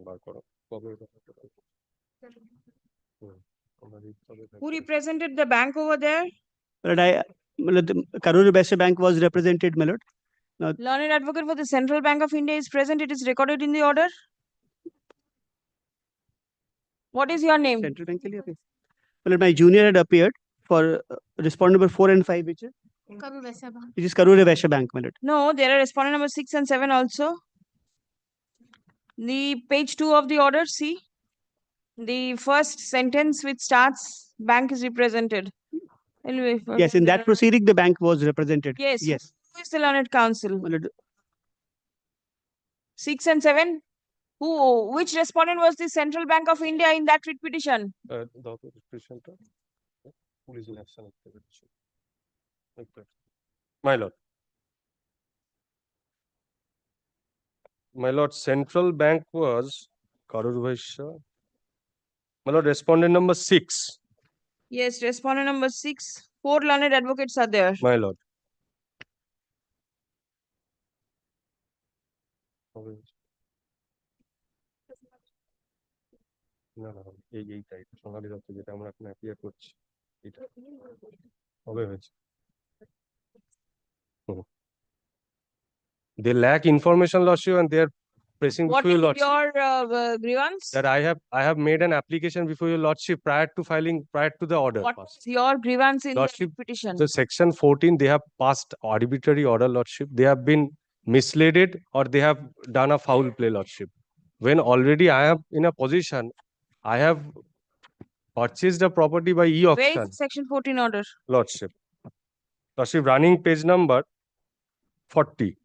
বার করো। কবে এটা করতে পারবো? আমরা read করবে Who represented the bank over there? The Karur Vaishya Bank was represented, my lord. Now, Learned advocate for the Central Bank of India is present. It is recorded in the order. What is your name? Central Bank, my junior had appeared for respondent number 4 and 5, which is Karur Vaishya Bank, my lord. No, there are respondent number 6 and 7 also. The page 2 of the order, see? The first sentence which starts, bank is represented. Anyway, Yes, in that proceeding, the bank was represented. Yes. Yes. Who is the learned counsel? 6 and 7? Which respondent was the Central Bank of India in that writ petition? দাও তো petitionটা। Police election petition. My lord. My lord, Central Bank was Karur Vaishya. My lord, respondent number 6. Yes, respondent number 6. 4 learned advocates are there. My lord. না না এইটাই সোনালী দত্ত যেটা আমরা এখন appear করছি এটা হবে হয়েছে they lack information, lordship, and they are pressing What before is your lordship your grievance? that I have made an application before your lordship prior to the order What passed. is your grievance in the Lordship, petition? the section 14 they have passed arbitrary order, lordship. They have been misled or they have done a foul play, lordship. When already I am in a position, I have purchased a property by Where e-auction, is section 14 order? lordship. Lordship, running page number 40.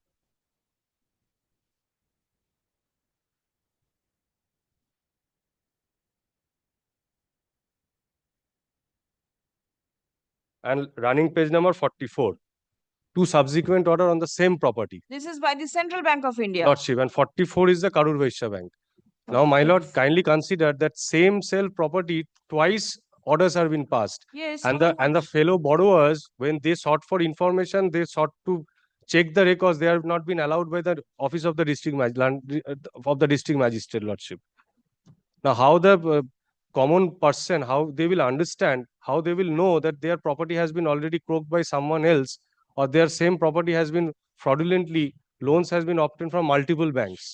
And running page number 44. Two subsequent order on the same property, This is by the Central Bank of India. lordship, and 44 is the Karur Vaishya Bank. Now, my lord, kindly consider that same sale property twice orders have been passed. Yes. And the fellow borrowers, when they sought for information, they sought to check the records. They have not been allowed by the office of the district magistrate, lordship. Now, how the common person, how they will understand, how they will know that their property has been already croaked by someone else, or their same property has been fraudulently, loans has been obtained from multiple banks.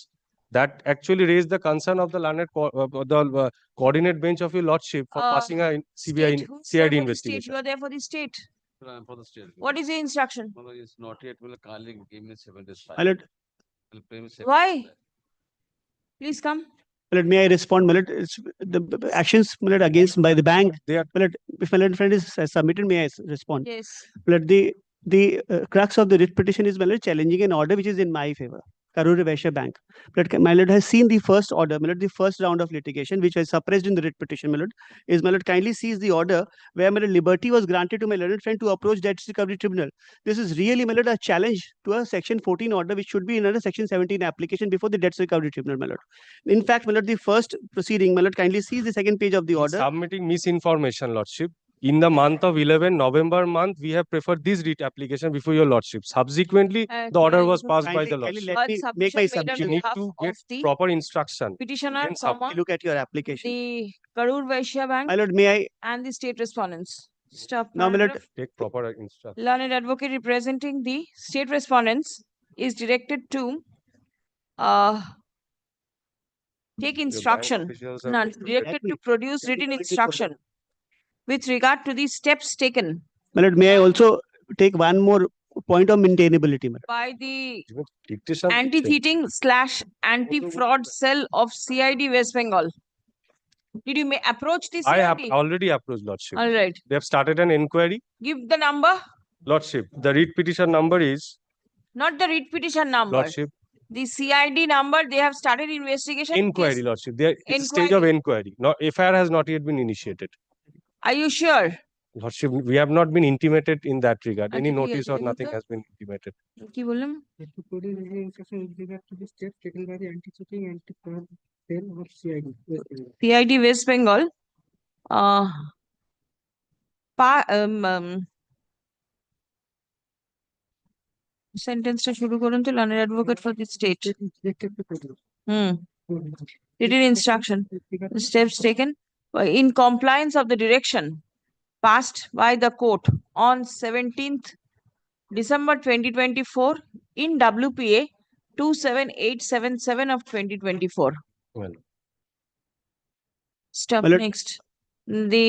That actually raised the concern of the coordinate bench of your lordship for passing a CBI CID investigation. You are there for the state. For the state. What is the instruction? No, it's not yet. Will calling give me 7 days. My lord, Will pay me 7 Why? Please come. my lord, may I respond? My lord, it's the actions, my lord, against by the bank. My lord, if my lord friend is submitted, may I respond? Yes. My lord, the crux of the writ petition is, my lord, challenging an order which is in my favor. Karur Vaishya Bank. But my lord has seen the first order, my lord, the first round of litigation, which was suppressed in the writ petition, my lord, is, my lord, kindly sees the order where, my lord, liberty was granted to my learned friend to approach debt recovery tribunal. This is really, my lord, a challenge to a section 14 order, which should be in a section 17 application before the debt recovery tribunal, my lord. In fact, my lord, the first proceeding, my lord, kindly sees the second page of the order. Submitting misinformation, lordship. In the month of November month, we have preferred this writ application before your lordship. Subsequently, the order was passed by the lordship. Let me make my submission. You need to get proper instruction. Petitioner, Then comma, Look at your application. the Karur Vaishya Bank My lord, may I? and the state respondents. Stop. Now, my lord, Take proper instruction. Learned advocate representing the state respondents is directed to take instruction. officials are No, going to directed to produce written instruction with regard to the steps taken my lord, may I also take one more point of maintainability, my lord? by the Dictation. anti-cheating / anti-fraud cell of CID West Bengal. Did you approach the CID? I have already approached lordship. All right. They have started an inquiry. Give the number. Lordship, the writ petition number is Not the writ petition number. lordship The CID number, they have started investigation. Inquiry, Case- Lordship. It's stage of inquiry. No, FIR has not yet been initiated. Are you sure? Lordship, we have not been intimated in that regard. Any আচ্ছা, ঠিক notice আছে, or দেখুন nothing তো। has been intimated. কি বললাম? CID West Bengal. সেন্টেন্সটা শুরু করুন তো, learned advocate for the state. Written instruction. The steps taken in compliance of the direction passed by the court on 17th December 2024 in WPA 27877 of 2024. Well, Step Well, next. The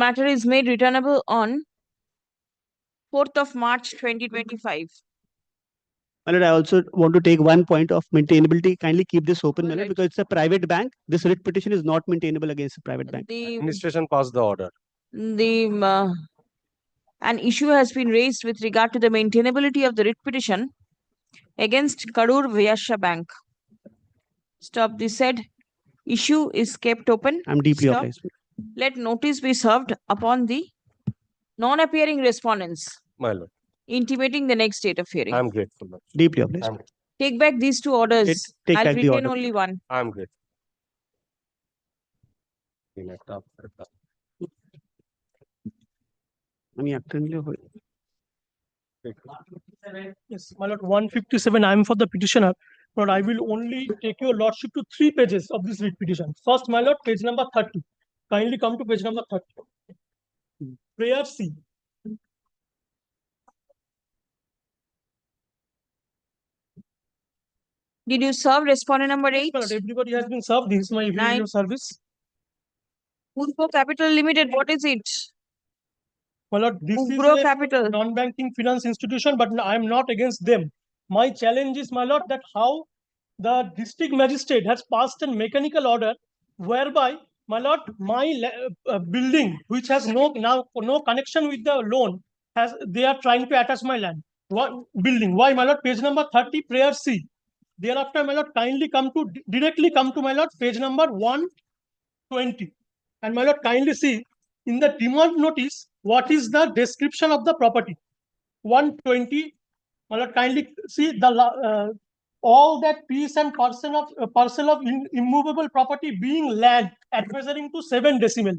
matter is made returnable on 4th of March 2025. My lord, I also want to take one point of maintainability. Kindly keep this open, my lord, because it's a private bank. This writ petition is not maintainable against a private bank. The administration passed the order. an issue has been raised with regard to the maintainability of the writ petition against Karur Vyasya Bank. Stop. The said issue is kept open. I'm deeply Stop. obliged. Let notice be served upon the non-appearing respondents, My lord, intimating the next date of hearing. I'm grateful. Lord. Deeply obliged. Take back these two orders. Take I'll back the retain order. only one. I'm grateful. Yes, my lord, 157, I am for the petitioner. Lord, I will only take your lordship to 3 pages of this writ petition. First, my lord, page number 30. Kindly come to page number 30. Prayer C. Did you serve respondent number 8? My lord, everybody has been served. This is my evaluation service. Purpo Capital Limited, what is it? My lord, this Ugro is Capital. a non-banking finance institution, but I am not against them. My challenge is, my lord, that how the district magistrate has passed a mechanical order whereby, my lord, my building, which has no connection with the loan, they are trying to attach my land. What building? Why, my lord? Page number 30, prayer C. Thereafter, my lord, directly come to my lord, page number 120. And my lord, kindly see in the demand notice what is the description of the property. 120. My lord, kindly see the all that piece and parcel of immovable property being land advertising to 7 decimal.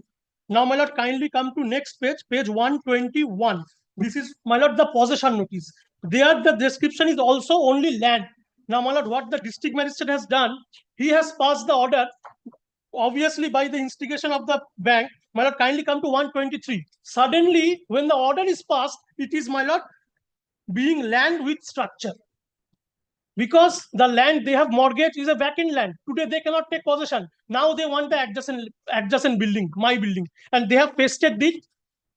Now, my lord, kindly come to next page, page 121. This is, my lord, the possession notice. There, the description is also only land. Now, my lord, what the district magistrate has done, he has passed the order, obviously by the instigation of the bank. My lord, kindly come to 123. Suddenly, when the order is passed, it is, my lord, being land with structure. Because the land they have mortgaged is a vacant land. Today they cannot take possession. Now they want the adjacent building, my building, and they have pasted it.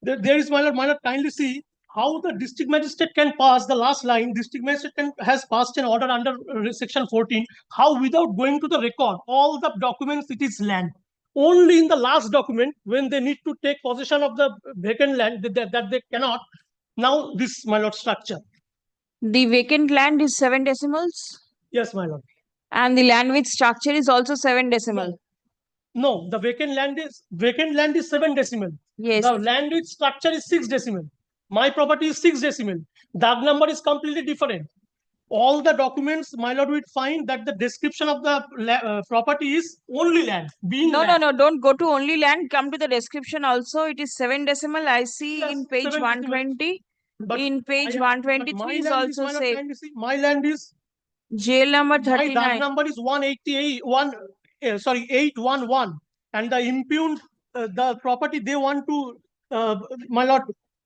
There is, my lord, kindly see how the district magistrate can pass the last line. District magistrate has passed an order under section 14. How, without going to the record, all the documents, it is land. Only in the last document, when they need to take possession of the vacant land, that they cannot. Now this, my lord, structure. The vacant land is 7 decimals? Yes, my lord. And the land with structure is also 7 decimal? No, the vacant land is 7 decimal. Yes. The land with structure is 6 decimal. My property is 6 decimal. That number is completely different. All the documents, my lord, will find that the description of the property is only land. No, don't go to only land. Come to the description also. It is 7 decimal. I see in page 120. In page 123 is also say. My land is jail number 39. That number is 811, and the impugned the property they want to my lord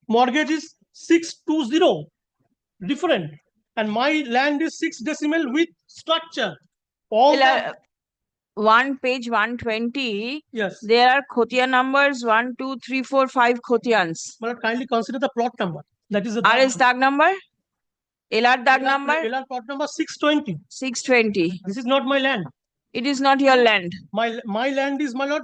mortgage is 620, different, and my land is 6 decimal with structure. Page 120. Yes. There are khotian numbers 1, 2, 3, 4, 5 khotians. But kindly consider the plot number. That is the RS tag number. LR tag number. LR plot number 620. 620. This is not my land. It is not your land. My land is, my lord.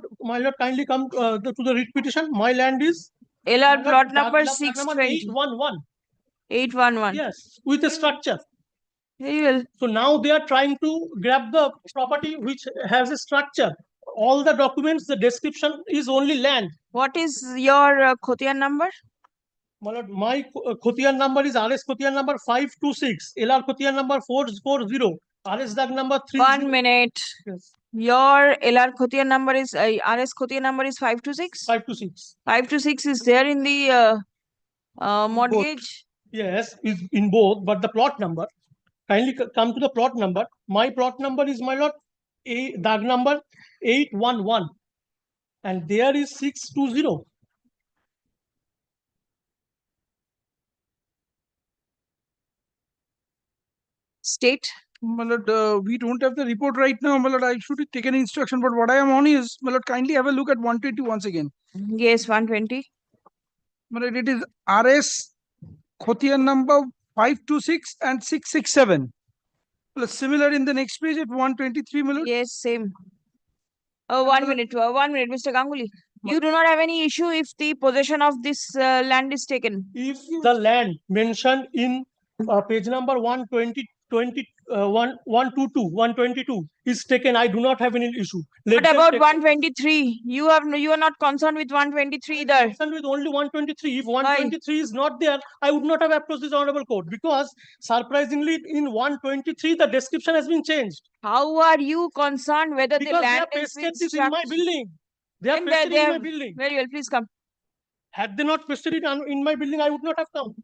Kindly come to the writ petition. My land is LR plot number 620. 811. 811. Yes, with a structure. Very well. So now they are trying to grab the property which has a structure. All the documents, the description is only land. What is your Khotian number? My Khotian number is RS Khotian number 526, LR Khotian number 440, RS DAG number 30. 1 minute. Yes. Your LR Khotian number is RS Khotian number is 526. 526. 526 is there in the mortgage. Yes, is in both, but the plot number. Kindly come to the plot number. My plot number is, my lord, DAG number 811, and there is 620. State. My lord, we don't have the report right now, my lord. I should take an instruction, but what I am on is, my lord, kindly have a look at 120 once again. Yes, 120. My lord, it is RS Khotian number 526 and 667. Well, similar in the next page at 123, my lord. Yes, same. 1 minute, 1 minute, Mr. Ganguly. You do not have any issue if the possession of this land is taken. If the land mentioned in page number 122 is taken, I do not have any issue. What about 123? You are not concerned with 123 either. I'm concerned with only 123. If 123 is not there, I would not have approached this honorable court, because surprisingly in 123 the description has been changed. How are you concerned whether the Because they land have is pasted this in my building. They have Then pasted they in my have- building. Very well, please come. Had they not pasted it in my building, I would not have come.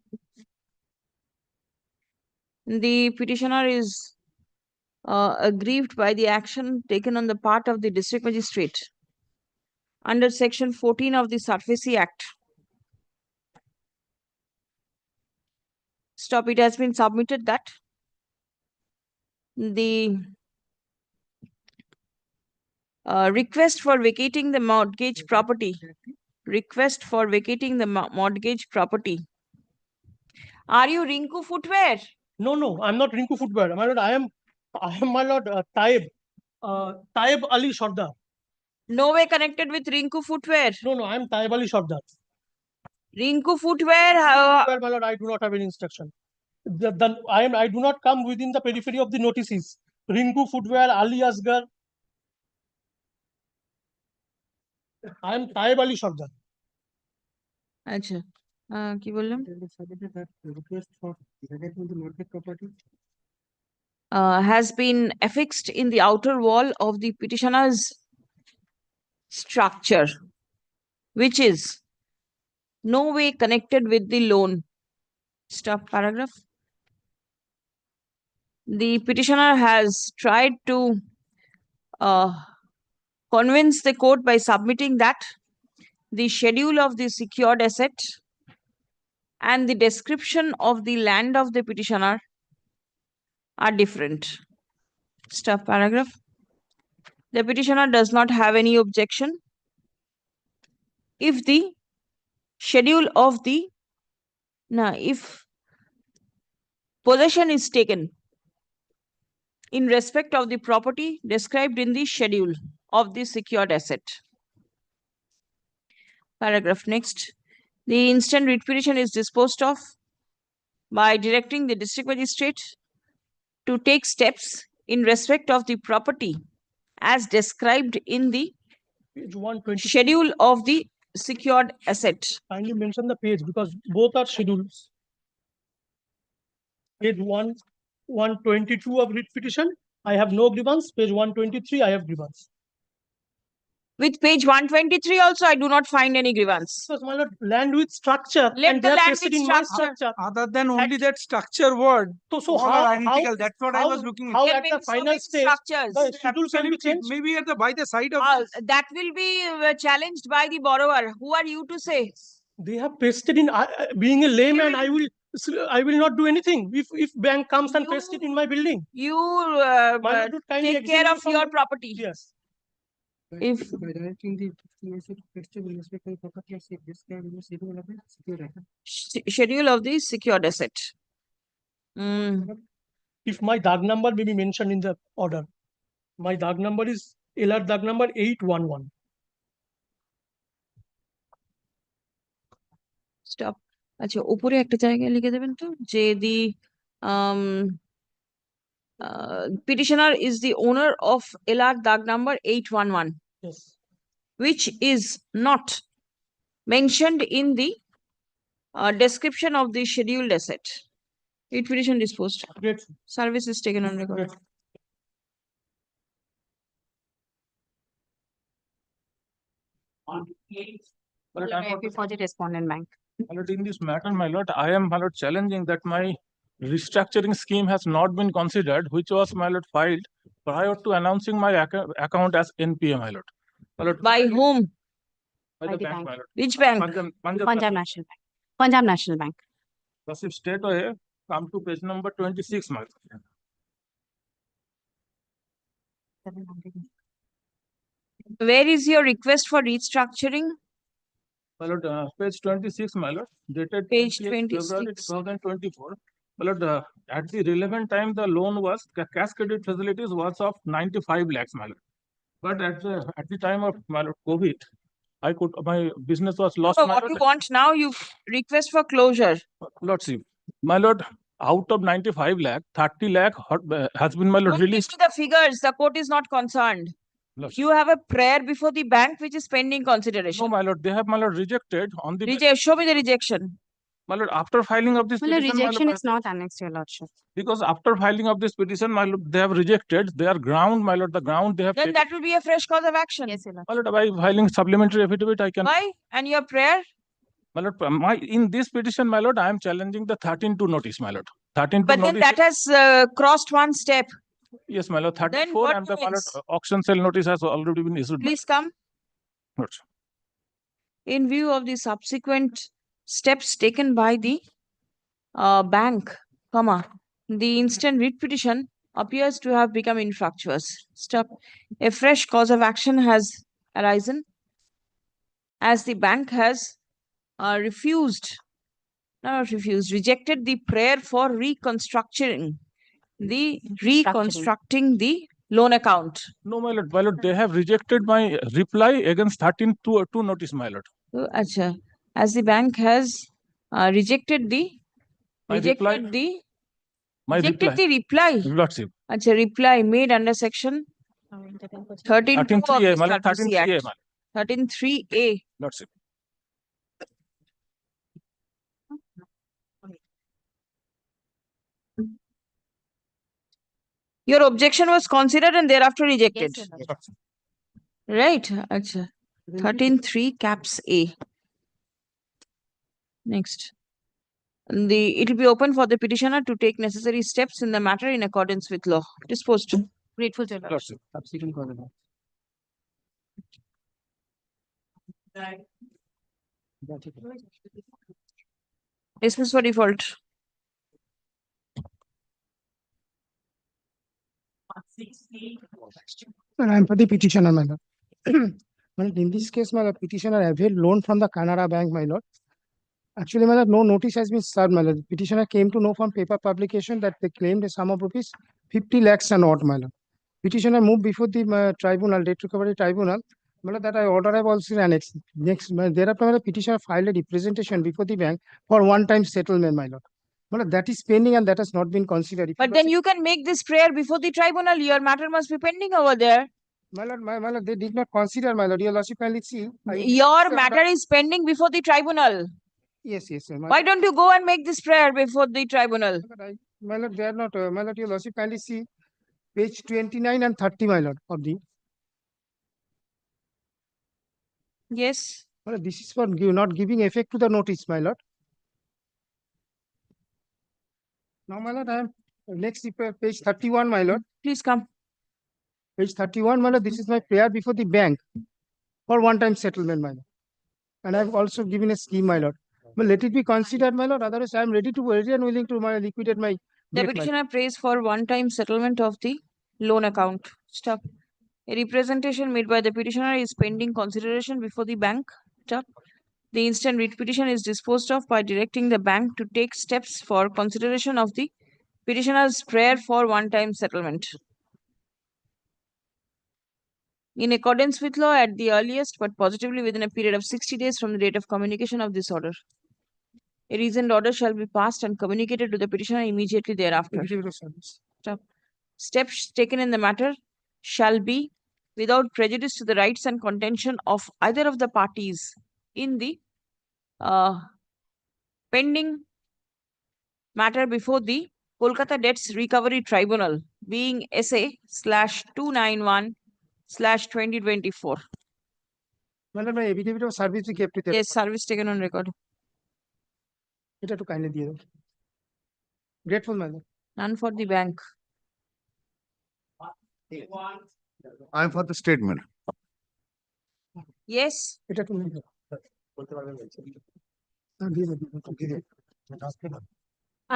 The petitioner is aggrieved by the action taken on the part of the district magistrate under section 14 of the SARFAESI Act. Stop. It has been submitted that the request for vacating the mortgage property. Request for vacating the mortgage property. Are you Rinku Footwear? No, I'm not Rinku Footwear. My lord, I am my lord Taib Ali Sardar. No way connected with Rinku Footwear. No, I am Taib Ali Sardar. Rinku Footwear. My lord, I do not have any instruction. I do not come within the periphery of the notices. Rinku Footwear, Ali Asgar. I am Taib Ali Sardar. Acha. কি বললাম? Has been affixed in the outer wall of the petitioner's structure, which is no way connected with the loan. Stop paragraph. The petitioner has tried to convince the court by submitting that the schedule of the secured asset and the description of the land of the petitioner are different. Stop paragraph. The petitioner does not have any objection if the schedule of the if possession is taken in respect of the property described in the schedule of the secured asset. Paragraph next. The instant writ petition is disposed of by directing the district magistrate to take steps in respect of the property as described in the Page 120. schedule of the secured asset. Kindly mention the page, because both are schedules. Page 122 of writ petition, I have no grievance. Page 123, I have grievance. With page 123 also, I do not find any grievance. Because my lord, land with structure. Let and the they are land pasted with in my structure. structure. Other than only that structure word. So all how, are identical. That's what I was looking at. How There at may the be so final many stage, structures. the schedule can be changed? Maybe at the by the side of this. That will be challenged by the borrower. Who are you to say? They have pasted in. Being a layman, I will not do anything if bank comes and pastes it in my building. You My lord would kindly take care exempt me of from your the- property. Yes. If by directing the with respect to the property as described in the schedule of the secured asset. schedule of the secured asset. If my DAG number may be mentioned in the order, my DAG number is LR DAG number 811. Stop. আচ্ছা উপরে একটা জায়গায় লিখে দেবেন তো যে the um petitioner is the owner of LR dag number 811 Yes. which is not mentioned in the description of the scheduled asset. Writ petition disposed. Great. Service is taken on record. Great. For the respondent bank. My lord, in this matter, my lord, I am, my lord, challenging that my restructuring scheme has not been considered, which was, my lord, filed prior to announcing my account as NPA, my lord. My lord, By whom? by the bank, my lord. Which bank? Punjab National Bank. Punjab National Bank. Lordship, straight away, come to page number 26, my lord. Where is your request for restructuring? My lord, page 26, my lord, dated Page 28 February 26. 2024. My lord, at the relevant time, the loan was, cash credit facilities was of 95 lakhs, my lord. But at the time of, my lord, COVID, my business was lost, So my what lord. you want now, you request for closure. Lordship, my lord, out of 95 lakh, 30 lakh has been, my lord, Don't released. give me the figures. The court is not concerned. Lordship. You have a prayer before the bank which is pending consideration. No, my lord, they have, my lord, rejected on the. Show me the rejection. My lord, after filing of this Well, a petition, my rejection lord, is not annexed, your lordship. because after filing of this petition, my lord, they have rejected their ground, my lord, the ground they have Then taken. that will be a fresh cause of action. Yes, your My lord, by filing supplementary affidavit, I can. Why? And your prayer? My lord, in this petition, my lord, I am challenging the 13-2 notice, my lord. 13-2 But then notice. that has crossed one step. Yes, my lord, Then 34 what and the, my lord, means? auction sale notice has already been issued. Please come. Lordship. In view of the subsequent steps taken by the bank, the instant writ petition appears to have become infructuous. Stop. A fresh cause of action has arisen as the bank has rejected the prayer for reconstructing the loan account. No, my lord, they have rejected my reply against 13-2 notice, my lord. So, acha, as the bank has rejected the reply. Lordship. Acha, reply made under section 13.2 of 13.3A, this my lord, Courtesy 13.3A, Act. my lord. 13.3A. Lordship. Your objection was considered and thereafter rejected. Yes, your lordship. Right. Acha. 13.3 caps A. Next. It will be open for the petitioner to take necessary steps in the matter in accordance with law. Disposed. Grateful to your lordship. Lordship. Subsequent cause of action. Dismiss for default. And I'm for the petitioner, my lord. My lord, in this case, my lord, petitioner availed loan from the Canara Bank, my lord. Actually, my lord, no notice has been served, my lord. Petitioner came to know from paper publication that they claimed a sum of rupees 50 lakhs and odd, my lord. Petitioner moved before the tribunal, debt recovery tribunal. My lord, that I order have also annexed. Next, thereafter, my lord, petitioner filed a representation before the bank for one-time settlement, my lord. My lord, that is pending and that has not been considered. But then you can make this prayer before the tribunal. Your matter must be pending over there. My lord, my lord, they did not consider, my lord. Your lordship kindly see. Your matter is pending before the tribunal. Yes, yes, sir. Why don't you go and make this prayer before the tribunal? My lord, they are not. My lord, your lordship kindly see page 29 and 30, my lord, of the. Yes. My lord, this is for not giving effect to the notice, my lord. Now, my lord, I am next page 31, my lord. Please come. Page 31, my lord, this is my prayer before the bank for one-time settlement, my lord. And I've also given a scheme, my lord. But let it be considered, my lord. Otherwise, I am ready and willing to liquidate my The debt, my petitioner prays for one-time settlement of the loan account. Stop. A representation made by the petitioner is pending consideration before the bank. Stop. The instant writ petition is disposed of by directing the bank to take steps for consideration of the petitioner's prayer for one-time settlement. In accordance with law at the earliest, but positively within a period of 60 days from the date of communication of this order. A reasoned order shall be passed and communicated to the petitioner immediately thereafter. Affidavit of service. Steps taken in the matter shall be without prejudice to the rights and contention of either of the parties in the pending matter before the Kolkata Debts Recovery Tribunal, being SA/291/2024. Madam, my affidavit of service we kept it. Yes, service taken on record. এটা একটু kindly দিয়ে দাও। Grateful, madam. None for the bank. I am for the statement. Yes. এটা একটু নিয়ে দাও। দিয়ে দাও।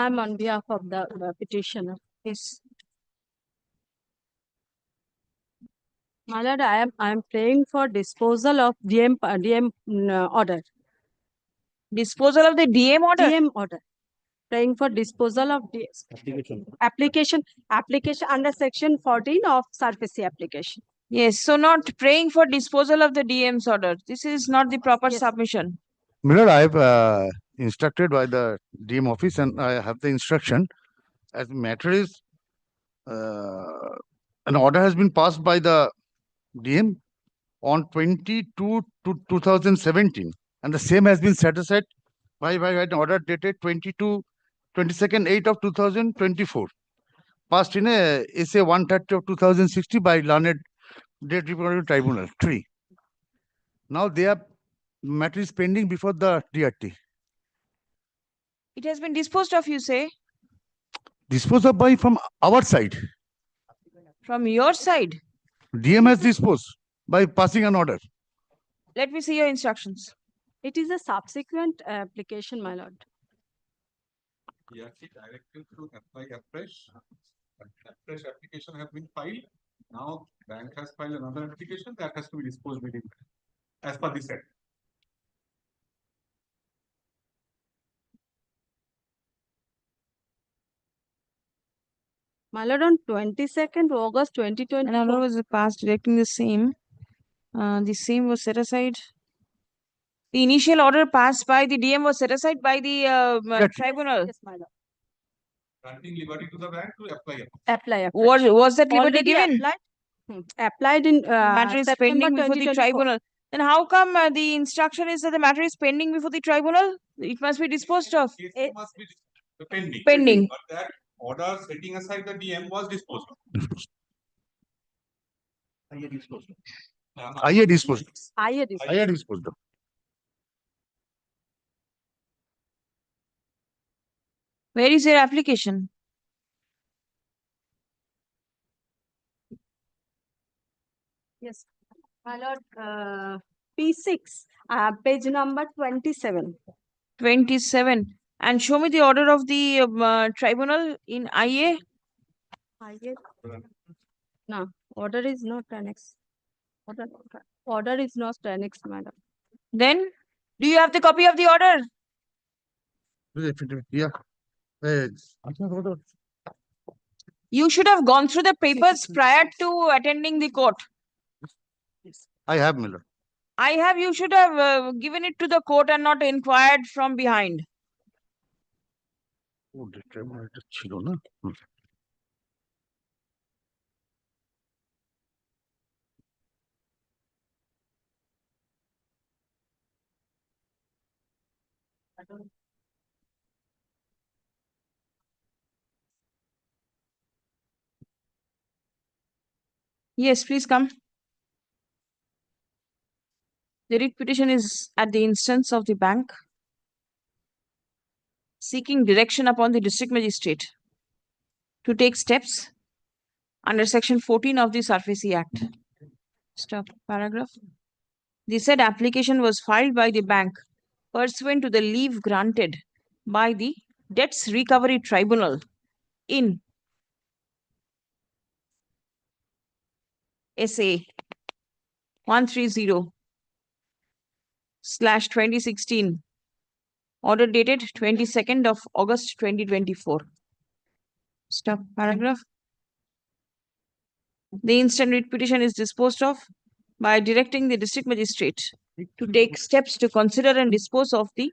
I'm on behalf of the petitioner. Yes. My lord, I am praying for disposal of DM order. Disposal of the DM order? DM order. Praying for disposal of application under section 14 of SARFAESI application. Yes, so not praying for disposal of the DM's order. This is not the proper submission. Miller, I have instructed by the DM office and I have the instruction as the matter is an order has been passed by the DM on 22/2017 and the same has been set aside by an order dated 22/8 of 2024 passed in a SA 130 of 2060 by learned Debt Recovery Tribunal 3. Now their matter is pending before the DRT. It has been disposed of, you say? Disposed of by from our side. From your side? DM has disposed by passing an order. Let me see your instructions. It is a subsequent application, my lord. DRT directive to apply afresh. Fresh application has been filed. Now bank has filed another application that has to be disposed within as per the set. My lord, on 22nd August 2020. An order was passed directing the same. The same was set aside. The initial order passed by the DM was set aside by the tribunal. Yes, my lord. Granting liberty to the bank to apply. Apply. Was that liberty Already given? Applied in Matter is September pending before the 2024. tribunal. Then how come the instruction is that the matter is pending before the tribunal? It must be disposed of. It must be pending. Pending. But that order setting aside the DM was disposed of. I had disposed of. I had disposed of. Where is your application? Yes, my lord, P6, page number 27. 27. And show me the order of the tribunal in IA. No, order is not annexed. Order is not annexed, madam. Then, do you have the copy of the order? Yeah. You should have gone through the papers prior to attending the court. I have, Miller. You should have given it to the court and not inquired from behind. Oh, the tribunal ছিল না? Yes, please come. The writ petition is at the instance of the bank, seeking direction upon the district magistrate to take steps under section 14 of the SARFAESI Act. Stop. Paragraph. The said application was filed by the bank pursuant to the leave granted by the Debts Recovery Tribunal in SA 130/2016, order dated 22nd of August 2024. Stop. Paragraph. The instant writ petition is disposed of by directing the district magistrate to take steps to consider and dispose of the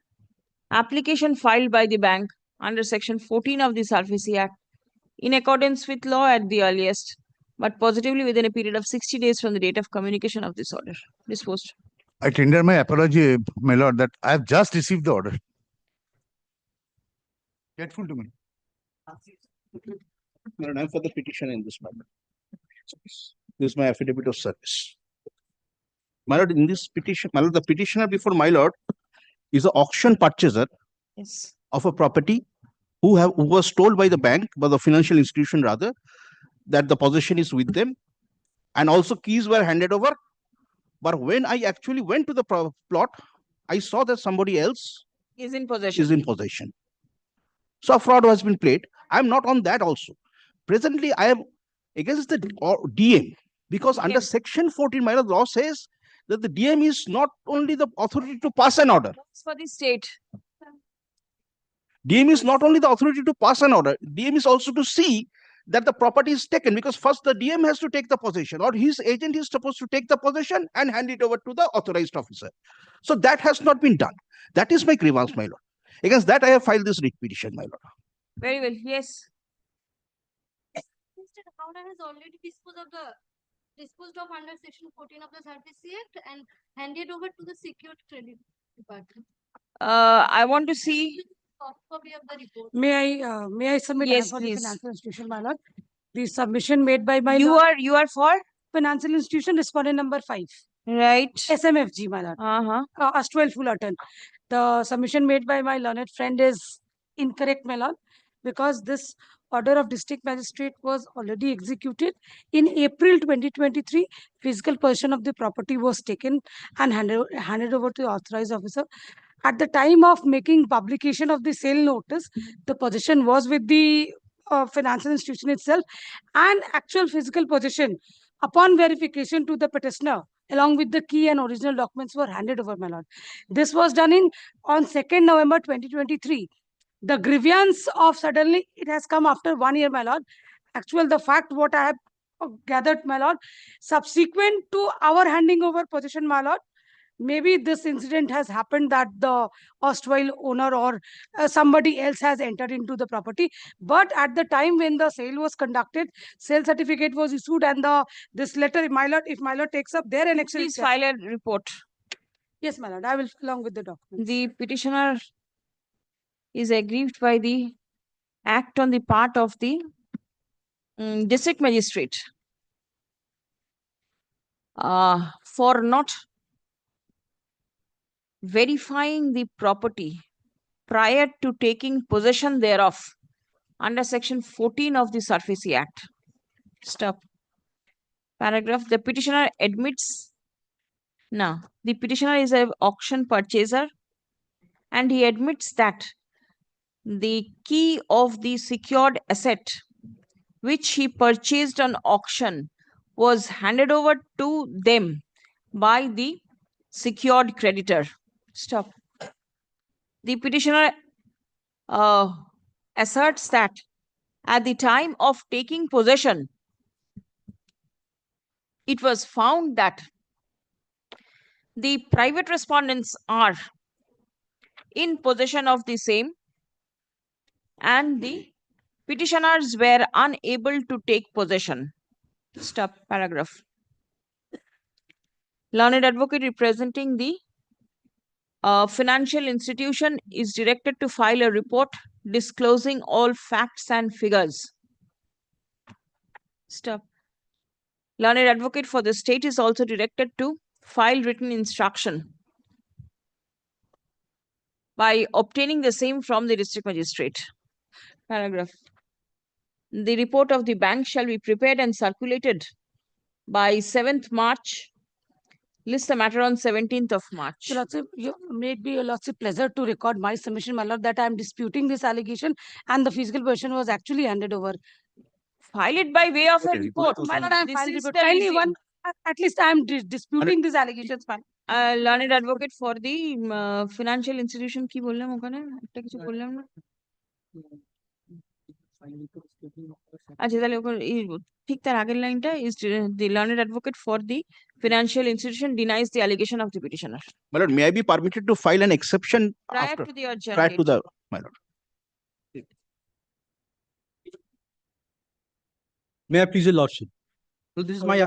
application filed by the bank under section 14 of the SARFAESI Act in accordance with law at the earliest, but positively within a period of 60 days from the date of communication of this order. Disposed. I tender my apology, my lord, that I have just received the order. Grateful to me. My lord, I'm for the petition in this matter. This is my affidavit of service. My lord, in this petition, my lord, the petitioner before my lord is an auction purchaser Yes. of a property who was told by the bank, by the financial institution rather, that the possession is with them, and also keys were handed over. But when I actually went to the plot, I saw that somebody else Is in possession. is in possession. So a fraud has been played. I'm not on that also. Presently, I am against the DM because under section 14, my lord, law says that the DM is not only the authority to pass an order. That's for the state. DM is not only the authority to pass an order, DM is also to see that the property is taken, because first the DM has to take the possession, or his agent is supposed to take the possession and hand it over to the authorized officer. So that has not been done. That is my grievance, my lord. Against that, I have filed this writ petition, my lord. Very well. Yes. Mr. Howard has already disposed of under section 14 of the SARFAESI Act and handed over to the secured credit department. I want to see. Soft copy of the report. May I submit Yes, for the please. financial institution, my lord? The submission made by my You lord, are for financial institution respondent number 5. right. SMFG, my lord. Astwell Fullerton. The submission made by my learned friend is incorrect, my lord, because this order of district magistrate was already executed in April 2023. Physical possession of the property was taken and handed over to the authorized officer. At the time of making publication of the sale notice, the possession was with the financial institution itself, and actual physical possession upon verification to the petitioner along with the key and original documents were handed over, my lord. This was done on 2nd November 2023. The grievance of suddenly it has come after 1 year, my lord. The fact what I have gathered, my lord, subsequent to our handing over possession, my lord, maybe this incident has happened that the erstwhile owner or somebody else has entered into the property. But at the time when the sale was conducted, sale certificate was issued, and this letter, my lord, if my lord takes up their annexure. Please file a report. Yes, my lord, I will along with the document. The petitioner is aggrieved by the act on the part of the district magistrate for not verifying the property prior to taking possession thereof under section 14 of the SARFAESI Act. Stop. Paragraph. The petitioner admits. Now, the petitioner is an auction purchaser and he admits that the key of the secured asset which he purchased on auction was handed over to them by the secured creditor. Stop. The petitioner asserts that at the time of taking possession, it was found that the private respondents are in possession of the same and the petitioners were unable to take possession. Stop. Paragraph. Learned advocate representing the financial institution is directed to file a report disclosing all facts and figures. Stop. Learned advocate for the state is also directed to file written instruction by obtaining the same from the district magistrate. Paragraph. The report of the bank shall be prepared and circulated by 7th March. List the matter on 17th of March. You made me lots of pleasure to record my submission, my lord, that I am disputing this allegation and the physical possession was actually handed over. File it by way of a report. My lord, I am This filing is report. the Kindly reason. at least I am disputing these allegations, man. Learned advocate for the financial institution কি বললাম ওখানে একটা কিছু বললাম না আচ্ছা তাহলে ঠিক তার আগের লাইনটা is the learned advocate for the financial institution denies the allegation of the petitioner. My lord, may I be permitted to file an exception Prior after, to the adjourn prior to date. the, my lord? May I please your lordship? So this is my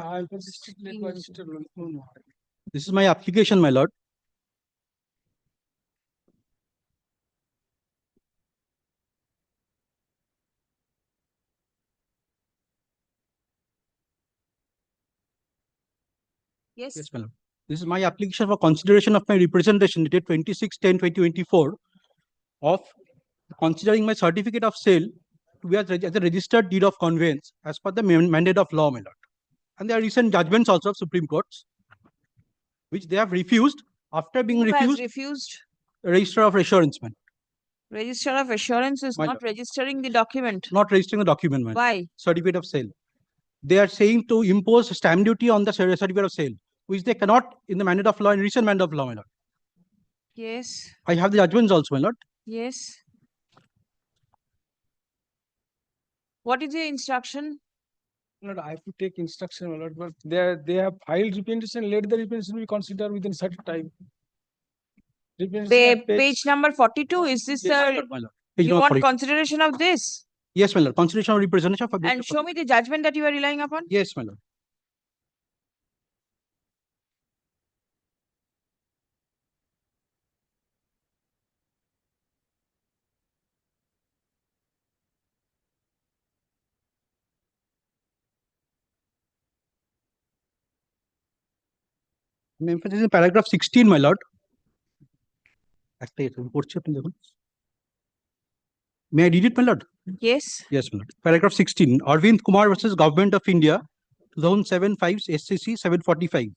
this is my application, my lord. Yes. Yes, my lord. This is my application for consideration of my representation dated 26/10/2024 of considering my certificate of sale to be as a registered deed of conveyance as per the mandate of law, my lord. And there are recent judgments also of Supreme Courts, which they have refused after being Who has refused. refused? Registrar of Assurance, man. Register of assurance is My not lord. registering the document. Not registering the document, man. Why? Certificate of sale. They are saying to impose stamp duty on the certificate of sale, which they cannot in the mandate of law, in recent mandate of law, my lord. Yes. I have the judgments also, my lord. Yes. What is the instruction? Lord, I have to take instruction, my lord, but they have filed representation, let the representation be considered within certain time. Representation at Page number 42, is this Yes, my lord. Page you number want 40. consideration of this? Yes, my lord. Consideration of representation for And show me the judgment that you are relying upon? Yes, my lord. I'm emphasizing paragraph 16, my lord. May I read it, my lord? Yes. Yes, my lord. Paragraph 16. Arvind Kumar versus Government of India, 2007-5 SCC 745.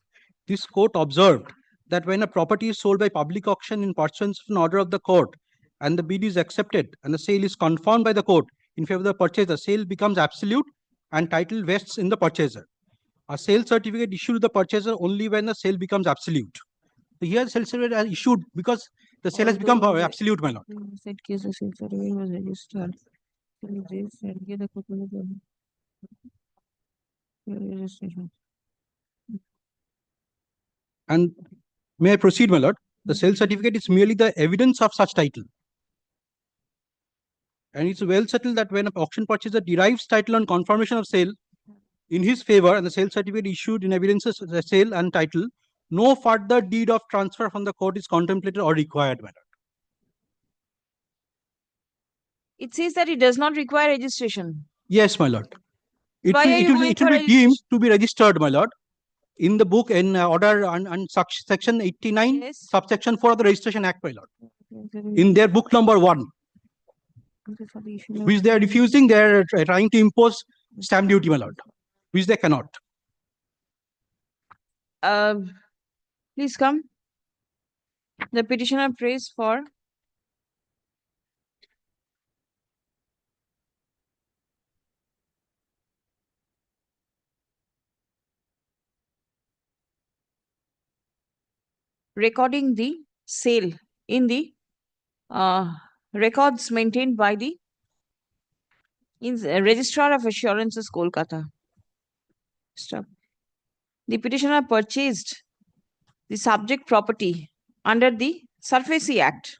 This court observed that when a property is sold by public auction in pursuance of an order of the court and the bid is accepted and the sale is confirmed by the court in favor of the purchaser, the sale becomes absolute and title vests in the purchaser. A sale certificate issued to the purchaser only when the sale becomes absolute. So here the sale certificate is issued because the sale has become absolute, my lord. Said case the sale certificate was registered. This and give the copy of the registration. And may I proceed, my lord? The sale certificate is merely the evidence of such title. And it's well settled that when an auction purchaser derives title on confirmation of sale in his favor and the sale certificate issued in evidences of the sale and title, no further deed of transfer from the court is contemplated or required, my lord. It says that it does not require registration. Yes, my lord. It Why are you will going it will for be deemed to be registered, my lord, in the book in order and section 89, Yes. subsection 4 of the Registration Act, my lord. In their book number 1, which they are refusing, they are trying to impose stamp duty, my lord, which they cannot. Please come. The petitioner prays for recording the sale in the records maintained by the Registrar of Assurances, Kolkata. Stop. The petitioner purchased the subject property under the Surface Act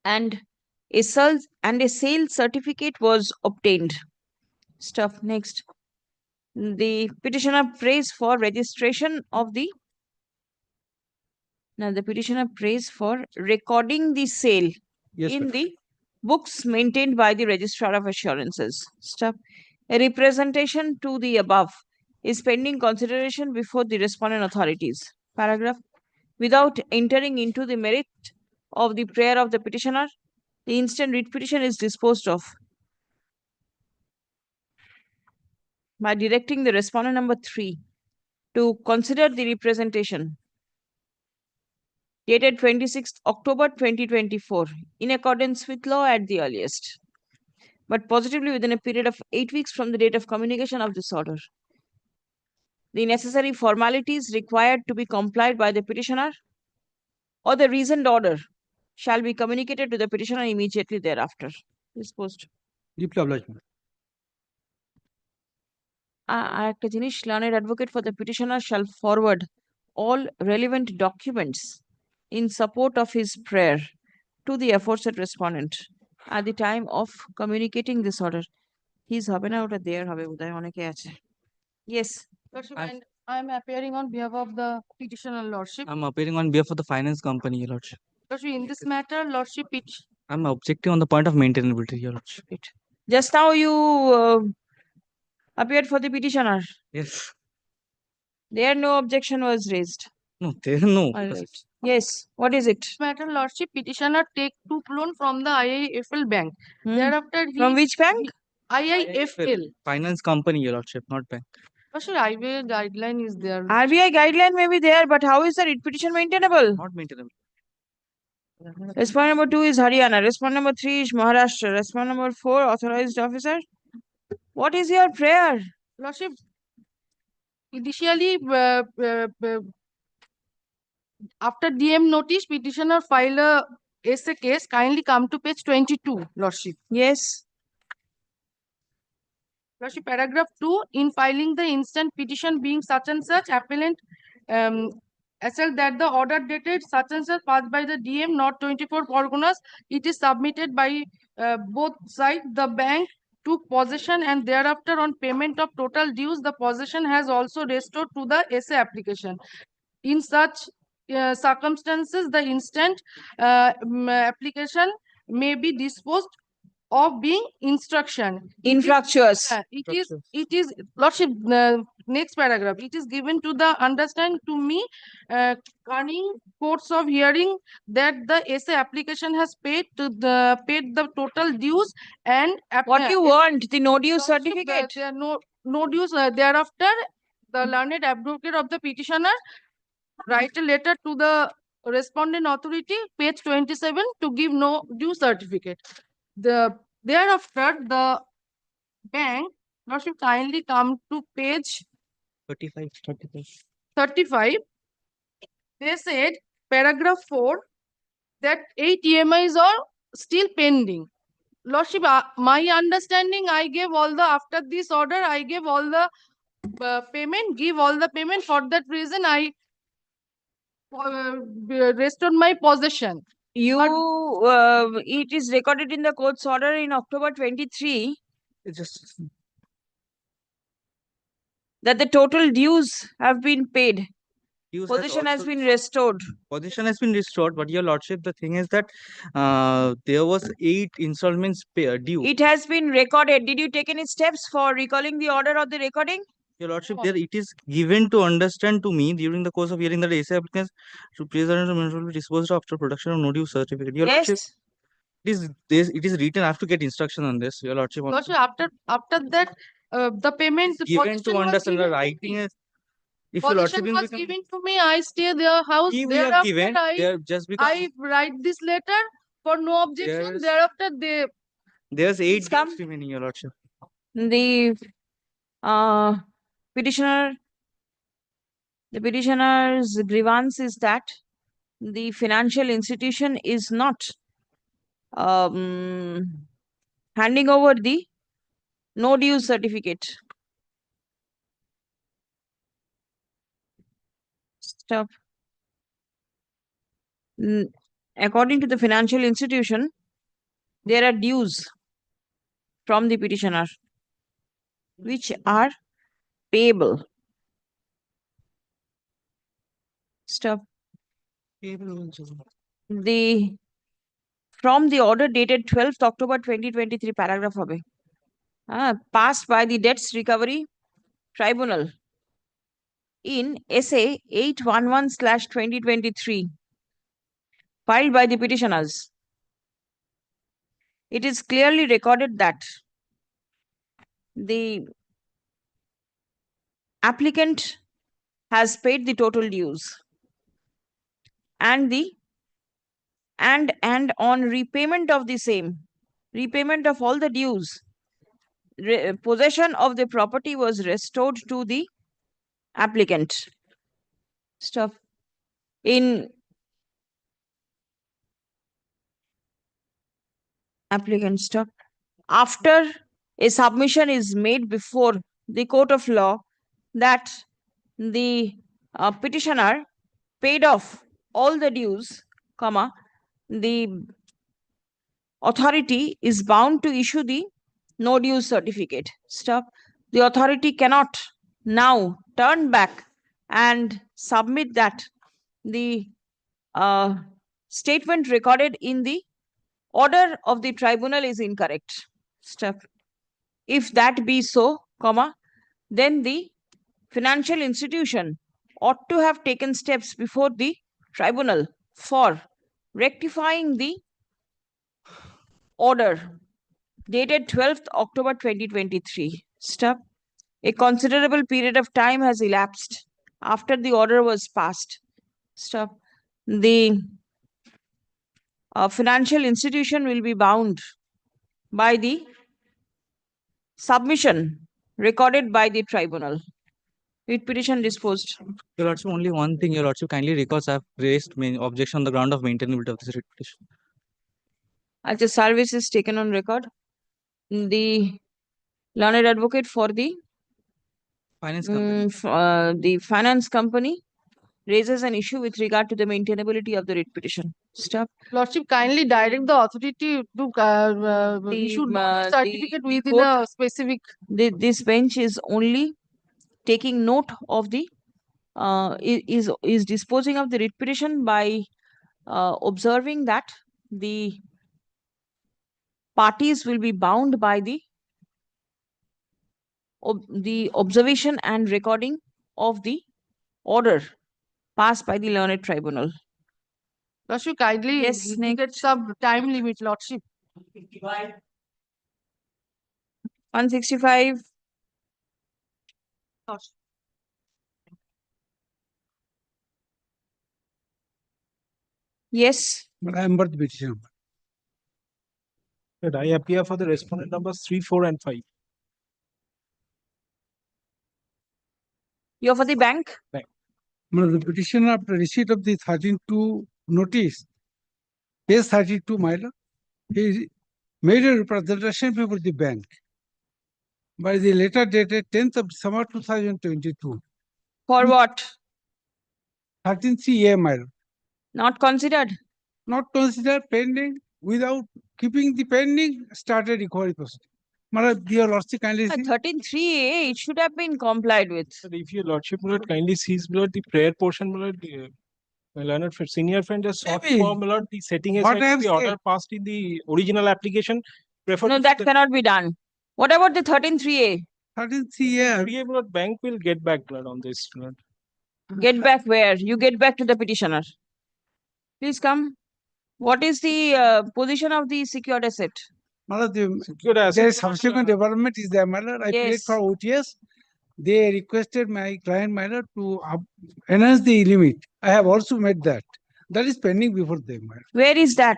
and a sale certificate was obtained. Stuff next. The petitioner prays for registration of the the petitioner prays for recording the sale in the books maintained by the Registrar of Assurances. Stuff. A representation to the above is pending consideration before the respondent authorities. Paragraph. Without entering into the merit of the prayer of the petitioner, the instant writ petition is disposed of by directing the respondent number 3 to consider the representation dated 26th October 2024 in accordance with law at the earliest, but positively within a period of 8 weeks from the date of communication of this order. The necessary formalities required to be complied by the petitioner or the reasoned order shall be communicated to the petitioner immediately thereafter. Disposed. Deeply obliged. আর একটা জিনিস, learned advocate for the petitioner shall forward all relevant documents in support of his prayer to the aforesaid respondent at the time of communicating this order. His হবে না, ওটা there হবে বোধহয়, অনেকে আছে. Yes. Lordship, and I am appearing on behalf of the petitioner, Lordship. I'm appearing on behalf of the finance company, Your Lordship. Lordship, in this matter, Lordship, I'm objecting on the point of maintainability, Your Lordship. Just now you appeared for the petitioner. Yes. there no objection was raised. No, there no. All right. Yes, what is it? Matter, Lordship, petitioner took loan from the IIFL bank. Thereafter, From which bank? IIFL. Finance company, Your Lordship, not bank. Lordship, RBI guideline is there. RBI guideline may be there, but how is the writ petition maintainable? Not maintainable. Respondent number 2 is Haryana. Respondent number 3 is Maharashtra. Respondent number 4, authorized officer. What is your prayer? Lordship, initially, after DM notice, petitioner file a essay case. Kindly come to page 22, Lordship. Yes. Lordship, paragraph 2, in filing the instant petition being such and such, appellant assert that the order dated such and such passed by the DM not 24 Parganas, it is submitted by both sides. The bank took possession and thereafter on payment of total dues, the possession has also restored to the essay application. In such circumstances, the instant application may be disposed of being instruction. Infructuous. It is, Lordship, next paragraph. It is given to the understand to me, cunning courts of hearing that the essay application has paid the total dues and what you want, the no dues certificate? There are no dues. Thereafter, the learned advocate of the petitioner write a letter to the respondent authority, page 27, to give no due certificate. Thereafter, the bank, Lordship, kindly come to page 35. They said, paragraph 4, that 8 EMIs are still pending. Lordship, my understanding, I gave all the, after this order, I gave all the payment, give all the payment. For that reason, I restored my possession. It is recorded in the court's order in October 23 that the total dues have been paid. Possession has been restored. Possession has been restored, but Your Lordship, the thing is that there was 8 installments due. It has been recorded. Did you take any steps for recalling the order or the recording? Your Lordship, there it is given to understand to me during the course of hearing that essay applicants to present will be disposed of after production of no due certificate. Your Lordship, it is written. I have to get instruction on this. Your Lordship, Lordship, after that, the payment given to understand the writing is. If Your Lordship was given to me, I stay their house. Thereafter, given, just because I write this letter for no objection. Thereafter, there's 8 dues remaining, Your Lordship. The petitioner's grievance is that the financial institution is not handing over the no due certificate. Stop. According to the financial institution, there are dues from the petitioner which are payable. Stop. From the order dated 12th October 2023, paragraph hobe. Passed by the Debts Recovery Tribunal in SA 811/2023, filed by the petitioners. It is clearly recorded that the applicant has paid the total dues and on repayment of the same, repayment of all the dues, possession of the property was restored to the applicant. Stop. In applicant stop. After a submission is made before the court of law that the petitioner paid off all the dues, comma, the authority is bound to issue the no dues certificate. Stop. The authority cannot now turn back and submit that the statement recorded in the order of the tribunal is incorrect. Step. If that be so, comma, then the financial institution ought to have taken steps before the tribunal for rectifying the order dated 12th October 2023. Step. A considerable period of time has elapsed after the order was passed. Step. The financial institution will be bound by the submission recorded by the tribunal. Writ petition disposed. Your Lordship, only one thing, Your Lordship, kindly records I have raised main objection on the ground of maintainability of this writ petition. As the service is taken on record, the learned advocate for the finance company, the finance company raises an issue with regard to the maintainability of the writ petition. Stop. Lordship, kindly direct the authority to issue certificate within a specific. This bench is only taking note of the is disposing of the writ petition by observing that the parties will be bound by the observation and recording of the order passed by the learned tribunal. Lordship, kindly indicate some time limit, Lordship. 165. Yes. But I am but the petition. That I appear for the respondent numbers 3, 4, and 5. You're for the bank? Bank. The petitioner, after receipt of the 13-2 notice, case 32, my lord, he made a representation before the bank by the letter dated 10th of December 2022. For what? 13-3A, my lord. Not considered? Not considered pending, without keeping the pending, started recovery proceeding. My lord, dear lordship, kindly see. 13.3a, it should have been complied with. But if your lordship will kindly sees below the prayer portion below my learned senior friend just sought for my lord the setting What aside I have the said. order passed in the original application. No, that cannot be done. What about the 13.3a? 13-3A. 3A blood bank will get back blood on this blood. Get back where? You get back to the petitioner. Please come. What is the position of the secured asset? There is subsequent development is there, my lord. I paid for OTS. They requested my client, my lord, to enhance the limit. I have also made that. That is pending before them, my lord. Where is that?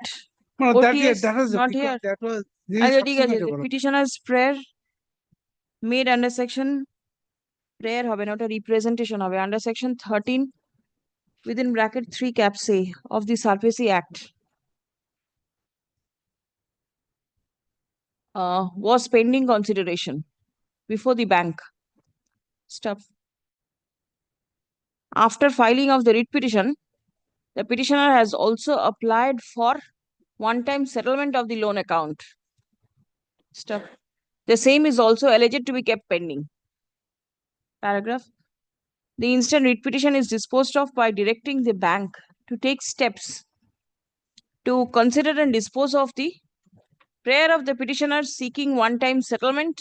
No, OTS, that was not because here. that was this আচ্ছা, is ঠিক আছে, subsequent the development. petitioner's prayer made under section prayer হবে না, ওটা representation হবে under section 13 within bracket 3 cap C of the SARFAESI Act was pending consideration before the bank. Stuff. After filing of the writ petition, the petitioner has also applied for one-time settlement of the loan account. Stuff. The same is also alleged to be kept pending. Paragraph. The instant writ petition is disposed of by directing the bank to take steps to consider and dispose of the prayer of the petitioner seeking one-time settlement.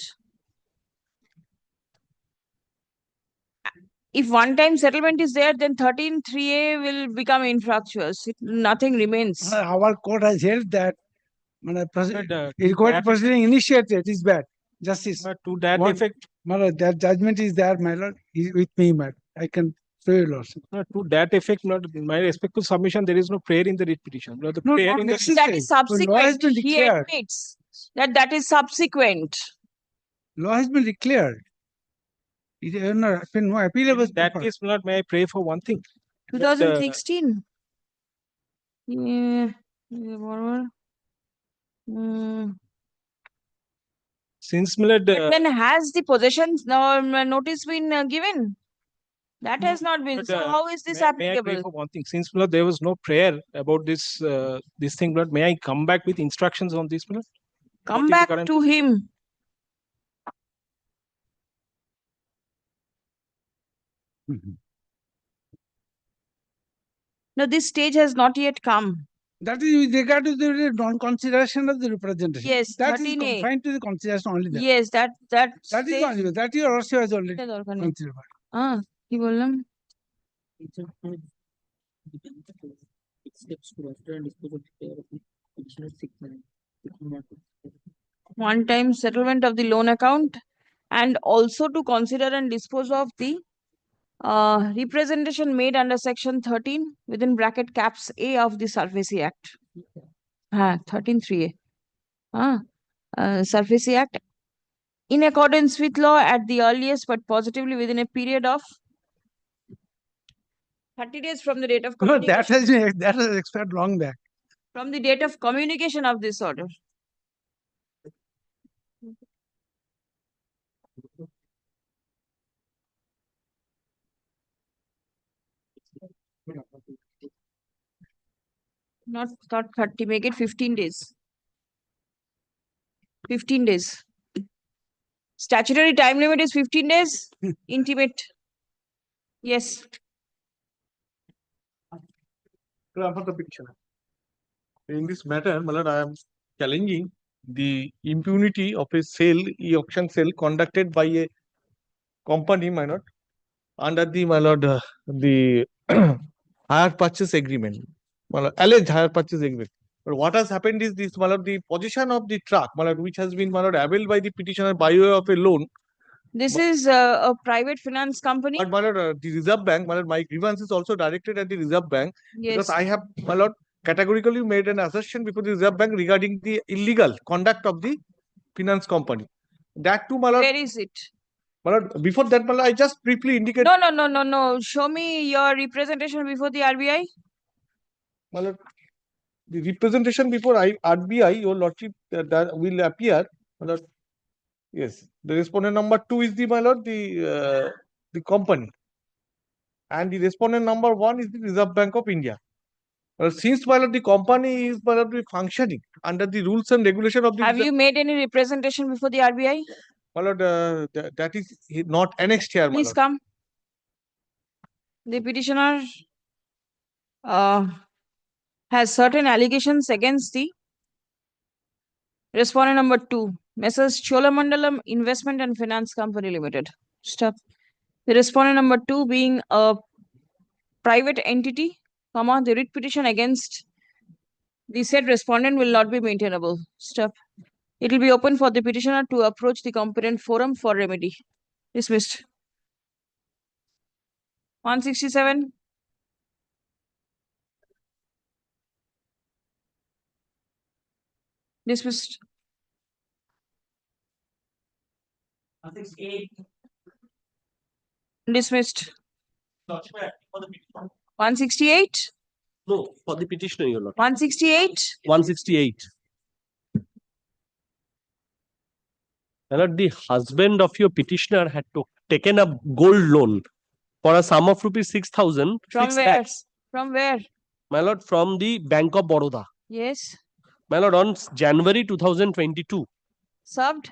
If one-time settlement is there, then 13.3a will become infructuous. Nothing remains. Our court has held that recovery proceeding initiated is bad. Justice. To that effect, my lord, that judgment is there, my lord. Is with me, my lord. I can show you, lordship. to that effect, not my respectful submission, there is no prayer in the writ petition. The No, prayer not in the necessary. That is Law has subsequent. been He declared. admits that that is subsequent. Law has been declared. It has not been no appealable. That case, my lord, may I pray for one thing? 2016. Yeah. Since my lord, Then has the possession notice been given? That has not been. but, So how is this may I agree applicable? for one thing? Since my lord, there was no prayer about this thing, but may I come back with instructions on this, my lord? Come What is the back current to him. No, this stage has not yet come. That is with regard to the non-consideration of the representation. Yes, That is 13A. confined to the consideration only there. Yes, that That is stage- only, that your Russia has already এটা দরকার নেই। considered. কি বললাম? One-time settlement of the loan account and also to consider and dispose of the representation made under section 13 within bracket caps A of the Surface Act. 13(3)(a). Surface Act in accordance with law at the earliest but positively within a period of 30 days from the date of No, communication. that has expired long back. From the date of communication of this order. Not 30, make it 15 days. 15 days. Statutory time limit is 15 days. Intimate. Yes. For the petitioner. In this matter, my lord, I am challenging the impunity of a sale, e-auction sale conducted by a company, my lord, under the, my lord, the hire purchase agreement, my lord, alleged hire purchase agreement. But what has happened is this, my lord, the position of the truck, my lord, which has been, my lord, availed by the petitioner by way of a loan. This is a private finance company. But my lord, the Reserve Bank, my lord, my grievance is also directed at the Reserve Bank because Yes. I have, my lord, categorically made an assertion before the Reserve Bank regarding the illegal conduct of the finance company. That too, my lord. Where is it? My lord, before that, my lord, I just briefly indicate. No. Show me your representation before the RBI. My lord, the representation before RBI, your lordship, that will appear. My lord, yes, the respondent number 2 is the, my lord, the company, and the respondent number 1 is the Reserve Bank of India. Since, my lord, the company is, my lord, functioning under the rules and regulation of the. Have you made any representation before the RBI? My lord, that is not annexed here, my Please lord. come. The petitioner has certain allegations against the respondent number 2, Messrs. Cholamandalam Investment and Finance Company Limited. Stop. The respondent number 2 being a private entity, the writ petition against the said respondent will not be maintainable. Stop. It will be open for the petitioner to approach the competent forum for remedy. Dismissed. 167. Dismissed. 168. Dismissed. 168. No, for the petitioner, your lord. 168. 168. My lord, the husband of your petitioner had taken a gold loan for a sum of rupees 6,000. From 6 where? lakhs. From where? My lord, from the Bank of Baroda. Yes. My lord, on January 2022. Served?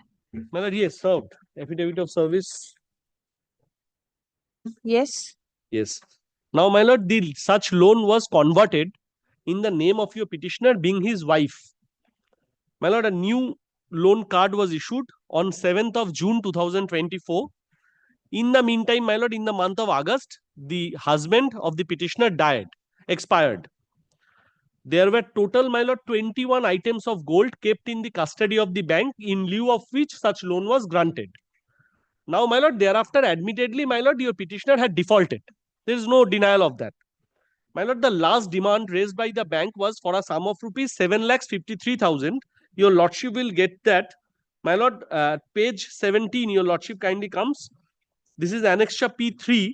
My lord, yes, served. Affidavit of service. Yes. Yes. Now, my lord, the such loan was converted in the name of your petitioner being his wife. My lord, a new loan card was issued on 7th of June 2024. In the meantime, my lord, in the month of August, the husband of the petitioner expired. There were total, my lord, 21 items of gold kept in the custody of the bank, in lieu of which such loan was granted. Now, my lord, thereafter, admittedly, my lord, your petitioner had defaulted. There is no denial of that. My lord, the last demand raised by the bank was for a sum of rupees 7,53,000. Your lordship will get that. My lord, page 17, your lordship kindly comes. This is annexure P3.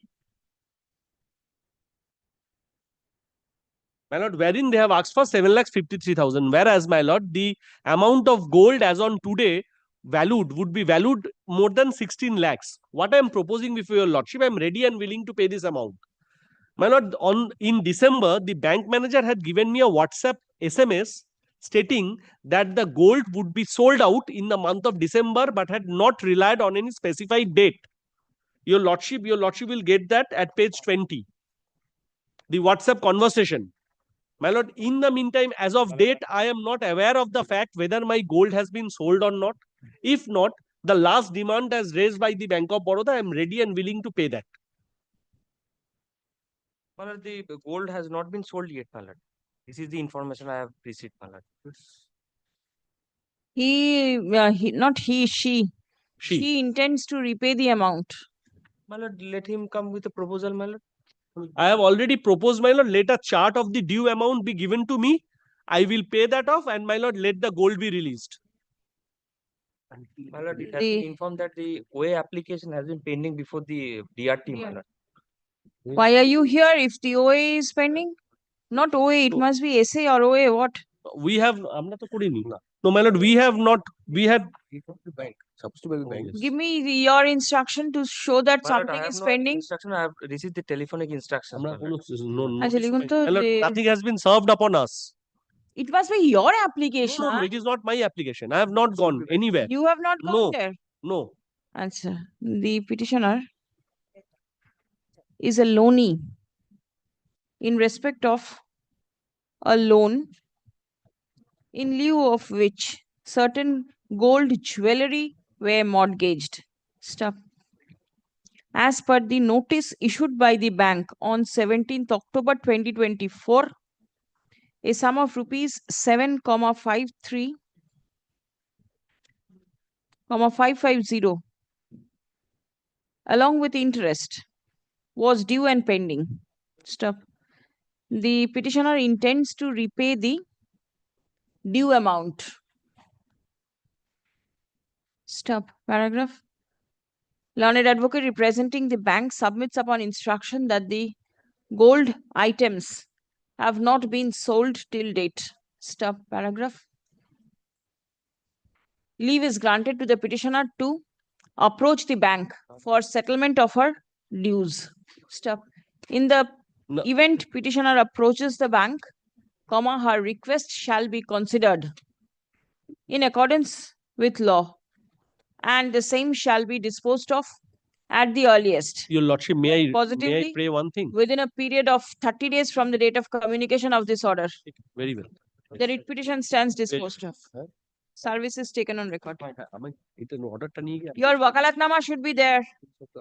My lord, wherein they have asked for 7,53,000, whereas, my lord, the amount of gold as on today valued would be valued more than 16 lakhs. What I am proposing before your lordship, I am ready and willing to pay this amount. My lord, in December, the bank manager had given me a WhatsApp SMS stating that the gold would be sold out in the month of December, but had not relied on any specified date. Your lordship will get that at page 20. The WhatsApp conversation. My lord, in the meantime, as of date, I am not aware of the fact whether my gold has been sold or not. If not, the last demand as raised by the Bank of Baroda, I am ready and willing to pay that. My lord, the gold has not been sold yet, my lord. This is the information I have received, my lord. She intends to repay the amount. My lord, let him come with a proposal, my lord. I have already proposed, my lord, let a chart of the due amount be given to me. I will pay that off, and my lord, let the gold be released. My lord, it has been informed that the OA application has been pending before the DRT, my lord. Why are you here if the OA is pending? Not OA, it must be SA or OA, what? We have, no, my lord, we have not, we had. Supposed to be bank. Give me your instruction to show that My lord, I something have is not pending. instruction, I have received the telephonic instruction. My lord. My lord, nothing has been served upon us. It must be your application. No, it is not my application. I have not gone anywhere. You have not gone there. No. Answer. The petitioner is a loanee in respect of a loan in lieu of which certain gold jewelry were mortgaged. Stop. As per the notice issued by the bank on 17th October 2024, a sum of rupees 7,550 along with interest was due and pending. Stop. The petitioner intends to repay the due amount. Stop. Paragraph. Learned advocate representing the bank submits upon instruction that the gold items have not been sold till date. Stop. Paragraph. Leave is granted to the petitioner to approach the bank for settlement of her dues. Stop. In the event petitioner approaches the bank, her request shall be considered in accordance with law, and the same shall be disposed of at the earliest. Your lordship, may I Positively, pray one thing? within a period of 30 days from the date of communication of this order. Very well. The writ petition stands disposed of. Service is taken on record. Your wakalatnama should be there.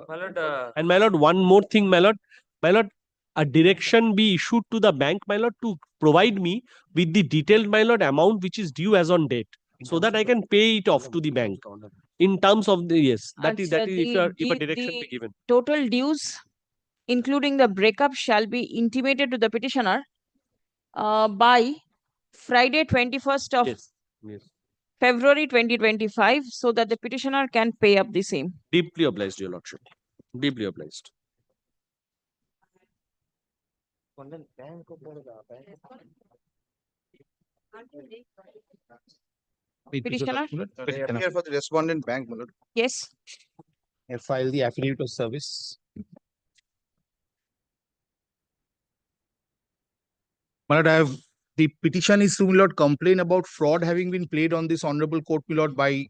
My lord, And my lord, one more thing, my lord. My lord, a direction be issued to the bank, my lord, to provide me with the detailed, my lord, amount which is due as on date, so that I can pay it off to the bank. In terms of the, yes, that is if a direction be given. Total dues, including the breakup, shall be intimated to the petitioner by Friday 21st of February 2025, so that the petitioner can pay up the same. Deeply obliged, your lordship. Deeply obliged. Petitioner? Here for the respondent bank, my lord. Yes. I file the affidavit of service. My lord, I have the petition is to, my lord, complain about fraud having been played on this honorable court, my lord, by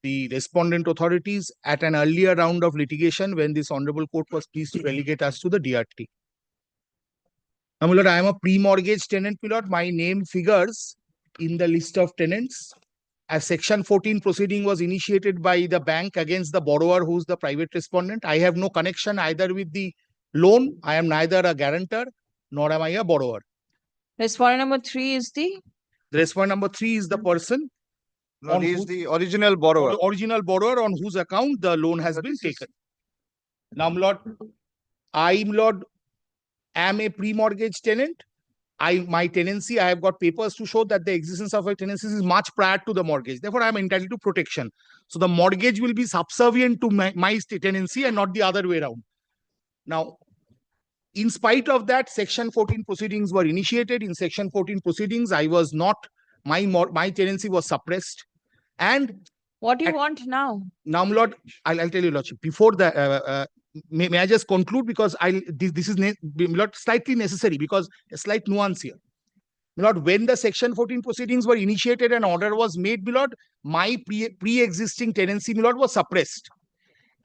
the respondent authorities at an earlier round of litigation when this honorable court was pleased to relegate us to the DRT. Now, my lord, I am a pre-mortgage tenant, my lord. My name figures in the list of tenants. As Section 14 proceeding was initiated by the bank against the borrower, who is the private respondent, I have no connection either with the loan. I am neither a guarantor nor am I a borrower. Respondent number 3 is the? The respondent number 3 is the person. No, he is the original borrower. The original borrower on whose account the loan has been taken. Now, my lord, I, my lord, am a pre-mortgage tenant. My tenancy, I have got papers to show that the existence of a tenancy is much prior to the mortgage. Therefore, I am entitled to protection. So the mortgage will be subservient to my tenancy and not the other way around. Now, In spite of that, Section 14 proceedings were initiated. In Section 14 proceedings, I was not, my tenancy was suppressed. And what do you want now? now, my lord, I'll tell you, lordship. Before the, may I just conclude, because this is, my lord, slightly necessary, because a slight nuance here. My lord, when the Section 14 proceedings were initiated and order was made, my lord, my pre-existing tenancy, my lord, was suppressed.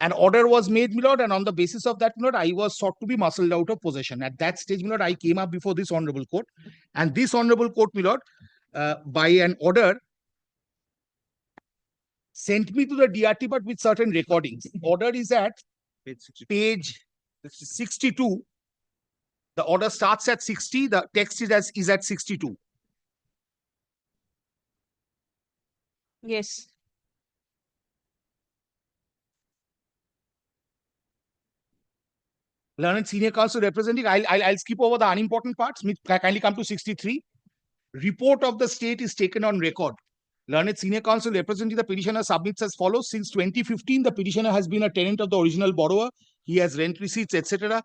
An order was made, my lord, and on the basis of that, my lord, I was sought to be muscled out of possession. At that stage, my lord, I came up before this honorable court, and this honorable court, my lord, by an order, sent me to the DRT, but with certain recordings. Order is at page 62. The order starts at 60. The text is at 62. Yes. Learned senior counsel representing, I'll skip over the unimportant parts. Kindly come to 63. Report of the state is taken on record. Learned senior counsel representing the petitioner submits as follows. Since 2015, the petitioner has been a tenant of the original borrower. He has rent receipts, etc.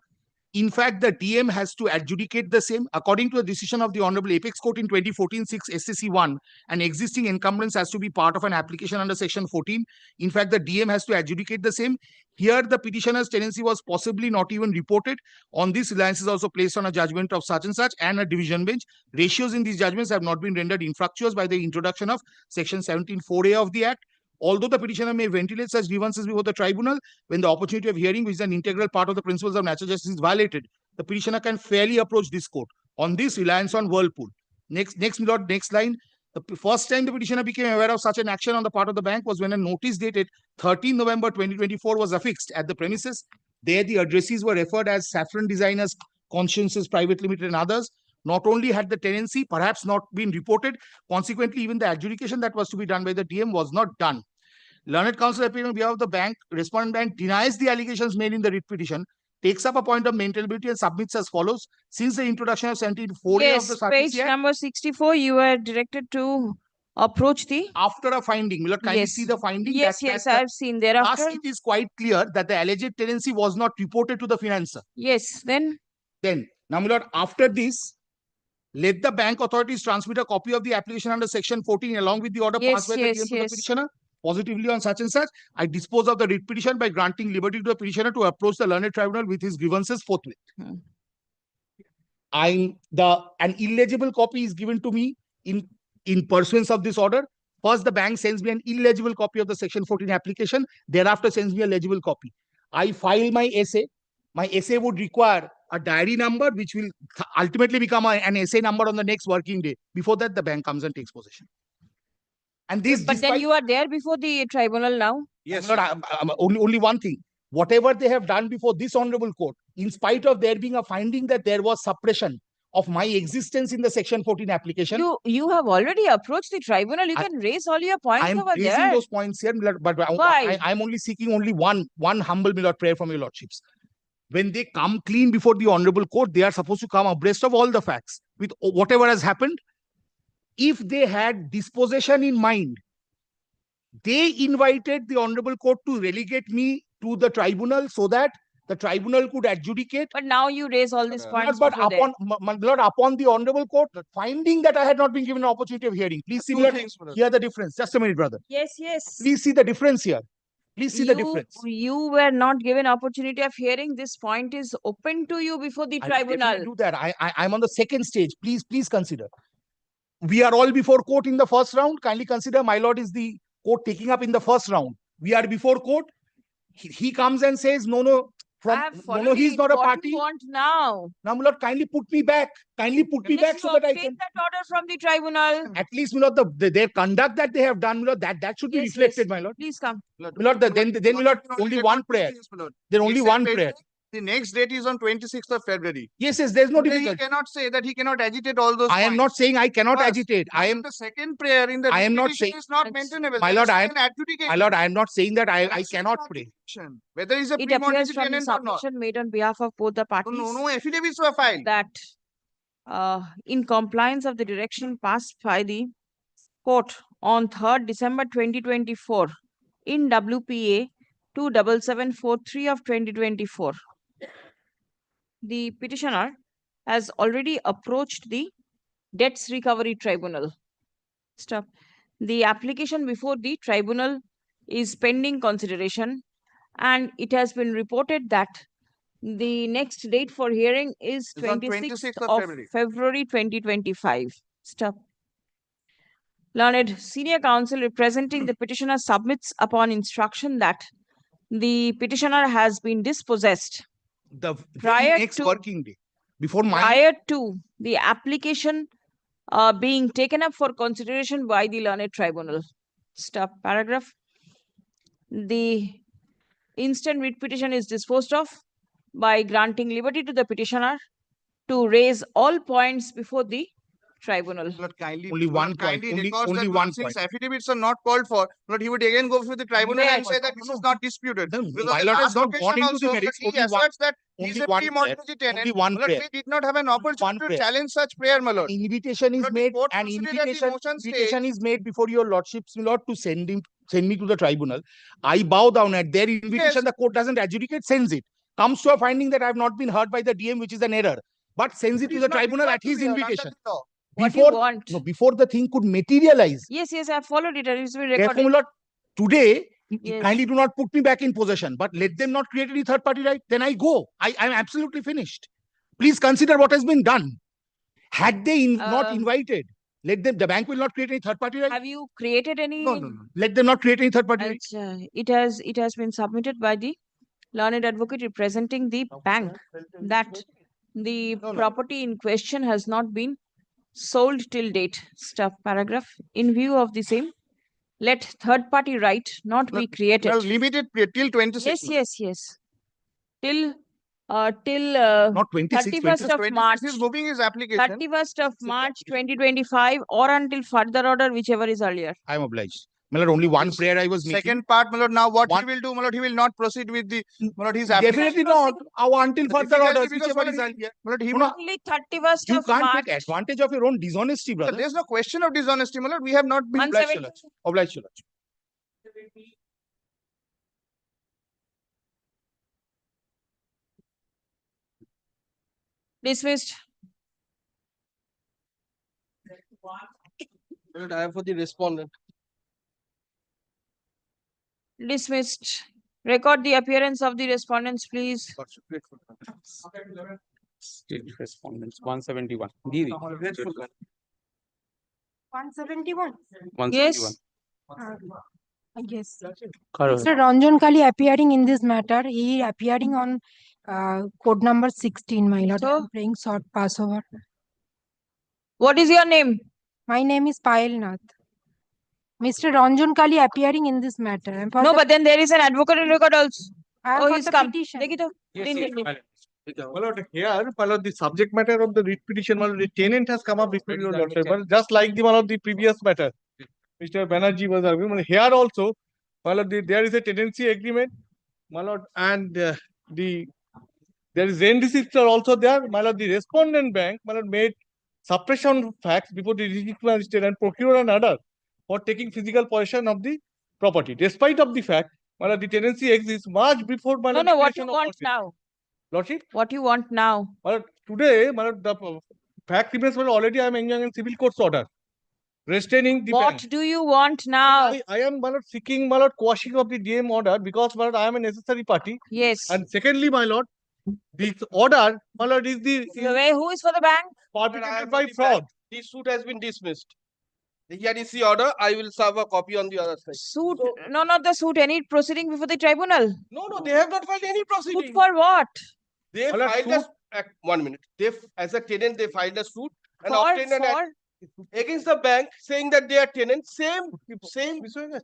In fact, the DM has to adjudicate the same. According to a decision of the Honorable Apex Court in 2014, 6 SCC 1, an existing encumbrance has to be part of an application under Section 14. In fact, the DM has to adjudicate the same. Here, the petitioner's tenancy was possibly not even reported. On this, reliance is also placed on a judgment of such and such and a division bench. Ratios in these judgments have not been rendered infructuous by the introduction of Section 17(4)(a) of the Act. Although the petitioner may ventilate such grievances before the tribunal, when the opportunity of hearing, which is an integral part of the principles of natural justice, is violated, the petitioner can fairly approach this court. On this, reliance on Whirlpool. Next line. The first time the petitioner became aware of such an action on the part of the bank was when a notice dated 13 November 2024 was affixed at the premises. There, the addressees were referred as Saffron Designers, Consciences Private Limited, and others. Not only had the tenancy perhaps not been reported, consequently, even the adjudication that was to be done by the DM was not done. Learned counsel appearing on behalf of the bank, respondent bank denies the allegations made in the writ petition, takes up a point of maintainability and submits as follows. Since the introduction of 17(4)(a) of the page Act, number 64, you are directed to approach the... After a finding, will you kindly see the finding? Yes, I've seen thereafter. Thus, it is quite clear that the alleged tenancy was not reported to the financer. Yes, then? Now, my lord, after this, let the bank authorities transmit a copy of the application under Section 14 along with the order passed by the DM to the petitioner. Positively on such and such, I dispose of the writ petition by granting liberty to the petitioner to approach the learned tribunal with his grievances forthwith. An illegible copy is given to me in pursuance of this order. First, the bank sends me an illegible copy of the Section 14 application. Thereafter, sends me a legible copy. I file my essay. My essay would require a diary number, which will ultimately become an essay number on the next working day. Before that, the bank comes and takes possession. And this, but then you are there before the tribunal now? Yes. Only one thing. Whatever they have done before this honorable court, in spite of there being a finding that there was suppression of my existence in the Section 14 application. You have already approached the tribunal. You can raise all your points over there. I'm raising those points here, but I'm only seeking only one humble prayer from your lordships. When they come clean before the honorable court, they are supposed to come abreast of all the facts with whatever has happened. If they had dispossession in mind, they invited the honorable court to relegate me to the tribunal so that the tribunal could adjudicate. But now you raise all these points. But upon the honorable court finding that I had not been given an opportunity of hearing. Please see hear the difference. Just a minute, brother. Yes. Please see the difference here. Please see the difference. You were not given opportunity of hearing. This point is open to you before the tribunal. I do that. I'm on the second stage. Please consider. We are all before court in the first round. Kindly consider my lord is the court taking up in the first round. We are before court. He comes and says, no, he's not a party. What you want now? Now, my lord, kindly put me back. Kindly put me back so that I can take that order from the tribunal. At least, my lord, their conduct that they have done, my lord, that should be reflected, my lord. Please come. My lord, then my lord, only one prayer. Then only one prayer. The next date is on 26th of February. Yes, there's no difficulty. He cannot say that he cannot agitate all those I am not saying I cannot agitate. I am the second prayer in the I am not saying is not maintainable. My lord, I am not saying that I cannot pray. Whether it's a It appears from the tenant or not. submission made on behalf of both the parties. No affidavits were filed. That in compliance of the direction passed by the court on 3rd December 2024 in WPA 27743 of 2024. the petitioner has already approached the Debts Recovery Tribunal. Stop. The application before the tribunal is pending consideration, and it has been reported that the next date for hearing is It's on 26th 26th of February. February 2025. Stop. Learned senior counsel representing the petitioner submits upon instruction that the petitioner has been dispossessed The prior very next to- working day before my prior to the application being taken up for consideration by the learned tribunal. Stop. Paragraph. The instant writ petition is disposed of by granting liberty to the petitioner to raise all points before the tribunal. Kindly, Only one point, kindly only- records only that one since point. affidavits are not called for, but he would again go before the tribunal and Yes. say that this is not disputed. The Because my the lord has last not occasion gone into the also, merits, he only one- asserts that he's only a one pre-mortgage prayer, tenant. only one My lord, prayer. we did not have an opportunity to prayer. challenge such prayer, my lord. Invitation is But the made, court an proceeded at the invitation, motion invitation stage. is made before your lordships, my lord, to send me to the tribunal. I bow down at their invitation. Yes. The court doesn't adjudicate, sends it. Comes to a finding that I have not been heard by the DM, which is an error, but sends it It to is the not tribunal required at to his be heard under invitation. the law. What do you want? Before the thing could materialize. Yes, I followed it and it's been Therefore, recorded. my lord, today, Yes. kindly do not put me back in possession, but let them not create any third party right. Then I go. I'm absolutely finished. Please consider what has been done. Had they not invited, let them, the bank will not create any third party right. Have you created any? No. Let them not create any third party right. It has been submitted by the learned advocate representing the bank that the property in question has not been sold till date. Stop. Paragraph. In view of the same, let third party right not be created. Well, limited period till 26. Yes. Till Not 26, 31st of 26 March. is moving his application. 31st of March 2025 or until further order, whichever is earlier. I am obliged. My lord, only one prayer I was making. Second part, my lord, now what he will do, my lord, he will not proceed with the, my lord, his application. Definitely not. Until further orders, Because, whichever my is lord, earlier. my lord, he No, will. no. Only 31st You of can't March. take advantage of your own dishonesty, brother. There's no question of dishonesty, my lord. We have not been. Obliged, your lordship. Obliged, your lordship. Dismissed. I have for the respondent. Dismissed. Record the appearance of the respondents, please. State respondents, 171. 171. 171. Yes. Yes. Correct. Mr. Ranjan Kali appearing in this matter. He appearing on code number 16, my lord. So? I'm praying short Passover. What is your name? My name is Payal Nath. Mr. Ranjan Kali appearing in this matter. I'm for No, the- but then there is an advocate in record also. I am Oh, for he's the come. petition. Take it off. Din. My lord, here, my lord, the subject matter of the writ petition, my lord, the tenant has come up before your lordship, but just like the one of the previous matter, Mr. Banerjee was arguing, my lord, here also, my lord, there is a tenancy agreement, my lord, and there is rent receipts are also there, my lord, the respondent bank, my lord, made suppression facts before the district magistrate and procure an order for taking physical possession of the property, despite of the fact, my lord, the tenancy exists much before, my lord, No, what you creation of want lordship. now? Lordship? What you want now? Well, today, the fact remains, well, already I am enjoying a civil court's order. Restraining the What bank. do you want now? I am my lord, seeking my lord, quashing of the DM order because my lord, I am a necessary party. Yes. And secondly, my lord, this order, my lord, is the Who is for the bank? perpetrated by fraud. This suit has been dismissed. Here is the order. I will serve a copy on the other side. Suit? No, not the suit. Any proceeding before the tribunal? No, they have not filed any proceeding. Suit for what? They Well, filed suit- 1 minute. As a tenant, they filed a suit and For- obtained an against the bank saying that they are tenants. Same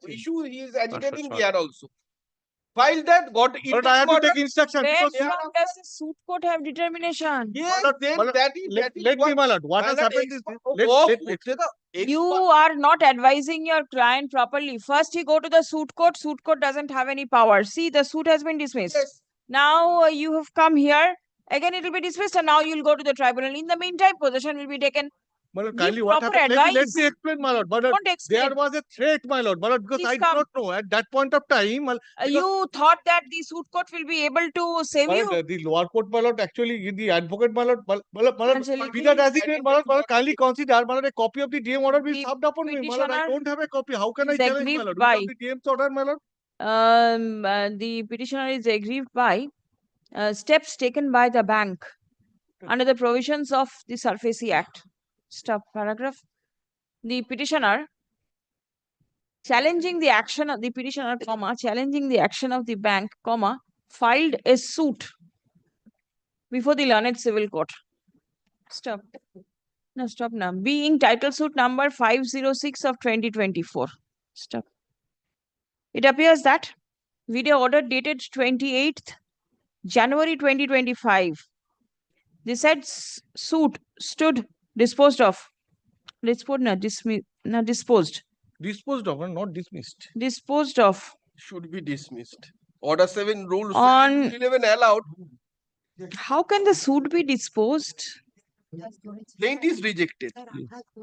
issue he is agitating here also. Filed that, got But I have to take instruction. Where Because from does the suit court have determination? Yes, then my lord, that is let me, my lord, what has happened is, You are not advising your client properly. First, you go to the suit court. Suit court doesn't have any power. See, the suit has been dismissed. Yes. Now you have come here. Again, it will be dismissed, and now you'll go to the tribunal. In the meantime, possession will be taken. My lord, Give kindly what proper happened? Let advice. me explain, my lord. My lord, Don't explain. there was a threat, my lord, because Please I do come. not know at that point of time. You thought that the suit court will be able to save My you? lord, the lower court, my lord, actually the advocate, my lord, Actually, be that as it may, my lord, kindly consider, my lord, a copy of the DM order be served upon me, my lord. I petitioner don't have a copy. How can I is challenge, my aggrieved lord? by- Without the DM's order, my lord. The petitioner is aggrieved by steps taken by the bank under the provisions of the SURFACE Act. Stop paragraph. The petitioner challenging the action of the petitioner, comma, challenging the action of the bank, comma, filed a suit before the learned civil court. Stop. No, stop now. Being title suit number 506 of 2024. Stop. It appears that video order dated 28th January 2025. The said suit stood disposed of. Disposed, disposed. Disposed of, not dismissed. Disposed of. Should be dismissed. Order 7 rules On 11 allowed. how can the suit be disposed? Plaint is rejected.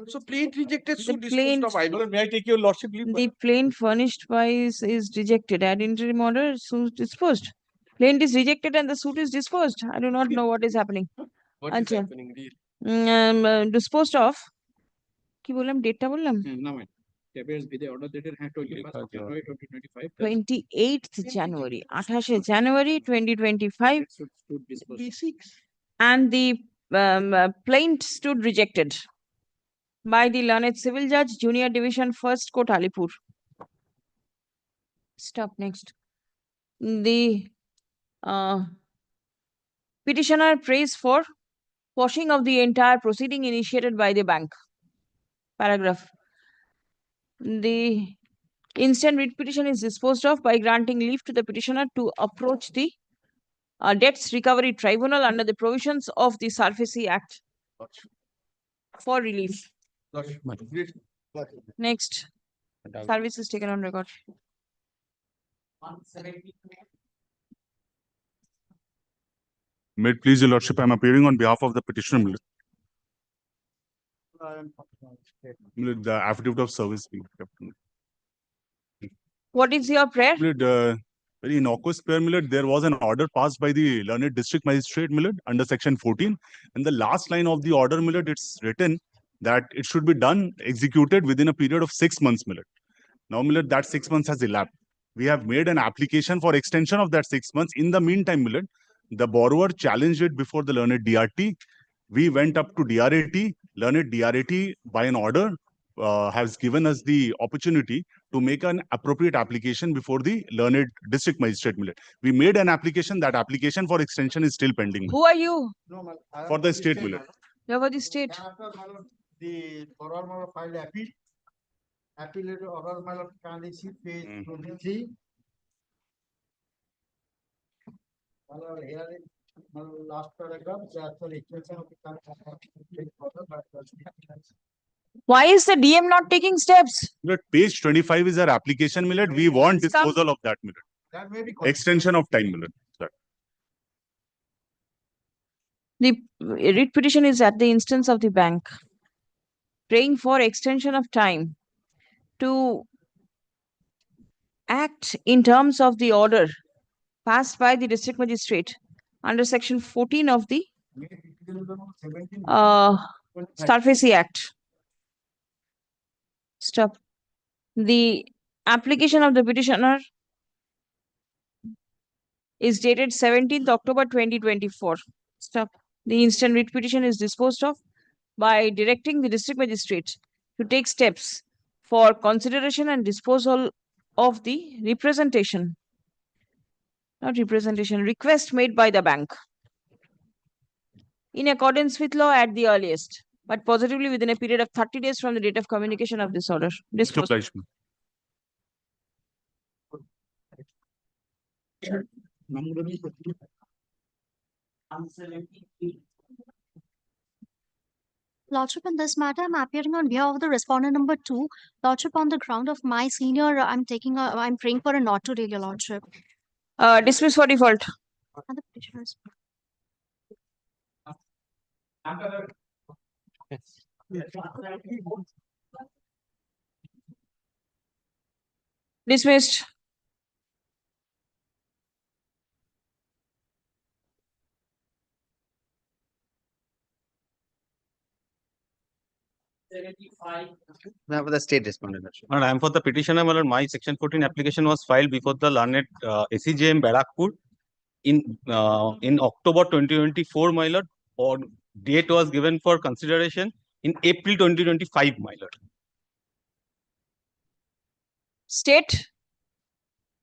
So plaint rejected suit plaint- disposed of. I don't. May I take your lordship leave? The plaint furnished by is rejected. Ad interim order, suit disposed. Plaint is rejected and the suit is disposed. I do not know what is happening. What is Acha. happening? Real. Disposed of. কি বললাম ডেটটা বললাম না ma'am টেবিয়ার্স বিদে order dated হ্যাঁ 21 জানুয়ারি 2025 28th January 28 January 2025 stood disposed. and the plaint stood rejected by the learned civil judge junior division first court Alipur. Stop next. The petitioner prays for quashing of the entire proceeding initiated by the bank. Paragraph. The instant writ petition is disposed of by granting leave to the petitioner to approach the Debts Recovery Tribunal under the provisions of the SURFACE Act for relief. Next. Service is taken on record. May it please your lordship, I am appearing on behalf of the petitioner. The affidavit of service being kept. What is your prayer? Very innocuous prayer, Millard. There was an order passed by the learned district magistrate, Millard, under section 14. And the last line of the order, Millard, it's written that it should be done, executed within a period of 6 months, Millard. Now, Millard, that 6 months has elapsed. We have made an application for extension of that 6 months. In the meantime, Millard, the borrower challenged it before the learned DRT. We went up to DRAT. Learned DRAT, by an order, has given us the opportunity to make an appropriate application before the learned district magistrate. Millard. We made an application. That application for extension is still pending. Who are you? For the state, Millard. You are for the state. The borrower filed appeal. Appeal order, my lord, can you see page 23? My lord, here is my last paragraph. Actually, extension of the Why is the DM not taking steps? Millard, page 25 is our application, Millard. We want disposal of that, Millard. That may be Extension of time, Millard. Sir. The writ petition is at the instance of the bank, praying for extension of time to act in terms of the order passed by the district magistrate under section 14 of the SURFACE Act. Stop. The application of the petitioner is dated 17th October 2024. Stop. The instant writ petition is disposed of by directing the district magistrate to take steps for consideration and disposal of the request made by the bank in accordance with law at the earliest, but positively within a period of 30 days from the date of communication of this order. Disposed. Lordship, in this matter, I'm appearing on behalf of the respondent number 2. Lordship, on the ground of my senior, I'm praying for a not to deal, your lordship. Dismiss for default. And the petitioners. Dismissed. Now for the state respondent. And I am for the petitioner, my lord. My section 14 application was filed before the learned ACJM Barakpur in October 2024, my lord. Or date was given for consideration in April 2025, my lord. State.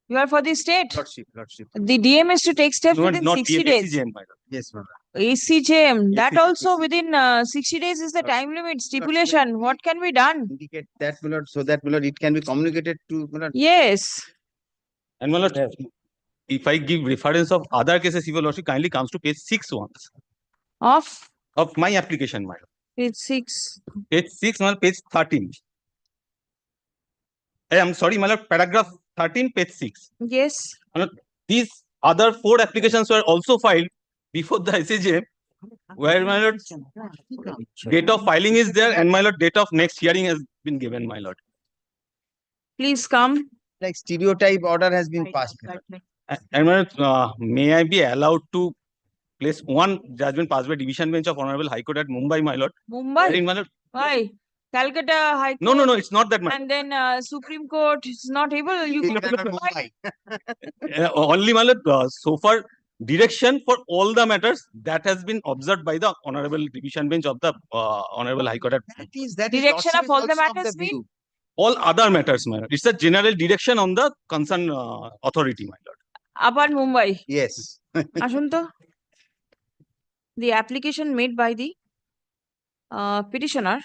You are for the state. Lordship. The DM is to take steps No, within not 60 DM, days. ACJM, my lord. Yes, ma'am. ACJM, that Yes, also within 60 days is the time limit stipulation. What can be done? Indicate that, my lord, so that, my lord, it can be communicated to, my lord. Yes. And my lord, if I give reference of other cases, your lordship kindly comes to page 6 once. Of my application, my lord. Page 6. Page 6, my lord, page 13. I am sorry, my lord, paragraph 13, page 6. Yes. My lord, these other 4 applications were also filed before the ICJM, where my lord, date of filing is there, and my lord, date of next hearing has been given, my lord. Please come. Like stereotype order has been passed. And my lord, may I be allowed to place one judgment passed by division bench of Honorable High Court at Mumbai, my lord? Mumbai? Wherein, my lord, Why? Calcutta High Court. no, it's not that matter. And then Supreme Court is not able. You go to Mumbai. Only, my lord, so far direction for all the matters that has been observed by the Honorable Division Bench of the Honorable High Court. That is Direction of all the matters mean? All other matters, my lord. It's a general direction on the concerned authority, my lord. Apart Mumbai. Yes. Ashun to. The application made by the petitioner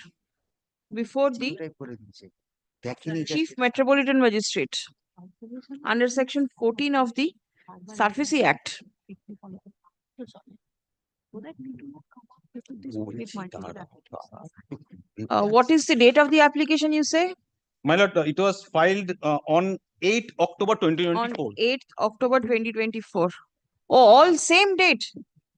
before the Chief Metropolitan Magistrate under Section 14 of the SURFACE Act. What is the date of the application, you say? My lord, it was filed on 8 October 2024. On 8th October 2024. Oh, all same date?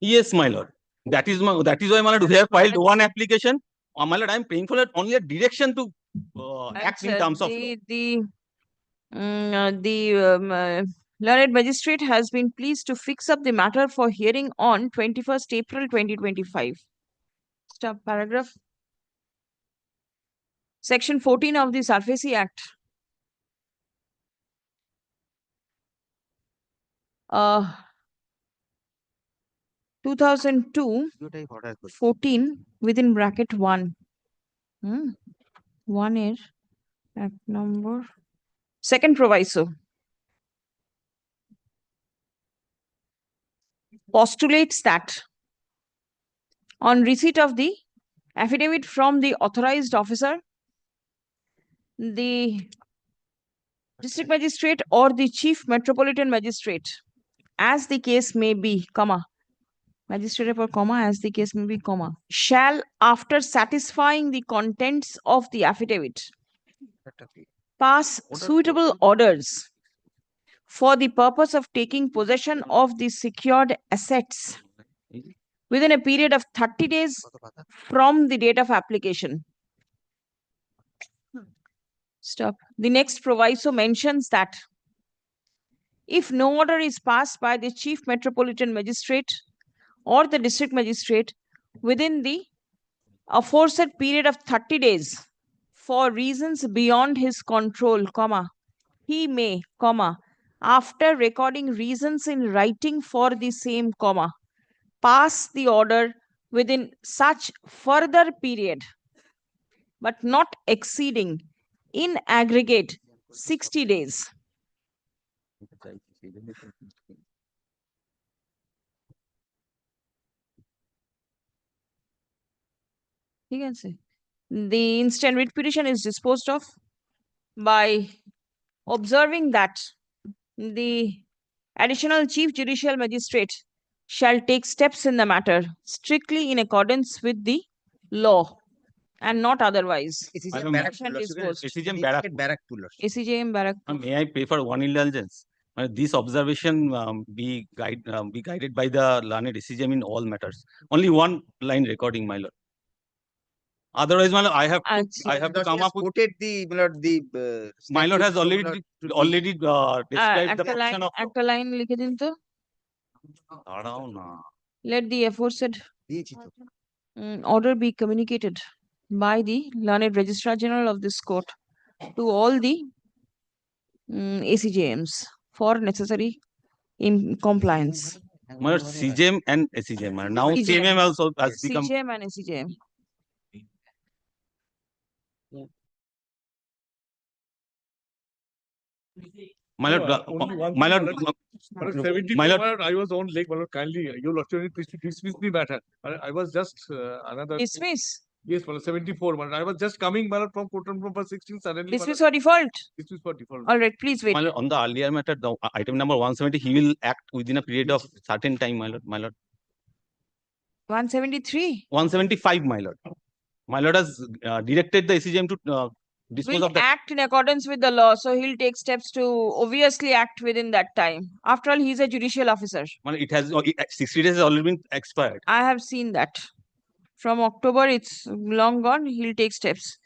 Yes, my lord. That is why, my lord, we have filed one application. My lord, I am praying for only a direction to act in terms of law. The learned magistrate has been pleased to fix up the matter for hearing on 21st April 2025. Stop paragraph. Section 14 of the SURFACE Act. 2002 14 within bracket 1. 1 is act number. Second proviso postulates that on receipt of the affidavit from the authorized officer, the district magistrate or the chief metropolitan magistrate, as the case may be, comma, magistrate for comma, as the case may be, comma, shall, after satisfying the contents of the affidavit, pass suitable orders for the purpose of taking possession of the secured assets within a period of 30 days from the date of application. Stop. The next proviso mentions that if no order is passed by the chief metropolitan magistrate or the district magistrate within the aforesaid period of 30 days for reasons beyond his control, comma, he may, comma, after recording reasons in writing for the same, comma, pass the order within such further period, but not exceeding in aggregate 60 days. You can say the instant writ petition is disposed of by observing that the additional chief judicial magistrate shall take steps in the matter strictly in accordance with the law and not otherwise. ACJM Barakpur. ACJM Barakpur. May I pray for one indulgence? This observation be guided by the learned ACJM in all matters. Only one line recording, my lord. Otherwise, my lord, I have to come up with. Quoted the, my lord, the. My lord has statute, so, my lord, described the function of. একটা line লিখে দিন তো। দাঁড়াও না। Let the aforesaid order be communicated by the learned Registrar General of this court to all the ACJMs for necessary compliance. My lord, CJM and SCJM. Now CMM also has become. CJM and SCJM. My lord, my lord, my lord, I was on late, my lord, kindly, your lordship, please dismiss the matter. I was just another. Dismiss? Yes, my lord, 74, my lord. I was just coming, my lord, from court number 16, suddenly. Dismiss for default? Dismiss for default. All right, please wait. My lord, on the earlier matter, the item number 170, he will act within a period of certain time, my lord, my lord. 173? 175, my lord. My lord has directed the SCJM to dispose Will of the. act in accordance with the law, so he'll take steps to obviously act within that time. After all, he's a judicial officer. Well, it has 60 days has already been expired. I have seen that. From October, it's long gone. He'll take steps.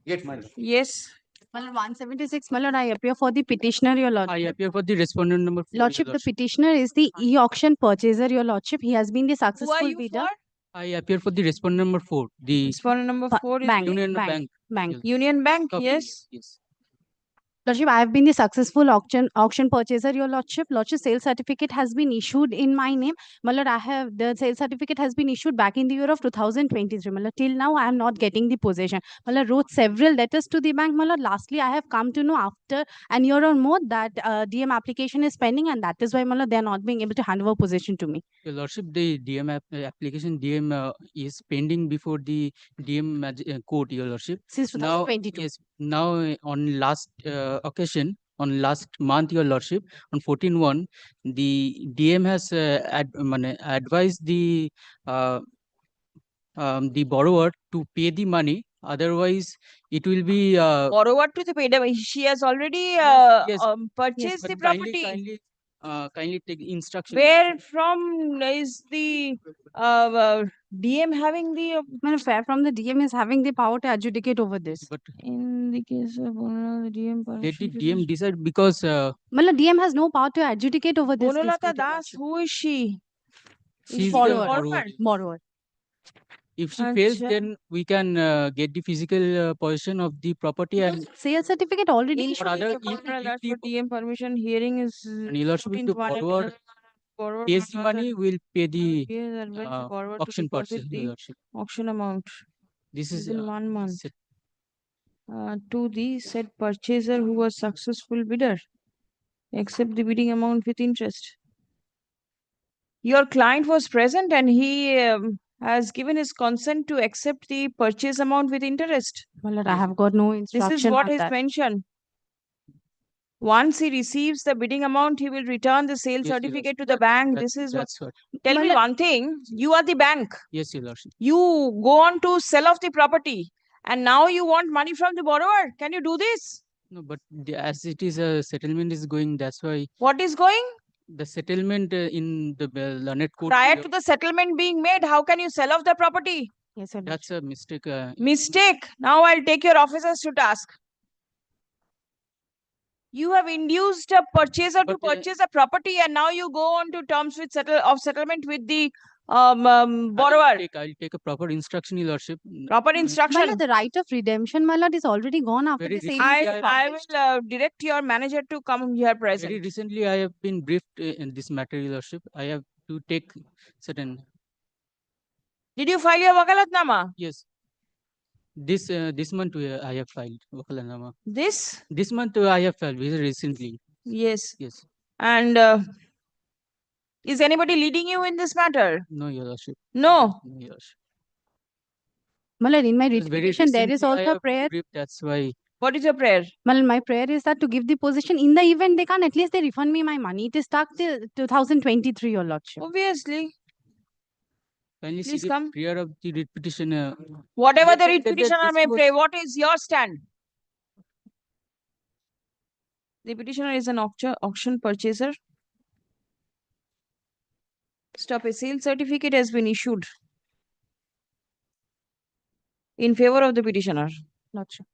Yes. My lord, 176, my lord, I appear for the petitioner, your lordship. I appear for the respondent number 4. Lordship, the petitioner is the e-auction purchaser, your lordship. He has been the Who are successful you bidder. for? I appear for the respondent number 4. The Respondent number 4 is Bank, Union bank, Bank. bank. Yes. Union Bank, Copy. yes. Yes. Lordship, I have been the successful auction purchaser, your lordship. Lordship, sale certificate has been issued in my name. My lord, the sale certificate has been issued back in the year of 2023. My lord, till now, I am not getting the possession. My lord, wrote several letters to the bank. My lord, lastly, I have come to know after an year or more that DM application is pending, and that is why, my lord, they are not being able to hand over possession to me. Your lordship, the DM application DM is pending before the DM court, your lordship. Since 2022. Yes, now on last occasion, on last month, your lordship, on 14/1, the DM has advised the borrower to pay the money. Otherwise, it will be Borrower to the paid. She has already yes, purchased but the property. kindly take instruction. Where from is the DM having the My lord, fair from the DM is having the power to adjudicate over this. But in the case of the DM let the DM decide, because My lord, DM has no power to adjudicate over this. Bonolata dispute, your Das, lordship. who is she? she's the borrower. borrower. Borrower. If she fails, Acha. then we can get the physical possession of the property, and Sale certificate already In issued. other- that's for DM permission. Hearing is and your lordship, if the 14th borrower pays the money, will pay the borrower to auction deposit purchase, the your lordship. auction amount This is within 1 month set- to the said purchaser who was successful bidder, except the bidding amount with interest. Your client was present and he has given his consent to accept the purchase amount with interest. My lord, I have got no This instruction is what on is that. mentioned. Once he receives the bidding amount, he will return the sale Yes, your certificate to lordship. the bank. That's- This is what. that's what. Tell My me lord- one thing. You are the bank. Yes, your lordship. You go on to sell off the property and now you want money from the borrower. Can you do this? No, but as it is a settlement is going, that's why What is going? the settlement in the learned court. Prior to the settlement being made, how can you sell off the property? Yes, sir. That's a mistake. Mistake. Now I'll take your officers to task. You have induced a purchaser to purchase a property and now you go on to terms with settlement with the borrower. I'll take a proper instruction, your lordship. Proper My instruction. lord, the right of redemption, my lord, is already gone after Very the sale. recently, is I published. will direct your manager to come here Very present. recently, I have been briefed in this matter, your lordship. I have to take certain. Did you file your wakalatnama? Yes. This month I have filed wakalatnama. This month I have filed very recently. Yes. Yes. And is anybody leading you in this matter? No, your lordship. No. No, your lordship. My lord, in my Because very petition, there is recently I also a have prayer. briefed, that's why. What is your prayer? Well, my prayer is that to give the position in the event they can't, at least they refund me my money. It is stuck till 2023, your lordship. Obviously. Kindly Please see the come. prayer of the writ petitioner. Whatever the Let writ that petitioner may disclose- pray, what is your stand? The petitioner is an auction purchaser. Stop. A sale certificate has been issued in favor of the petitioner. Lordship.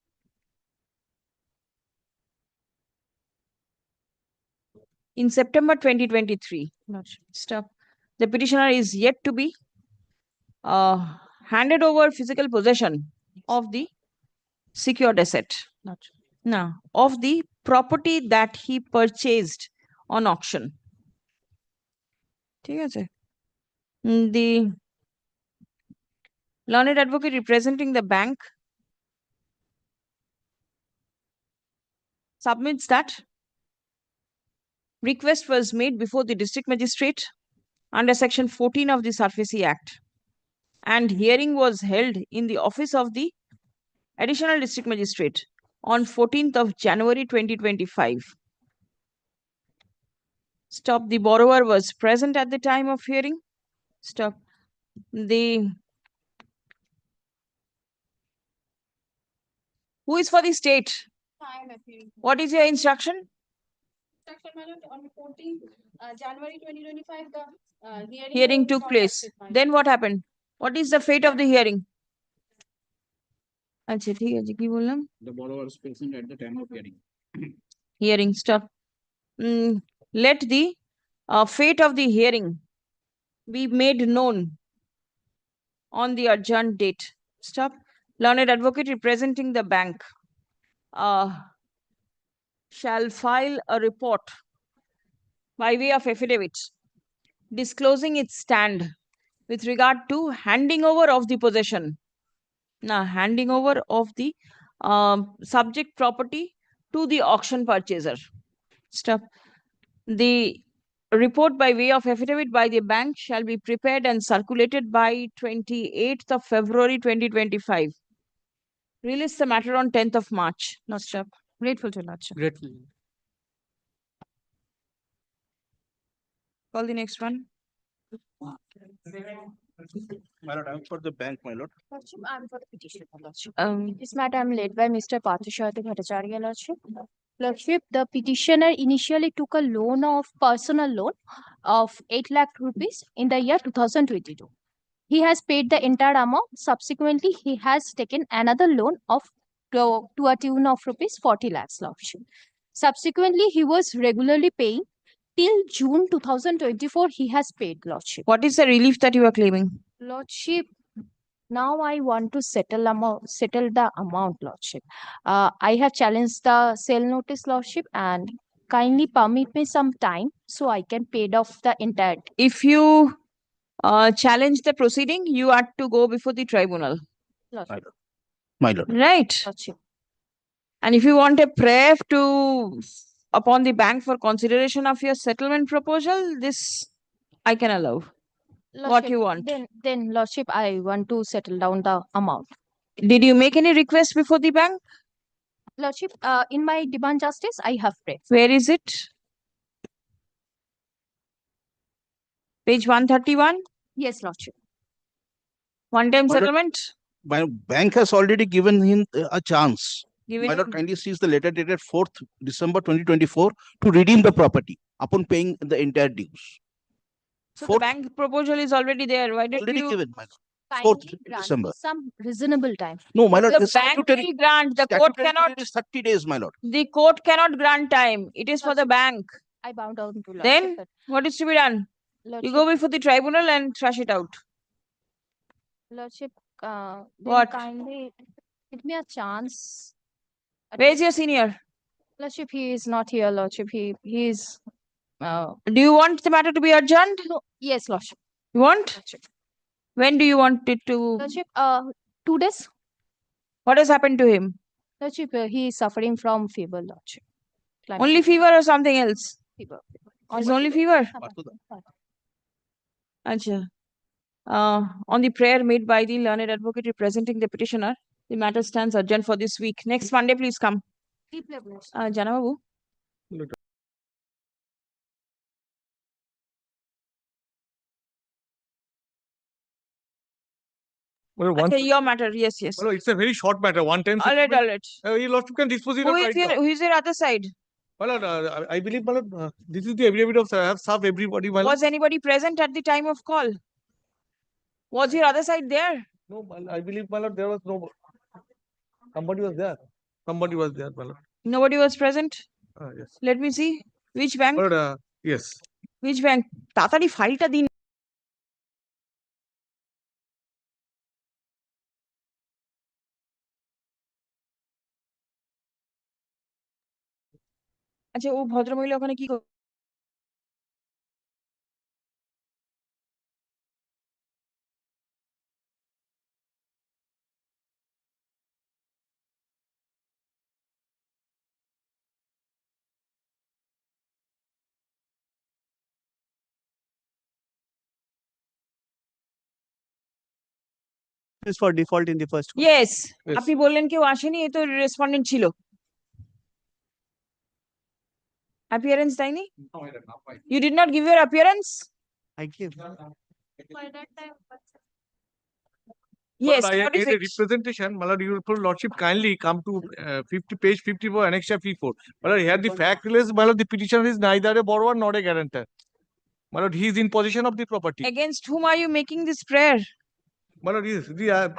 In September 2023, Lordship. stop. The petitioner is yet to be handed over physical possession of the secured asset. Lordship. Now, of the property that he purchased on auction. The learned advocate representing the bank submits that request was made before the district magistrate under section 14 of the SURFACE Act, and hearing was held in the office of the additional district magistrate on 14th of January 2025. Stop. The borrower was present at the time of hearing. Stop. Who is for the state? What is your instruction? On 14th January 2025, the Hearing took place. Then what happened? What is the fate of the hearing? The borrower was present at the time of hearing. Hearing, stop. Let the fate of the hearing be made known on the adjourned date. Stop. Learned advocate representing the bank shall file a report by way of affidavit disclosing its stand with regard to handing over of the possession. Now, handing over of the subject property to the auction purchaser. Stop. The report by way of affidavit by the bank shall be prepared and circulated by 28th of February 2025. Release the matter on 10th of March. Lordship. Grateful to Lordship. Grateful. Call the next one. My lord, I'm for the bank, my lord. Lordship, I'm for the petition, Lordship. This matter I'm led by Mr. Parthasarathi Bhattacharya, Lordship. Lordship, the petitioner initially took a loan of personal loan of 8 lakh rupees in the year 2022. He has paid the entire amount. Subsequently, he has taken another loan of to a tune of rupees 40 lakhs, Lordship. Subsequently, he was regularly paying till June 2024. He has paid, Lordship. What is the relief that you are claiming? Lordship, now I want to settle the amount, Lordship. I have challenged the sale notice, Lordship, and kindly permit me some time so I can pay off the entire. If you challenge the proceeding, you are to go before the tribunal. Lordship. My lord. Right. Lordship. And if you want a prayer upon the bank for consideration of your settlement proposal, this I can allow. What Lordship, you want? Then, Lordship, I want to settle down the amount. Did you make any request before the bank? Lordship, in my demand justice, I have prayed. Where is it? Page 131? Yes, Lordship. One-time My lord, settlement? My bank has already given him a chance. Given My lord, him- kindly sees the letter dated 4th December 2024 to redeem the property upon paying the entire dues. So the bank proposal is already there. Why did Already you? given, my lord. 4th Kindly grant me December. some reasonable time. No, my lord, The the bank statutory, will grant. The court statutory cannot. period is 30 days, my lord. The court cannot grant time. It is for the bank. I bow down to Lordship. Then that what is to be done? You Lordship, go before the tribunal and thrash it out. Lordship, then What? kindly give me a chance. Where is your senior? Lordship, he is not here, Lordship. He is. Do you want the matter to be adjourned? No, yes, Lordship. You want? Lordship. When do you want it to? Lordship, 2 days. What has happened to him? Lordship, he is suffering from fever, Lordship. Climate Only fever or something else? fever. It's only fever. Fever. Acha. On the prayer made by the learned advocate representing the petitioner, the matter stands adjourned for this week. Next Monday, please come. Jana Babu. Well, one, Okay, your matter. Yes, yes. well, it's a very short matter. One time. All right, all right. You lost, you can dispose it Who of is right your, now. who is your other side? Well, I believe, well, this is the affidavit of I have served everybody. Well, Was anybody present at the time of call? Was your other side there? No, I believe, my lord, there was no, somebody was there. Somebody was there, my lord. Nobody was present. Yes. Let me see. Which bank? But, yes. Which bank? তাড়াতাড়ি ফাইলটা দিন। আচ্ছা, ও ভদ্রমহিলা ওখানে কি Is for default in the first one. Yes. আপনি বললেন কেউ আসেনি, এ তো রেসপন্ডেন্ট ছিল। Appearance দেয়নি? You did not give your appearance? I give. Yes. I What is made a it? representation. My lord, your lordship kindly come to 50 page 54 annexure P4. My lord, here the fact is, my lord, the petitioner is neither a borrower nor a guarantor. My lord, he is in possession of the property. Against whom are you making this prayer? My lord, yes,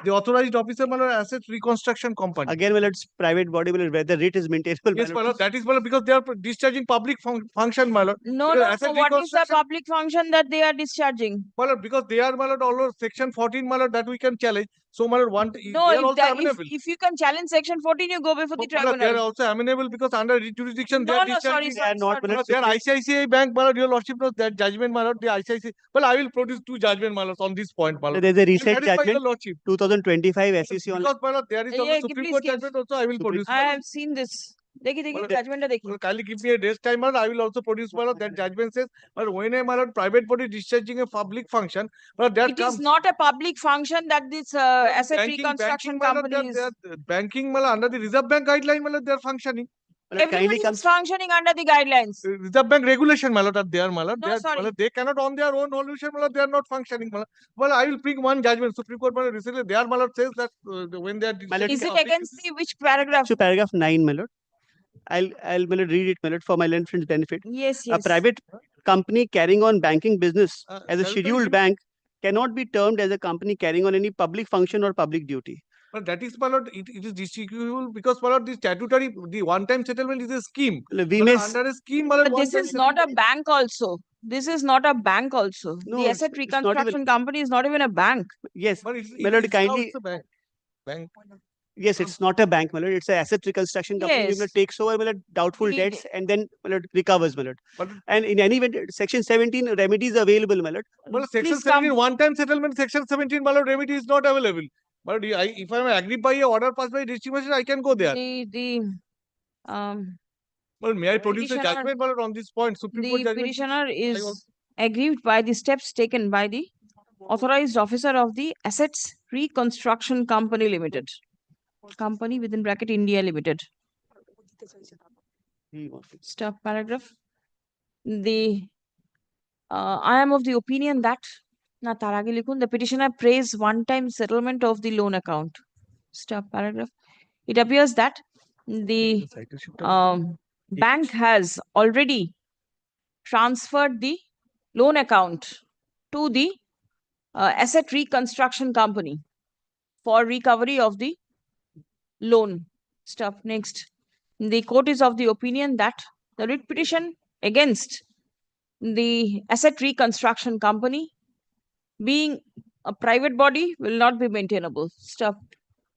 the authorized officer, my lord, asset reconstruction company. Again, well, it's private body, well, where the rate is maintainable. Yes, my lord, that is, my lord, because they are discharging public function, my lord. No, Because no, asset no. What is the reconstruction- public function that they are discharging? My lord, because they are, my lord, all over section 14, my lord, that we can challenge. So, my lord, No, they are if, also that, amenable. if you can challenge section 14, you go before the My lord, they are tribunal. also amenable because under jurisdiction they No, are no, sorry, discharging. sorry, They are not, sorry. my lord, They are ICICI Bank, my lord, your lordship knows that judgment, my lord, the ICICI. Well, I will produce 2 judgment, my lord, on this point, my lord. There's a And recent that is by judgment, your lordship. 2025 SEC on. Because, my lord, there is also Yeah, Supreme please Court give. judgment also I will produce. I have seen this. দেখি দেখি judgment দেখি। Well, kindly give me a day's time, my lord. I will also produce, my lord, that judgment says, but when a, my lord, private body discharging a public function, but that It comes. is not a public function that this asset reconstruction my lord, company is. they are banking, my lord, under the Reserve Bank guideline, my lord, they are functioning. Everybody is functioning under the guidelines. Reserve Bank regulation, my lord, are there, my lord. No, They are- sorry. my lord, they cannot on their own solution, my lord, they are not functioning, my lord. Well, I will bring one judgment. Supreme Court, my lord, recently, their, my lord, says that when they are. Is it against the which paragraph? So paragraph 9, my lord. I'll my lord, read it, my lord, for my learned friend's benefit. Yes, A yes. private company carrying on banking business as a shall scheduled we- bank cannot be termed as a company carrying on any public function or public duty. But that is, my lord, it is distributable because, my lord, the statutory, the one-time settlement is a scheme. We My may lord, under a scheme, my lord, But this one-time is not a settlement- bank also. This is not a bank also. No, The asset it's not even- reconstruction company is not even a bank. Yes, But it's, my lord, it's now kindly. it's a bank. Bank. Yes, it's not a bank, my lord. It's an asset reconstruction company. Yes. My lord, takes over, my lord, doubtful The- debts and then, my lord, recovers, my lord. But, And in any event, section 17 remedies available, my lord. well, section Please come. 17, one-time settlement, section 17, my lord, remedy is not available. But if I am agreed by a order passed by distribution, I can go there. Well, may I produce a petitioner- judgment, my lord, on this point? Supreme Court The judgment. petitioner I is also- aggrieved by the steps taken by the authorized officer of the Assets Reconstruction Company Limited. Company within bracket India Limited. Stop paragraph. I am of the opinion that না তার আগে লিখুন the petitioner prays one-time settlement of the loan account. Stop paragraph. It appears that the bank has already transferred the loan account to the asset reconstruction company for recovery of the loan. Stop. Next. The court is of the opinion that the writ petition against the asset reconstruction company being a private body will not be maintainable. Stop.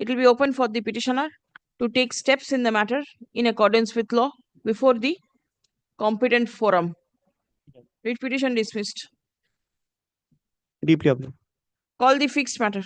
It will be open for the petitioner to take steps in the matter in accordance with law before the competent forum. Writ petition dismissed. Deeply obliged. Call the fixed matter.